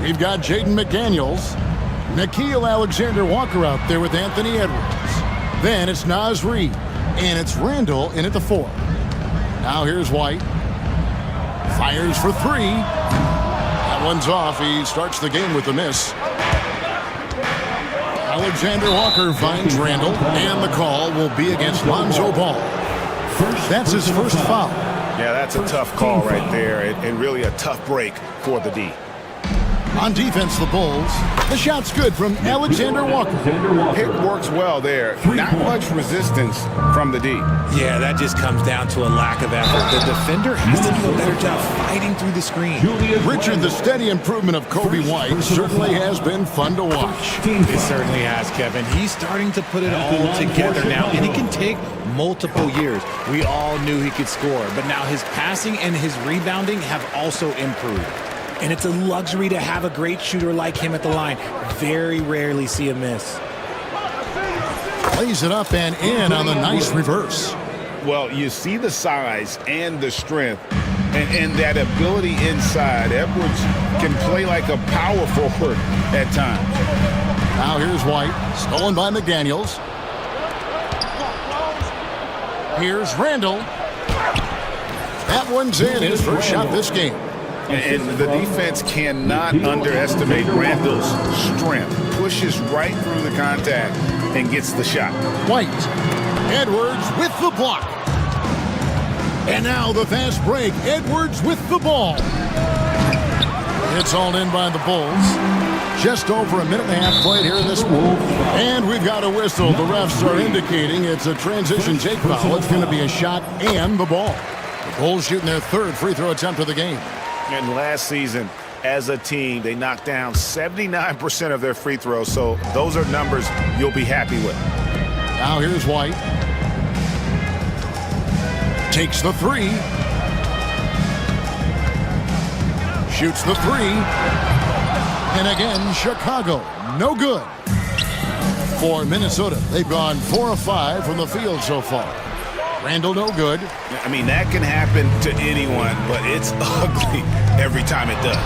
we've got Jaden McDaniels, Nickeil Alexander-Walker out there with Anthony Edwards. Then it's Naz Reid, and it's Randall in at the 4. Now here's White. Fires for 3. That one's off. He starts the game with a miss. Alexander Walker finds Randall, and the call will be against Lonzo Ball. That's his first foul. Yeah, that's a tough call right there, and really a tough break for the D. On defense, the Bulls. The shot's good from Alexander Walker. Pick works well there. Not much resistance from the D. Yeah, that just comes down to a lack of effort. The defender has to do a better job fighting through the screen. Richard, the steady improvement of Kobe White certainly has been fun to watch. It certainly has, Kevin. He's starting to put it all together now, and it can take multiple years. We all knew he could score, but now his passing and his rebounding have also improved. And it's a luxury to have a great shooter like him at the line. Very rarely see a miss. Plays it up and in on the nice reverse. Well, you see the size and the strength and that ability inside. Edwards can play like a power forward at times. Now here's White, stolen by McDaniels. Here's Randall. That one's in, his first shot this game. And the defense cannot underestimate Randall's strength. Pushes right through the contact and gets the shot. White. Edwards with the block. And now the fast break. Edwards with the ball. It's all in by the Bulls. Just over a minute and a half played here in this one. And we've got a whistle. The refs are indicating it's a transition take foul. It's going to be a shot and the ball. The Bulls shooting their third free throw attempt of the game. And last season, as a team, they knocked down 79% of their free throws, so those are numbers you'll be happy with. Now here's White. Takes the 3. Shoots the 3. And again, Chicago, no good. For Minnesota, they've gone 4 of 5 from the field so far. Randall, no good. I mean, that can happen to anyone, but it's ugly every time it does.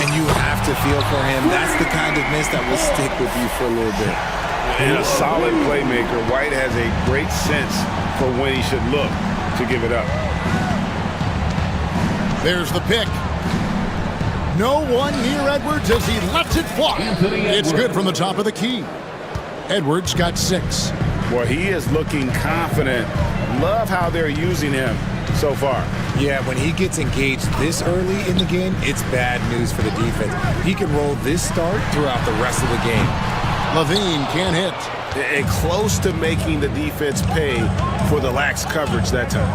And you have to feel for him. That's the kind of miss that will stick with you for a little bit. And a solid playmaker, White has a great sense for when he should look to give it up. There's the pick. No one near Edwards as he lets it fly. It's good from the top of the key. Edwards got 6. Well, he is looking confident. Love how they're using him so far. Yeah, when he gets engaged this early in the game, it's bad news for the defense. He can roll this start throughout the rest of the game. Levine can't hit. And close to making the defense pay for the lax coverage that time.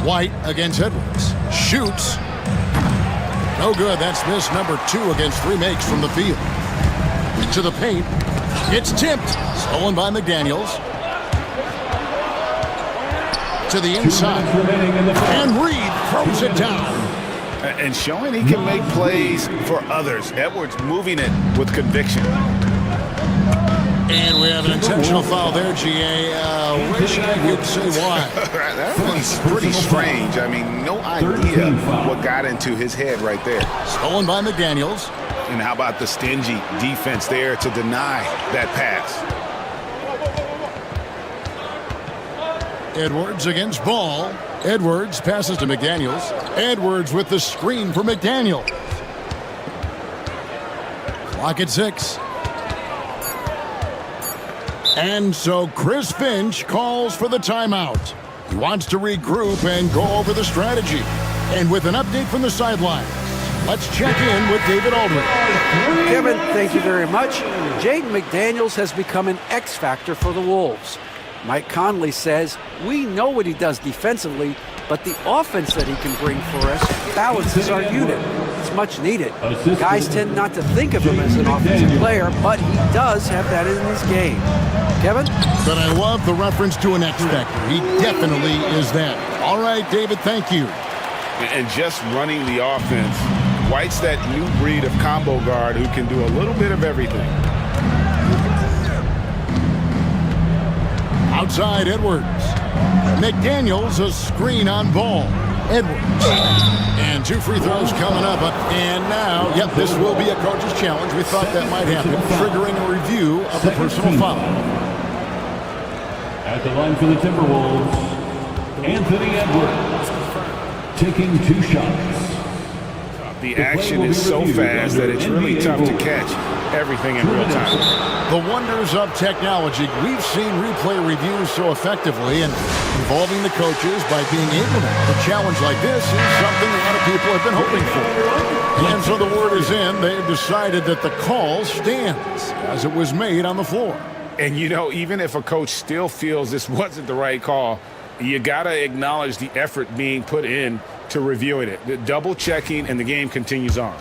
White against Edwards. Shoots. No good. That's miss number 2 against 3 makes from the field. To the paint. It's tipped. Stolen by McDaniels. To the inside. And Reid throws it down. And showing he can make plays for others. Edwards moving it with conviction. And we have an intentional foul there, GA. Wish I could say why. That one's pretty strange. I mean, no idea what got into his head right there. Stolen by McDaniels. And how about the stingy defense there to deny that pass? Edwards against Ball. Edwards passes to McDaniels. Edwards with the screen for McDaniels. Clock at 6. And so Chris Finch calls for the timeout. He wants to regroup and go over the strategy. And with an update from the sidelines, let's check in with David Aldridge. Kevin, thank you very much. Jaden McDaniels has become an X factor for the Wolves. Mike Conley says, we know what he does defensively, but the offense that he can bring for us balances our unit. It's much needed. Guys tend not to think of him as an offensive player, but he does have that in his game. Kevin? But I love the reference to an X factor. He definitely is that. All right, David, thank you. And just running the offense, White's that new breed of combo guard who can do a little bit of everything. Outside Edwards. McDaniels a screen on ball. Edwards. And 2 free throws coming up. And now, yep, this will be a coach's challenge. We thought that might happen, triggering a review of the personal foul. At the line for the Timberwolves, Anthony Edwards, taking 2 shots. The action is so fast that it's really tough to catch everything in real time. The wonders of technology. We've seen replay reviews so effectively, and involving the coaches by being able to have a challenge like this is something a lot of people have been hoping for. And so the word is in. They've decided that the call stands as it was made on the floor. And, you know, even if a coach still feels this wasn't the right call, you got to acknowledge the effort being put in to reviewing it. The double checking, and the game continues on.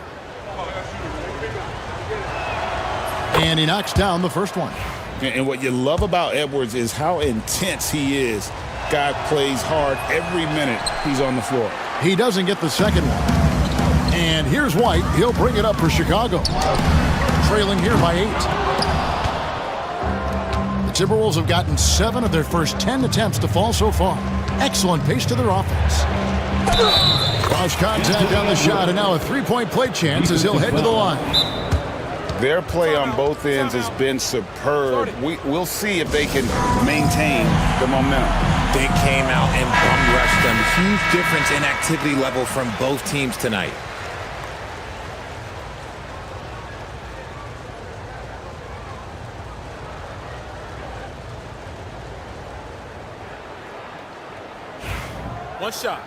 And he knocks down the first one. And what you love about Edwards is how intense he is. Guy plays hard every minute he's on the floor. He doesn't get the second one. And here's White. He'll bring it up for Chicago. Trailing here by 8. The Timberwolves have gotten 7 of their first 10 attempts to fall so far. Excellent pace to their offense. Cross contact on the shot, and now a 3-point play chance as he'll head to the line. Their play on both ends has been superb. We'll see if they can maintain the momentum. They came out and bum rushed them. Huge difference in activity level from both teams tonight. One shot.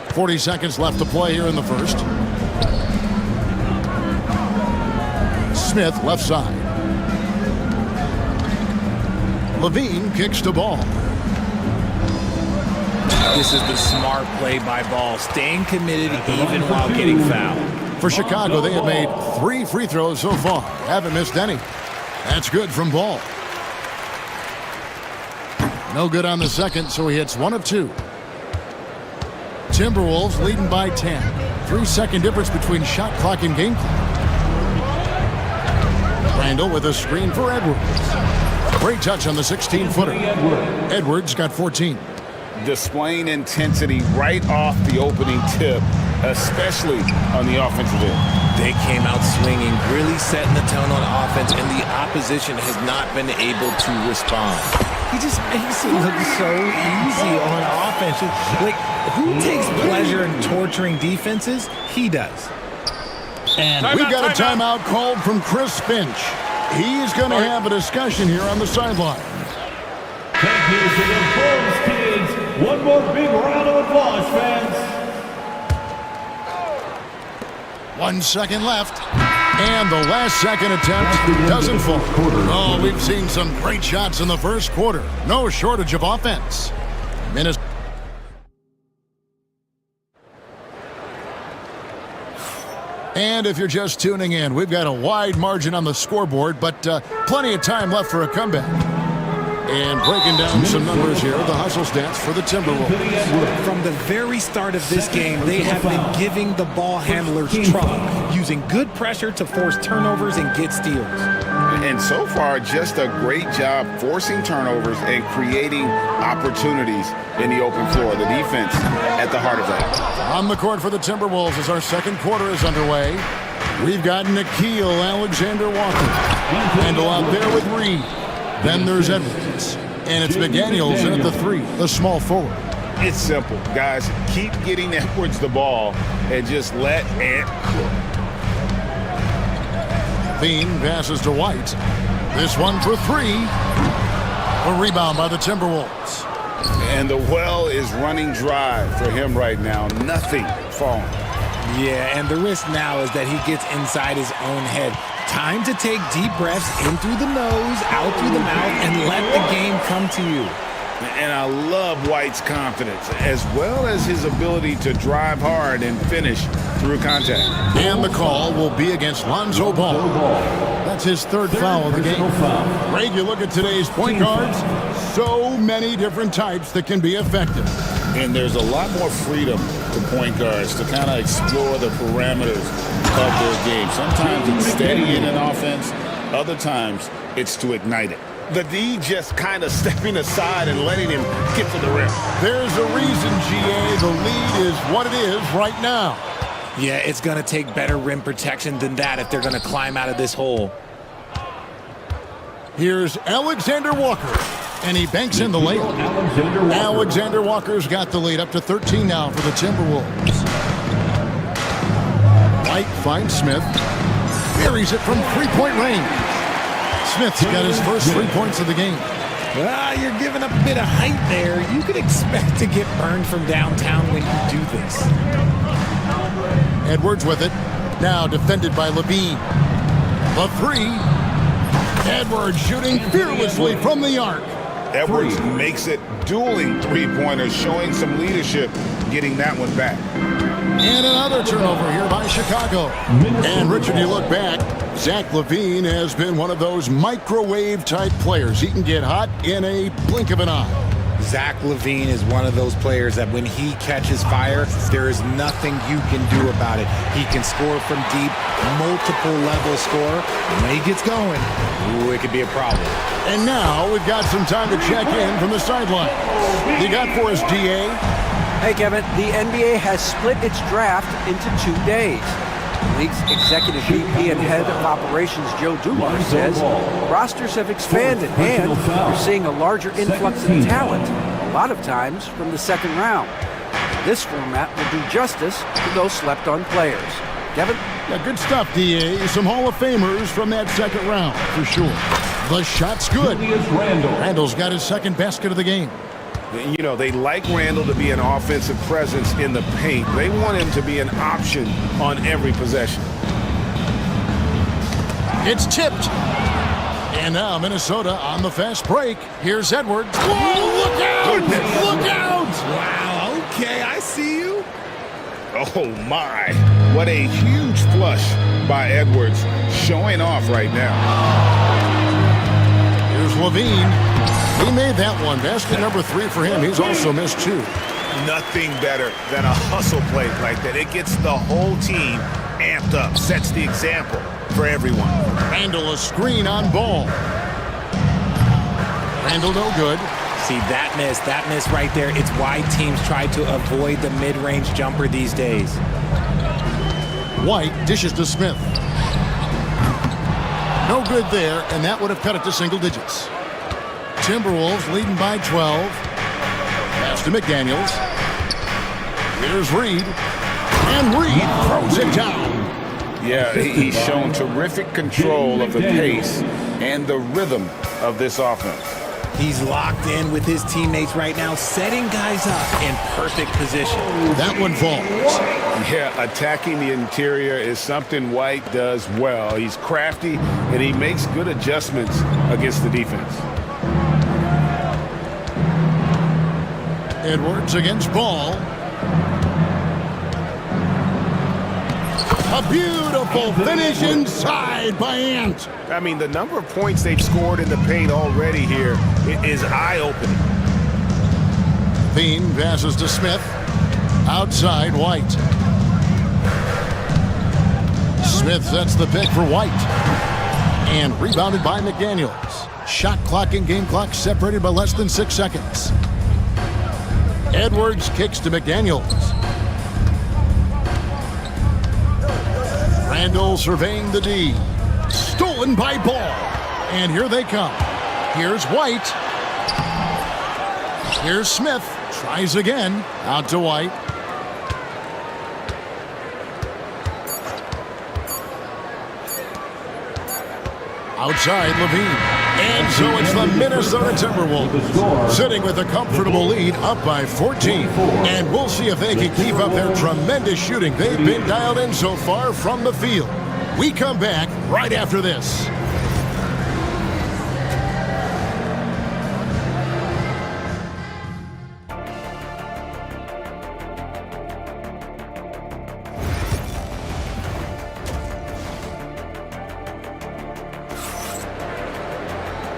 .40 seconds left to play here in the first. Smith left side. Levine kicks the ball. This is the smart play by Ball, staying committed even while getting fouled. For Chicago, they have made 3 free throws so far. Haven't missed any. That's good from Ball. No good on the second, so he hits 1 of 2. Timberwolves leading by 10. 3-second difference between shot clock and game clock. Randall with a screen for Edwards. Great touch on the 16-footer. Edwards got 14. Displaying intensity right off the opening tip, especially on the offensive end. They came out swinging, really setting the tone on offense, and the opposition has not been able to respond. He just makes it look so easy on offense. Like, who takes pleasure in torturing defenses? He does. And we've got a timeout called from Chris Finch. He's going to have a discussion here on the sideline. Thank you to the Bulls kids. One more big round of applause, fans. 1 second left. And the last second attempt doesn't fall. Oh, we've seen some great shots in the first quarter. No shortage of offense. Minnesota. And if you're just tuning in, we've got a wide margin on the scoreboard, but plenty of time left for a comeback. And breaking down some numbers here, the hustle stats for the Timberwolves. From the very start of this game, they have been giving the ball handlers trouble, using good pressure to force turnovers and get steals. And so far, just a great job forcing turnovers and creating opportunities in the open floor. The defense at the heart of that. On the court for the Timberwolves as our second quarter is underway. We've got Nickeil Alexander-Walker. Randall out there with Reed. Then there's Edwards. And it's McDaniels in at the 3, the small forward. It's simple, guys. Keep getting Edwards the ball and just let it cook. Bean passes to White. This one for 3. A rebound by the Timberwolves. And the well is running dry for him right now. Nothing falling. Yeah, and the risk now is that he gets inside his own head. Time to take deep breaths in through the nose, out through the mouth, and let the game come to you. And I love White's confidence, as well as his ability to drive hard and finish through contact. And the call will be against Lonzo Ball. That's his third foul of the game. Greg, you look at today's point guards, so many different types that can be effective. And there's a lot more freedom to point guards to kind of explore the parameters of their game. Sometimes it's steadying an offense. Other times it's to ignite it. The D just kind of stepping aside and letting him get to the rim. There's a reason, GA, the lead is what it is right now. Yeah, it's going to take better rim protection than that if they're going to climb out of this hole. Here's Alexander Walker, and he banks in the layup. Alexander Walker's got the lead up to 13 now for the Timberwolves. White finds Smith, buries it from three-point range. Smith's got his first 3 points of the game. Well, you're giving up a bit of height there. You could expect to get burned from downtown when you do this. Edwards with it. Now defended by Levine. The three. Edwards shooting fearlessly from the arc. Edwards makes it dueling three-pointers, showing some leadership, getting that one back. And another turnover here by Chicago. And Richard, you look back, Zach LaVine has been one of those microwave-type players. He can get hot in a blink of an eye. Zach LaVine is one of those players that when he catches fire, there is nothing you can do about it. He can score from deep, multiple-level score. And when he gets going, ooh, it could be a problem. And now we've got some time to check in from the sideline. You got for us, DA? Hey, Kevin, the NBA has split its draft into 2 days. The league's executive VP and head of operations, Joe Dumars, says rosters have expanded and we're seeing a larger influx of talent, a lot of times from the second round. This format will do justice to those slept-on players. Kevin? Yeah, good stuff, DA. Some Hall of Famers from that second round, for sure. The shot's good. Randall's got his second basket of the game. You know, they like Randall to be an offensive presence in the paint. They want him to be an option on every possession. It's tipped. And now Minnesota on the fast break. Here's Edwards. Whoa, look out! Look out! Wow, okay, I see you. Oh, my. What a huge flush by Edwards, showing off right now. Here's Levine. He made that one. Basket number 3 for him. He's also missed 2. Nothing better than a hustle play like that. It gets the whole team amped up, sets the example for everyone. Randall a screen on Ball. Randall no good. See, that miss right there, it's why teams try to avoid the mid-range jumper these days. White dishes to Smith. No good there, and that would have cut it to single digits. Timberwolves leading by 12. Pass to McDaniels. Here's Reed. And Reed throws it down. Yeah, he's shown terrific control of the pace and the rhythm of this offense. He's locked in with his teammates right now, setting guys up in perfect position. That one falls. Yeah, attacking the interior is something White does well. He's crafty, and he makes good adjustments against the defense. Edwards against Ball. A beautiful finish inside by Ant. I mean, the number of points they've scored in the paint already here is eye-opening. Bean passes to Smith. Outside, White. Smith sets the pick for White. And rebounded by McDaniels. Shot clock and game clock separated by less than 6 seconds. Edwards kicks to McDaniels. Randall surveying the D. Stolen by Ball. And here they come. Here's White. Here's Smith. Tries again. Out to White. Outside Levine. And so it's the Minnesota Timberwolves sitting with a comfortable lead up by 14. And we'll see if they can keep up their tremendous shooting they've been dialed in so far from the field. We come back right after this.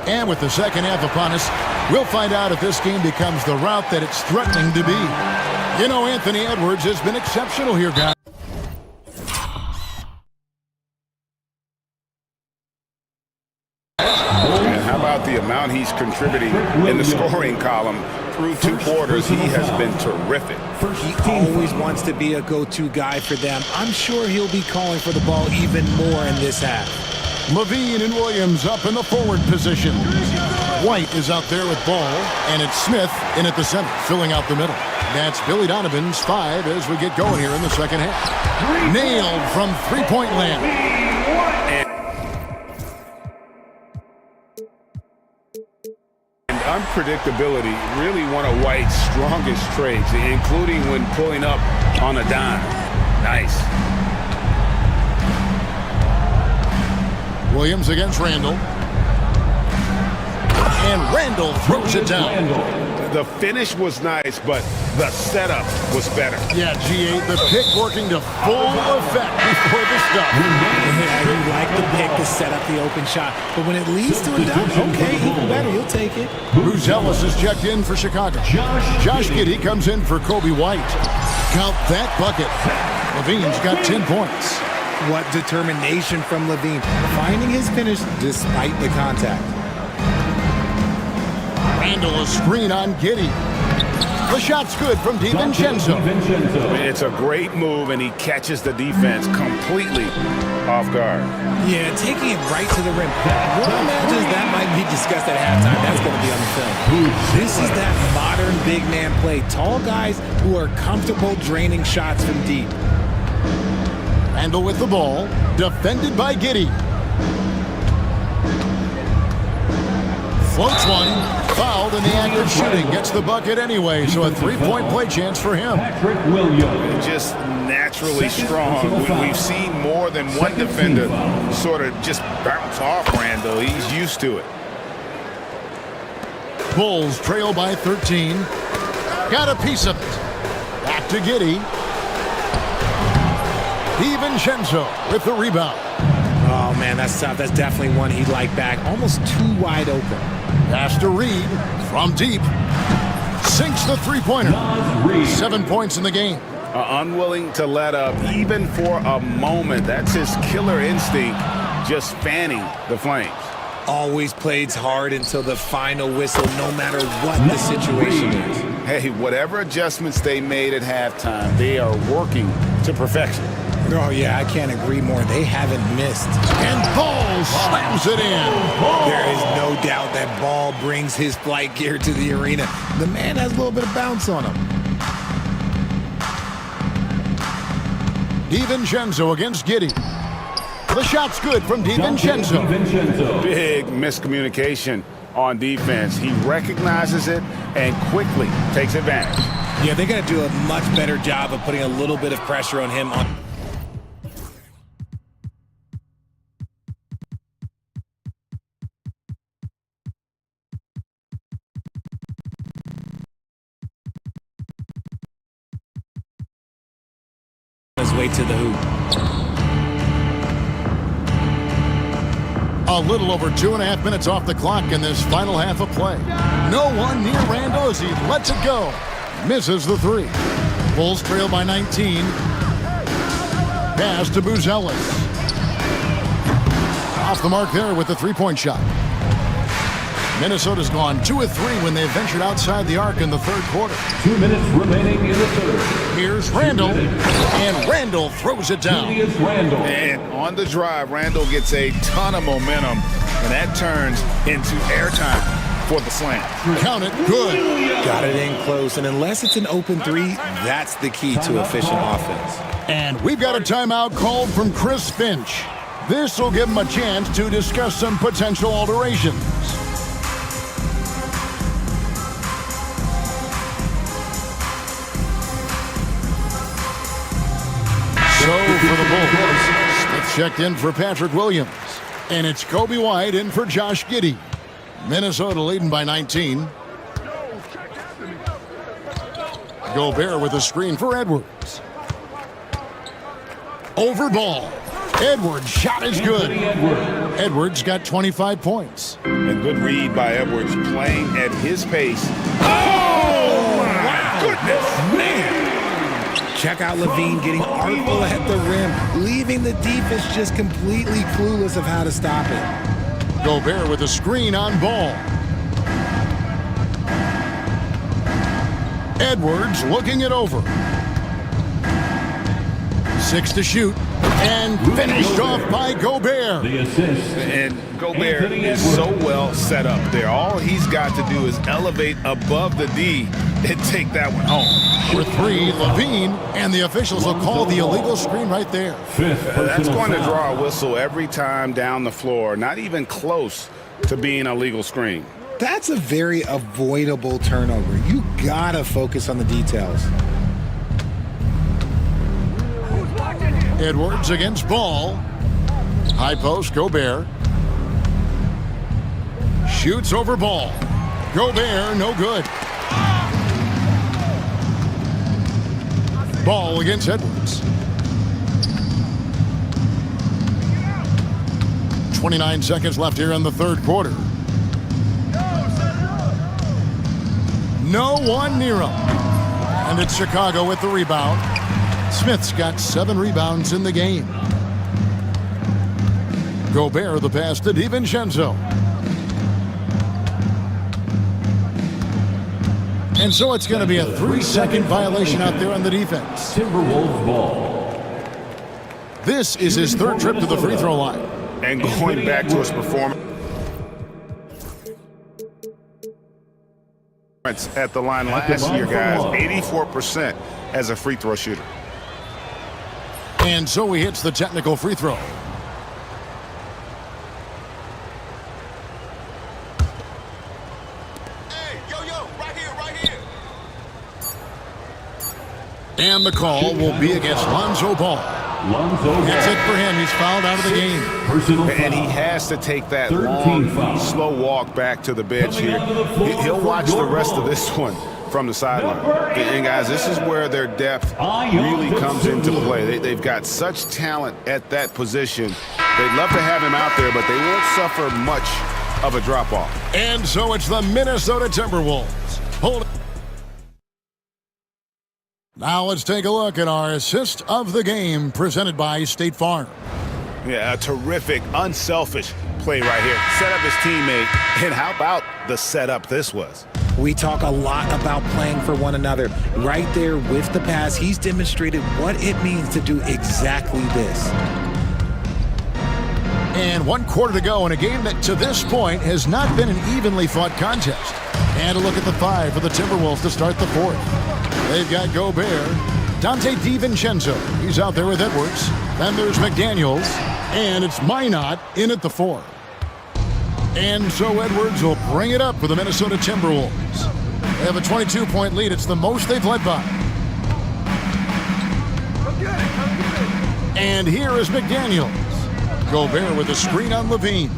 And with the second half upon us, we'll find out if this game becomes the route that it's threatening to be. You know, Anthony Edwards has been exceptional here, guys. And how about the amount he's contributing in the scoring column? Through 2 quarters, he has been terrific. He always wants to be a go-to guy for them. I'm sure he'll be calling for the ball even more in this half. Levine and Williams up in the forward position. White is out there with ball, and it's Smith in at the center, filling out the middle. That's Billy Donovan's 5 as we get going here in the second half. Nailed from three-point land. And unpredictability, really one of White's strongest traits, including when pulling up on a dime. Nice. Williams against Randall. And Randall throws it down. The finish was nice, but the setup was better. Yeah, G8, the pick working to full effect before the stop. Yeah, you like the pick to set up the open shot, but when it leads to a dunk, okay, even better, you'll take it. Buzelis is checked in for Chicago. Josh Giddey comes in for Kobe White. Count that bucket. Levine's got 10 points. What determination from Levine, finding his finish despite the contact. Randall a screen on Giddey. The shot's good from DiVincenzo. It's a great move, and he catches the defense completely off guard. Yeah, taking it right to the rim. One imagines that might be discussed at halftime. That's going to be on the film. This is that modern big man play. Tall guys who are comfortable draining shots from deep. Randall with the ball, defended by Giddey. Floats one, fouled in the act of shooting, gets the bucket anyway, so a three-point play chance for him. Just naturally strong. We've seen more than one defender sort of just bounce off Randall. He's used to it. Bulls trail by 13. Got a piece of it. Back to Giddey. DiVincenzo with the rebound. Oh, man, that's tough. That's definitely one he'd like back. Almost too wide open. Pass to Reed from deep. Sinks the three-pointer. 7 points in the game. Unwilling to let up even for a moment. That's his killer instinct, just fanning the flames. Always plays hard until the final whistle, no matter what the situation is. Hey, whatever adjustments they made at halftime, they are working to perfection. Oh, yeah, I can't agree more. They haven't missed. And Ball slams it in. There is no doubt that Ball brings his flight gear to the arena. The man has a little bit of bounce on him. DiVincenzo against Giddey. The shot's good from DiVincenzo. Big miscommunication on defense. He recognizes it and quickly takes advantage. Yeah, they got to do a much better job of putting a little bit of pressure on him. His way to the hoop. A little over 2.5 minutes off the clock in this final half of play. No one near Randall as he lets it go. Misses the three. Bulls trail by 19. Pass to Buzelis. Off the mark there with the three-point shot. Minnesota's gone 2 of 3 when they ventured outside the arc in the third quarter. 2 minutes remaining in the third. Here's Randall, and Randall throws it down. And on the drive, Randall gets a ton of momentum, and that turns into airtime for the slam. Count it, good. Got it in close, and unless it's an open three, that's the key to efficient offense. And we've got a timeout called from Chris Finch. This will give him a chance to discuss some potential alterations. So for the Bulls, Smith checked in for Patrick Williams. And it's Kobe White in for Josh Giddey. Minnesota leading by 19. Gobert with a screen for Edwards. Over ball. Edwards' shot is good. Edwards got 25 points. A good read by Edwards, playing at his pace. Oh, my goodness, man. Check out Levine getting artful at the rim, leaving the defense just completely clueless of how to stop it. Gobert with a screen on Ball. Edwards looking it over. 6 to shoot. And finished off by Gobert. And Gobert is so well set up there. All he's got to do is elevate above the D and take that one home. For 3, Levine, and the officials will call the illegal screen right there. That's going to draw a whistle every time down the floor. Not even close to being a legal screen. That's a very avoidable turnover. You gotta focus on the details. Edwards against Ball. High post, Gobert. Shoots over Ball. Gobert, no good. Ball against Edwards. 29 seconds left here in the third quarter. No one near him. And it's Chicago with the rebound. Smith's got 7 rebounds in the game. Gobert the pass to DiVincenzo. And so it's going to be a 3-second violation out there on the defense. Timberwolves ball. This is his 3rd trip to the free throw line. And going back to his performance at the line last year, guys, 84% as a free throw shooter. And so he hits the technical free throw. Hey, yo, right here. And the call will be against Lonzo Ball. That's it for him. He's fouled out of the game. And he has to take that long, slow walk back to the bench here. He'll watch the rest of this one from the sideline. And guys, this is where their depth really comes into play. They've got such talent at that position. They'd love to have him out there, but they won't suffer much of a drop-off. And so it's the Minnesota Timberwolves. Hold it. Now let's take a look at our assist of the game presented by State Farm. Yeah, a terrific, unselfish play right here. Set up his teammate, and how about the setup this was? We talk a lot about playing for one another. Right there with the pass, he's demonstrated what it means to do exactly this. And 1 quarter to go in a game that to this point has not been an evenly fought contest. And a look at the 5 for the Timberwolves to start the 4th. They've got Gobert, Dante DiVincenzo. He's out there with Edwards. Then there's McDaniels, and it's Minot in at the 4. And so Edwards will bring it up for the Minnesota Timberwolves. They have a 22-point lead. It's the most they've led by. And here is McDaniels. Gobert with a screen on Levine.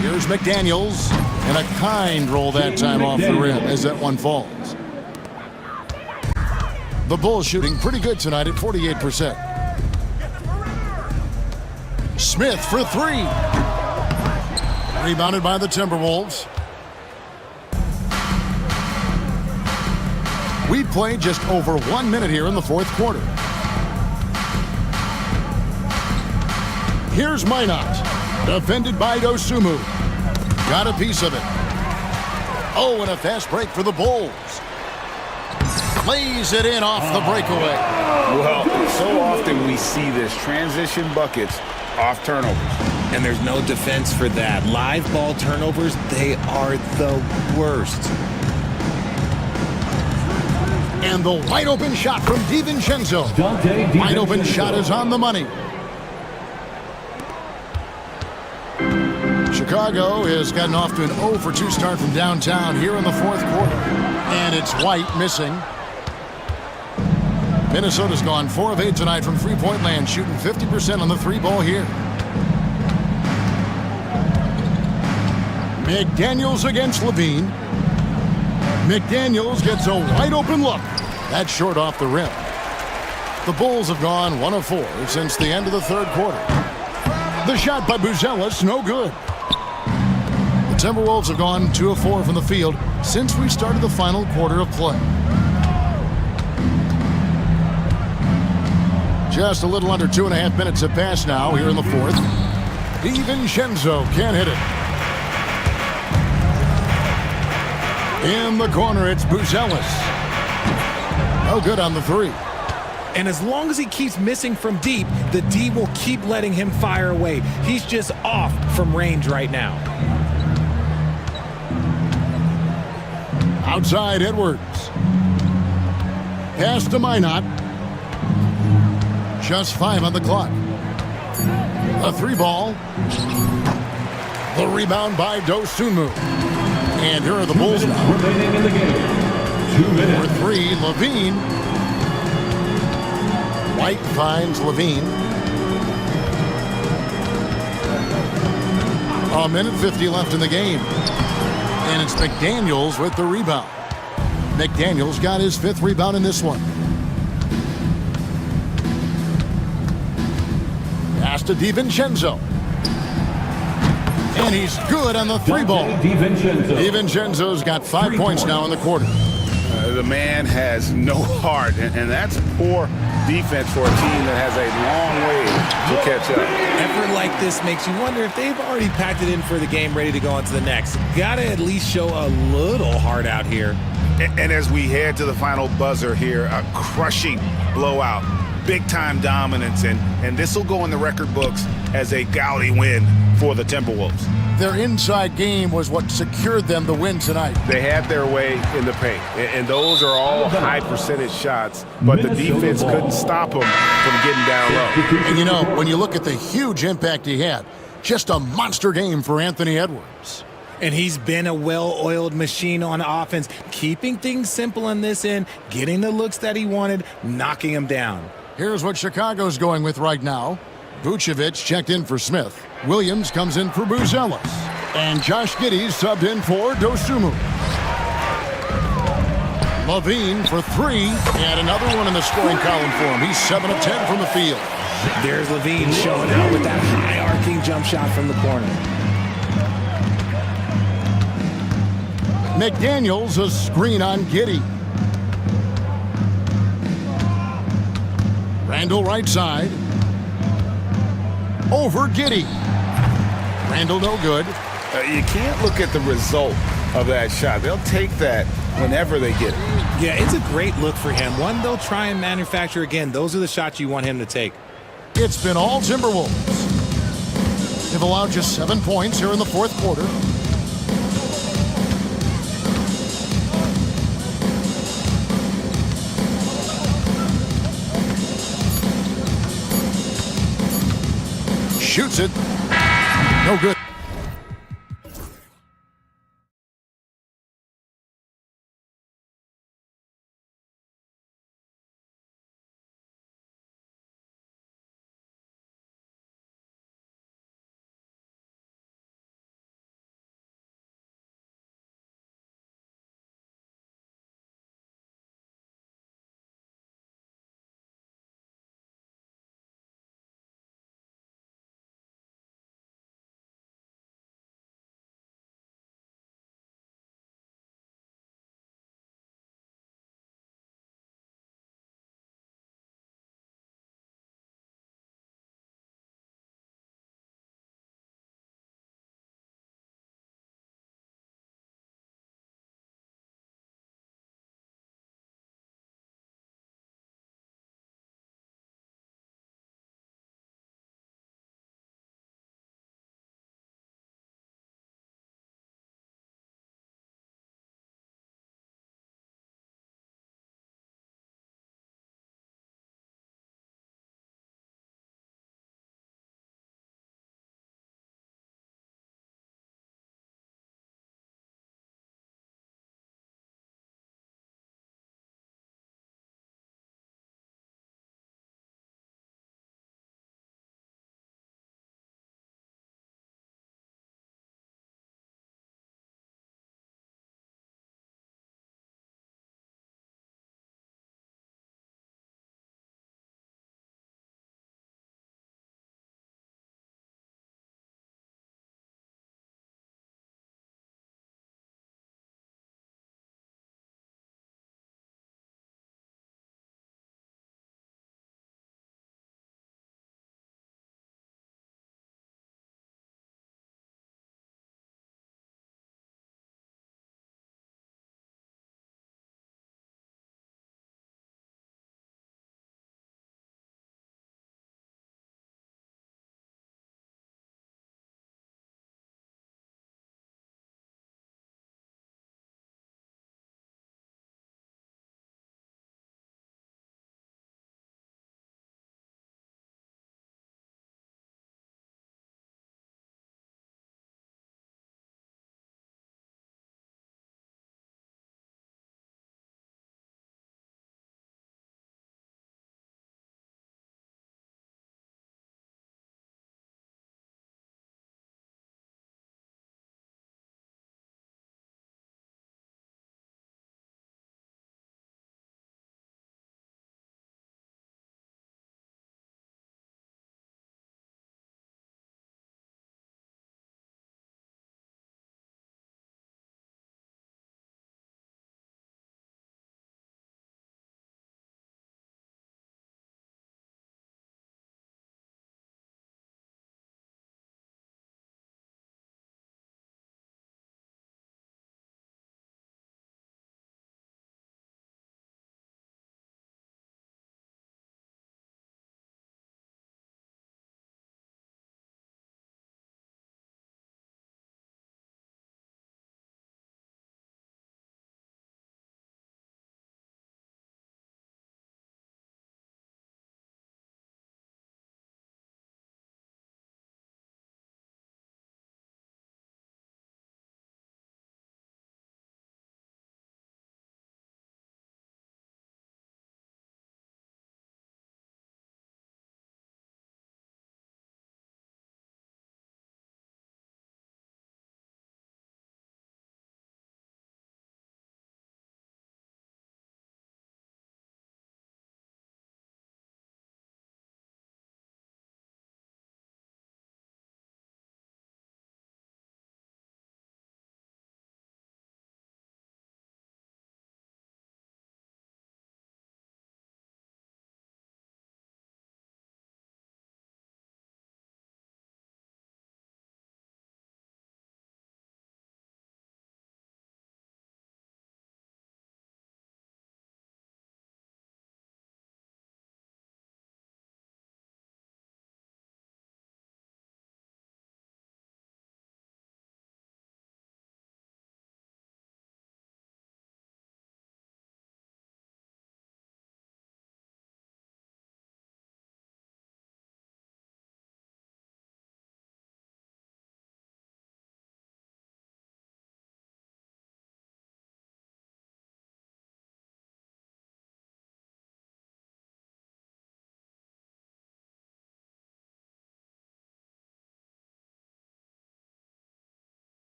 Here's McDaniels, and a kind roll that time off the rim as that one falls. The Bulls shooting pretty good tonight at 48%. Smith for 3. Rebounded by the Timberwolves. We've played just over 1 minute here in the 4th quarter. Here's Minot, defended by Dosunmu. Got a piece of it. Oh, and a fast break for the Bulls. Lays it in off the breakaway. Well, so often we see this, transition buckets off turnovers. And there's no defense for that. Live ball turnovers, they are the worst. And the wide open shot from DiVincenzo. Wide open shot is on the money. Chicago has gotten off to an 0 for 2 start from downtown here in the 4th quarter. And it's White missing. Minnesota's gone 4 of 8 tonight from three-point land, shooting 50% on the 3-ball here. McDaniels against Levine. McDaniels gets a wide open look. That's short off the rim. The Bulls have gone 1 of 4 since the end of the 3rd quarter. The shot by Buzelis, no good. The Timberwolves have gone 2 of 4 from the field since we started the final quarter of play. Just a little under 2.5 minutes have passed now here in the fourth. DiVincenzo can't hit it. In the corner, it's Buzelis. No good on the three. And as long as he keeps missing from deep, the D will keep letting him fire away. He's just off from range right now. Outside Edwards. Pass to Minot. Just 5 on the clock. A 3-ball. The rebound by Dosunmu. And here are the Bulls now. Remaining in the game. 2 minutes. For 3, Levine. White finds Levine. A minute 50 left in the game. And it's McDaniels with the rebound. McDaniels got his 5th rebound in this one. Pass to DiVincenzo. And he's good on the 3-ball. DiVincenzo's got 5 points now in the quarter. The man has no heart, and that's poor defense for a team that has a long way to catch up. Effort like this makes you wonder if they've already packed it in for the game, ready to go on to the next. Gotta at least show a little heart out here. And as we head to the final buzzer here, a crushing blowout, big-time dominance, and this will go in the record books as a gaudy win for the Timberwolves. Their inside game was what secured them the win tonight. They had their way in the paint, and those are all high-percentage shots, but the defense couldn't stop them from getting down low. And you know, when you look at the huge impact he had, just a monster game for Anthony Edwards. And he's been a well-oiled machine on offense, keeping things simple on this end, getting the looks that he wanted, knocking them down. Here's what Chicago's going with right now. Vucevic checked in for Smith. Williams comes in for Buzelis. And Josh Giddey's subbed in for Dosunmu. Levine for 3, and another one in the scoring column for him. He's 7 of 10 from the field. There's Levine showing out with that high arcing jump shot from the corner. McDaniels a screen on Giddey. Randall right side. Over Giddey. Randall no good. You can't look at the result of that shot. They'll take that whenever they get it. Yeah, it's a great look for him. One they'll try and manufacture again. Those are the shots you want him to take. It's been all Timberwolves. They've allowed just 7 points here in the fourth quarter. Shoots it. No good.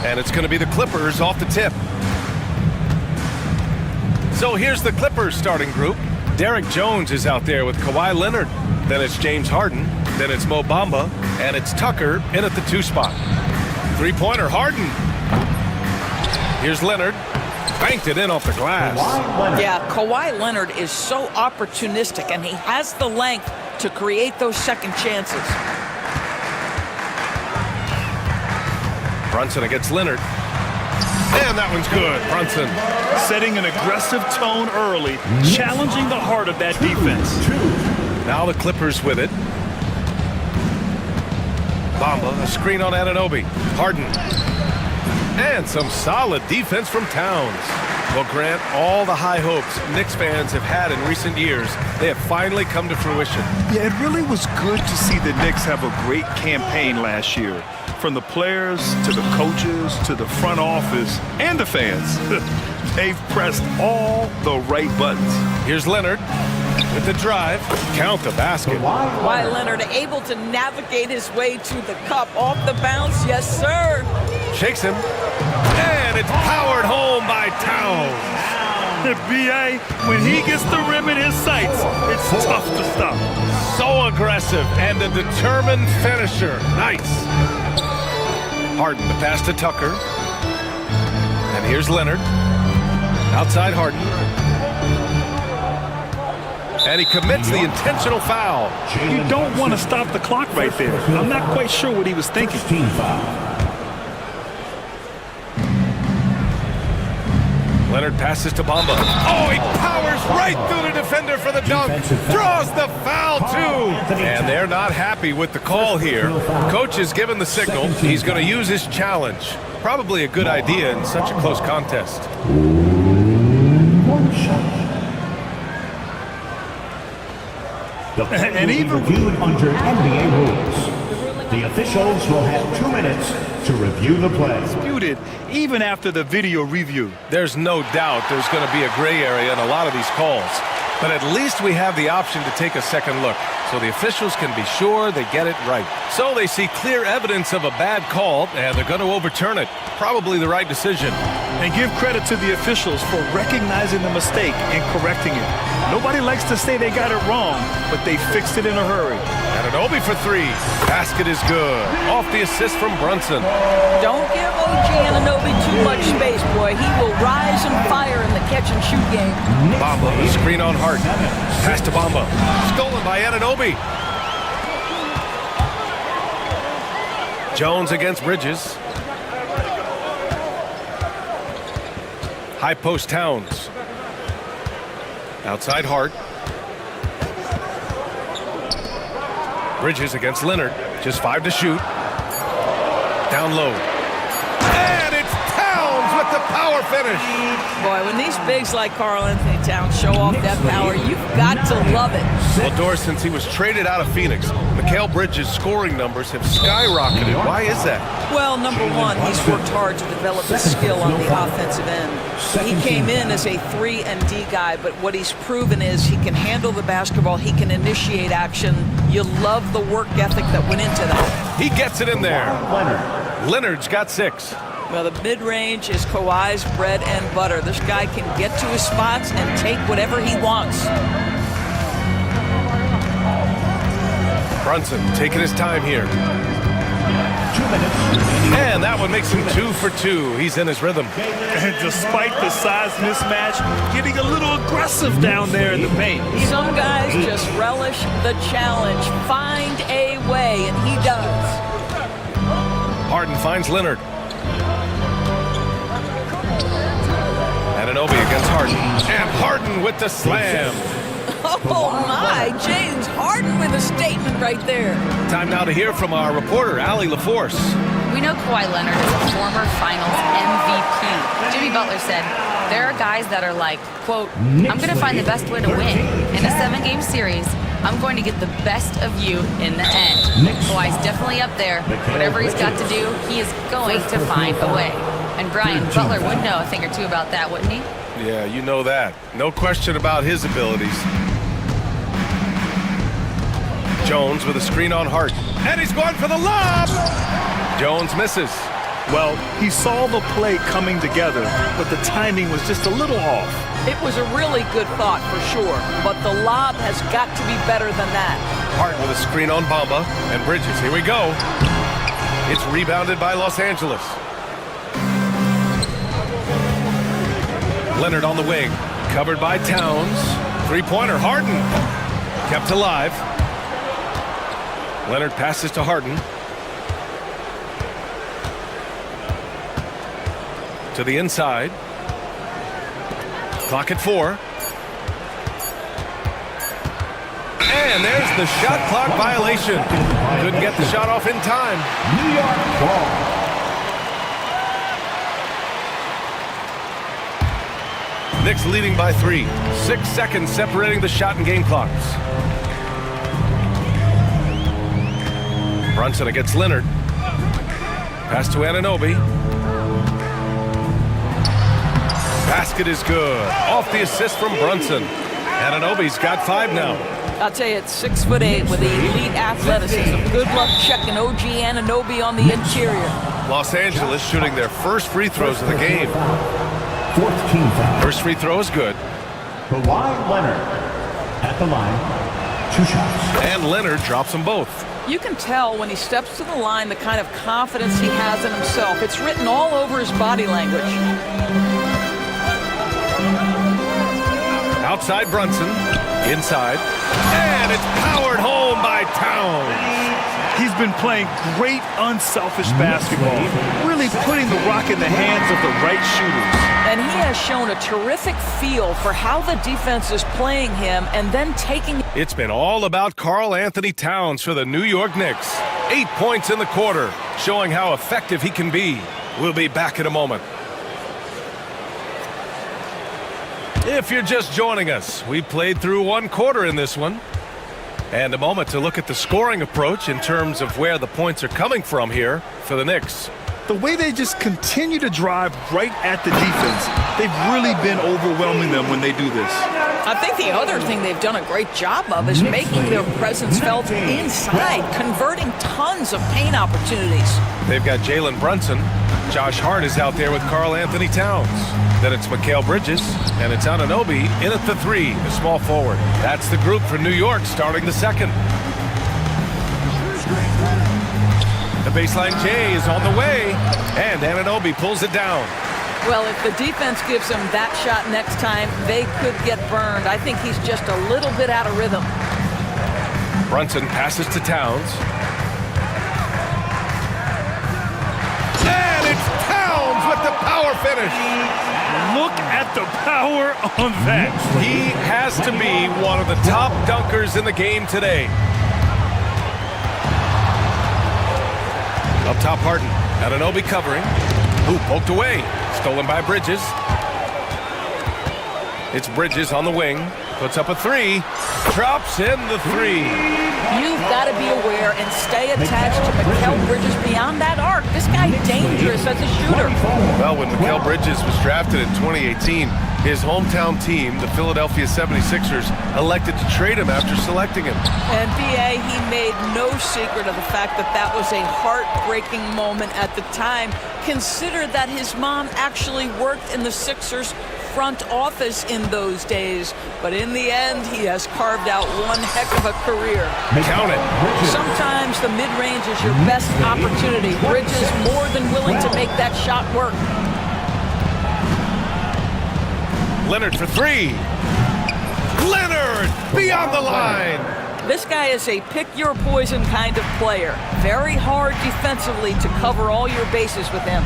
And it's going to be the Clippers off the tip. So here's the Clippers starting group. Derek Jones is out there with Kawhi Leonard. Then it's James Harden. Then it's Mo Bamba. And it's Tucker in at the 2 spot. Three-pointer, Harden. Here's Leonard. Banked it in off the glass. Yeah, Kawhi Leonard is so opportunistic, and he has the length to create those second chances. Brunson against Leonard. And that one's good. Brunson. Setting an aggressive tone early, challenging the heart of that defense. Now the Clippers with it. Bamba, a screen on Anunoby. Harden. And some solid defense from Towns. Well, Grant, all the high hopes Knicks fans have had in recent years, they have finally come to fruition. Yeah, it really was good to see the Knicks have a great campaign last year. From the players to the coaches to the front office and the fans. They've pressed all the right buttons. Here's Leonard with the drive. Count the basket. Kawhi Leonard able to navigate his way to the cup off the bounce. Yes, sir. Shakes him. And it's powered home by Towns. B.A., when he gets the rim in his sights, it's tough to stop. So aggressive and a determined finisher. Nice. Harden, the pass to Tucker. And here's Leonard. Outside Harden. And he commits the intentional foul. You don't want to stop the clock right there. I'm not quite sure what he was thinking. Leonard passes to Bamba. Oh, he powers right through the defender for the dunk. Draws the foul, too. And they're not happy with the call here. Coach is given the signal. He's going to use his challenge. Probably a good idea in such a close contest. And even reviewed under NBA rules. The officials will have 2 minutes to review the play. Disputed even after the video review. There's no doubt there's going to be a gray area in a lot of these calls. But at least we have the option to take a second look, so the officials can be sure they get it right. So they see clear evidence of a bad call, and they're going to overturn it. Probably the right decision. And give credit to the officials for recognizing the mistake and correcting it. Nobody likes to say they got it wrong, but they fixed it in a hurry. Anunoby for 3. Basket is good. Off the assist from Brunson. Don't give OG Anunoby too much space, boy. He will rise and fire in the catch-and-shoot game. Bamba, the screen on Harden. Pass to Bamba. Stolen by Anunoby. Jones against Bridges. High post Towns. Outside Hart. Bridges against Leonard. Just 5 to shoot. Down low. And it's Towns with the power finish. Boy, when these bigs like Karl Anthony Towns show off that power, you've got to love it. Well, Doris, since he was traded out of Phoenix, Mikal Bridges' scoring numbers have skyrocketed. Why is that? Well, number one, he's worked hard to develop his skill on the offensive end. He came in as a 3-and-D guy, but what he's proven is he can handle the basketball, he can initiate action. You love the work ethic that went into that. He gets it in there. Leonard's got 6. Well, the mid-range is Kawhi's bread and butter. This guy can get to his spots and take whatever he wants. Brunson taking his time here. 2 minutes. And that one makes him 2 for 2. He's in his rhythm. And despite the size mismatch, getting a little aggressive down there in the paint. Some guys just relish the challenge. Find a way, and he does. Harden finds Leonard. Anunoby against Harden. And Harden with the slam. Oh, my. James Harden with a statement right there. Time now to hear from our reporter, Allie LaForce. We know Kawhi Leonard is a former Finals MVP. Jimmy Butler said, there are guys that are like, quote, I'm going to find the best way to win. In a 7-game series, I'm going to get the best of you in the end. Kawhi's definitely up there. Whatever he's got to do, he is going to find a way. And Brian, Butler would know a thing or two about that, wouldn't he? Yeah, you know that. No question about his abilities. Jones with a screen on Hart. And he's going for the lob! Jones misses. Well, he saw the play coming together, but the timing was just a little off. It was a really good thought for sure, but the lob has got to be better than that. Hart with a screen on Bamba, and Bridges, here we go. It's rebounded by Los Angeles. Leonard on the wing, covered by Towns. Three-pointer, Harden. Kept alive. Leonard passes to Harden. To the inside. Clock at 4. And there's the shot clock violation. Couldn't get the shot off in time. New York ball. Knicks leading by 3. 6 seconds separating the shot and game clocks. Brunson against Leonard. Pass to Anunoby. Basket is good. Off the assist from Brunson. Anunoby's got 5 now. I'll tell you, it's 6'8" with elite athleticism. Good luck checking OG Anunoby on the interior. Los Angeles shooting their first free throws of the game. Fourth team foul. First free throw is good. Kawhi Leonard at the line. 2 shots. And Leonard drops them both. You can tell when he steps to the line the kind of confidence he has in himself. It's written all over his body language. Outside Brunson. Inside. And it's powered home by Towns. He's been playing great, unselfish basketball, really putting the rock in the hands of the right shooters. And he has shown a terrific feel for how the defense is playing him and then taking... It's been all about Karl Anthony Towns for the New York Knicks. 8 points in the quarter, showing how effective he can be. We'll be back in a moment. If you're just joining us, we played through 1 quarter in this one. And a moment to look at the scoring approach in terms of where the points are coming from here for the Knicks. The way they just continue to drive right at the defense, they've really been overwhelming them when they do this. I think the other thing they've done a great job of is making their presence felt inside, converting tons of paint opportunities. They've got Jalen Brunson. Josh Hart is out there with Karl Anthony Towns. Then it's Mikal Bridges, and it's Anunoby in at the 3, the small forward. That's the group for New York starting the second. The baseline J is on the way, and Anunoby pulls it down. Well, if the defense gives him that shot next time, they could get burned. I think he's just a little bit out of rhythm. Brunson passes to Towns. And it's Towns with the power finish. Look at the power on that. He has to be one of the top dunkers in the game today. Up top, Harden. Anunoby covering. Ooh, poked away. Stolen by Bridges. It's Bridges on the wing. Puts up a 3. Drops in the 3. You've got to be aware and stay attached to Mikal Bridges beyond that arc. This guy's dangerous as a shooter. Well, when Mikal Bridges was drafted in 2018, his hometown team, the Philadelphia 76ers, elected to trade him after selecting him. And B.A., he made no secret of the fact that that was a heartbreaking moment at the time. Consider that his mom actually worked in the Sixers front office in those days, but in the end he has carved out one heck of a career. Count it. Sometimes the mid-range is your best opportunity. Bridges more than willing to make that shot work. Leonard for 3. Leonard beyond the line. This guy is a pick-your-poison kind of player. Very hard defensively to cover all your bases with him.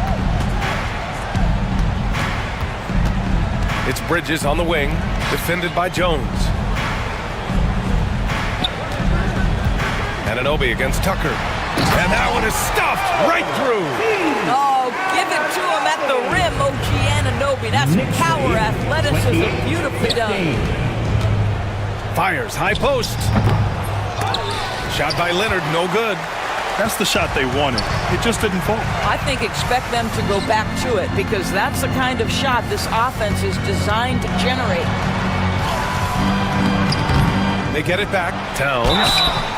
It's Bridges on the wing, defended by Jones. Anunoby against Tucker. And that one is stuffed right through. Oh, give it to him at the rim, OG Anunoby. That's power, athleticism, beautifully done. Fires, high post. Shot by Leonard, no good. That's the shot they wanted. It just didn't fall. I think expect them to go back to it because that's the kind of shot this offense is designed to generate. They get it back. Towns.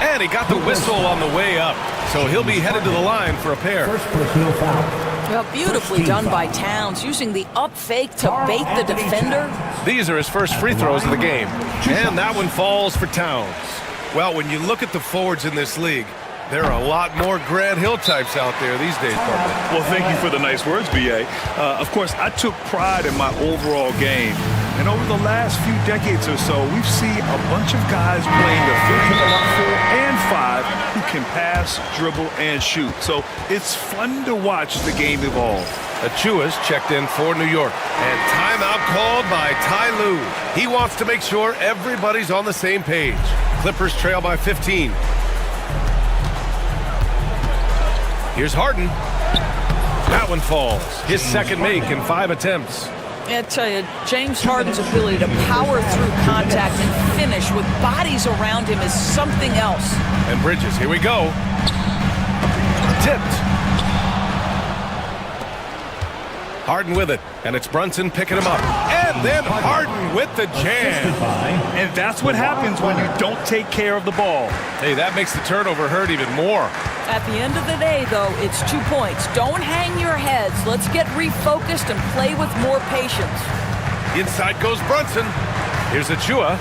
And he got the whistle on the way up. So he'll be headed to the line for a pair. First personal foul. Well, beautifully done by Towns, using the up fake to bait the defender. These are his first free throws of the game. And that one falls for Towns. Well, when you look at the forwards in this league, there are a lot more Grant Hill types out there these days, partner. Well, thank you for the nice words, B.A. Of course, I took pride in my overall game. And over the last few decades or so, we've seen a bunch of guys playing the 3, 4, and 5 who can pass, dribble, and shoot. So it's fun to watch the game evolve. Achua's checked in for New York. And timeout called by Ty Lue. He wants to make sure everybody's on the same page. Clippers trail by 15. Here's Harden. That one falls. His second make in 5 attempts. I tell you, James Harden's ability to power through contact and finish with bodies around him is something else. And Bridges, here we go. Tipped. Harden with it, and it's Brunson picking him up. And then Harden with the jam. And that's what happens when you don't take care of the ball. Hey, that makes the turnover hurt even more. At the end of the day, though, it's 2 points. Don't hang your heads. Let's get refocused and play with more patience. Inside goes Brunson. Here's Achua.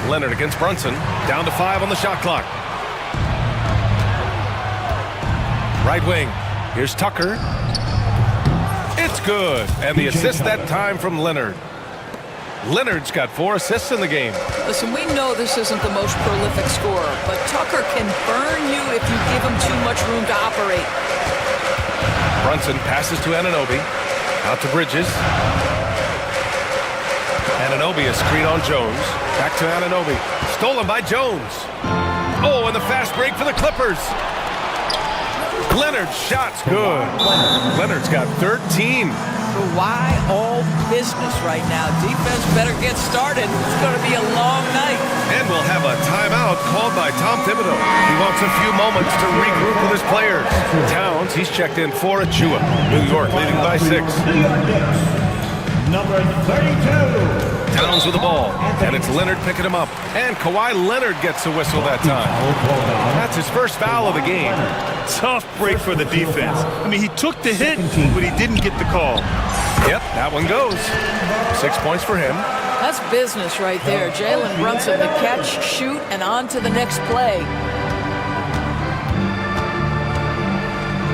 Leonard against Brunson. Down to 5 on the shot clock. Right wing. Here's Tucker. It's good. And the assist that time from Leonard. Leonard's got 4 assists in the game. Listen, we know this isn't the most prolific scorer, but Tucker can burn you if you give him too much room to operate. Brunson passes to Anunoby. Out to Bridges. Anunoby a screen on Jones. Back to Anunoby. Stolen by Jones. Oh, and the fast break for the Clippers. Leonard's shot's good. Leonard's got 13. So why all business right now? Defense better get started. It's going to be a long night. And we'll have a timeout called by Tom Thibodeau. He wants a few moments to regroup with his players. Towns, he's checked in for Achua. New York leading by 6. Number 32. Towns with the ball, and it's Leonard picking him up. And Kawhi Leonard gets a whistle that time. That's his first foul of the game. Tough break for the defense. I mean, he took the hit, but he didn't get the call. Yep, that one goes. 6 points for him. That's business right there. Jalen Brunson, the catch, shoot, and on to the next play.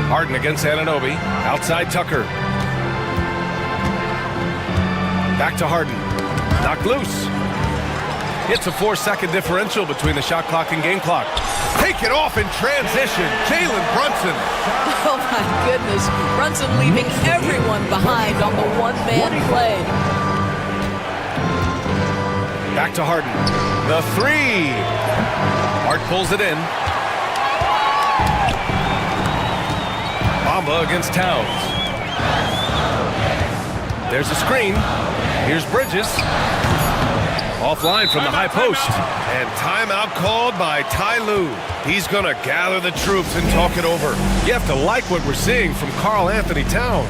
Harden against Anunoby. Outside Tucker. Back to Harden. Knocked loose. It's a 4-second differential between the shot clock and game clock. Take it off in transition. Jalen Brunson. Oh, my goodness. Brunson leaving everyone behind on the one-man play. Back to Harden. The 3. Hart pulls it in. Bamba against Towns. There's a screen. Here's Bridges. Offline from the high post. And timeout called by Ty Lue. He's going to gather the troops and talk it over. You have to like what we're seeing from Karl Anthony Towns.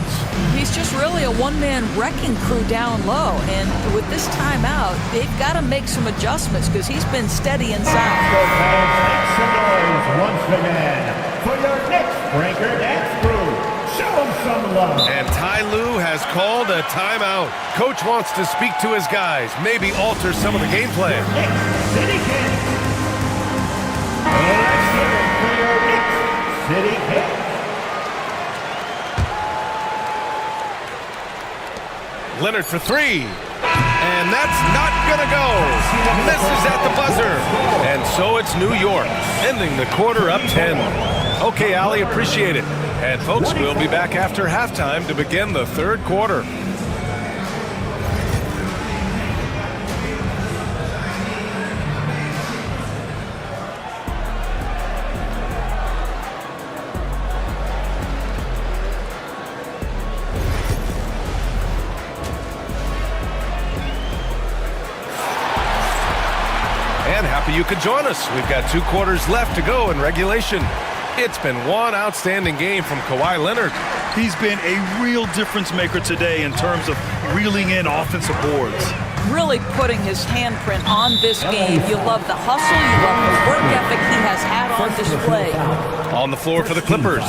He's just really a one-man wrecking crew down low. And with this timeout, they've got to make some adjustments because he's been steady inside. Make some noise once again for your next breaker dance crew. Show him some love. And Ty Lue has called a timeout. Coach wants to speak to his guys, maybe alter some of the game plan. Next City Kid. Let's hear it for your next City Kid. Leonard for 3. And that's not gonna go. Misses at the buzzer. And so it's New York, ending the quarter up 10. Okay, Ali, appreciate it. And folks, we'll be back after halftime to begin the third quarter. And happy you could join us. We've got 2 quarters left to go in regulation. It's been one outstanding game from Kawhi Leonard. He's been a real difference maker today in terms of reeling in offensive boards. really putting his handprint on this game. You love the hustle, you love the work ethic he has had on display. On the floor for the Clippers,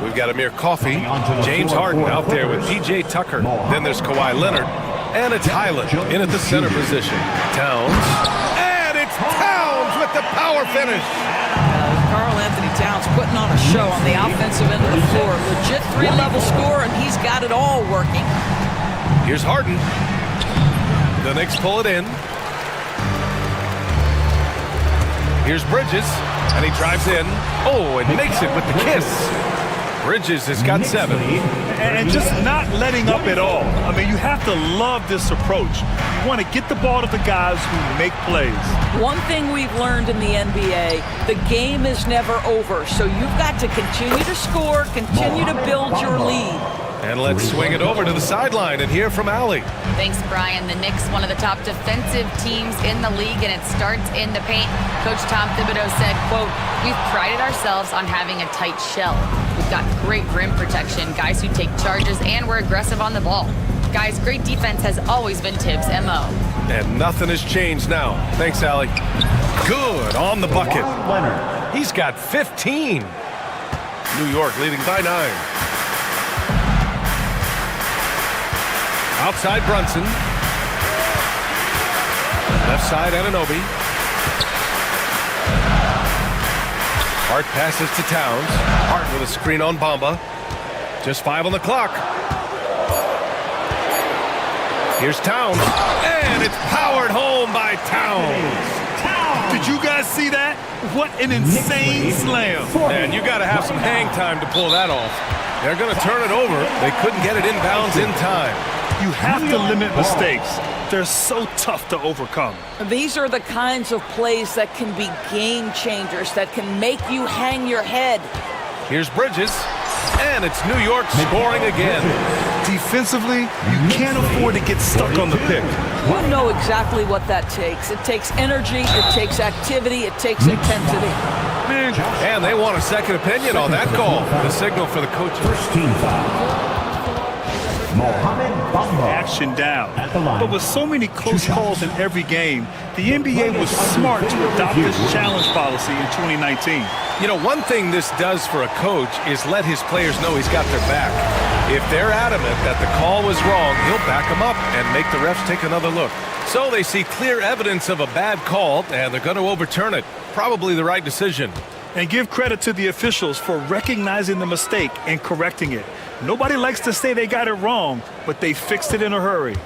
we've got Amir Coffey, James Harden out there with PJ Tucker. Then there's Kawhi Leonard, and it's Highland in at the center position. Towns, and it's Towns with the power finish. Karl Anthony Towns putting on a show on the offensive end of the floor. Legit three-level score, and he's got it all working. Here's Harden. The Knicks pull it in. Here's Bridges, and he drives in. Oh, and makes it with the kiss. Bridges has got 7. And just not letting up at all. I mean, you have to love this approach. You want to get the ball to the guys who make plays. One thing we've learned in the NBA, the game is never over. So you've got to continue to score, continue to build your lead. And let's swing it over to the sideline and hear from Allie. Thanks, Brian. The Knicks, one of the top defensive teams in the league, and it starts in the paint. Coach Tom Thibodeau said, quote, "We've prided ourselves on having a tight shell. We've got great rim protection, guys who take charges, and we're aggressive on the ball. Guys, great defense has always been Tibbs' MO." And nothing has changed now. Thanks, Allie. Good on the bucket. He's got 15. New York leading by 9. Outside Brunson. Left side Anunoby. Hart passes to Towns. Hart with a screen on Bamba. Just 5 on the clock. Here's Towns. And it's powered home by Towns. Did you guys see that? What an insane slam. Man, you got to have some hang time to pull that off. They're going to turn it over. They couldn't get it inbounds in time. You have to limit mistakes. They're so tough to overcome. These are the kinds of plays that can be game changers, that can make you hang your head. Here's Bridges, and it's New York scoring again. Defensively, you can't afford to get stuck on the pick. You know exactly what that takes. It takes energy, it takes activity, it takes intensity. And they want a second opinion on that call. The signal for the coach. First team foul. Action down. But with so many close calls in every game, the NBA was smart to adopt this challenge policy in 2019. You know, one thing this does for a coach is let his players know he's got their back. If they're adamant that the call was wrong, he'll back them up and make the refs take another look. So they see clear evidence of a bad call, and they're going to overturn it. Probably the right decision. And give credit to the officials for recognizing the mistake and correcting it. Nobody likes to say they got it wrong, but they fixed it in a hurry.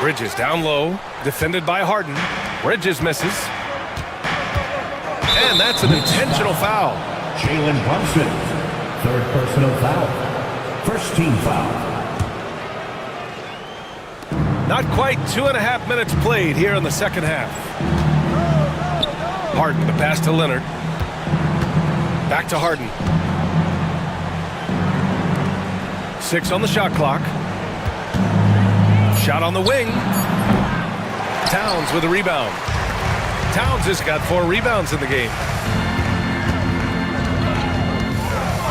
Bridges down low, defended by Harden. Bridges misses. And that's an intentional foul. Jalen Brunson, 3rd personal foul. First team foul. Not quite 2.5 minutes played here in the second half. Harden, the pass to Leonard. Back to Harden. 6 on the shot clock. Shot on the wing. Towns with a rebound. Towns has got 4 rebounds in the game.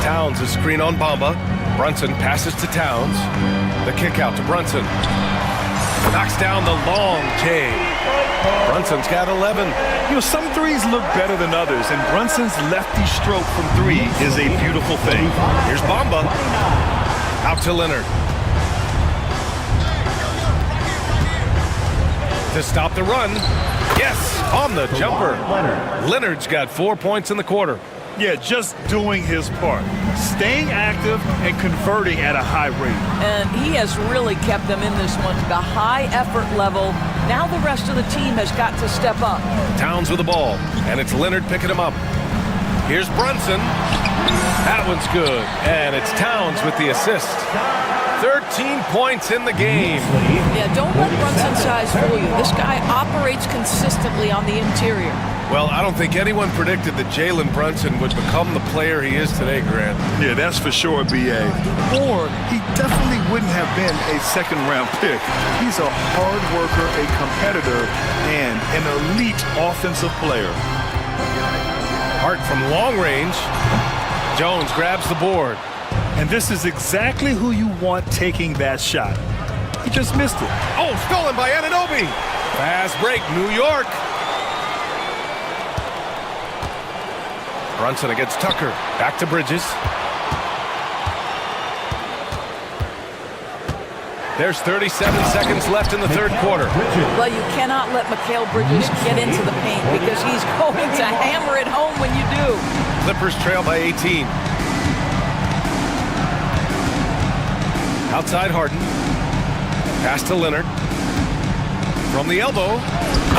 Towns is screen on Bamba. Brunson passes to Towns. The kick out to Brunson. Knocks down the long J. Brunson's got 11. You know, some threes look better than others, and Brunson's lefty stroke from 3 is a beautiful thing. Here's Bamba. Out to Leonard. To stop the run. Yes, on the jumper. Leonard's got 4 points in the quarter. Yeah, just doing his part. Staying active and converting at a high rate. And he has really kept them in this one to the high effort level. Now the rest of the team has got to step up. Towns with the ball, and it's Leonard picking him up. Here's Brunson. That one's good, and it's Towns with the assist. 13 points in the game. Yeah, don't let Brunson's size fool you. This guy operates consistently on the interior. Well, I don't think anyone predicted that Jalen Brunson would become the player he is today, Grant. Yeah, that's for sure, B.A. Or he definitely wouldn't have been a second-round pick. He's a hard worker, a competitor, and an elite offensive player. Hart from long range. Jones grabs the board. And this is exactly who you want taking that shot. He just missed it. Oh, stolen by Anunoby. Fast break, New York. Brunson against Tucker. Back to Bridges. There's 37 seconds left in the third quarter. Well, you cannot let Mikal Bridges get into the paint because he's going to hammer it home when you do. Clippers trail by 18. Outside Harden. Pass to Leonard. From the elbow.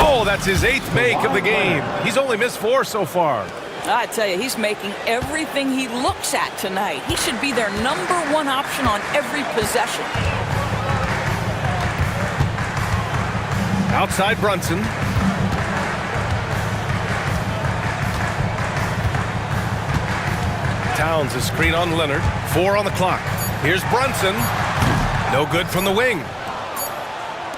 Oh, that's his 8th make of the game. He's only missed 4 so far. I tell you, he's making everything he looks at tonight. He should be their #1 option on every possession. Outside Brunson. Towns is screen on Leonard. 4 on the clock. Here's Brunson. No good from the wing.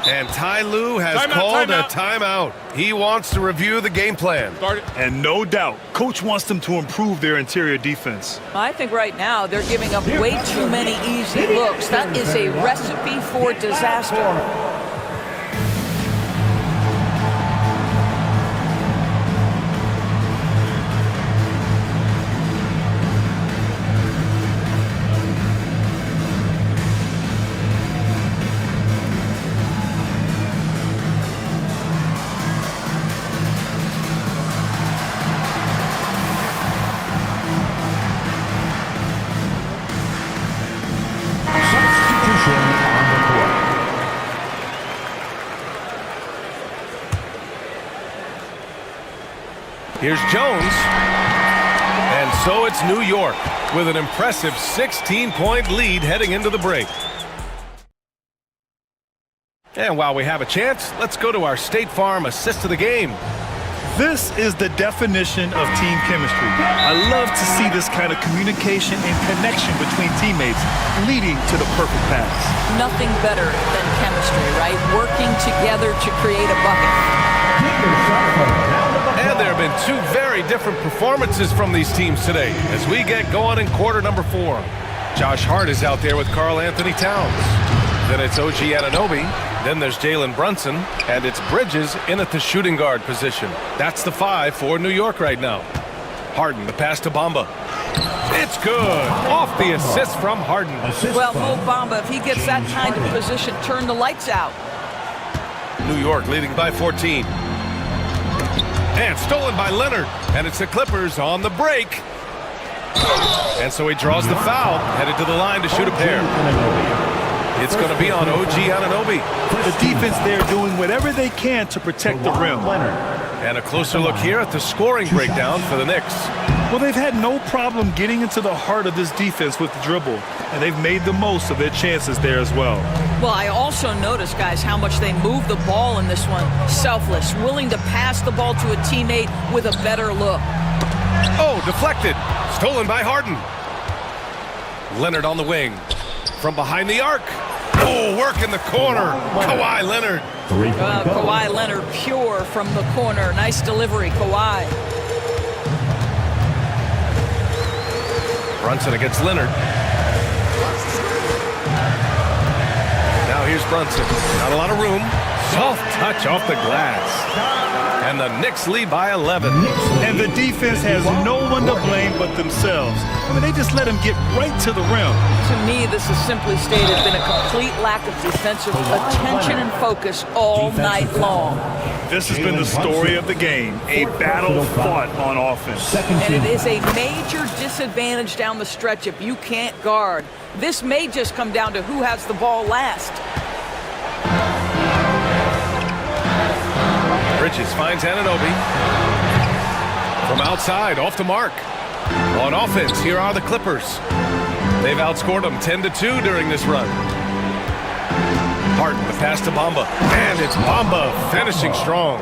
And Ty Lue has called a timeout. He wants to review the game plan. And no doubt, coach wants them to improve their interior defense. I think right now they're giving up way too many easy looks. That is a recipe for disaster. Here's Jones. And so it's New York with an impressive 16-point lead heading into the break. And while we have a chance, let's go to our State Farm assist of the game. This is the definition of team chemistry. I love to see this kind of communication and connection between teammates leading to the perfect pass. Nothing better than chemistry, right? Working together to create a bucket. And there have been 2 very different performances from these teams today as we get going in quarter number 4. Josh Hart is out there with Karl Anthony Towns. Then it's OG Anunoby. Then there's Jalen Brunson. And it's Bridges in at the shooting guard position. That's the 5 for New York right now. Harden, the pass to Bamba. It's good. Off the assist from Harden. Well, Mo Bamba, if he gets that kind of position, turn the lights out. New York leading by 14. And stolen by Leonard. And it's the Clippers on the break. And so he draws the foul, headed to the line to shoot a pair. It's going to be on OG Anunoby. The defense there doing whatever they can to protect the rim. And a closer look here at the scoring breakdown for the Knicks. Well, they've had no problem getting into the heart of this defense with the dribble, and they've made the most of their chances there as well. Well, I also noticed, guys, how much they move the ball in this one. Selfless, willing to pass the ball to a teammate with a better look. Oh, deflected. Stolen by Harden. Leonard on the wing. From behind the arc. Oh, work in the corner. Kawhi Leonard. Kawhi Leonard pure from the corner. Nice delivery, Kawhi. Brunson against Leonard. Now here's Brunson. Not a lot of room. Soft touch off the glass. And the Knicks lead by 11. And the defense has no one to blame but themselves. I mean, they just let him get right to the rim. To me, this is simply stated been a complete lack of defensive attention and focus all night long. This has been the story of the game, a battle fought on offense. And it is a major disadvantage down the stretch if you can't guard. This may just come down to who has the ball last. Bridges finds Anunoby. From outside, off the mark. On offense, here are the Clippers. They've outscored them 10-2 during this run. Harden, the pass to Bamba. And it's Bamba finishing strong.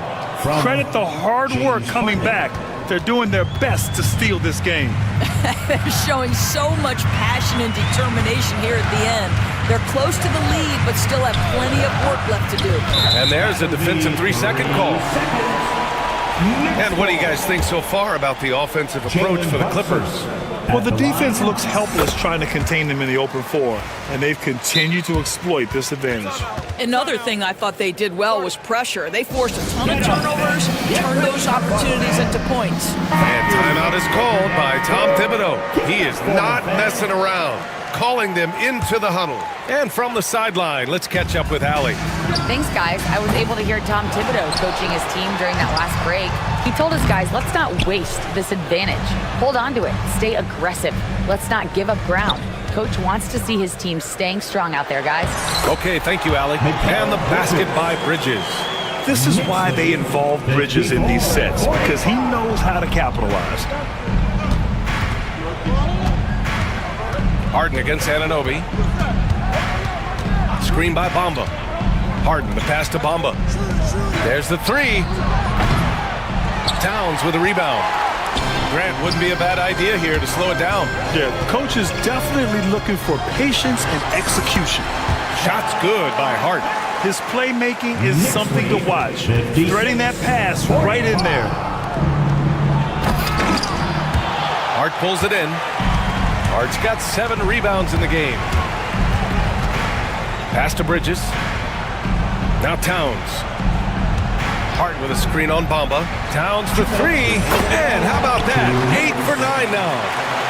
Credit the hard work coming back. They're doing their best to steal this game. They're showing so much passion and determination here at the end. They're close to the lead, but still have plenty of work left to do. And there's a defensive 3-second call. And what do you guys think so far about the offensive approach for the Clippers? Well, the defense looks helpless trying to contain them in the open floor, and they've continued to exploit this advantage. Another thing I thought they did well was pressure. They forced a ton of turnovers, turned those opportunities into points. And timeout is called by Tom Thibodeau. He is not messing around, calling them into the huddle. And from the sideline, let's catch up with Allie. Thanks, guys. I was able to hear Tom Thibodeau coaching his team during that last break. He told us, guys, let's not waste this advantage. Hold on to it. Stay aggressive. Let's not give up ground. Coach wants to see his team staying strong out there, guys. Okay, thank you, Allie. And the basket by Bridges. This is why they involve Bridges in these sets, because he knows how to capitalize. Harden against Anunoby. Screen by Bamba. Harden, the pass to Bamba. There's the three. Towns with a rebound. Grant, wouldn't be a bad idea here to slow it down. Yeah, the coach is definitely looking for patience and execution. Shot's good by Harden. His playmaking is something to watch. Threading that pass right in there. Hart pulls it in. Hart's got 7 rebounds in the game. Pass to Bridges. Now Towns. Hart with a screen on Bamba. Towns for 3. And how about that? 8 for 9 now.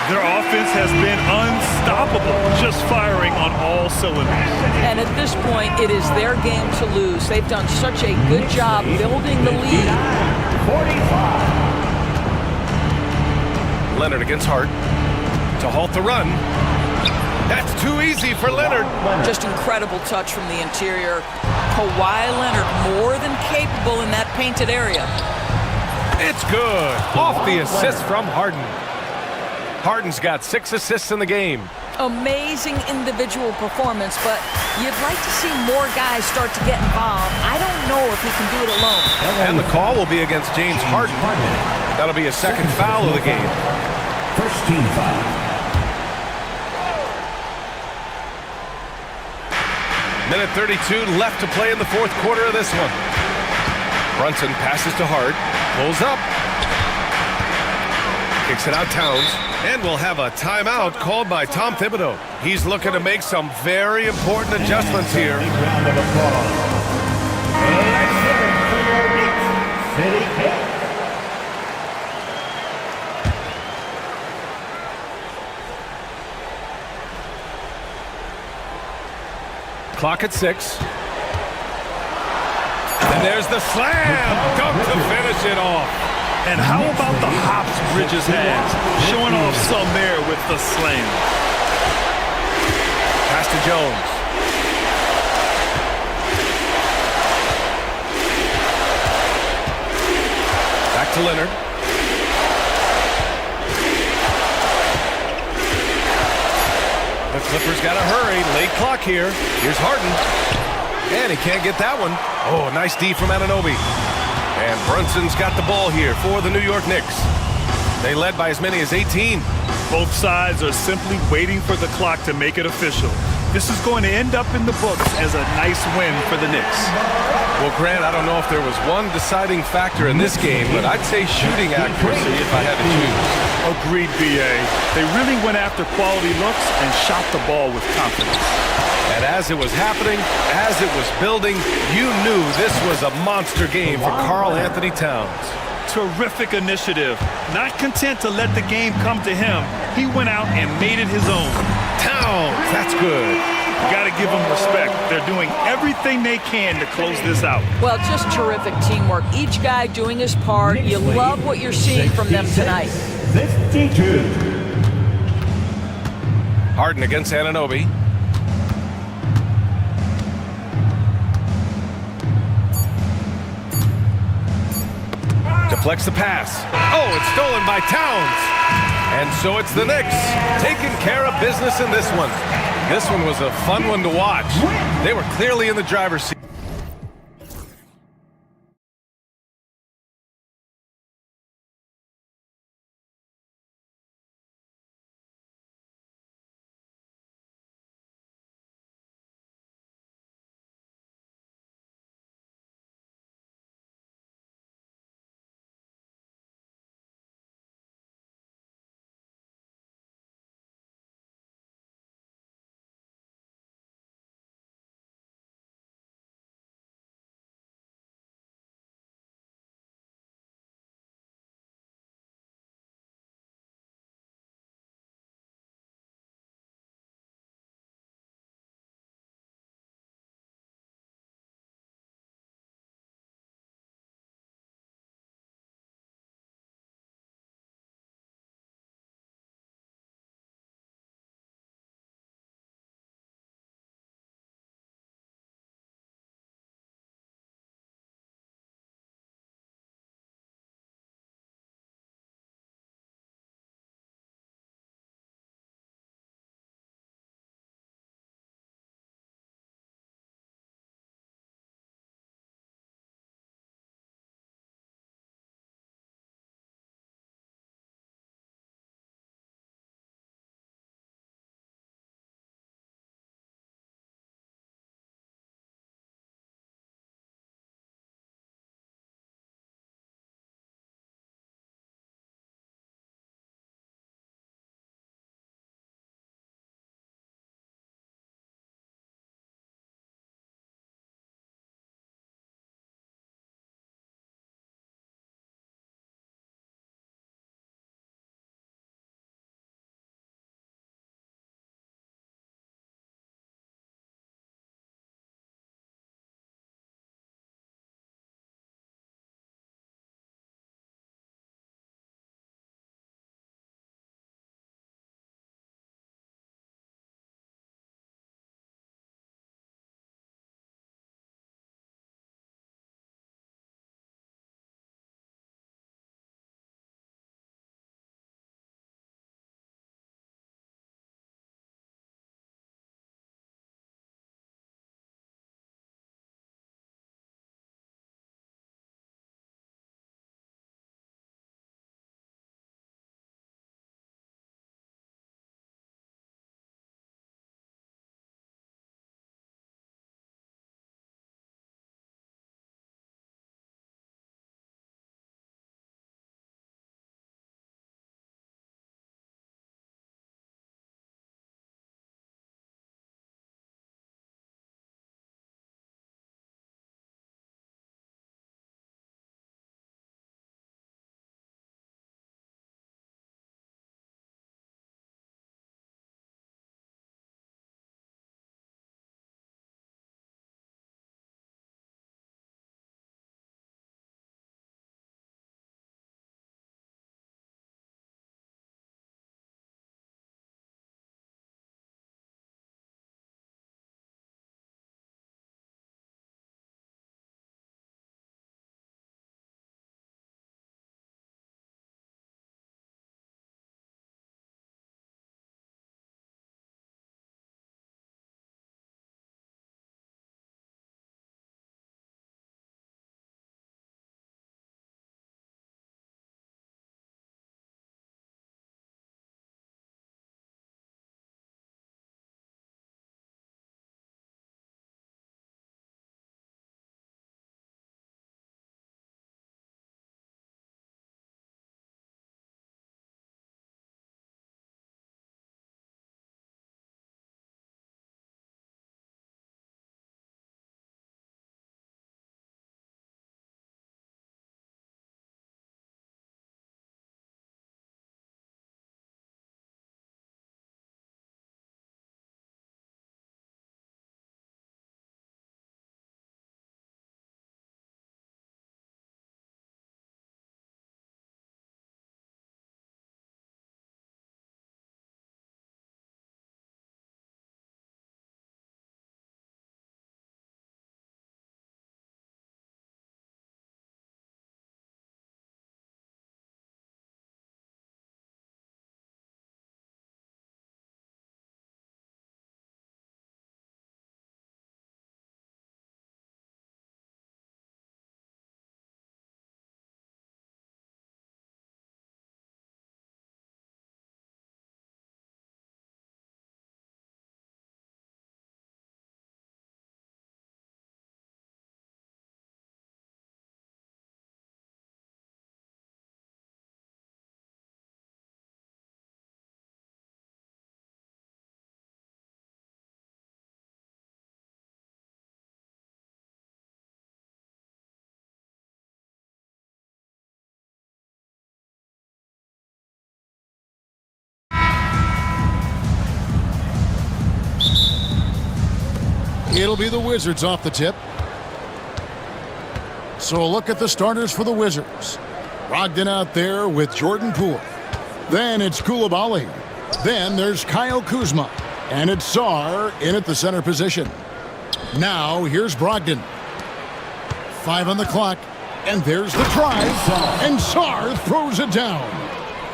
Their offense has been unstoppable, just firing on all cylinders. And at this point, it is their game to lose. They've done such a good job building the lead. 45. Leonard against Hart. To halt the run. That's too easy for Leonard. Just incredible touch from the interior. Kawhi Leonard more than capable in that painted area. It's good. Off the assist from Harden. Harden's got 6 assists in the game. Amazing individual performance, but you'd like to see more guys start to get involved. I don't know if he can do it alone. And the call will be against James Harden. That'll be a second foul of the game. First team foul. Minute 32 left to play in the fourth quarter of this one. Brunson passes to Hart, pulls up, kicks it out Towns, and we'll have a timeout called by Tom Thibodeau. He's looking to make some very important adjustments here. Round of applause. Let's hear it for your Knicks City Kicks. Clock at 6. And there's the slam dunk to finish it off. And how about the hops Bridges has? Showing off some there with the slam. Pass to Jones. Back to Leonard. The Clippers got to hurry. Late clock here. Here's Harden. And he can't get that one. Oh, nice D from Anunoby. And Brunson's got the ball here for the New York Knicks. They led by as many as 18. Both sides are simply waiting for the clock to make it official. This is going to end up in the books as a nice win for the Knicks. Well, Grant, I don't know if there was one deciding factor in this game, but I'd say shooting accuracy if I had to choose. Agreed, B.A. They really went after quality looks and shot the ball with confidence. And as it was happening, as it was building, you knew this was a monster game for Karl Anthony Towns. Terrific initiative. Not content to let the game come to him, he went out and made it his own. Towns, that's good. You got to give them respect. They're doing everything they can to close this out. Well, just terrific teamwork. Each guy doing his part. You love what you're seeing from them tonight. 52. Harden against Anunoby. Deflects the pass. Oh, it's stolen by Towns. And so it's the Knicks taking care of business in this one. This one was a fun one to watch. They were clearly in the driver's seat. It'll be the Wizards off the tip. So a look at the starters for the Wizards. Brogdon out there with Jordan Poole. Then it's Koulibaly. Then there's Kyle Kuzma. And it's Sarr in at the center position. Now here's Brogdon. 5 on the clock. And there's the try. And Sarr throws it down.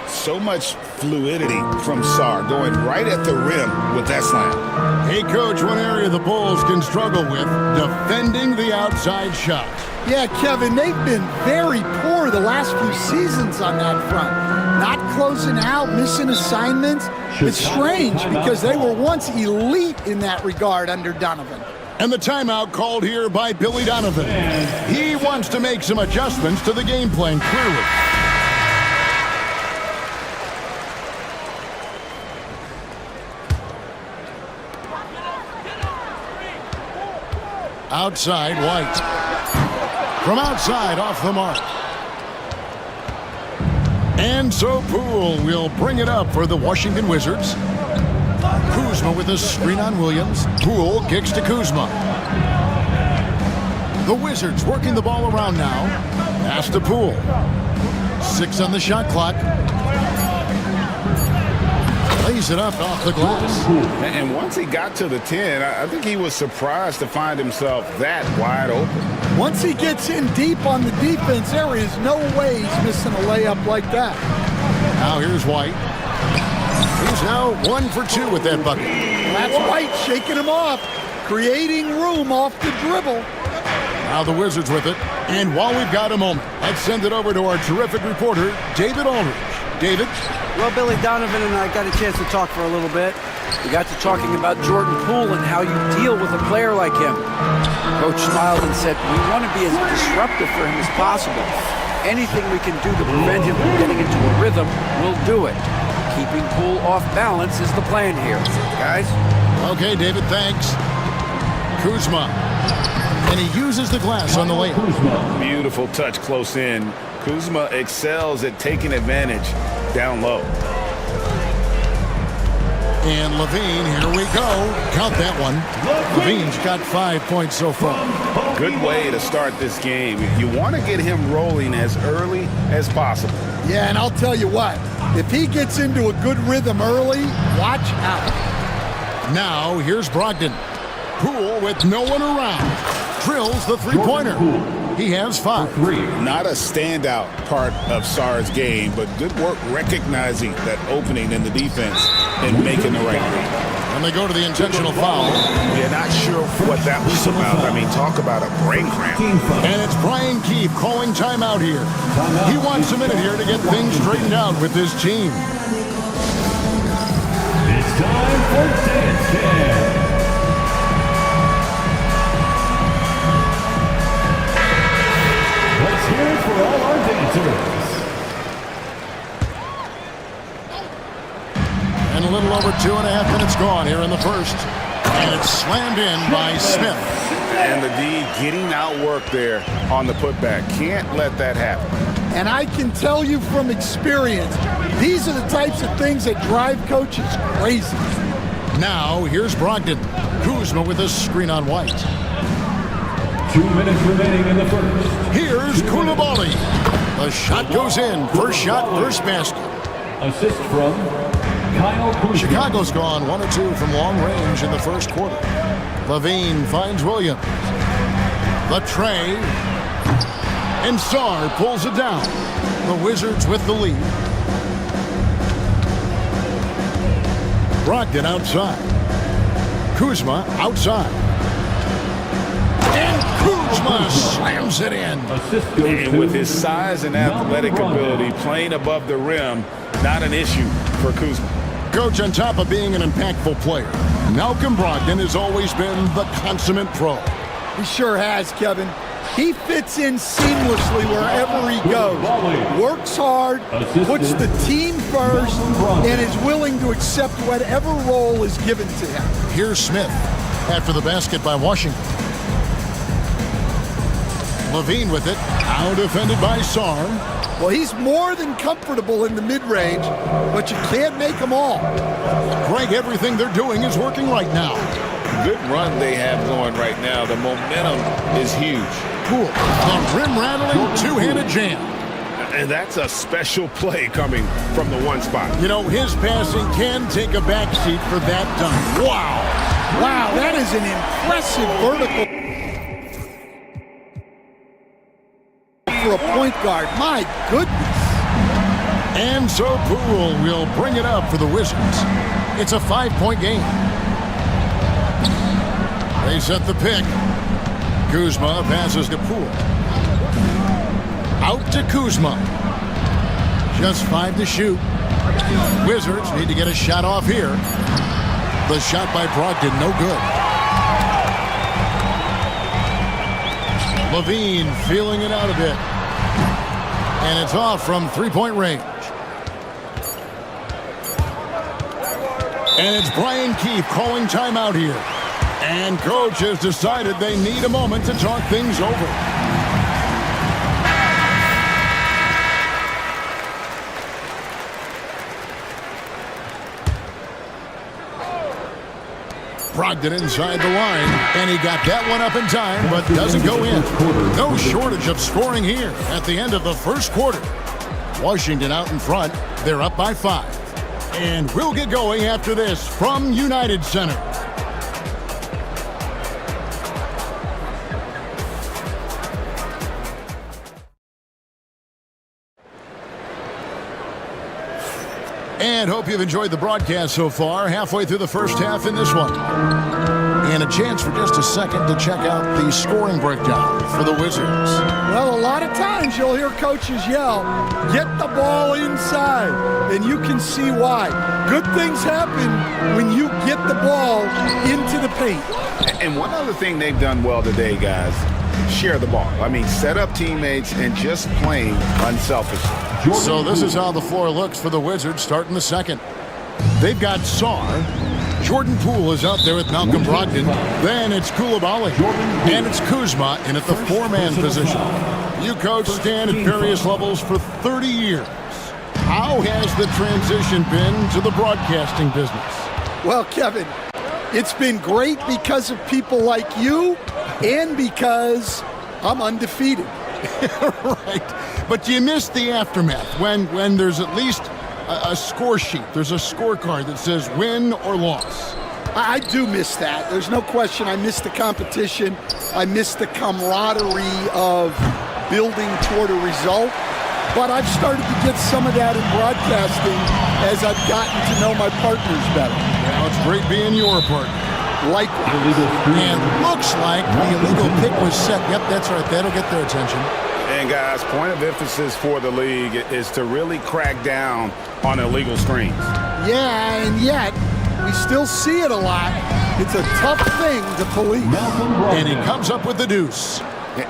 So much fluidity from Sarr, going right at the rim with that slam. Hey, Coach, one area the Bulls can struggle with, defending the outside shot. Yeah, Kevin, they've been very poor the last few seasons on that front. Not closing out, missing assignments. It's strange because they were once elite in that regard under Donovan. And the timeout called here by Billy Donovan. He wants to make some adjustments to the game plan, clearly. Outside, White. From outside, off the mark. And so Poole will bring it up for the Washington Wizards. Kuzma with a screen on Williams. Poole kicks to Kuzma. The Wizards working the ball around now. Pass to Poole. 6 on the shot clock. Lays it up off the glass. And once he got to the 10, I think he was surprised to find himself that wide open. Once he gets in deep on the defense, there is no way he's missing a layup like that. Now here's White. He's now 1 for 2 with that bucket. That's White shaking him off, creating room off the dribble. Now the Wizards with it. And while we've got a moment, let's send it over to our terrific reporter, David Aldridge. David? Well, Billy Donovan and I got a chance to talk for a little bit. We got to talking about Jordan Poole and how you deal with a player like him. Coach smiled and said, we want to be as disruptive for him as possible. Anything we can do to prevent him from getting into a rhythm, we'll do it. Keeping Poole off balance is the plan here, guys. Okay, David, thanks. Kuzma. And he uses the glass on the layup. Beautiful touch close in. Kuzma excels at taking advantage down low. And Levine, here we go. Count that one. Levine's got 5 points so far. Good way to start this game. You want to get him rolling as early as possible. Yeah, and I'll tell you what, if he gets into a good rhythm early, watch out. Now, here's Brogdon. Poole with no one around. Drills the three-pointer. He has 5. Not a standout part of Sarr's game, but good work recognizing that opening in the defense and making the right read. And they go to the intentional foul. We're not sure what that was about. I mean, talk about a brain cramp. And it's Brian Keefe calling timeout here. He wants a minute here to get things straightened out with his team. It's time for Dance Cam. Let's hear it for all our dancers. And a little over 2.5 minutes gone here in the first. And it's slammed in by Smith. And the D getting outworked there on the putback. Can't let that happen. And I can tell you from experience, these are the types of things that drive coaches crazy. Now, here's Brogdon. Kuzma with a screen on White. 2 minutes remaining in the first. Here's Koulibaly. The shot goes in. First shot, first basket. Assist from Kyle Kuzma. Chicago's gone 1 or 2 from long range in the first quarter. Levine finds Williams. The tray. And Sarr pulls it down. The Wizards with the lead. Brogdon outside. Kuzma outside. And Kuzma slams it in. And with his size and athletic ability, playing above the rim, not an issue for Kuzma. Coach, on top of being an impactful player, Malcolm Brogdon has always been the consummate pro. He sure has, Kevin. He fits in seamlessly wherever he goes. Works hard, puts the team first, and is willing to accept whatever role is given to him. Here's Smith after the basket by Washington. Levine with it, now defended by Sarr. Well, he's more than comfortable in the mid-range, but you can't make them all. Greg, everything they're doing is working right now. Good run they have going right now. The momentum is huge. Poole, the rim-rattling two-handed jam. And that's a special play coming from the one spot. You know, his passing can take a backseat for that dunk. Wow. Wow, that is an impressive vertical for a point guard. My goodness. And so Poole will bring it up for the Wizards. It's a 5-point game. They set the pick. Kuzma passes to Poole. Out to Kuzma. Just 5 to shoot. Wizards need to get a shot off here. The shot by Brogdon, no good. Levine feeling it out a bit. And it's off from three-point range. And it's Brian Keefe calling timeout here. And coach has decided they need a moment to talk things over. Brogdon inside the line, and he got that one up in time, but doesn't go in. No shortage of scoring here at the end of the first quarter. Washington out in front. They're up by 5. And we'll get going after this from United Center. And hope you've enjoyed the broadcast so far. Halfway through the first half in this one. And a chance for just a second to check out the scoring breakdown for the Wizards. Well, a lot of times you'll hear coaches yell, get the ball inside, and you can see why. Good things happen when you get the ball into the paint. And one other thing they've done well today, guys, share the ball. I mean, set up teammates and just playing unselfishly. So this is how the floor looks for the Wizards starting the second. They've got Sarr. Jordan Poole is out there with Malcolm Brogdon. Then it's Coulibaly. And it's Kuzma in at the 4-man position. You coach Stan at various levels for 30 years. How has the transition been to the broadcasting business? Well, Kevin, it's been great because of people like you and because I'm undefeated. Right. But you miss the aftermath when there's at least a score sheet. There's a scorecard that says win or loss. I do miss that. There's no question. I miss the competition. I miss the camaraderie of building toward a result. But I've started to get some of that in broadcasting as I've gotten to know my partners better. Well, it's great being your partner. Likewise. And looks like the illegal pick was set. Yep, that's right. That'll get their attention. And guys, point of emphasis for the league is to really crack down on illegal screens. Yeah, and yet we still see it a lot. It's a tough thing to police. And he comes up with the deuce.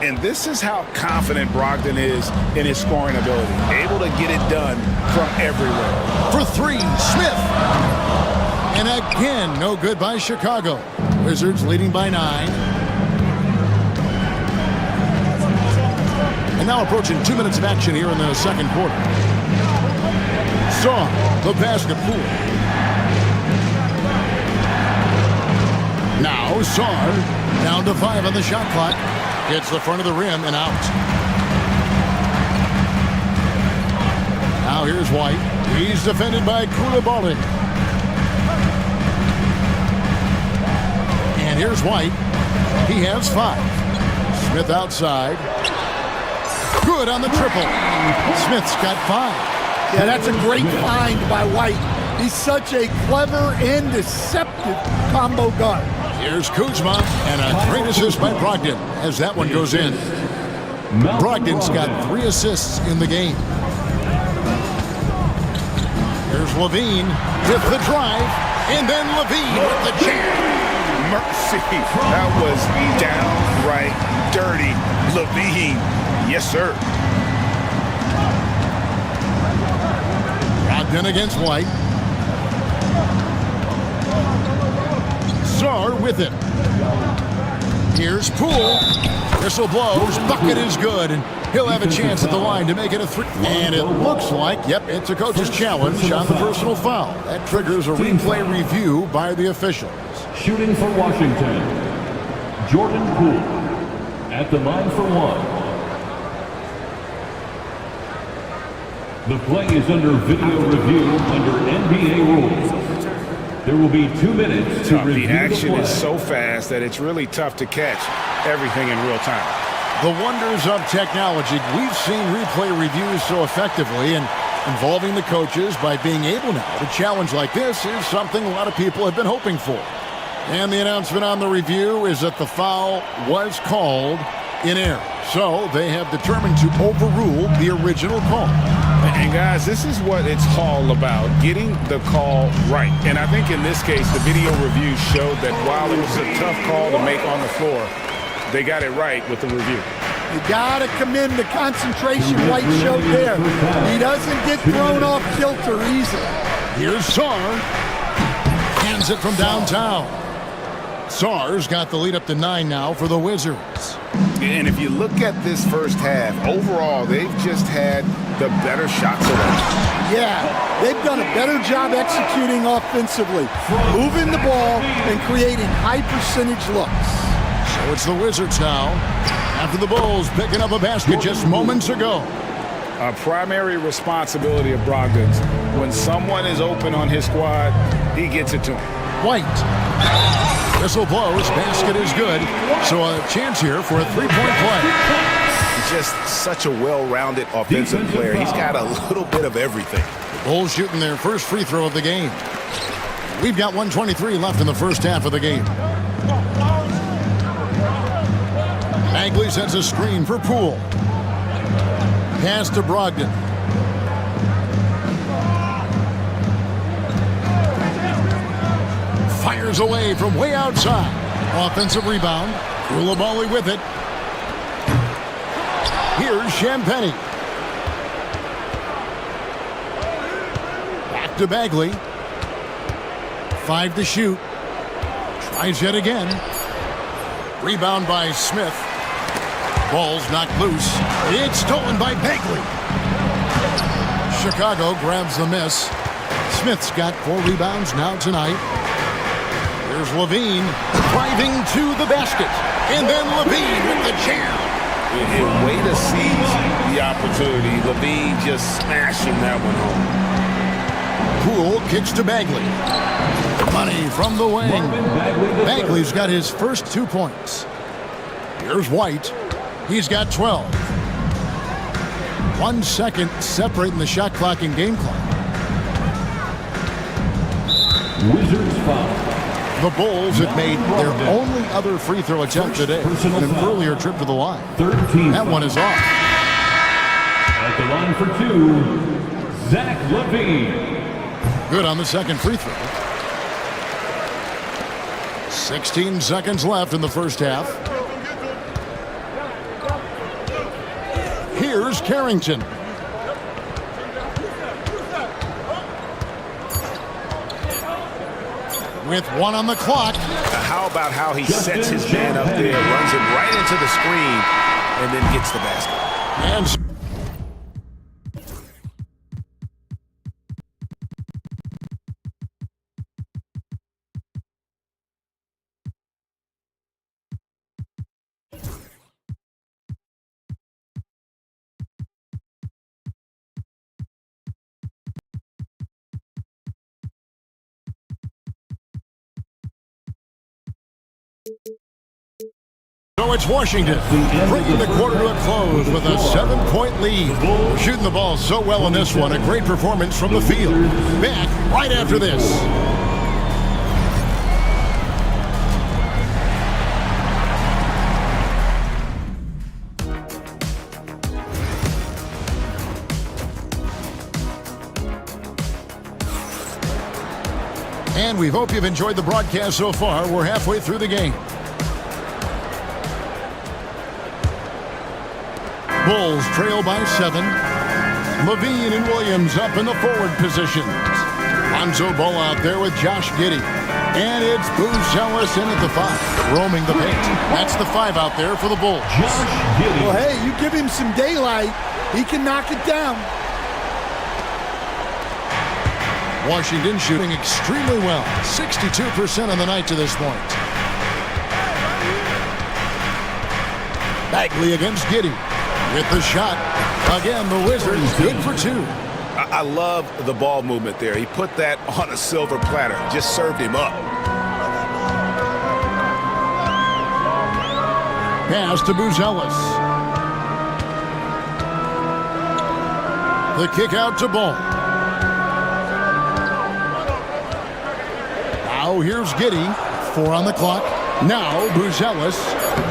And this is how confident Brogdon is in his scoring ability. Able to get it done from everywhere. For 3, Smith. And again, no good by Chicago. Wizards leading by 9. And now approaching 2 minutes of action here in the second quarter. Sarr, the basket Poole. Now Sarr, down to 5 on the shot clock. Hits the front of the rim and out. Now here's White. He's defended by Coulibaly. And here's White. He has 5. Smith outside. Good on the triple. Smith's got 5. Yeah, that's a great find by White. He's such a clever and deceptive combo guard. Here's Kuzma, and a great assist by Brogdon as that one goes in. Brogdon's got 3 assists in the game. Here's Levine with the drive, and then Levine with the jam. Mercy, that was downright dirty. Levine, yes sir. Brogdon against White. Sarr with it. Here's Poole. Whistle blows. Bucket is good, and he'll have a chance at the line to make it a 3. And it looks like, yep, it's a coach's challenge on the personal foul. That triggers a replay review by the officials. Shooting for Washington, Jordan Poole. At the line for one. The play is under video review under NBA rules. There will be 2 minutes to review the action play. is so fast that it's really tough to catch everything in real time. The wonders of technology. We've seen replay reviews so effectively, and involving the coaches by being able now to challenge like this is something a lot of people have been hoping for. And the announcement on the review is that the foul was called in error. So they have determined to overrule the original call. And guys, this is what it's all about, getting the call right. And I think in this case, the video review showed that while it was a tough call to make on the floor, they got it right with the review. You gotta commend the concentration White showed there. He doesn't get thrown off kilter easily. Here's Sar. Hands it from downtown. Sar's got the lead up to 9 now for the Wizards. And if you look at this first half, overall, they've just had the better shot selection. Yeah, they've done a better job executing offensively, moving the ball and creating high percentage looks. So it's the Wizards now, after the Bulls picking up a basket just moments ago. A primary responsibility of Brogdon's, when someone is open on his squad, he gets it to him. White. Whistle blows, basket is good. So a chance here for a three-point play. He's just such a well-rounded offensive player. He's got a little bit of everything. Bulls shooting their first free throw of the game. We've got 1:23 left in the first half of the game. Bagley sets a screen for Poole. Pass to Brogdon. Fires away from way outside. Offensive rebound. Koulibaly with it. Here's Champagnie. Back to Bagley. 5 to shoot. Tries yet again. Rebound by Smith. Ball's knocked loose. It's stolen by Bagley. Chicago grabs the miss. Smith's got 4 rebounds now tonight. Here's Levine driving to the basket. And then Levine with the jam. And way to seize the opportunity. Levine just smashing that one home. Poole kicks to Bagley. Money from the wing. Bagley's got his first 2 points. Here's White. He's got 12. 1 second separating the shot clock and game clock. Wizards foul. The Bulls have made their only other free throw attempt today in an earlier trip to the line. 13. That one is off. At the line for 2, Zach LaVine. Good on the second free throw. 16 seconds left in the first half. Here's Carrington. With 1 on the clock. How about how he sets his man up there, runs him right into the screen, and then gets the basket. And so it's Washington bringing the quarter to a close with a 7-point lead. We're shooting the ball so well in this one. A great performance from the field. Back right after this. And we hope you've enjoyed the broadcast so far. We're halfway through the game. Bulls trail by 7. Levine and Williams up in the forward positions. Lonzo Ball out there with Josh Giddey. And it's Booz Ellis in at the 5, roaming the paint. That's the 5 out there for the Bulls. Well, hey, you give him some daylight, he can knock it down. Washington shooting extremely well. 62% on the night to this point. Bagley against Giddey. With the shot. Again, the Wizards good for two. I love the ball movement there. He put that on a silver platter. Just served him up. Pass to Buzelis. The kick out to Ball. Now here's Giddey. 4 on the clock. Now Buzelis.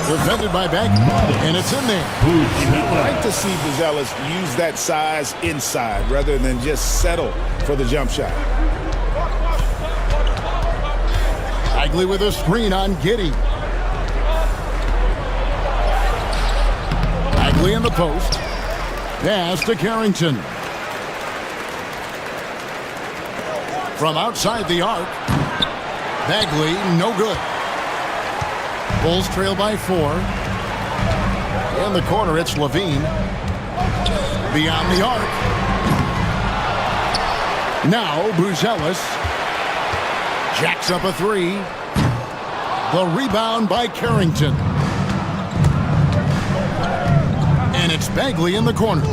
Defended by Bagley. And it's in there. You'd like to see Buzelis use that size inside rather than just settle for the jump shot. Bagley with a screen on Giddey. Bagley in the post. Pass to Carrington. From outside the arc. Bagley, no good. Bulls trail by 4. In the corner, it's Levine. Beyond the arc. Now, Buzelis. Jacks up a 3. The rebound by Carrington. And it's Bagley in the corner.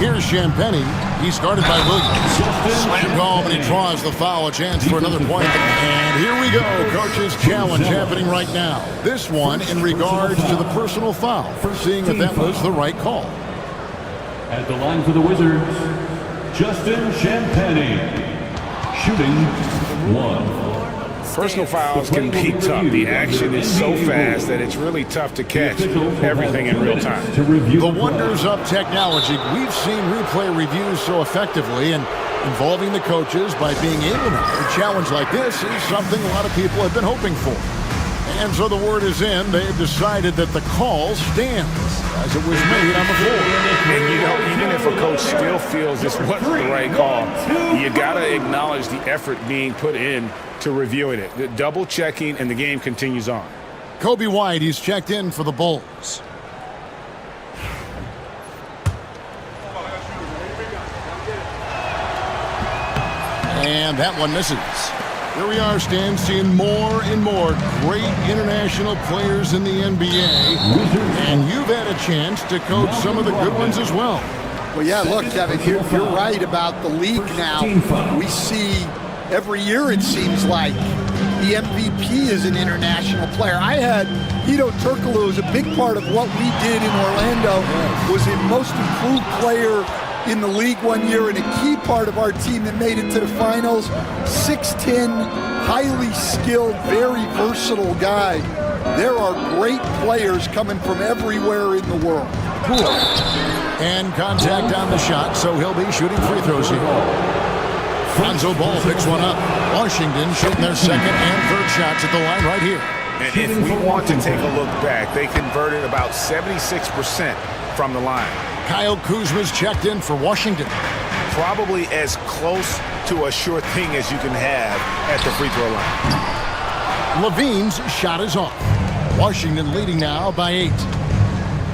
Here's Champagny. He's guarded by Williams. Slam call, but he draws the foul. A chance for another point. And here we go. Coach's challenge happening right now. This one in regards to the personal foul. Seeing if that was the right call. At the line for the Wizards, Justin Champagny. Shooting 1. Personal fouls can be tough. The action is so fast that it's really tough to catch everything in real time. The wonders of technology. We've seen replay reviews so effectively, and involving the coaches by being able to a challenge like this is something a lot of people have been hoping for. And so the word is in. They have decided that the call stands as it was made on the floor. And you know, even if a coach still feels this wasn't the right call, you got to acknowledge the effort being put in to reviewing it. The double checking, and the game continues on. Kobe White, he's checked in for the Bulls. And that one misses. Here we are, Stan, seeing more and more great international players in the NBA. And you've had a chance to coach some of the good ones as well. Well, yeah, look, Kevin, you're right about the league now. We see every year, it seems like, the MVP is an international player. I had Hedo Turkoglu as a big part of what we did in Orlando, was a most improved player in the league one year and a key part of our team that made it to the finals. 6'10", highly skilled, very versatile guy. There are great players coming from everywhere in the world. Cool. And contact on the shot, so he'll be shooting free throws here. Lonzo Ball picks one up. Washington shooting their second and third shots at the line right here. And if we want to take a look back, they converted about 76% from the line. Kyle Kuzma's checked in for Washington. Probably as close to a sure thing as you can have at the free throw line. Levine's shot is off. Washington leading now by 8.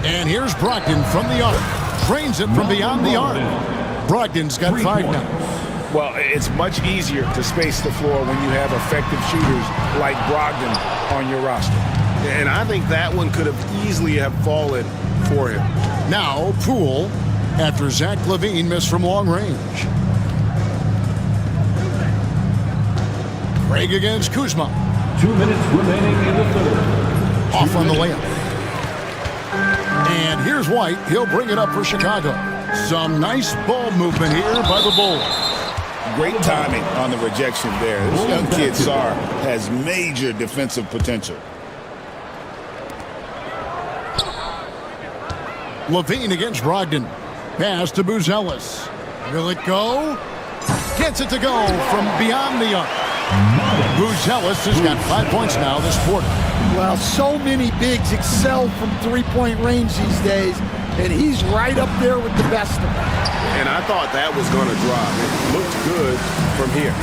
And here's Brogdon from the arc. Drains it from beyond the arc. Brogdon's got 5 now. Well, it's much easier to space the floor when you have effective shooters like Brogdon on your roster. And I think that one could have easily have fallen for him. Now, Poole, after Zach LaVine missed from long range. Craig against Kuzma. 2 minutes remaining in the third. Off on the layup. And here's White. He'll bring it up for Chicago. Some nice ball movement here by the Bulls. Great timing on the rejection there. This young kid, Sarr, has major defensive potential. LaVine against Brogdon. Pass to Buzelis. Will it go? Gets it to go from beyond the arc. Buzelis has got 5 points now this quarter. Well, so many bigs excel from three-point range these days, and he's right up there with the best of them. And I thought that was going to drop. It looked good from here.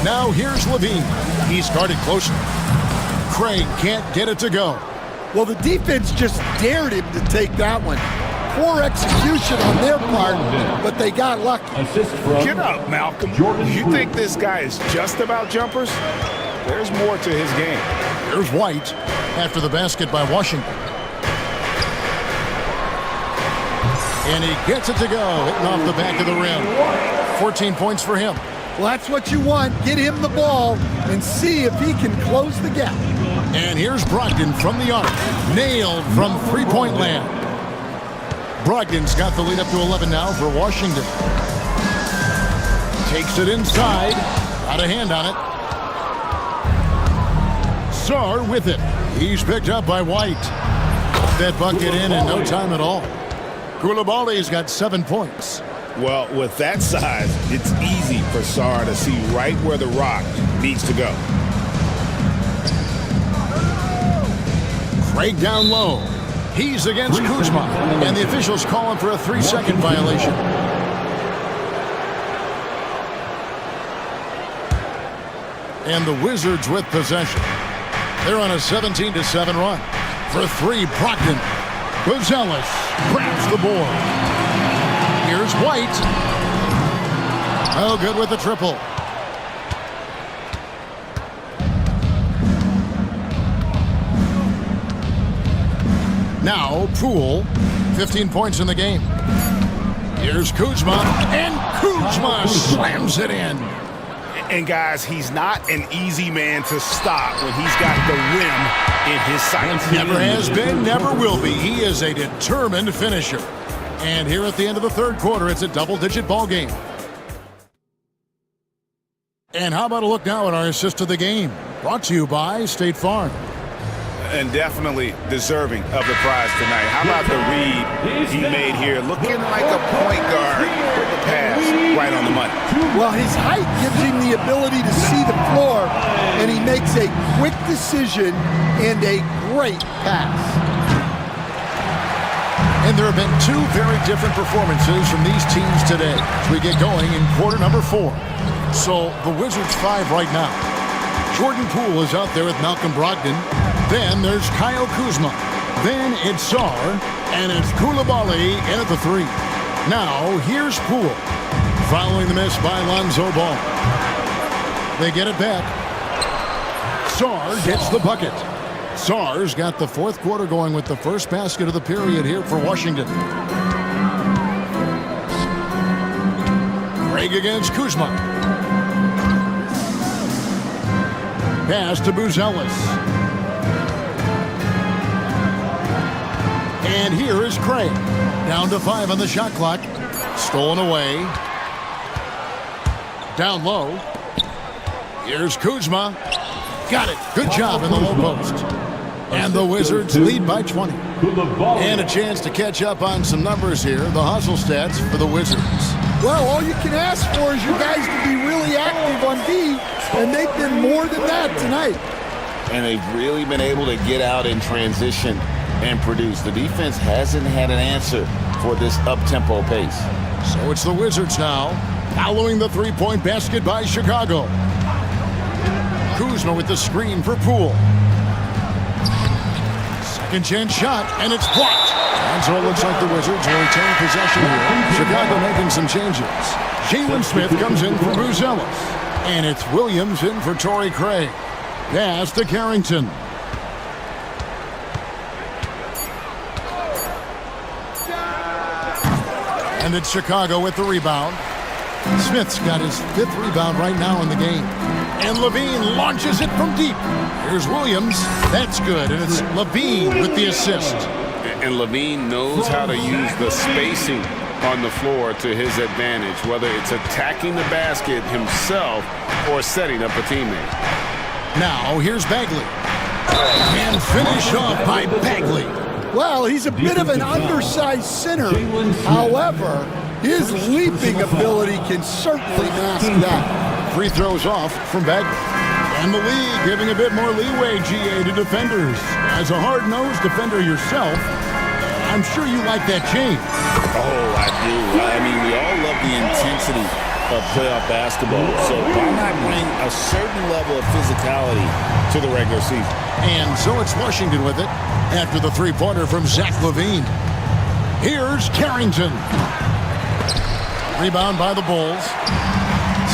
Now here's LaVine. He's guarded closely. Craig can't get it to go. Well, the defense just dared him to take that one. Poor execution on their part, but they got lucky. Get up, Malcolm. You think this guy is just about jumpers? There's more to his game. Here's White after the basket by Washington. And he gets it to go, hitting off the back of the rim. 14 points for him. Well, that's what you want. Get him the ball and see if he can close the gap. And here's Brogdon from the arc. Nailed from three-point land. Brogdon's got the lead up to 11 now for Washington. Takes it inside. Got a hand on it. Sarr with it. He's picked up by White. That bucket in no time at all. Koulibaly's got 7 points. Well, with that size, it's easy for Sarr to see right where the rock needs to go. Craig down low. He's against Kuzma, and the officials call him for a 3-second violation. And the Wizards with possession. They're on a 17-7 run. For three, Brogdon. Gonzalez grabs the board. Here's White. Oh, good with the triple. Now, Poole, 15 points in the game. Here's Kuzma, and Kuzma slams it in. And guys, he's not an easy man to stop when he's got the rim in his sights. Never has been, never will be. He is a determined finisher. And here at the end of the third quarter, it's a double-digit ball game. And how about a look now at our assist of the game? Brought to you by State Farm. And definitely deserving of the prize tonight. How about the read he made here? Looking like a point guard with the pass right on the money. Well, his height gives him the ability to see the floor, and he makes a quick decision and a great pass. And there have been two very different performances from these teams today as we get going in quarter number 4. So the Wizards 5 right now. Jordan Poole is out there with Malcolm Brogdon. Then there's Kyle Kuzma. Then it's Sarr. And it's Koulibaly in at the 3. Now here's Poole. Following the miss by Lonzo Ball. They get it back. Sarr gets the bucket. Sarr's got the fourth quarter going with the first basket of the period here for Washington. Craig against Kuzma. Pass to Buzelis. And here is Craig. Down to 5 on the shot clock. Stolen away. Down low. Here's Kuzma. Got it. Good job in the low post. And the Wizards lead by 20. And a chance to catch up on some numbers here. The hustle stats for the Wizards. Well, all you can ask for is you guys to be really active on D, and they've been more than that tonight. And they've really been able to get out in transition and produce. The defense hasn't had an answer for this up-tempo pace. So it's the Wizards now, following the three-point basket by Chicago. Kuzma with the screen for Poole. Second chance shot, and it's blocked. And so it looks like the Wizards will retain possession here. Chicago making some changes. Jalen Smith comes in for Buzelis. And it's Williams in for Torrey Craig. Pass to Carrington. And it's Chicago with the rebound. Smith's got his 5th rebound right now in the game. And Levine launches it from deep. Here's Williams. That's good. And it's Levine with the assist. And Levine knows how to use the spacing on the floor to his advantage, whether it's attacking the basket himself or setting up a teammate. Now here's Bagley. And finish off by Bagley. Well, he's a bit of an undersized center. However, his leaping ability can certainly mask that. Free throws off from Bagley. And the league giving a bit more leeway, GA, to defenders. As a hard-nosed defender yourself, I'm sure you like that change. Oh, I do. I mean, we all love the intensity of playoff basketball. So why not bring a certain level of physicality to the regular season? And so it's Washington with it after the three-pointer from Zach LaVine. Here's Carrington. Rebound by the Bulls.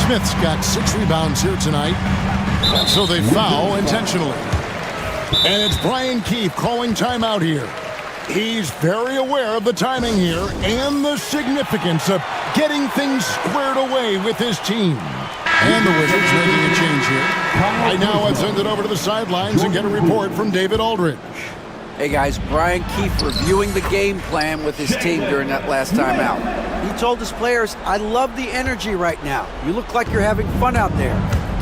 Smith's got 6 rebounds here tonight. So they foul intentionally. And it's Brian Keefe calling timeout here. He's very aware of the timing here and the significance of getting things squared away with his team. And the Wizards making a change here. Right now, let's send it over to the sidelines and get a report from David Aldridge. Hey guys, Brian Keefe reviewing the game plan with his team during that last time out. He told his players, I love the energy right now. You look like you're having fun out there.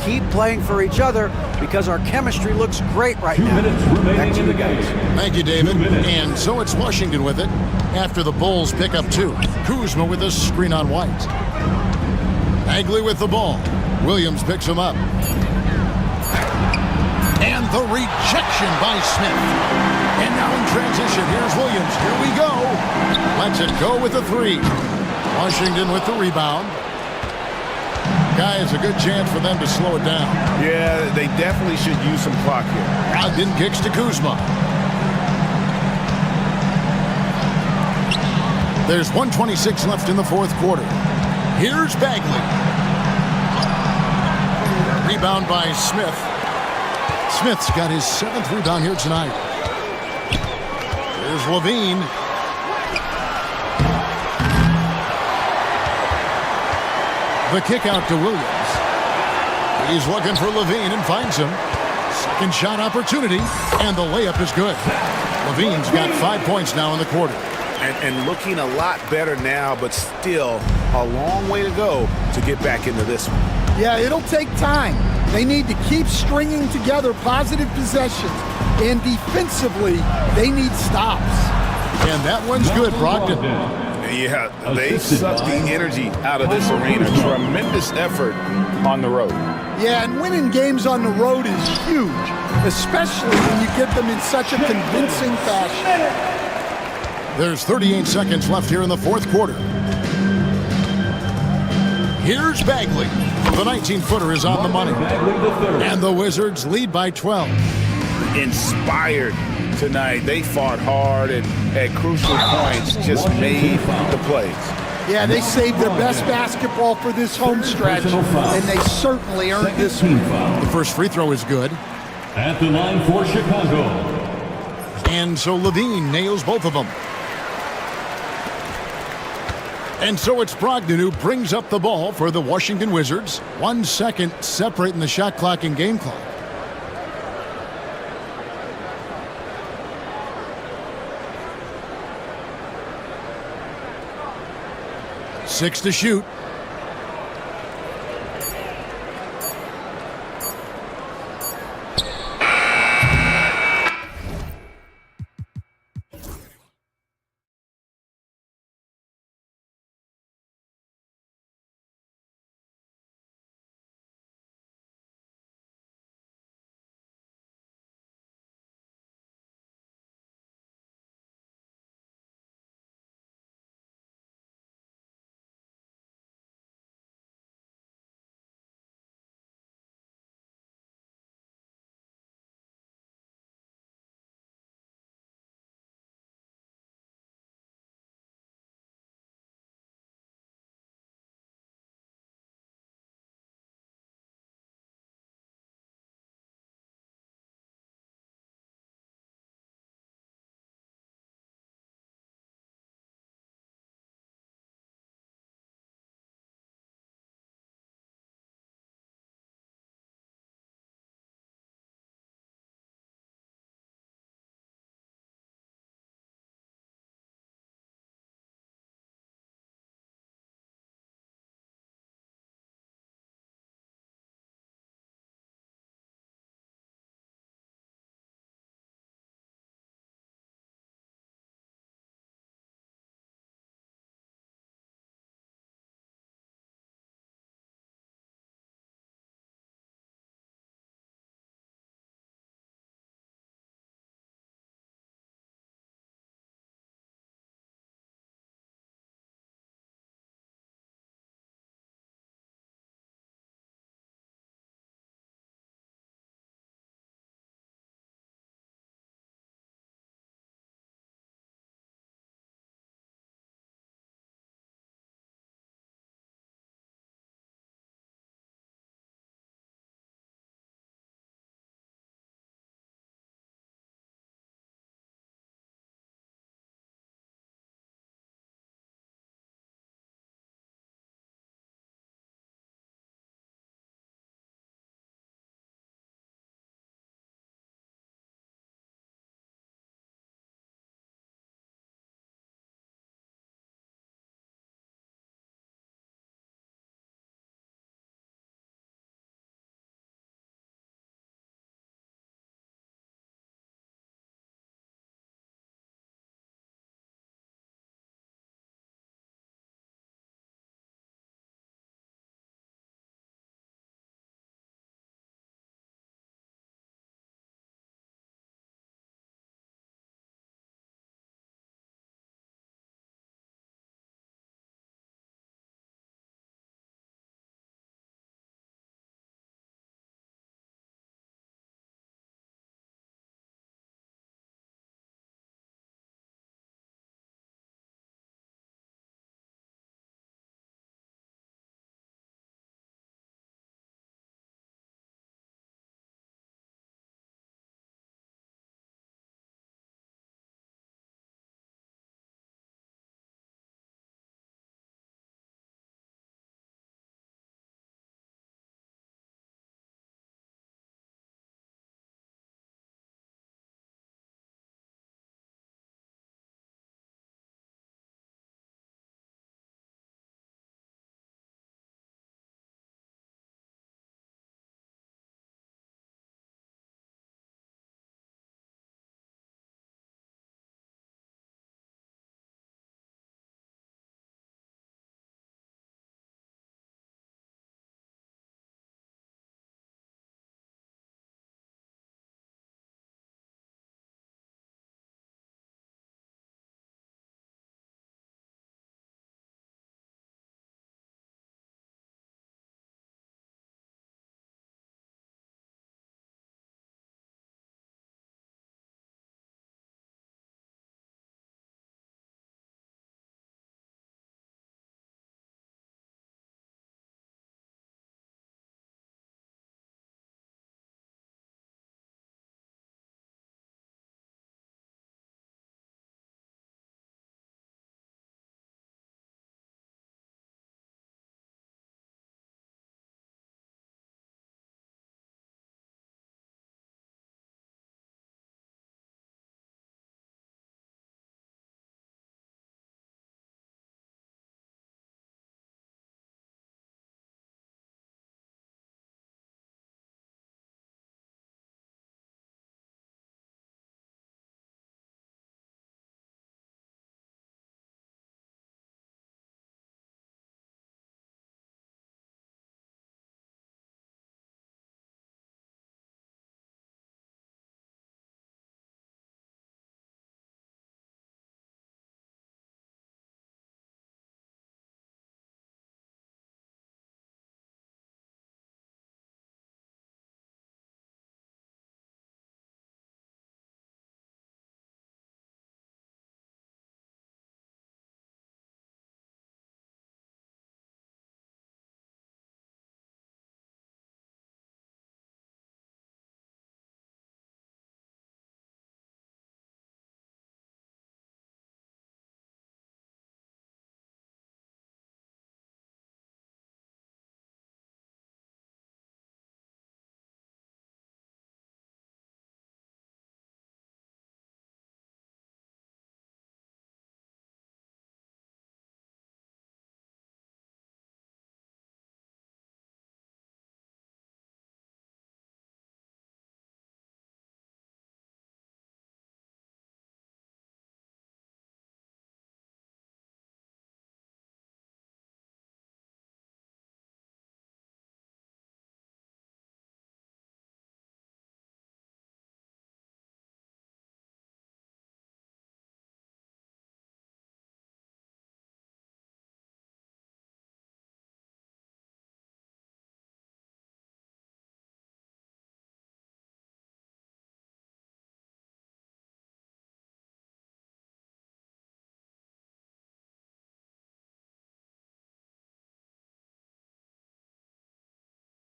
Keep playing for each other because our chemistry looks great right now. Back to you guys. Thank you, David. And so it's Washington with it after the Bulls pick up 2. Kuzma with a screen on White. Bagley with the ball. Williams picks him up. And the rejection by Smith. And now in transition, here's Williams. Here we go. Lets it go with the 3. Washington with the rebound. Guys, a good chance for them to slow it down. Yeah, they definitely should use some clock here. Brogdon kicks to Kuzma. There's 1:26 left in the fourth quarter. Here's Bagley. Rebound by Smith. Smith's got his 7th rebound here tonight. Here's LaVine. The kick out to Williams. He's looking for LaVine and finds him. Second shot opportunity, and the layup is good. LaVine's got 5 points now in the quarter. And looking a lot better now, but still a long way to go to get back into this one. Yeah, it'll take time. They need to keep stringing together positive possessions. And defensively, they need stops. And that one's good, Brogdon. Yeah, they sucked the energy out of this arena. Tremendous effort on the road. Yeah, and winning games on the road is huge, especially when you get them in such a convincing fashion. There's 38 seconds left here in the fourth quarter. Here's Bagley. The 19-footer is on the money. And the Wizards lead by 12. Inspired tonight. They fought hard and at crucial points just made the plays. Yeah, they saved their best basketball for this home stretch, and they certainly earned this one. The first free throw is good. At the line for Chicago. And so LaVine nails both of them. And so it's Brogdon who brings up the ball for the Washington Wizards. 1 second separating the shot clock and game clock. Six to shoot.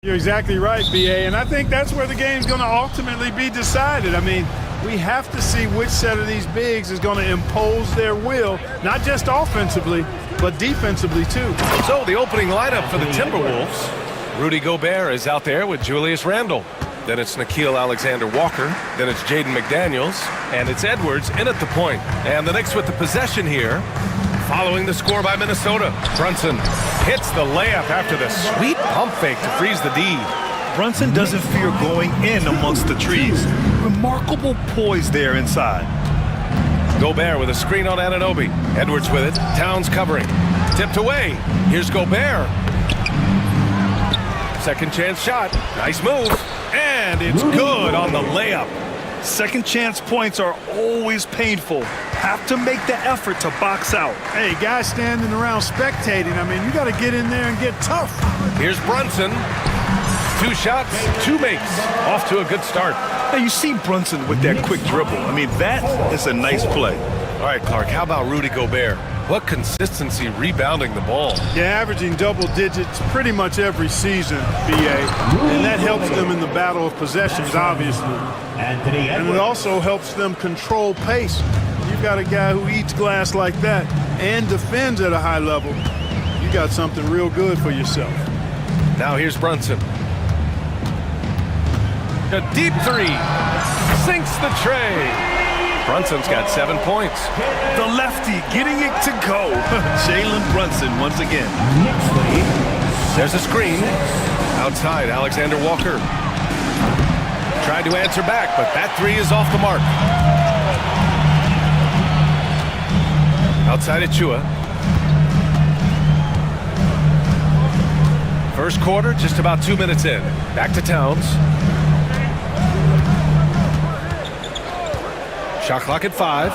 You're exactly right, BA, and I think that's where the game's going to ultimately be decided. I mean, we have to see which set of these bigs is going to impose their will, not just offensively, but defensively too. So the opening lineup for the Timberwolves. Rudy Gobert is out there with Julius Randle. Then it's Nickeil Alexander-Walker. Then it's Jaden McDaniels. And it's Edwards in at the point. And the Knicks with the possession here. Following the score by Minnesota. Brunson hits the layup after the sweet pump fake to freeze the D. Brunson doesn't fear going in amongst the trees. Remarkable poise there inside. Gobert with a screen on Anunoby. Edwards with it. Towns covering. Tipped away. Here's Gobert. Second chance shot. Nice move. And it's good on the layup. Second chance points are always painful. Have to make the effort to box out. Hey, guys standing around spectating, I mean, you got to get in there and get tough. Here's Brunson. 2 shots, 2 makes. Off to a good start. Now you see Brunson with that quick dribble. I mean, that is a nice play. All right, Clark, how about Rudy Gobert? What consistency rebounding the ball. Yeah, averaging double digits pretty much every season, BA. And that helps them in the battle of possessions, obviously. And it also helps them control pace. You've got a guy who eats glass like that and defends at a high level. You got something real good for yourself. Now here's Brunson. A deep 3. Sinks the tray. Brunson's got 7 points. The lefty getting it to go. Jalen Brunson once again. There's a screen. Outside, Alexander Walker. Tried to answer back, but that 3 is off the mark. Outside Achua. First quarter, just about 2 minutes in. Back to Towns. Shot clock at 5.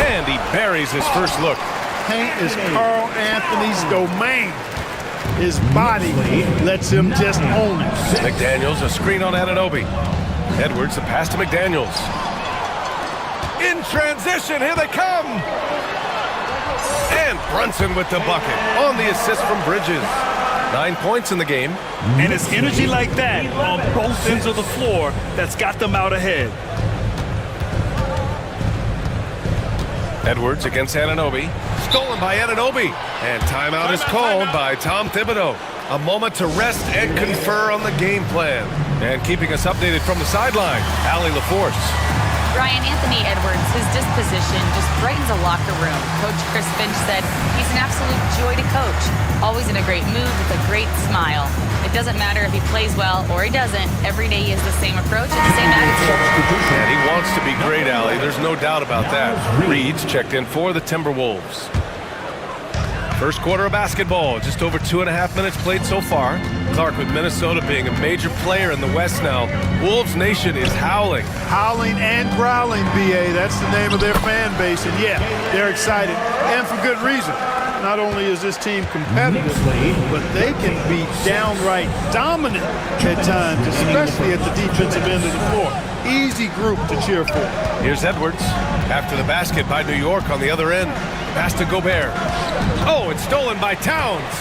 And he buries his first look. Paint is Carl Anthony's domain. His body lets him just own it. McDaniels, a screen on Anunoby. Edwards, a pass to McDaniels. In transition, here they come. And Brunson with the bucket on the assist from Bridges. 9 points in the game. And it's energy like that on both ends of the floor that's got them out ahead. Edwards against Anunoby. Stolen by Anunoby. And timeout is called by Tom Thibodeau. A moment to rest and confer on the game plan. And keeping us updated from the sideline, Allie LaForce. Ryan, Anthony Edwards, his disposition just brightens a locker room. Coach Chris Finch said he's an absolute joy to coach. Always in a great mood with a great smile. It doesn't matter if he plays well or he doesn't. Every day he has the same approach and the same attitude. And he wants to be great, Allie. There's no doubt about that. Reed's checked in for the Timberwolves. First quarter of basketball, just over 2.5 minutes played so far. Clark with Minnesota being a major player in the West now. Wolves Nation is howling. Howling and growling, BA. That's the name of their fan base. And yeah, they're excited. And for good reason. Not only is this team competitive, but they can be downright dominant at times, especially at the defensive end of the floor. Easy group to cheer for. Here's Edwards. After the basket by New York on the other end. Pass to Gobert. Oh, it's stolen by Towns.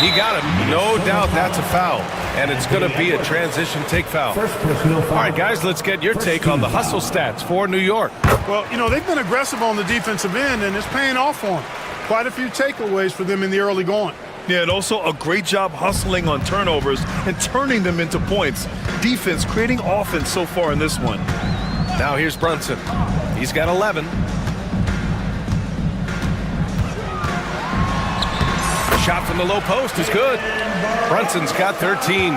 He got him. No doubt that's a foul. And it's going to be a transition take foul. All right, guys, let's get your take on the hustle stats for New York. Well, you know, they've been aggressive on the defensive end, and it's paying off for them. Quite a few takeaways for them in the early going. Yeah, and also a great job hustling on turnovers and turning them into points. Defense creating offense so far in this one. Now here's Brunson. He's got 11. Shot from the low post is good. Brunson's got 13.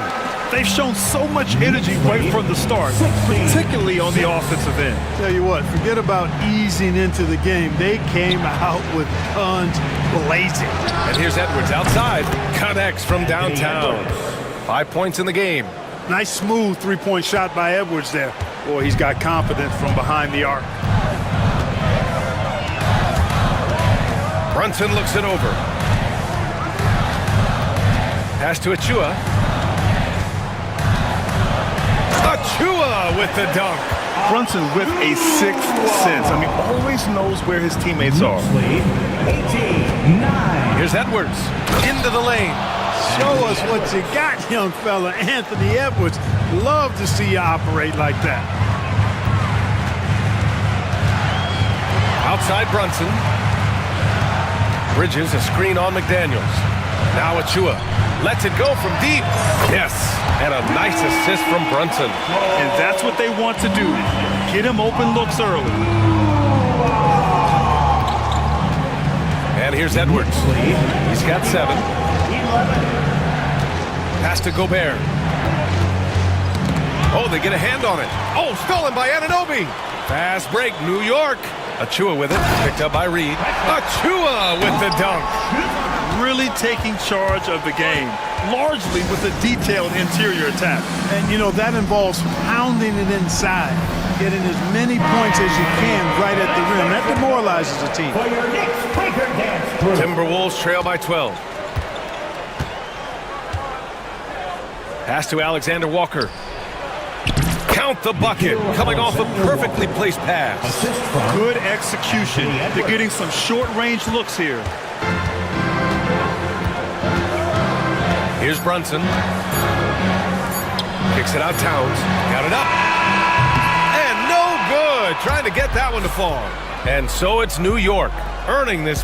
They've shown so much energy right from the start, particularly on the offensive end. Tell you what, forget about easing into the game. They came out with guns blazing. And here's Edwards outside. Connects from downtown. 5 points in the game. Nice smooth three-point shot by Edwards there. Boy, he's got confidence from behind the arc. Brunson looks it over. Pass to Achua. Achua with the dunk. Brunson with a sixth sense. I mean, always knows where his teammates are. Here's Edwards into the lane. Show us what you got, young fella. Anthony Edwards. Love to see you operate like that. Outside Brunson. Bridges, a screen on McDaniels. Now Achua lets it go from deep. Yes, and a nice assist from Brunson. And that's what they want to do. Get him open looks early. And here's Edwards. He's got 7. Pass to Gobert. Oh, they get a hand on it. Oh, stolen by Anunoby. Fast break, New York. Achua with it, picked up by Reed. Achua with the dunk. Really taking charge of the game, largely with a detailed interior attack. And, you know, that involves pounding it inside, getting as many points as you can right at the rim. That demoralizes the team. Timberwolves trail by 12. Pass to Alexander Walker. Count the bucket, coming off a perfectly placed pass. Good execution. They're getting some short-range looks here. Here's Brunson. Kicks it out, Towns. Got it up. And no good. Trying to get that one to fall. And so it's New York earning this.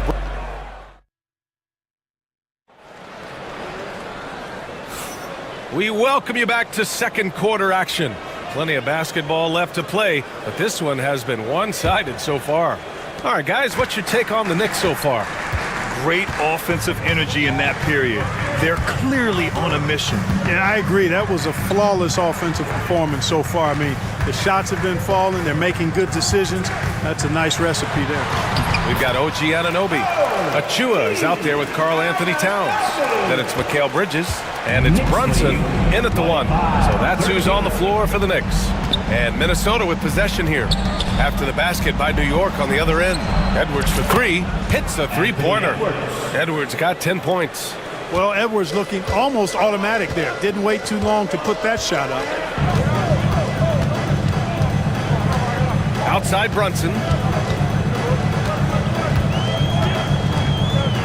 We welcome you back to second quarter action. Plenty of basketball left to play, but this one has been one-sided so far. All right, guys, what's your take on the Knicks so far? Great offensive energy in that period. They're clearly on a mission. Yeah, I agree. That was a flawless offensive performance so far. I mean, the shots have been falling. They're making good decisions. That's a nice recipe there. We've got OG Anunoby. Achua is out there with Karl Anthony Towns. Then it's Mikal Bridges, and it's Brunson in at the 1. So that's who's on the floor for the Knicks. And Minnesota with possession here. After the basket by New York on the other end. Edwards for 3, hits a three-pointer. Edwards got 10 points. Well, Edwards looking almost automatic there. Didn't wait too long to put that shot up. Outside Brunson.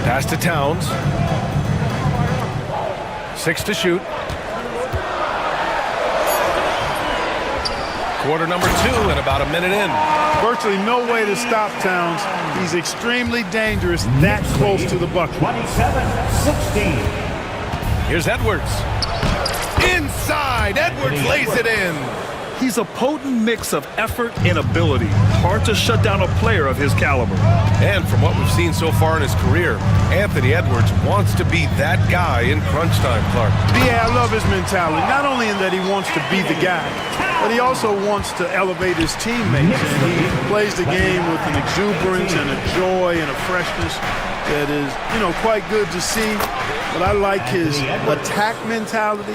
Pass to Towns. 6 to shoot. Quarter number 2 and about a minute in. Virtually no way to stop Towns. He's extremely dangerous that close to the bucket. 27-16. Here's Edwards. Inside, Edwards lays it in. He's a potent mix of effort and ability. Hard to shut down a player of his caliber. And from what we've seen so far in his career, Anthony Edwards wants to be that guy in crunch time, Clark. Yeah, I love his mentality. Not only in that he wants to be the guy, but he also wants to elevate his teammates. And he plays the game with an exuberance and a joy and a freshness that is, you know, quite good to see. But I like his attack mentality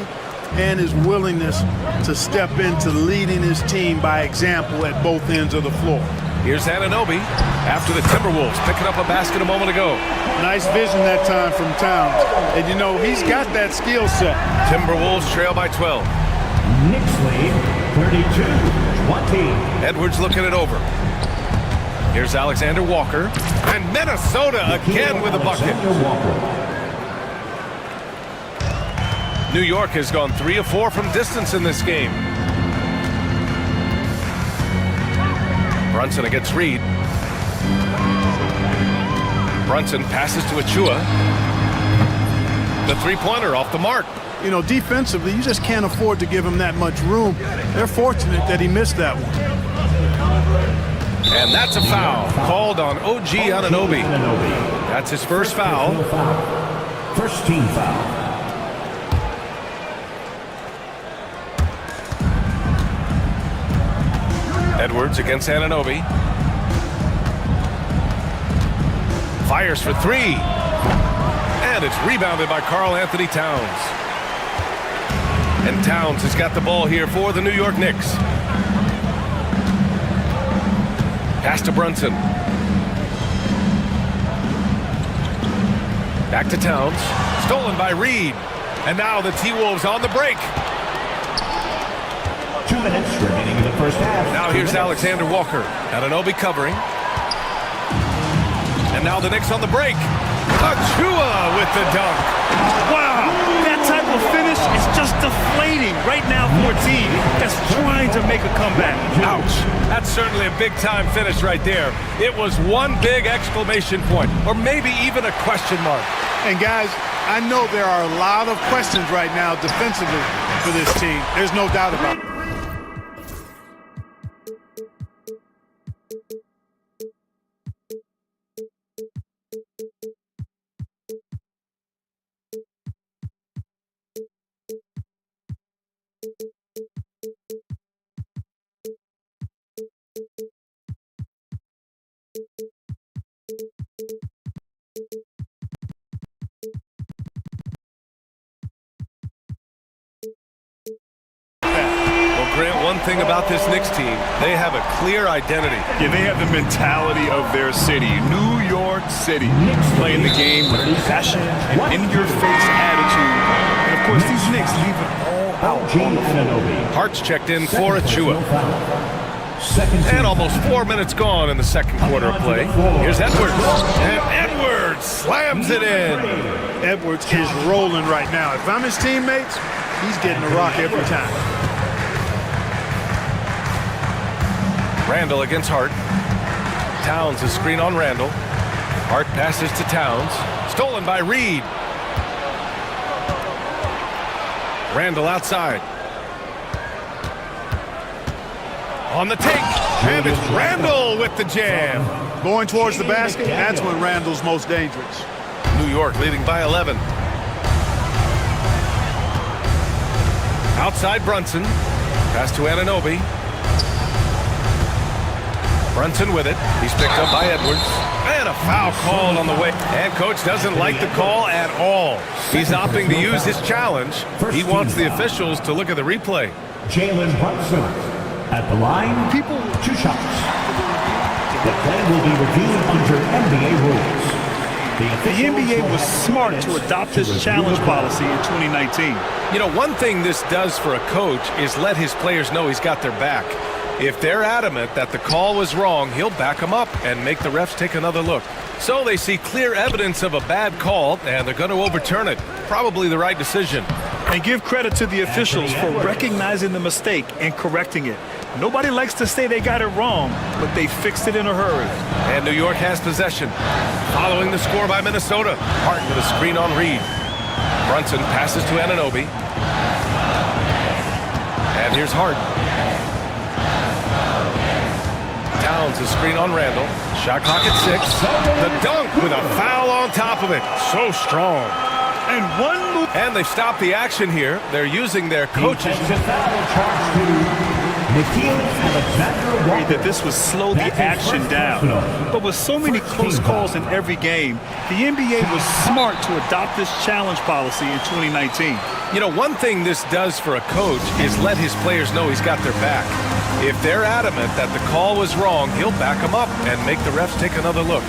and his willingness to step into leading his team by example at both ends of the floor. Here's Anunoby after the Timberwolves picking up a basket a moment ago. Nice vision that time from Towns. And, you know, he's got that skill set. Timberwolves trail by 12. Knicks lead 32-20. Edwards looking it over. Here's Alexander Walker. And Minnesota again with a bucket. New York has gone 3 of 4 from distance in this game. Brunson against Reed. Brunson passes to Achua. The three-pointer off the mark. You know, defensively, you just can't afford to give him that much room. They're fortunate that he missed that one. And that's a foul called on OG Anunoby. That's his first foul. First team foul. Edwards against Anunoby. Fires for 3. And it's rebounded by Karl Anthony Towns. And Towns has got the ball here for the New York Knicks. Pass to Brunson. Back to Towns. Stolen by Reed. And now the T-Wolves on the break. 2 minutes remaining in the first half. Now here's Alexander Walker. Anunoby covering. And now the Knicks on the break. Achua with the dunk. Wow, that type of finish is just deflating right now for a team that's trying to make a comeback. Ouch. That's certainly a big-time finish right there. It was one big exclamation point, or maybe even a question mark. And guys, I know there are a lot of questions right now defensively for this team. There's no doubt about it. Grant, one thing about this Knicks team, they have a clear identity. Yeah, they have the mentality of their city, New York City, playing the game with passion and in-your-face attitude. And of course, these Knicks leave it all out on the floor. Hart's checked in for Achua. And almost 4 minutes gone in the second quarter of play. Here's Edwards. And Edwards slams it in. Edwards is rolling right now. If I'm his teammates, he's getting a rock every time. Randall against Hart. Towns is screen on Randall. Hart passes to Towns. Stolen by Reed. Randall outside. On the take. And it's Randall with the jam. Going towards the basket, that's when Randall's most dangerous. New York leading by 11. Outside Brunson. Pass to Anunoby. Brunson with it. He's picked up by Edwards. And a foul called on the way. And coach doesn't like the call at all. He's opting to use his challenge. He wants the officials to look at the replay. Jalen Brunson at the line. 2 shots. The play will be reviewed under NBA rules. The NBA was smart to adopt this challenge policy in 2019. You know, one thing this does for a coach is let his players know he's got their back. If they're adamant that the call was wrong, he'll back them up and make the refs take another look. So they see clear evidence of a bad call, and they're going to overturn it. Probably the right decision. And give credit to the officials for recognizing the mistake and correcting it. Nobody likes to say they got it wrong, but they fixed it in a hurry. And New York has possession. Following the score by Minnesota. Hart with a screen on Reed. Brunson passes to Anunoby. And here's Hart. Towns a screen on Randall. Shot clock at 6. The dunk with a foul on top of it. So strong. And one move. And they stopped the action here. They're using their coaches. That this would slow the action down. But with so many close calls in every game, the NBA was smart to adopt this challenge policy in 2019. You know, one thing this does for a coach is let his players know he's got their back. If they're adamant that the call was wrong, he'll back them up and make the refs take another look.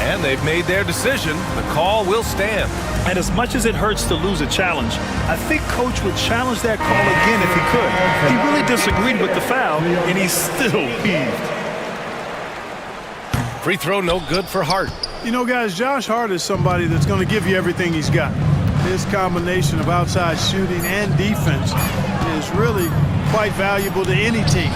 And they've made their decision. The call will stand. And as much as it hurts to lose a challenge, I think Coach would challenge that call again if he could. He really disagreed with the foul, and he's still peeved. Free throw no good for Hart. You know, guys, Josh Hart is somebody that's going to give you everything he's got. His combination of outside shooting and defense is really quite valuable to any team.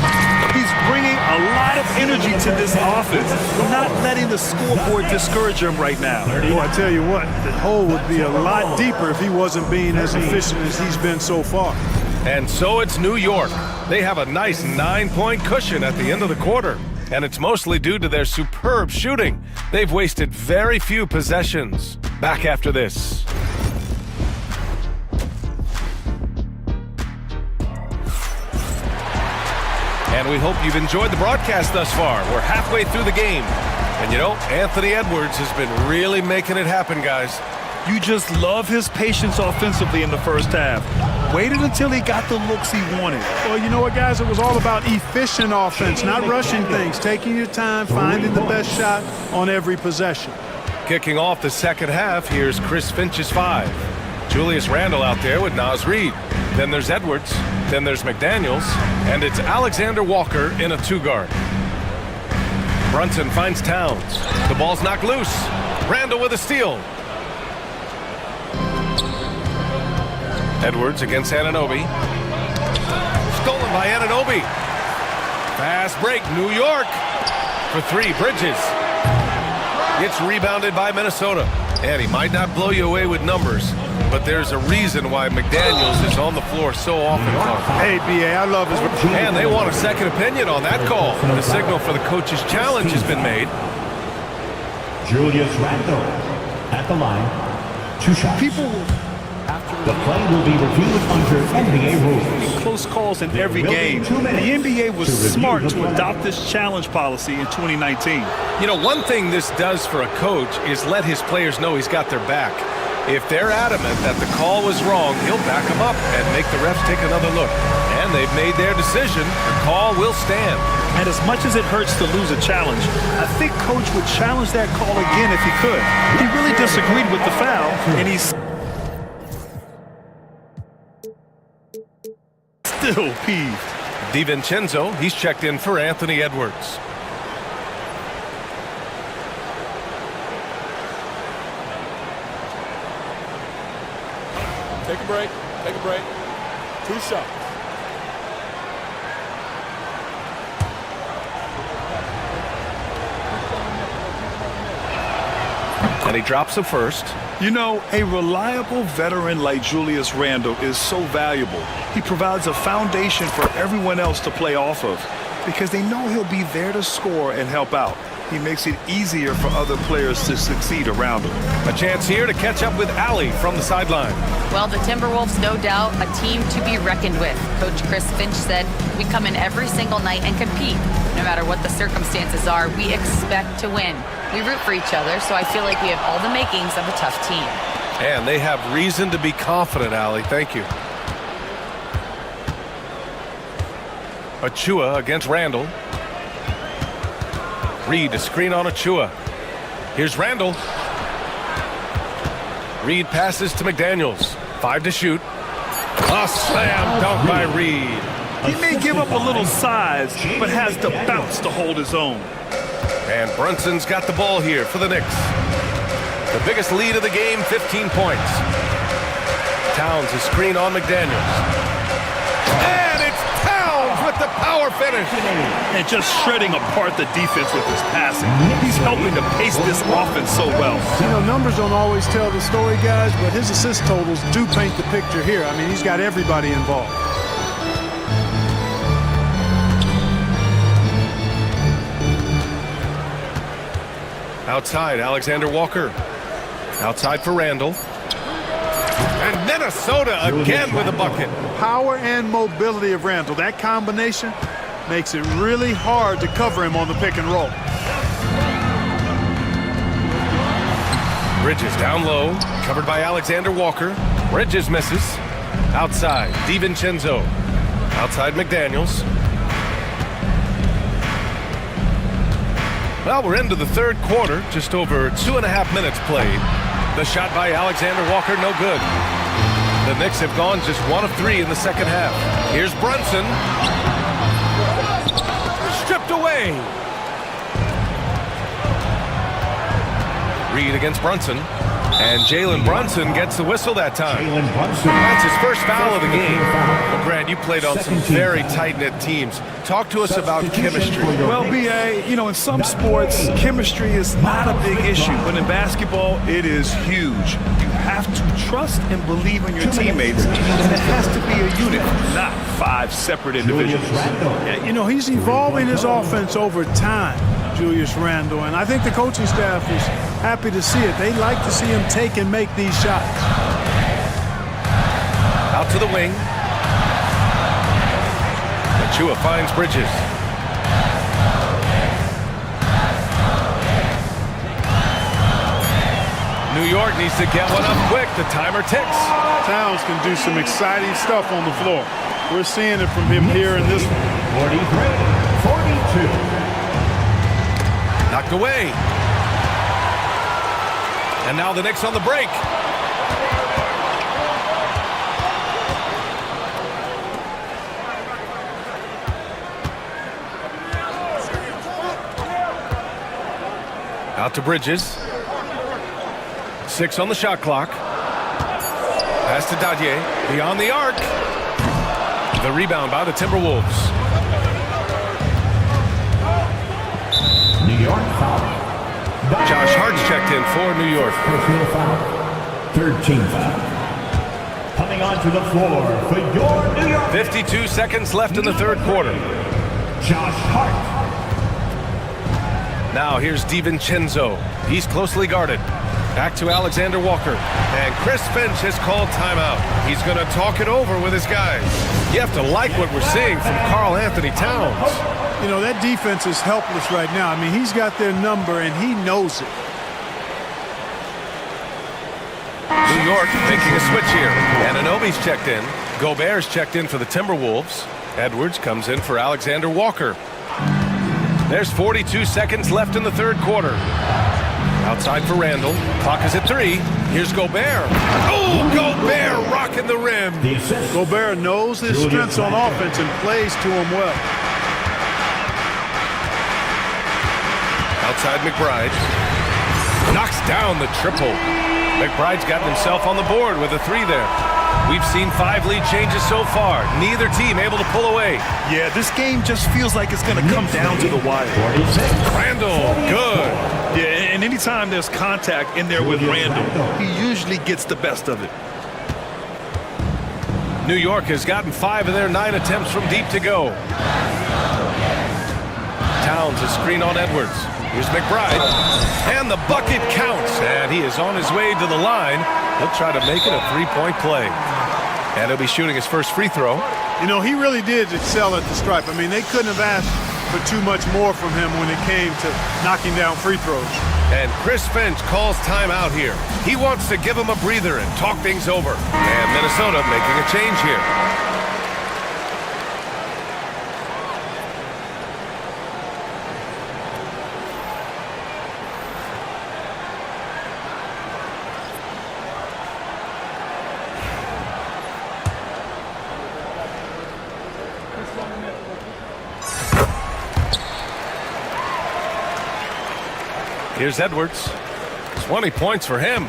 He's bringing a lot of energy to this offense, not letting the scoreboard discourage him right now. Well, I tell you what, the hole would be a lot deeper if he wasn't being as efficient as he's been so far. And so it's New York. They have a nice 9-point cushion at the end of the quarter. And it's mostly due to their superb shooting. They've wasted very few possessions. Back after this. And we hope you've enjoyed the broadcast thus far. We're halfway through the game. And you know, Anthony Edwards has been really making it happen, guys. You just love his patience offensively in the first half. Waited until he got the looks he wanted. Well, you know what, guys? It was all about efficient offense, not rushing things, taking your time, finding the best shot on every possession. Kicking off the second half, here's Chris Finch's 5. Julius Randle out there with Naz Reid. Then there's Edwards. Then there's McDaniels. And it's Alexander Walker in a two-guard. Brunson finds Towns. The ball's knocked loose. Randle with a steal. Edwards against Anunoby. Stolen by Anunoby. Fast break, New York. For three, Bridges. It's rebounded by Minnesota. And he might not blow you away with numbers, but there's a reason why McDaniels is on the floor so often. Hey, B.A., I love his... And they want a second opinion on that call. The signal for the coach's challenge has been made. Julius Randle at the line. 2 shots. The play will be reviewed under NBA rules. Close calls in every game. The NBA was smart to adopt this challenge policy in 2019. You know, one thing this does for a coach is let his players know he's got their back. If they're adamant that the call was wrong, he'll back them up and make the refs take another look. And they've made their decision. The call will stand. And as much as it hurts to lose a challenge, I think Coach would challenge that call again if he could. He really disagreed with the foul, and he's still peeved. DiVincenzo, he's checked in for Anthony Edwards. Take a break. Take a break. 2 shots. And he drops the first. You know, a reliable veteran like Julius Randle is so valuable. He provides a foundation for everyone else to play off of because they know he'll be there to score and help out. He makes it easier for other players to succeed around him. A chance here to catch up with Allie from the sideline. Well, the Timberwolves, no doubt, a team to be reckoned with. Coach Chris Finch said, we come in every single night and compete. No matter what the circumstances are, we expect to win. We root for each other, so I feel like we have all the makings of a tough team. And they have reason to be confident, Allie. Thank you. Achua against Randle. Reid to screen on Achua. Here's Randle. Reid passes to McDaniels. 5 to shoot. A slam dunk by Reid. He may give up a little size, but has the bounce to hold his own. And Brunson's got the ball here for the Knicks. The biggest lead of the game, 15 points. Towns is screen on McDaniels. And it's Towns with the power finish. And just shredding apart the defense with his passing. He's helping to pace this offense so well. You know, numbers don't always tell the story, guys, but his assist totals do paint the picture here. I mean, he's got everybody involved. Outside, Alexander Walker. Outside for Randle. And Minnesota again with a bucket. Power and mobility of Randle. That combination makes it really hard to cover him on the pick and roll. Bridges down low, covered by Alexander Walker. Bridges misses. Outside, DiVincenzo. Outside, McDaniels. Well, we're into the third quarter, just over 2.5 minutes played. The shot by Alexander Walker, no good. The Knicks have gone just 1 of 3 in the second half. Here's Brunson. Stripped away. Reid against Brunson. And Jalen Brunson gets the whistle that time. That's his first foul of the game. Well, Grant, you played on some very tight-knit teams. Talk to us about chemistry. Well, B.A., you know, in some sports, chemistry is not a big issue. But in basketball, it is huge. You have to trust and believe in your teammates. And it has to be a unit, not 5 separate individuals. Yeah, you know, he's evolving his offense over time, Julius Randle. And I think the coaching staff is happy to see it. They like to see him take and make these shots. Out to the wing. Achua finds Bridges. New York needs to get one up quick. The timer ticks. Towns can do some exciting stuff on the floor. We're seeing it from him here in this one. 43-42. Knocked away. And now the Knicks on the break. Out to Bridges. 6 on the shot clock. Pass to Dadier. Beyond the arc. The rebound by the Timberwolves. New York foul. Josh Hart's checked in for New York. Personal foul. Third team foul. Coming onto the floor for your New York. 52 seconds left in the third quarter. Josh Hart. Now here's DiVincenzo. He's closely guarded. Back to Alexander Walker. And Chris Finch has called timeout. He's going to talk it over with his guys. You have to like what we're seeing from Karl Anthony Towns. You know, that defense is helpless right now. I mean, he's got their number, and he knows it. New York making a switch here. Anunoby's checked in. Gobert's checked in for the Timberwolves. Edwards comes in for Alexander Walker. There's 42 seconds left in the third quarter. Outside for Randall. Clock is at 3. Here's Gobert. Oh, Gobert rocking the rim. Gobert knows his strengths on offense and plays to him well. Outside McBride. Knocks down the triple. McBride's gotten himself on the board with a 3 there. We've seen 5 lead changes so far. Neither team able to pull away. Yeah, this game just feels like it's going to come down to the wire. Randall, good. Yeah, and anytime there's contact in there with Randall, he usually gets the best of it. New York has gotten 5 of their 9 attempts from deep to go. Towns a screen on Edwards. Here's McBride. And the bucket counts. And he is on his way to the line. He'll try to make it a 3-point play. And he'll be shooting his first free throw. You know, he really did excel at the stripe. I mean, they couldn't have asked for too much more from him when it came to knocking down free throws. And Chris Finch calls timeout here. He wants to give him a breather and talk things over. And Minnesota making a change here. Here's Edwards. 20 points for him.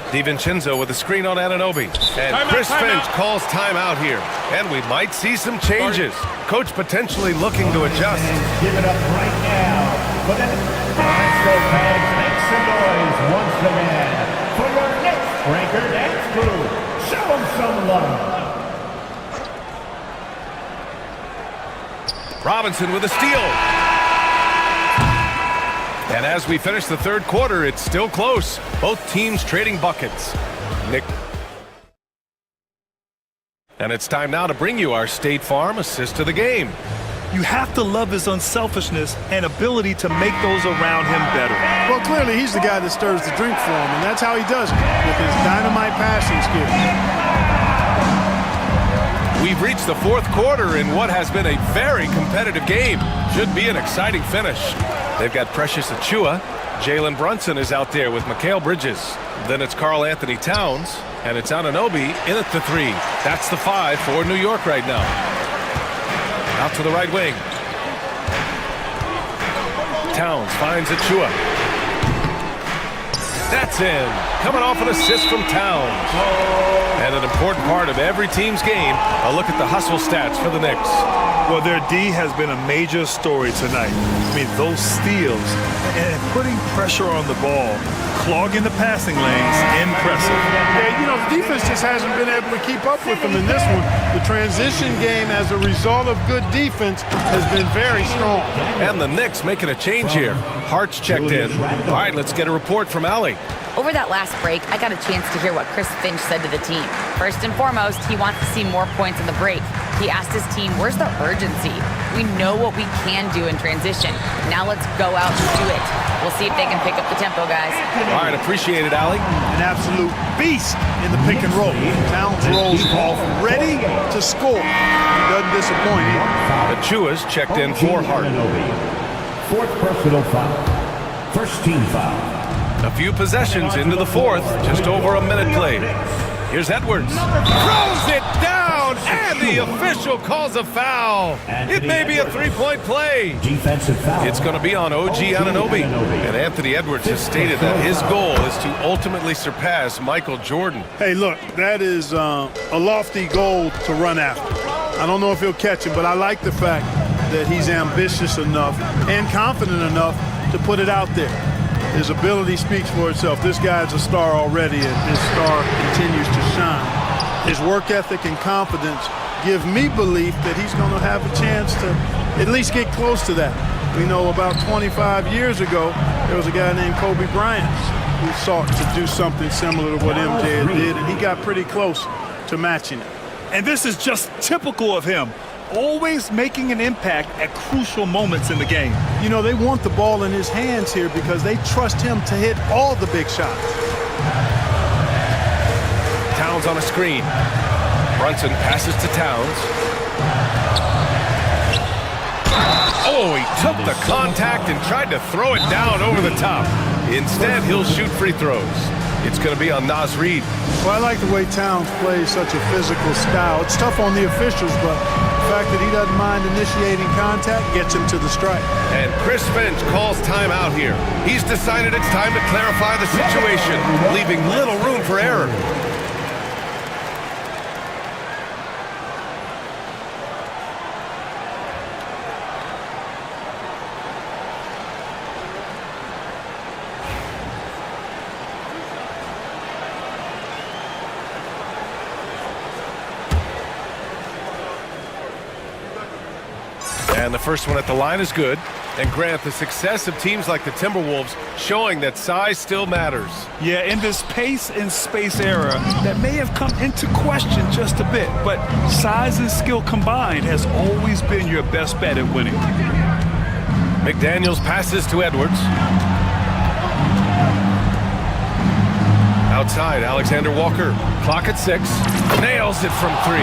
DiVincenzo with a screen on Anunoby. And Chris Finch calls timeout here. And we might see some changes. Coach potentially looking to adjust. Give it up right now. But then Nashville fans, make some noise once again for your next ranker dance crew. Show them some love. Robinson with a steal. And as we finish the third quarter, it's still close. Both teams trading buckets. Nick. And it's time now to bring you our State Farm assist of the game. You have to love his unselfishness and ability to make those around him better. Well, clearly he's the guy that stirs the drink for him, and that's how he does it, with his dynamite passing skills. We've reached the fourth quarter in what has been a very competitive game. Should be an exciting finish. They've got Precious Achiuwa. Jalen Brunson is out there with Mikal Bridges. Then it's Karl Anthony Towns, and it's Anunoby in at the 3. That's the 5 for New York right now. Out to the right wing. Towns finds Achiuwa. That's in. Coming off an assist from Towns. And an important part of every team's game, a look at the hustle stats for the Knicks. Well, their D has been a major story tonight. I mean, those steals and putting pressure on the ball, clogging the passing lanes, impressive. Yeah, you know, the defense just hasn't been able to keep up with them in this one. The transition game, as a result of good defense, has been very strong. And the Knicks making a change here. Hart's checked in. All right, let's get a report from Allie. Over that last break, I got a chance to hear what Chris Finch said to the team. First and foremost, he wants to see more points in the break. He asked his team, where's the urgency? We know what we can do in transition. Now let's go out and do it. We'll see if they can pick up the tempo, guys. All right, appreciate it, Allie. An absolute beast in the pick and roll. Towns rolls off ready to score. He doesn't disappoint either. Achiuwa's checked in for Hart. Fourth personal foul. First team foul. A few possessions into the fourth, just over a minute played. Here's Edwards. Throws it down, and the the official calls a foul. It may be a three-point play. Defensive foul. It's going to be on OG Anunoby. And Anthony Edwards has stated that his goal is to ultimately surpass Michael Jordan. Hey, look, that is a lofty goal to run after. I don't know if he'll catch it, but I like the fact that he's ambitious enough and confident enough to put it out there. His ability speaks for itself. This guy's a star already, and his star continues to shine. His work ethic and confidence give me belief that he's going to have a chance to at least get close to that. We know about 25 years ago, there was a guy named Kobe Bryant who sought to do something similar to what MJ did, and he got pretty close to matching it. And this is just typical of him. Always making an impact at crucial moments in the game. You know, they want the ball in his hands here because they trust him to hit all the big shots. Towns on a screen. Brunson passes to Towns. Oh, he took the contact and tried to throw it down over the top. Instead, he'll shoot free throws. It's going to be on Naz Reid. Well, I like the way Towns plays such a physical style. It's tough on the officials, but the fact that he doesn't mind initiating contact gets him to the strike. And Chris Finch calls timeout here. He's decided it's time to clarify the situation, leaving little room for error. And the first one at the line is good. And Grant, the success of teams like the Timberwolves showing that size still matters. Yeah, in this pace and space era that may have come into question just a bit, but size and skill combined has always been your best bet at winning. McDaniels passes to Edwards. Outside, Alexander Walker. Clock at 6. Nails it from 3.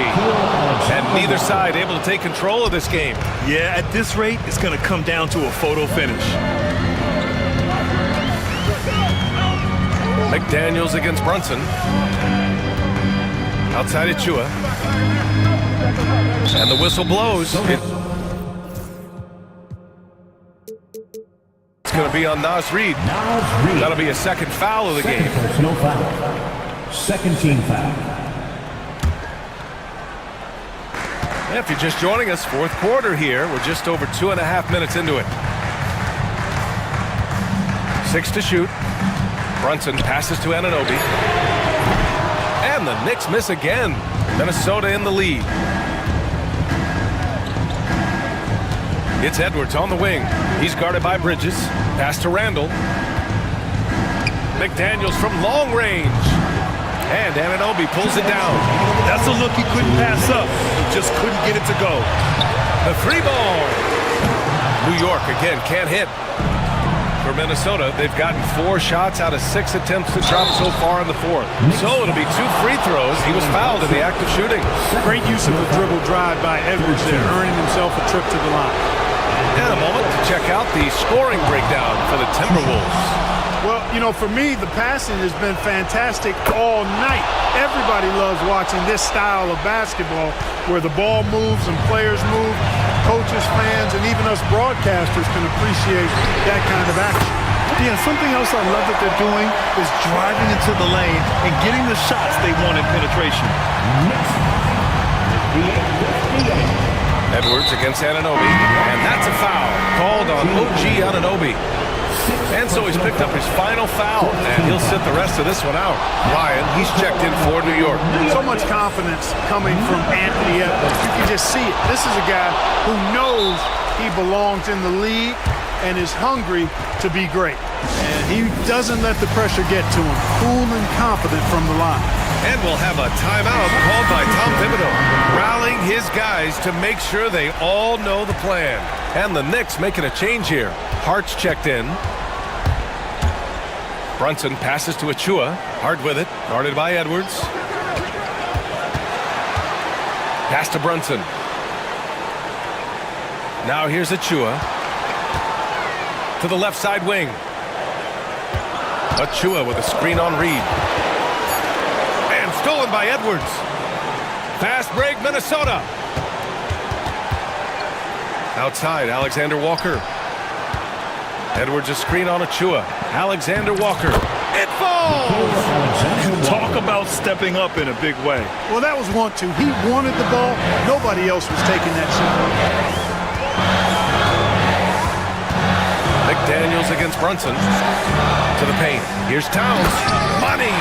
And neither side able to take control of this game. Yeah, at this rate, it's going to come down to a photo finish. McDaniels against Brunson. Outside Achua. And the whistle blows. It's going to be on Naz Reid. That'll be a second foul of the game. Personal foul. Second team foul. If you're just joining us, fourth quarter here. We're just over 2.5 minutes into it. 6 to shoot. Brunson passes to Anunoby. And the Knicks miss again. Minnesota in the lead. It's Edwards on the wing. He's guarded by Bridges. Pass to Randall. McDaniels from long range. And Anunoby pulls it down. That's a look he couldn't pass up. He just couldn't get it to go. The free ball. New York again can't hit. For Minnesota, they've gotten 4 shots out of 6 attempts to drop so far in the fourth. So it'll be 2 free throws. He was fouled in the act of shooting. Great use of the dribble drive by Edwards there, earning himself a trip to the line. And a moment to check out the scoring breakdown for the Timberwolves. Well, you know, for me, the passing has been fantastic all night. Everybody loves watching this style of basketball where the ball moves and players move. Coaches, fans, and even us broadcasters can appreciate that kind of action. Yeah, something else I love that they're doing is driving into the lane and getting the shots they want in penetration. Edwards against Anunoby, and that's a foul called on OG Anunoby. And so he's picked up his final foul, and he'll sit the rest of this one out. Ryan, he's checked in for New York. So much confidence coming from Anthony Edwards. You can just see it. This is a guy who knows he belongs in the league and is hungry to be great. And he doesn't let the pressure get to him. Cool and confident from the line. And we'll have a timeout called by Tom Thibodeau, rallying his guys to make sure they all know the plan. And the Knicks making a change here. Hart's checked in. Brunson passes to Achua. Hart with it. Guarded by Edwards. Pass to Brunson. Now here's Achua. To the left side wing. Achua with a screen on Reid. And stolen by Edwards. Fast break, Minnesota. Outside, Alexander Walker. Edwards a screen on Achua. Alexander Walker. It falls! Talk about stepping up in a big way. Well, that was 1-2. He wanted the ball. Nobody else was taking that shot. McDaniels against Brunson. To the paint. Here's Towns. Money!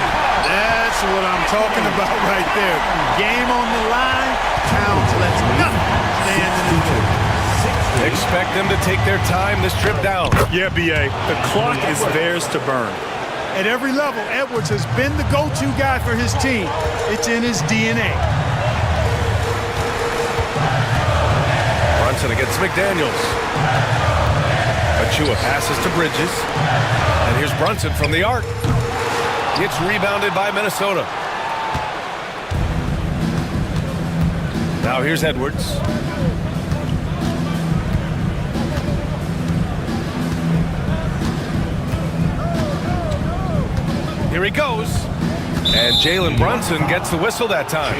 That's what I'm talking about right there. Game on the line. Towns lets nothing stand in his way. Expect them to take their time this trip down. Yeah, B.A., the clock is theirs to burn. At every level, Edwards has been the go-to guy for his team. It's in his DNA. Brunson against McDaniels. Achua passes to Bridges. And here's Brunson from the arc. It's rebounded by Minnesota. Now here's Edwards. Here he goes. And Jalen Brunson gets the whistle that time.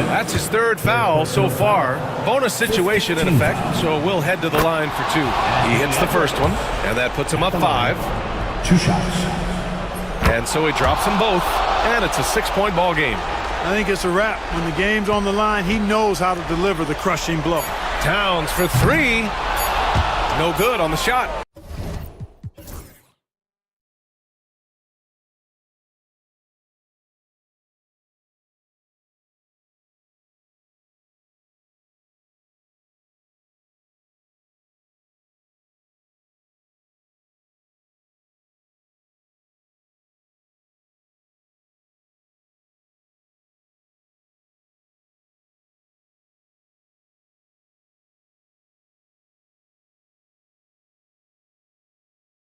That's his third foul so far. Bonus situation in effect, so we'll head to the line for two. He hits the first one, and that puts him up 5. 2 shots. And so he drops them both, and it's a 6-point ball game. I think it's a wrap. When the game's on the line, he knows how to deliver the crushing blow. Towns for 3. No good on the shot.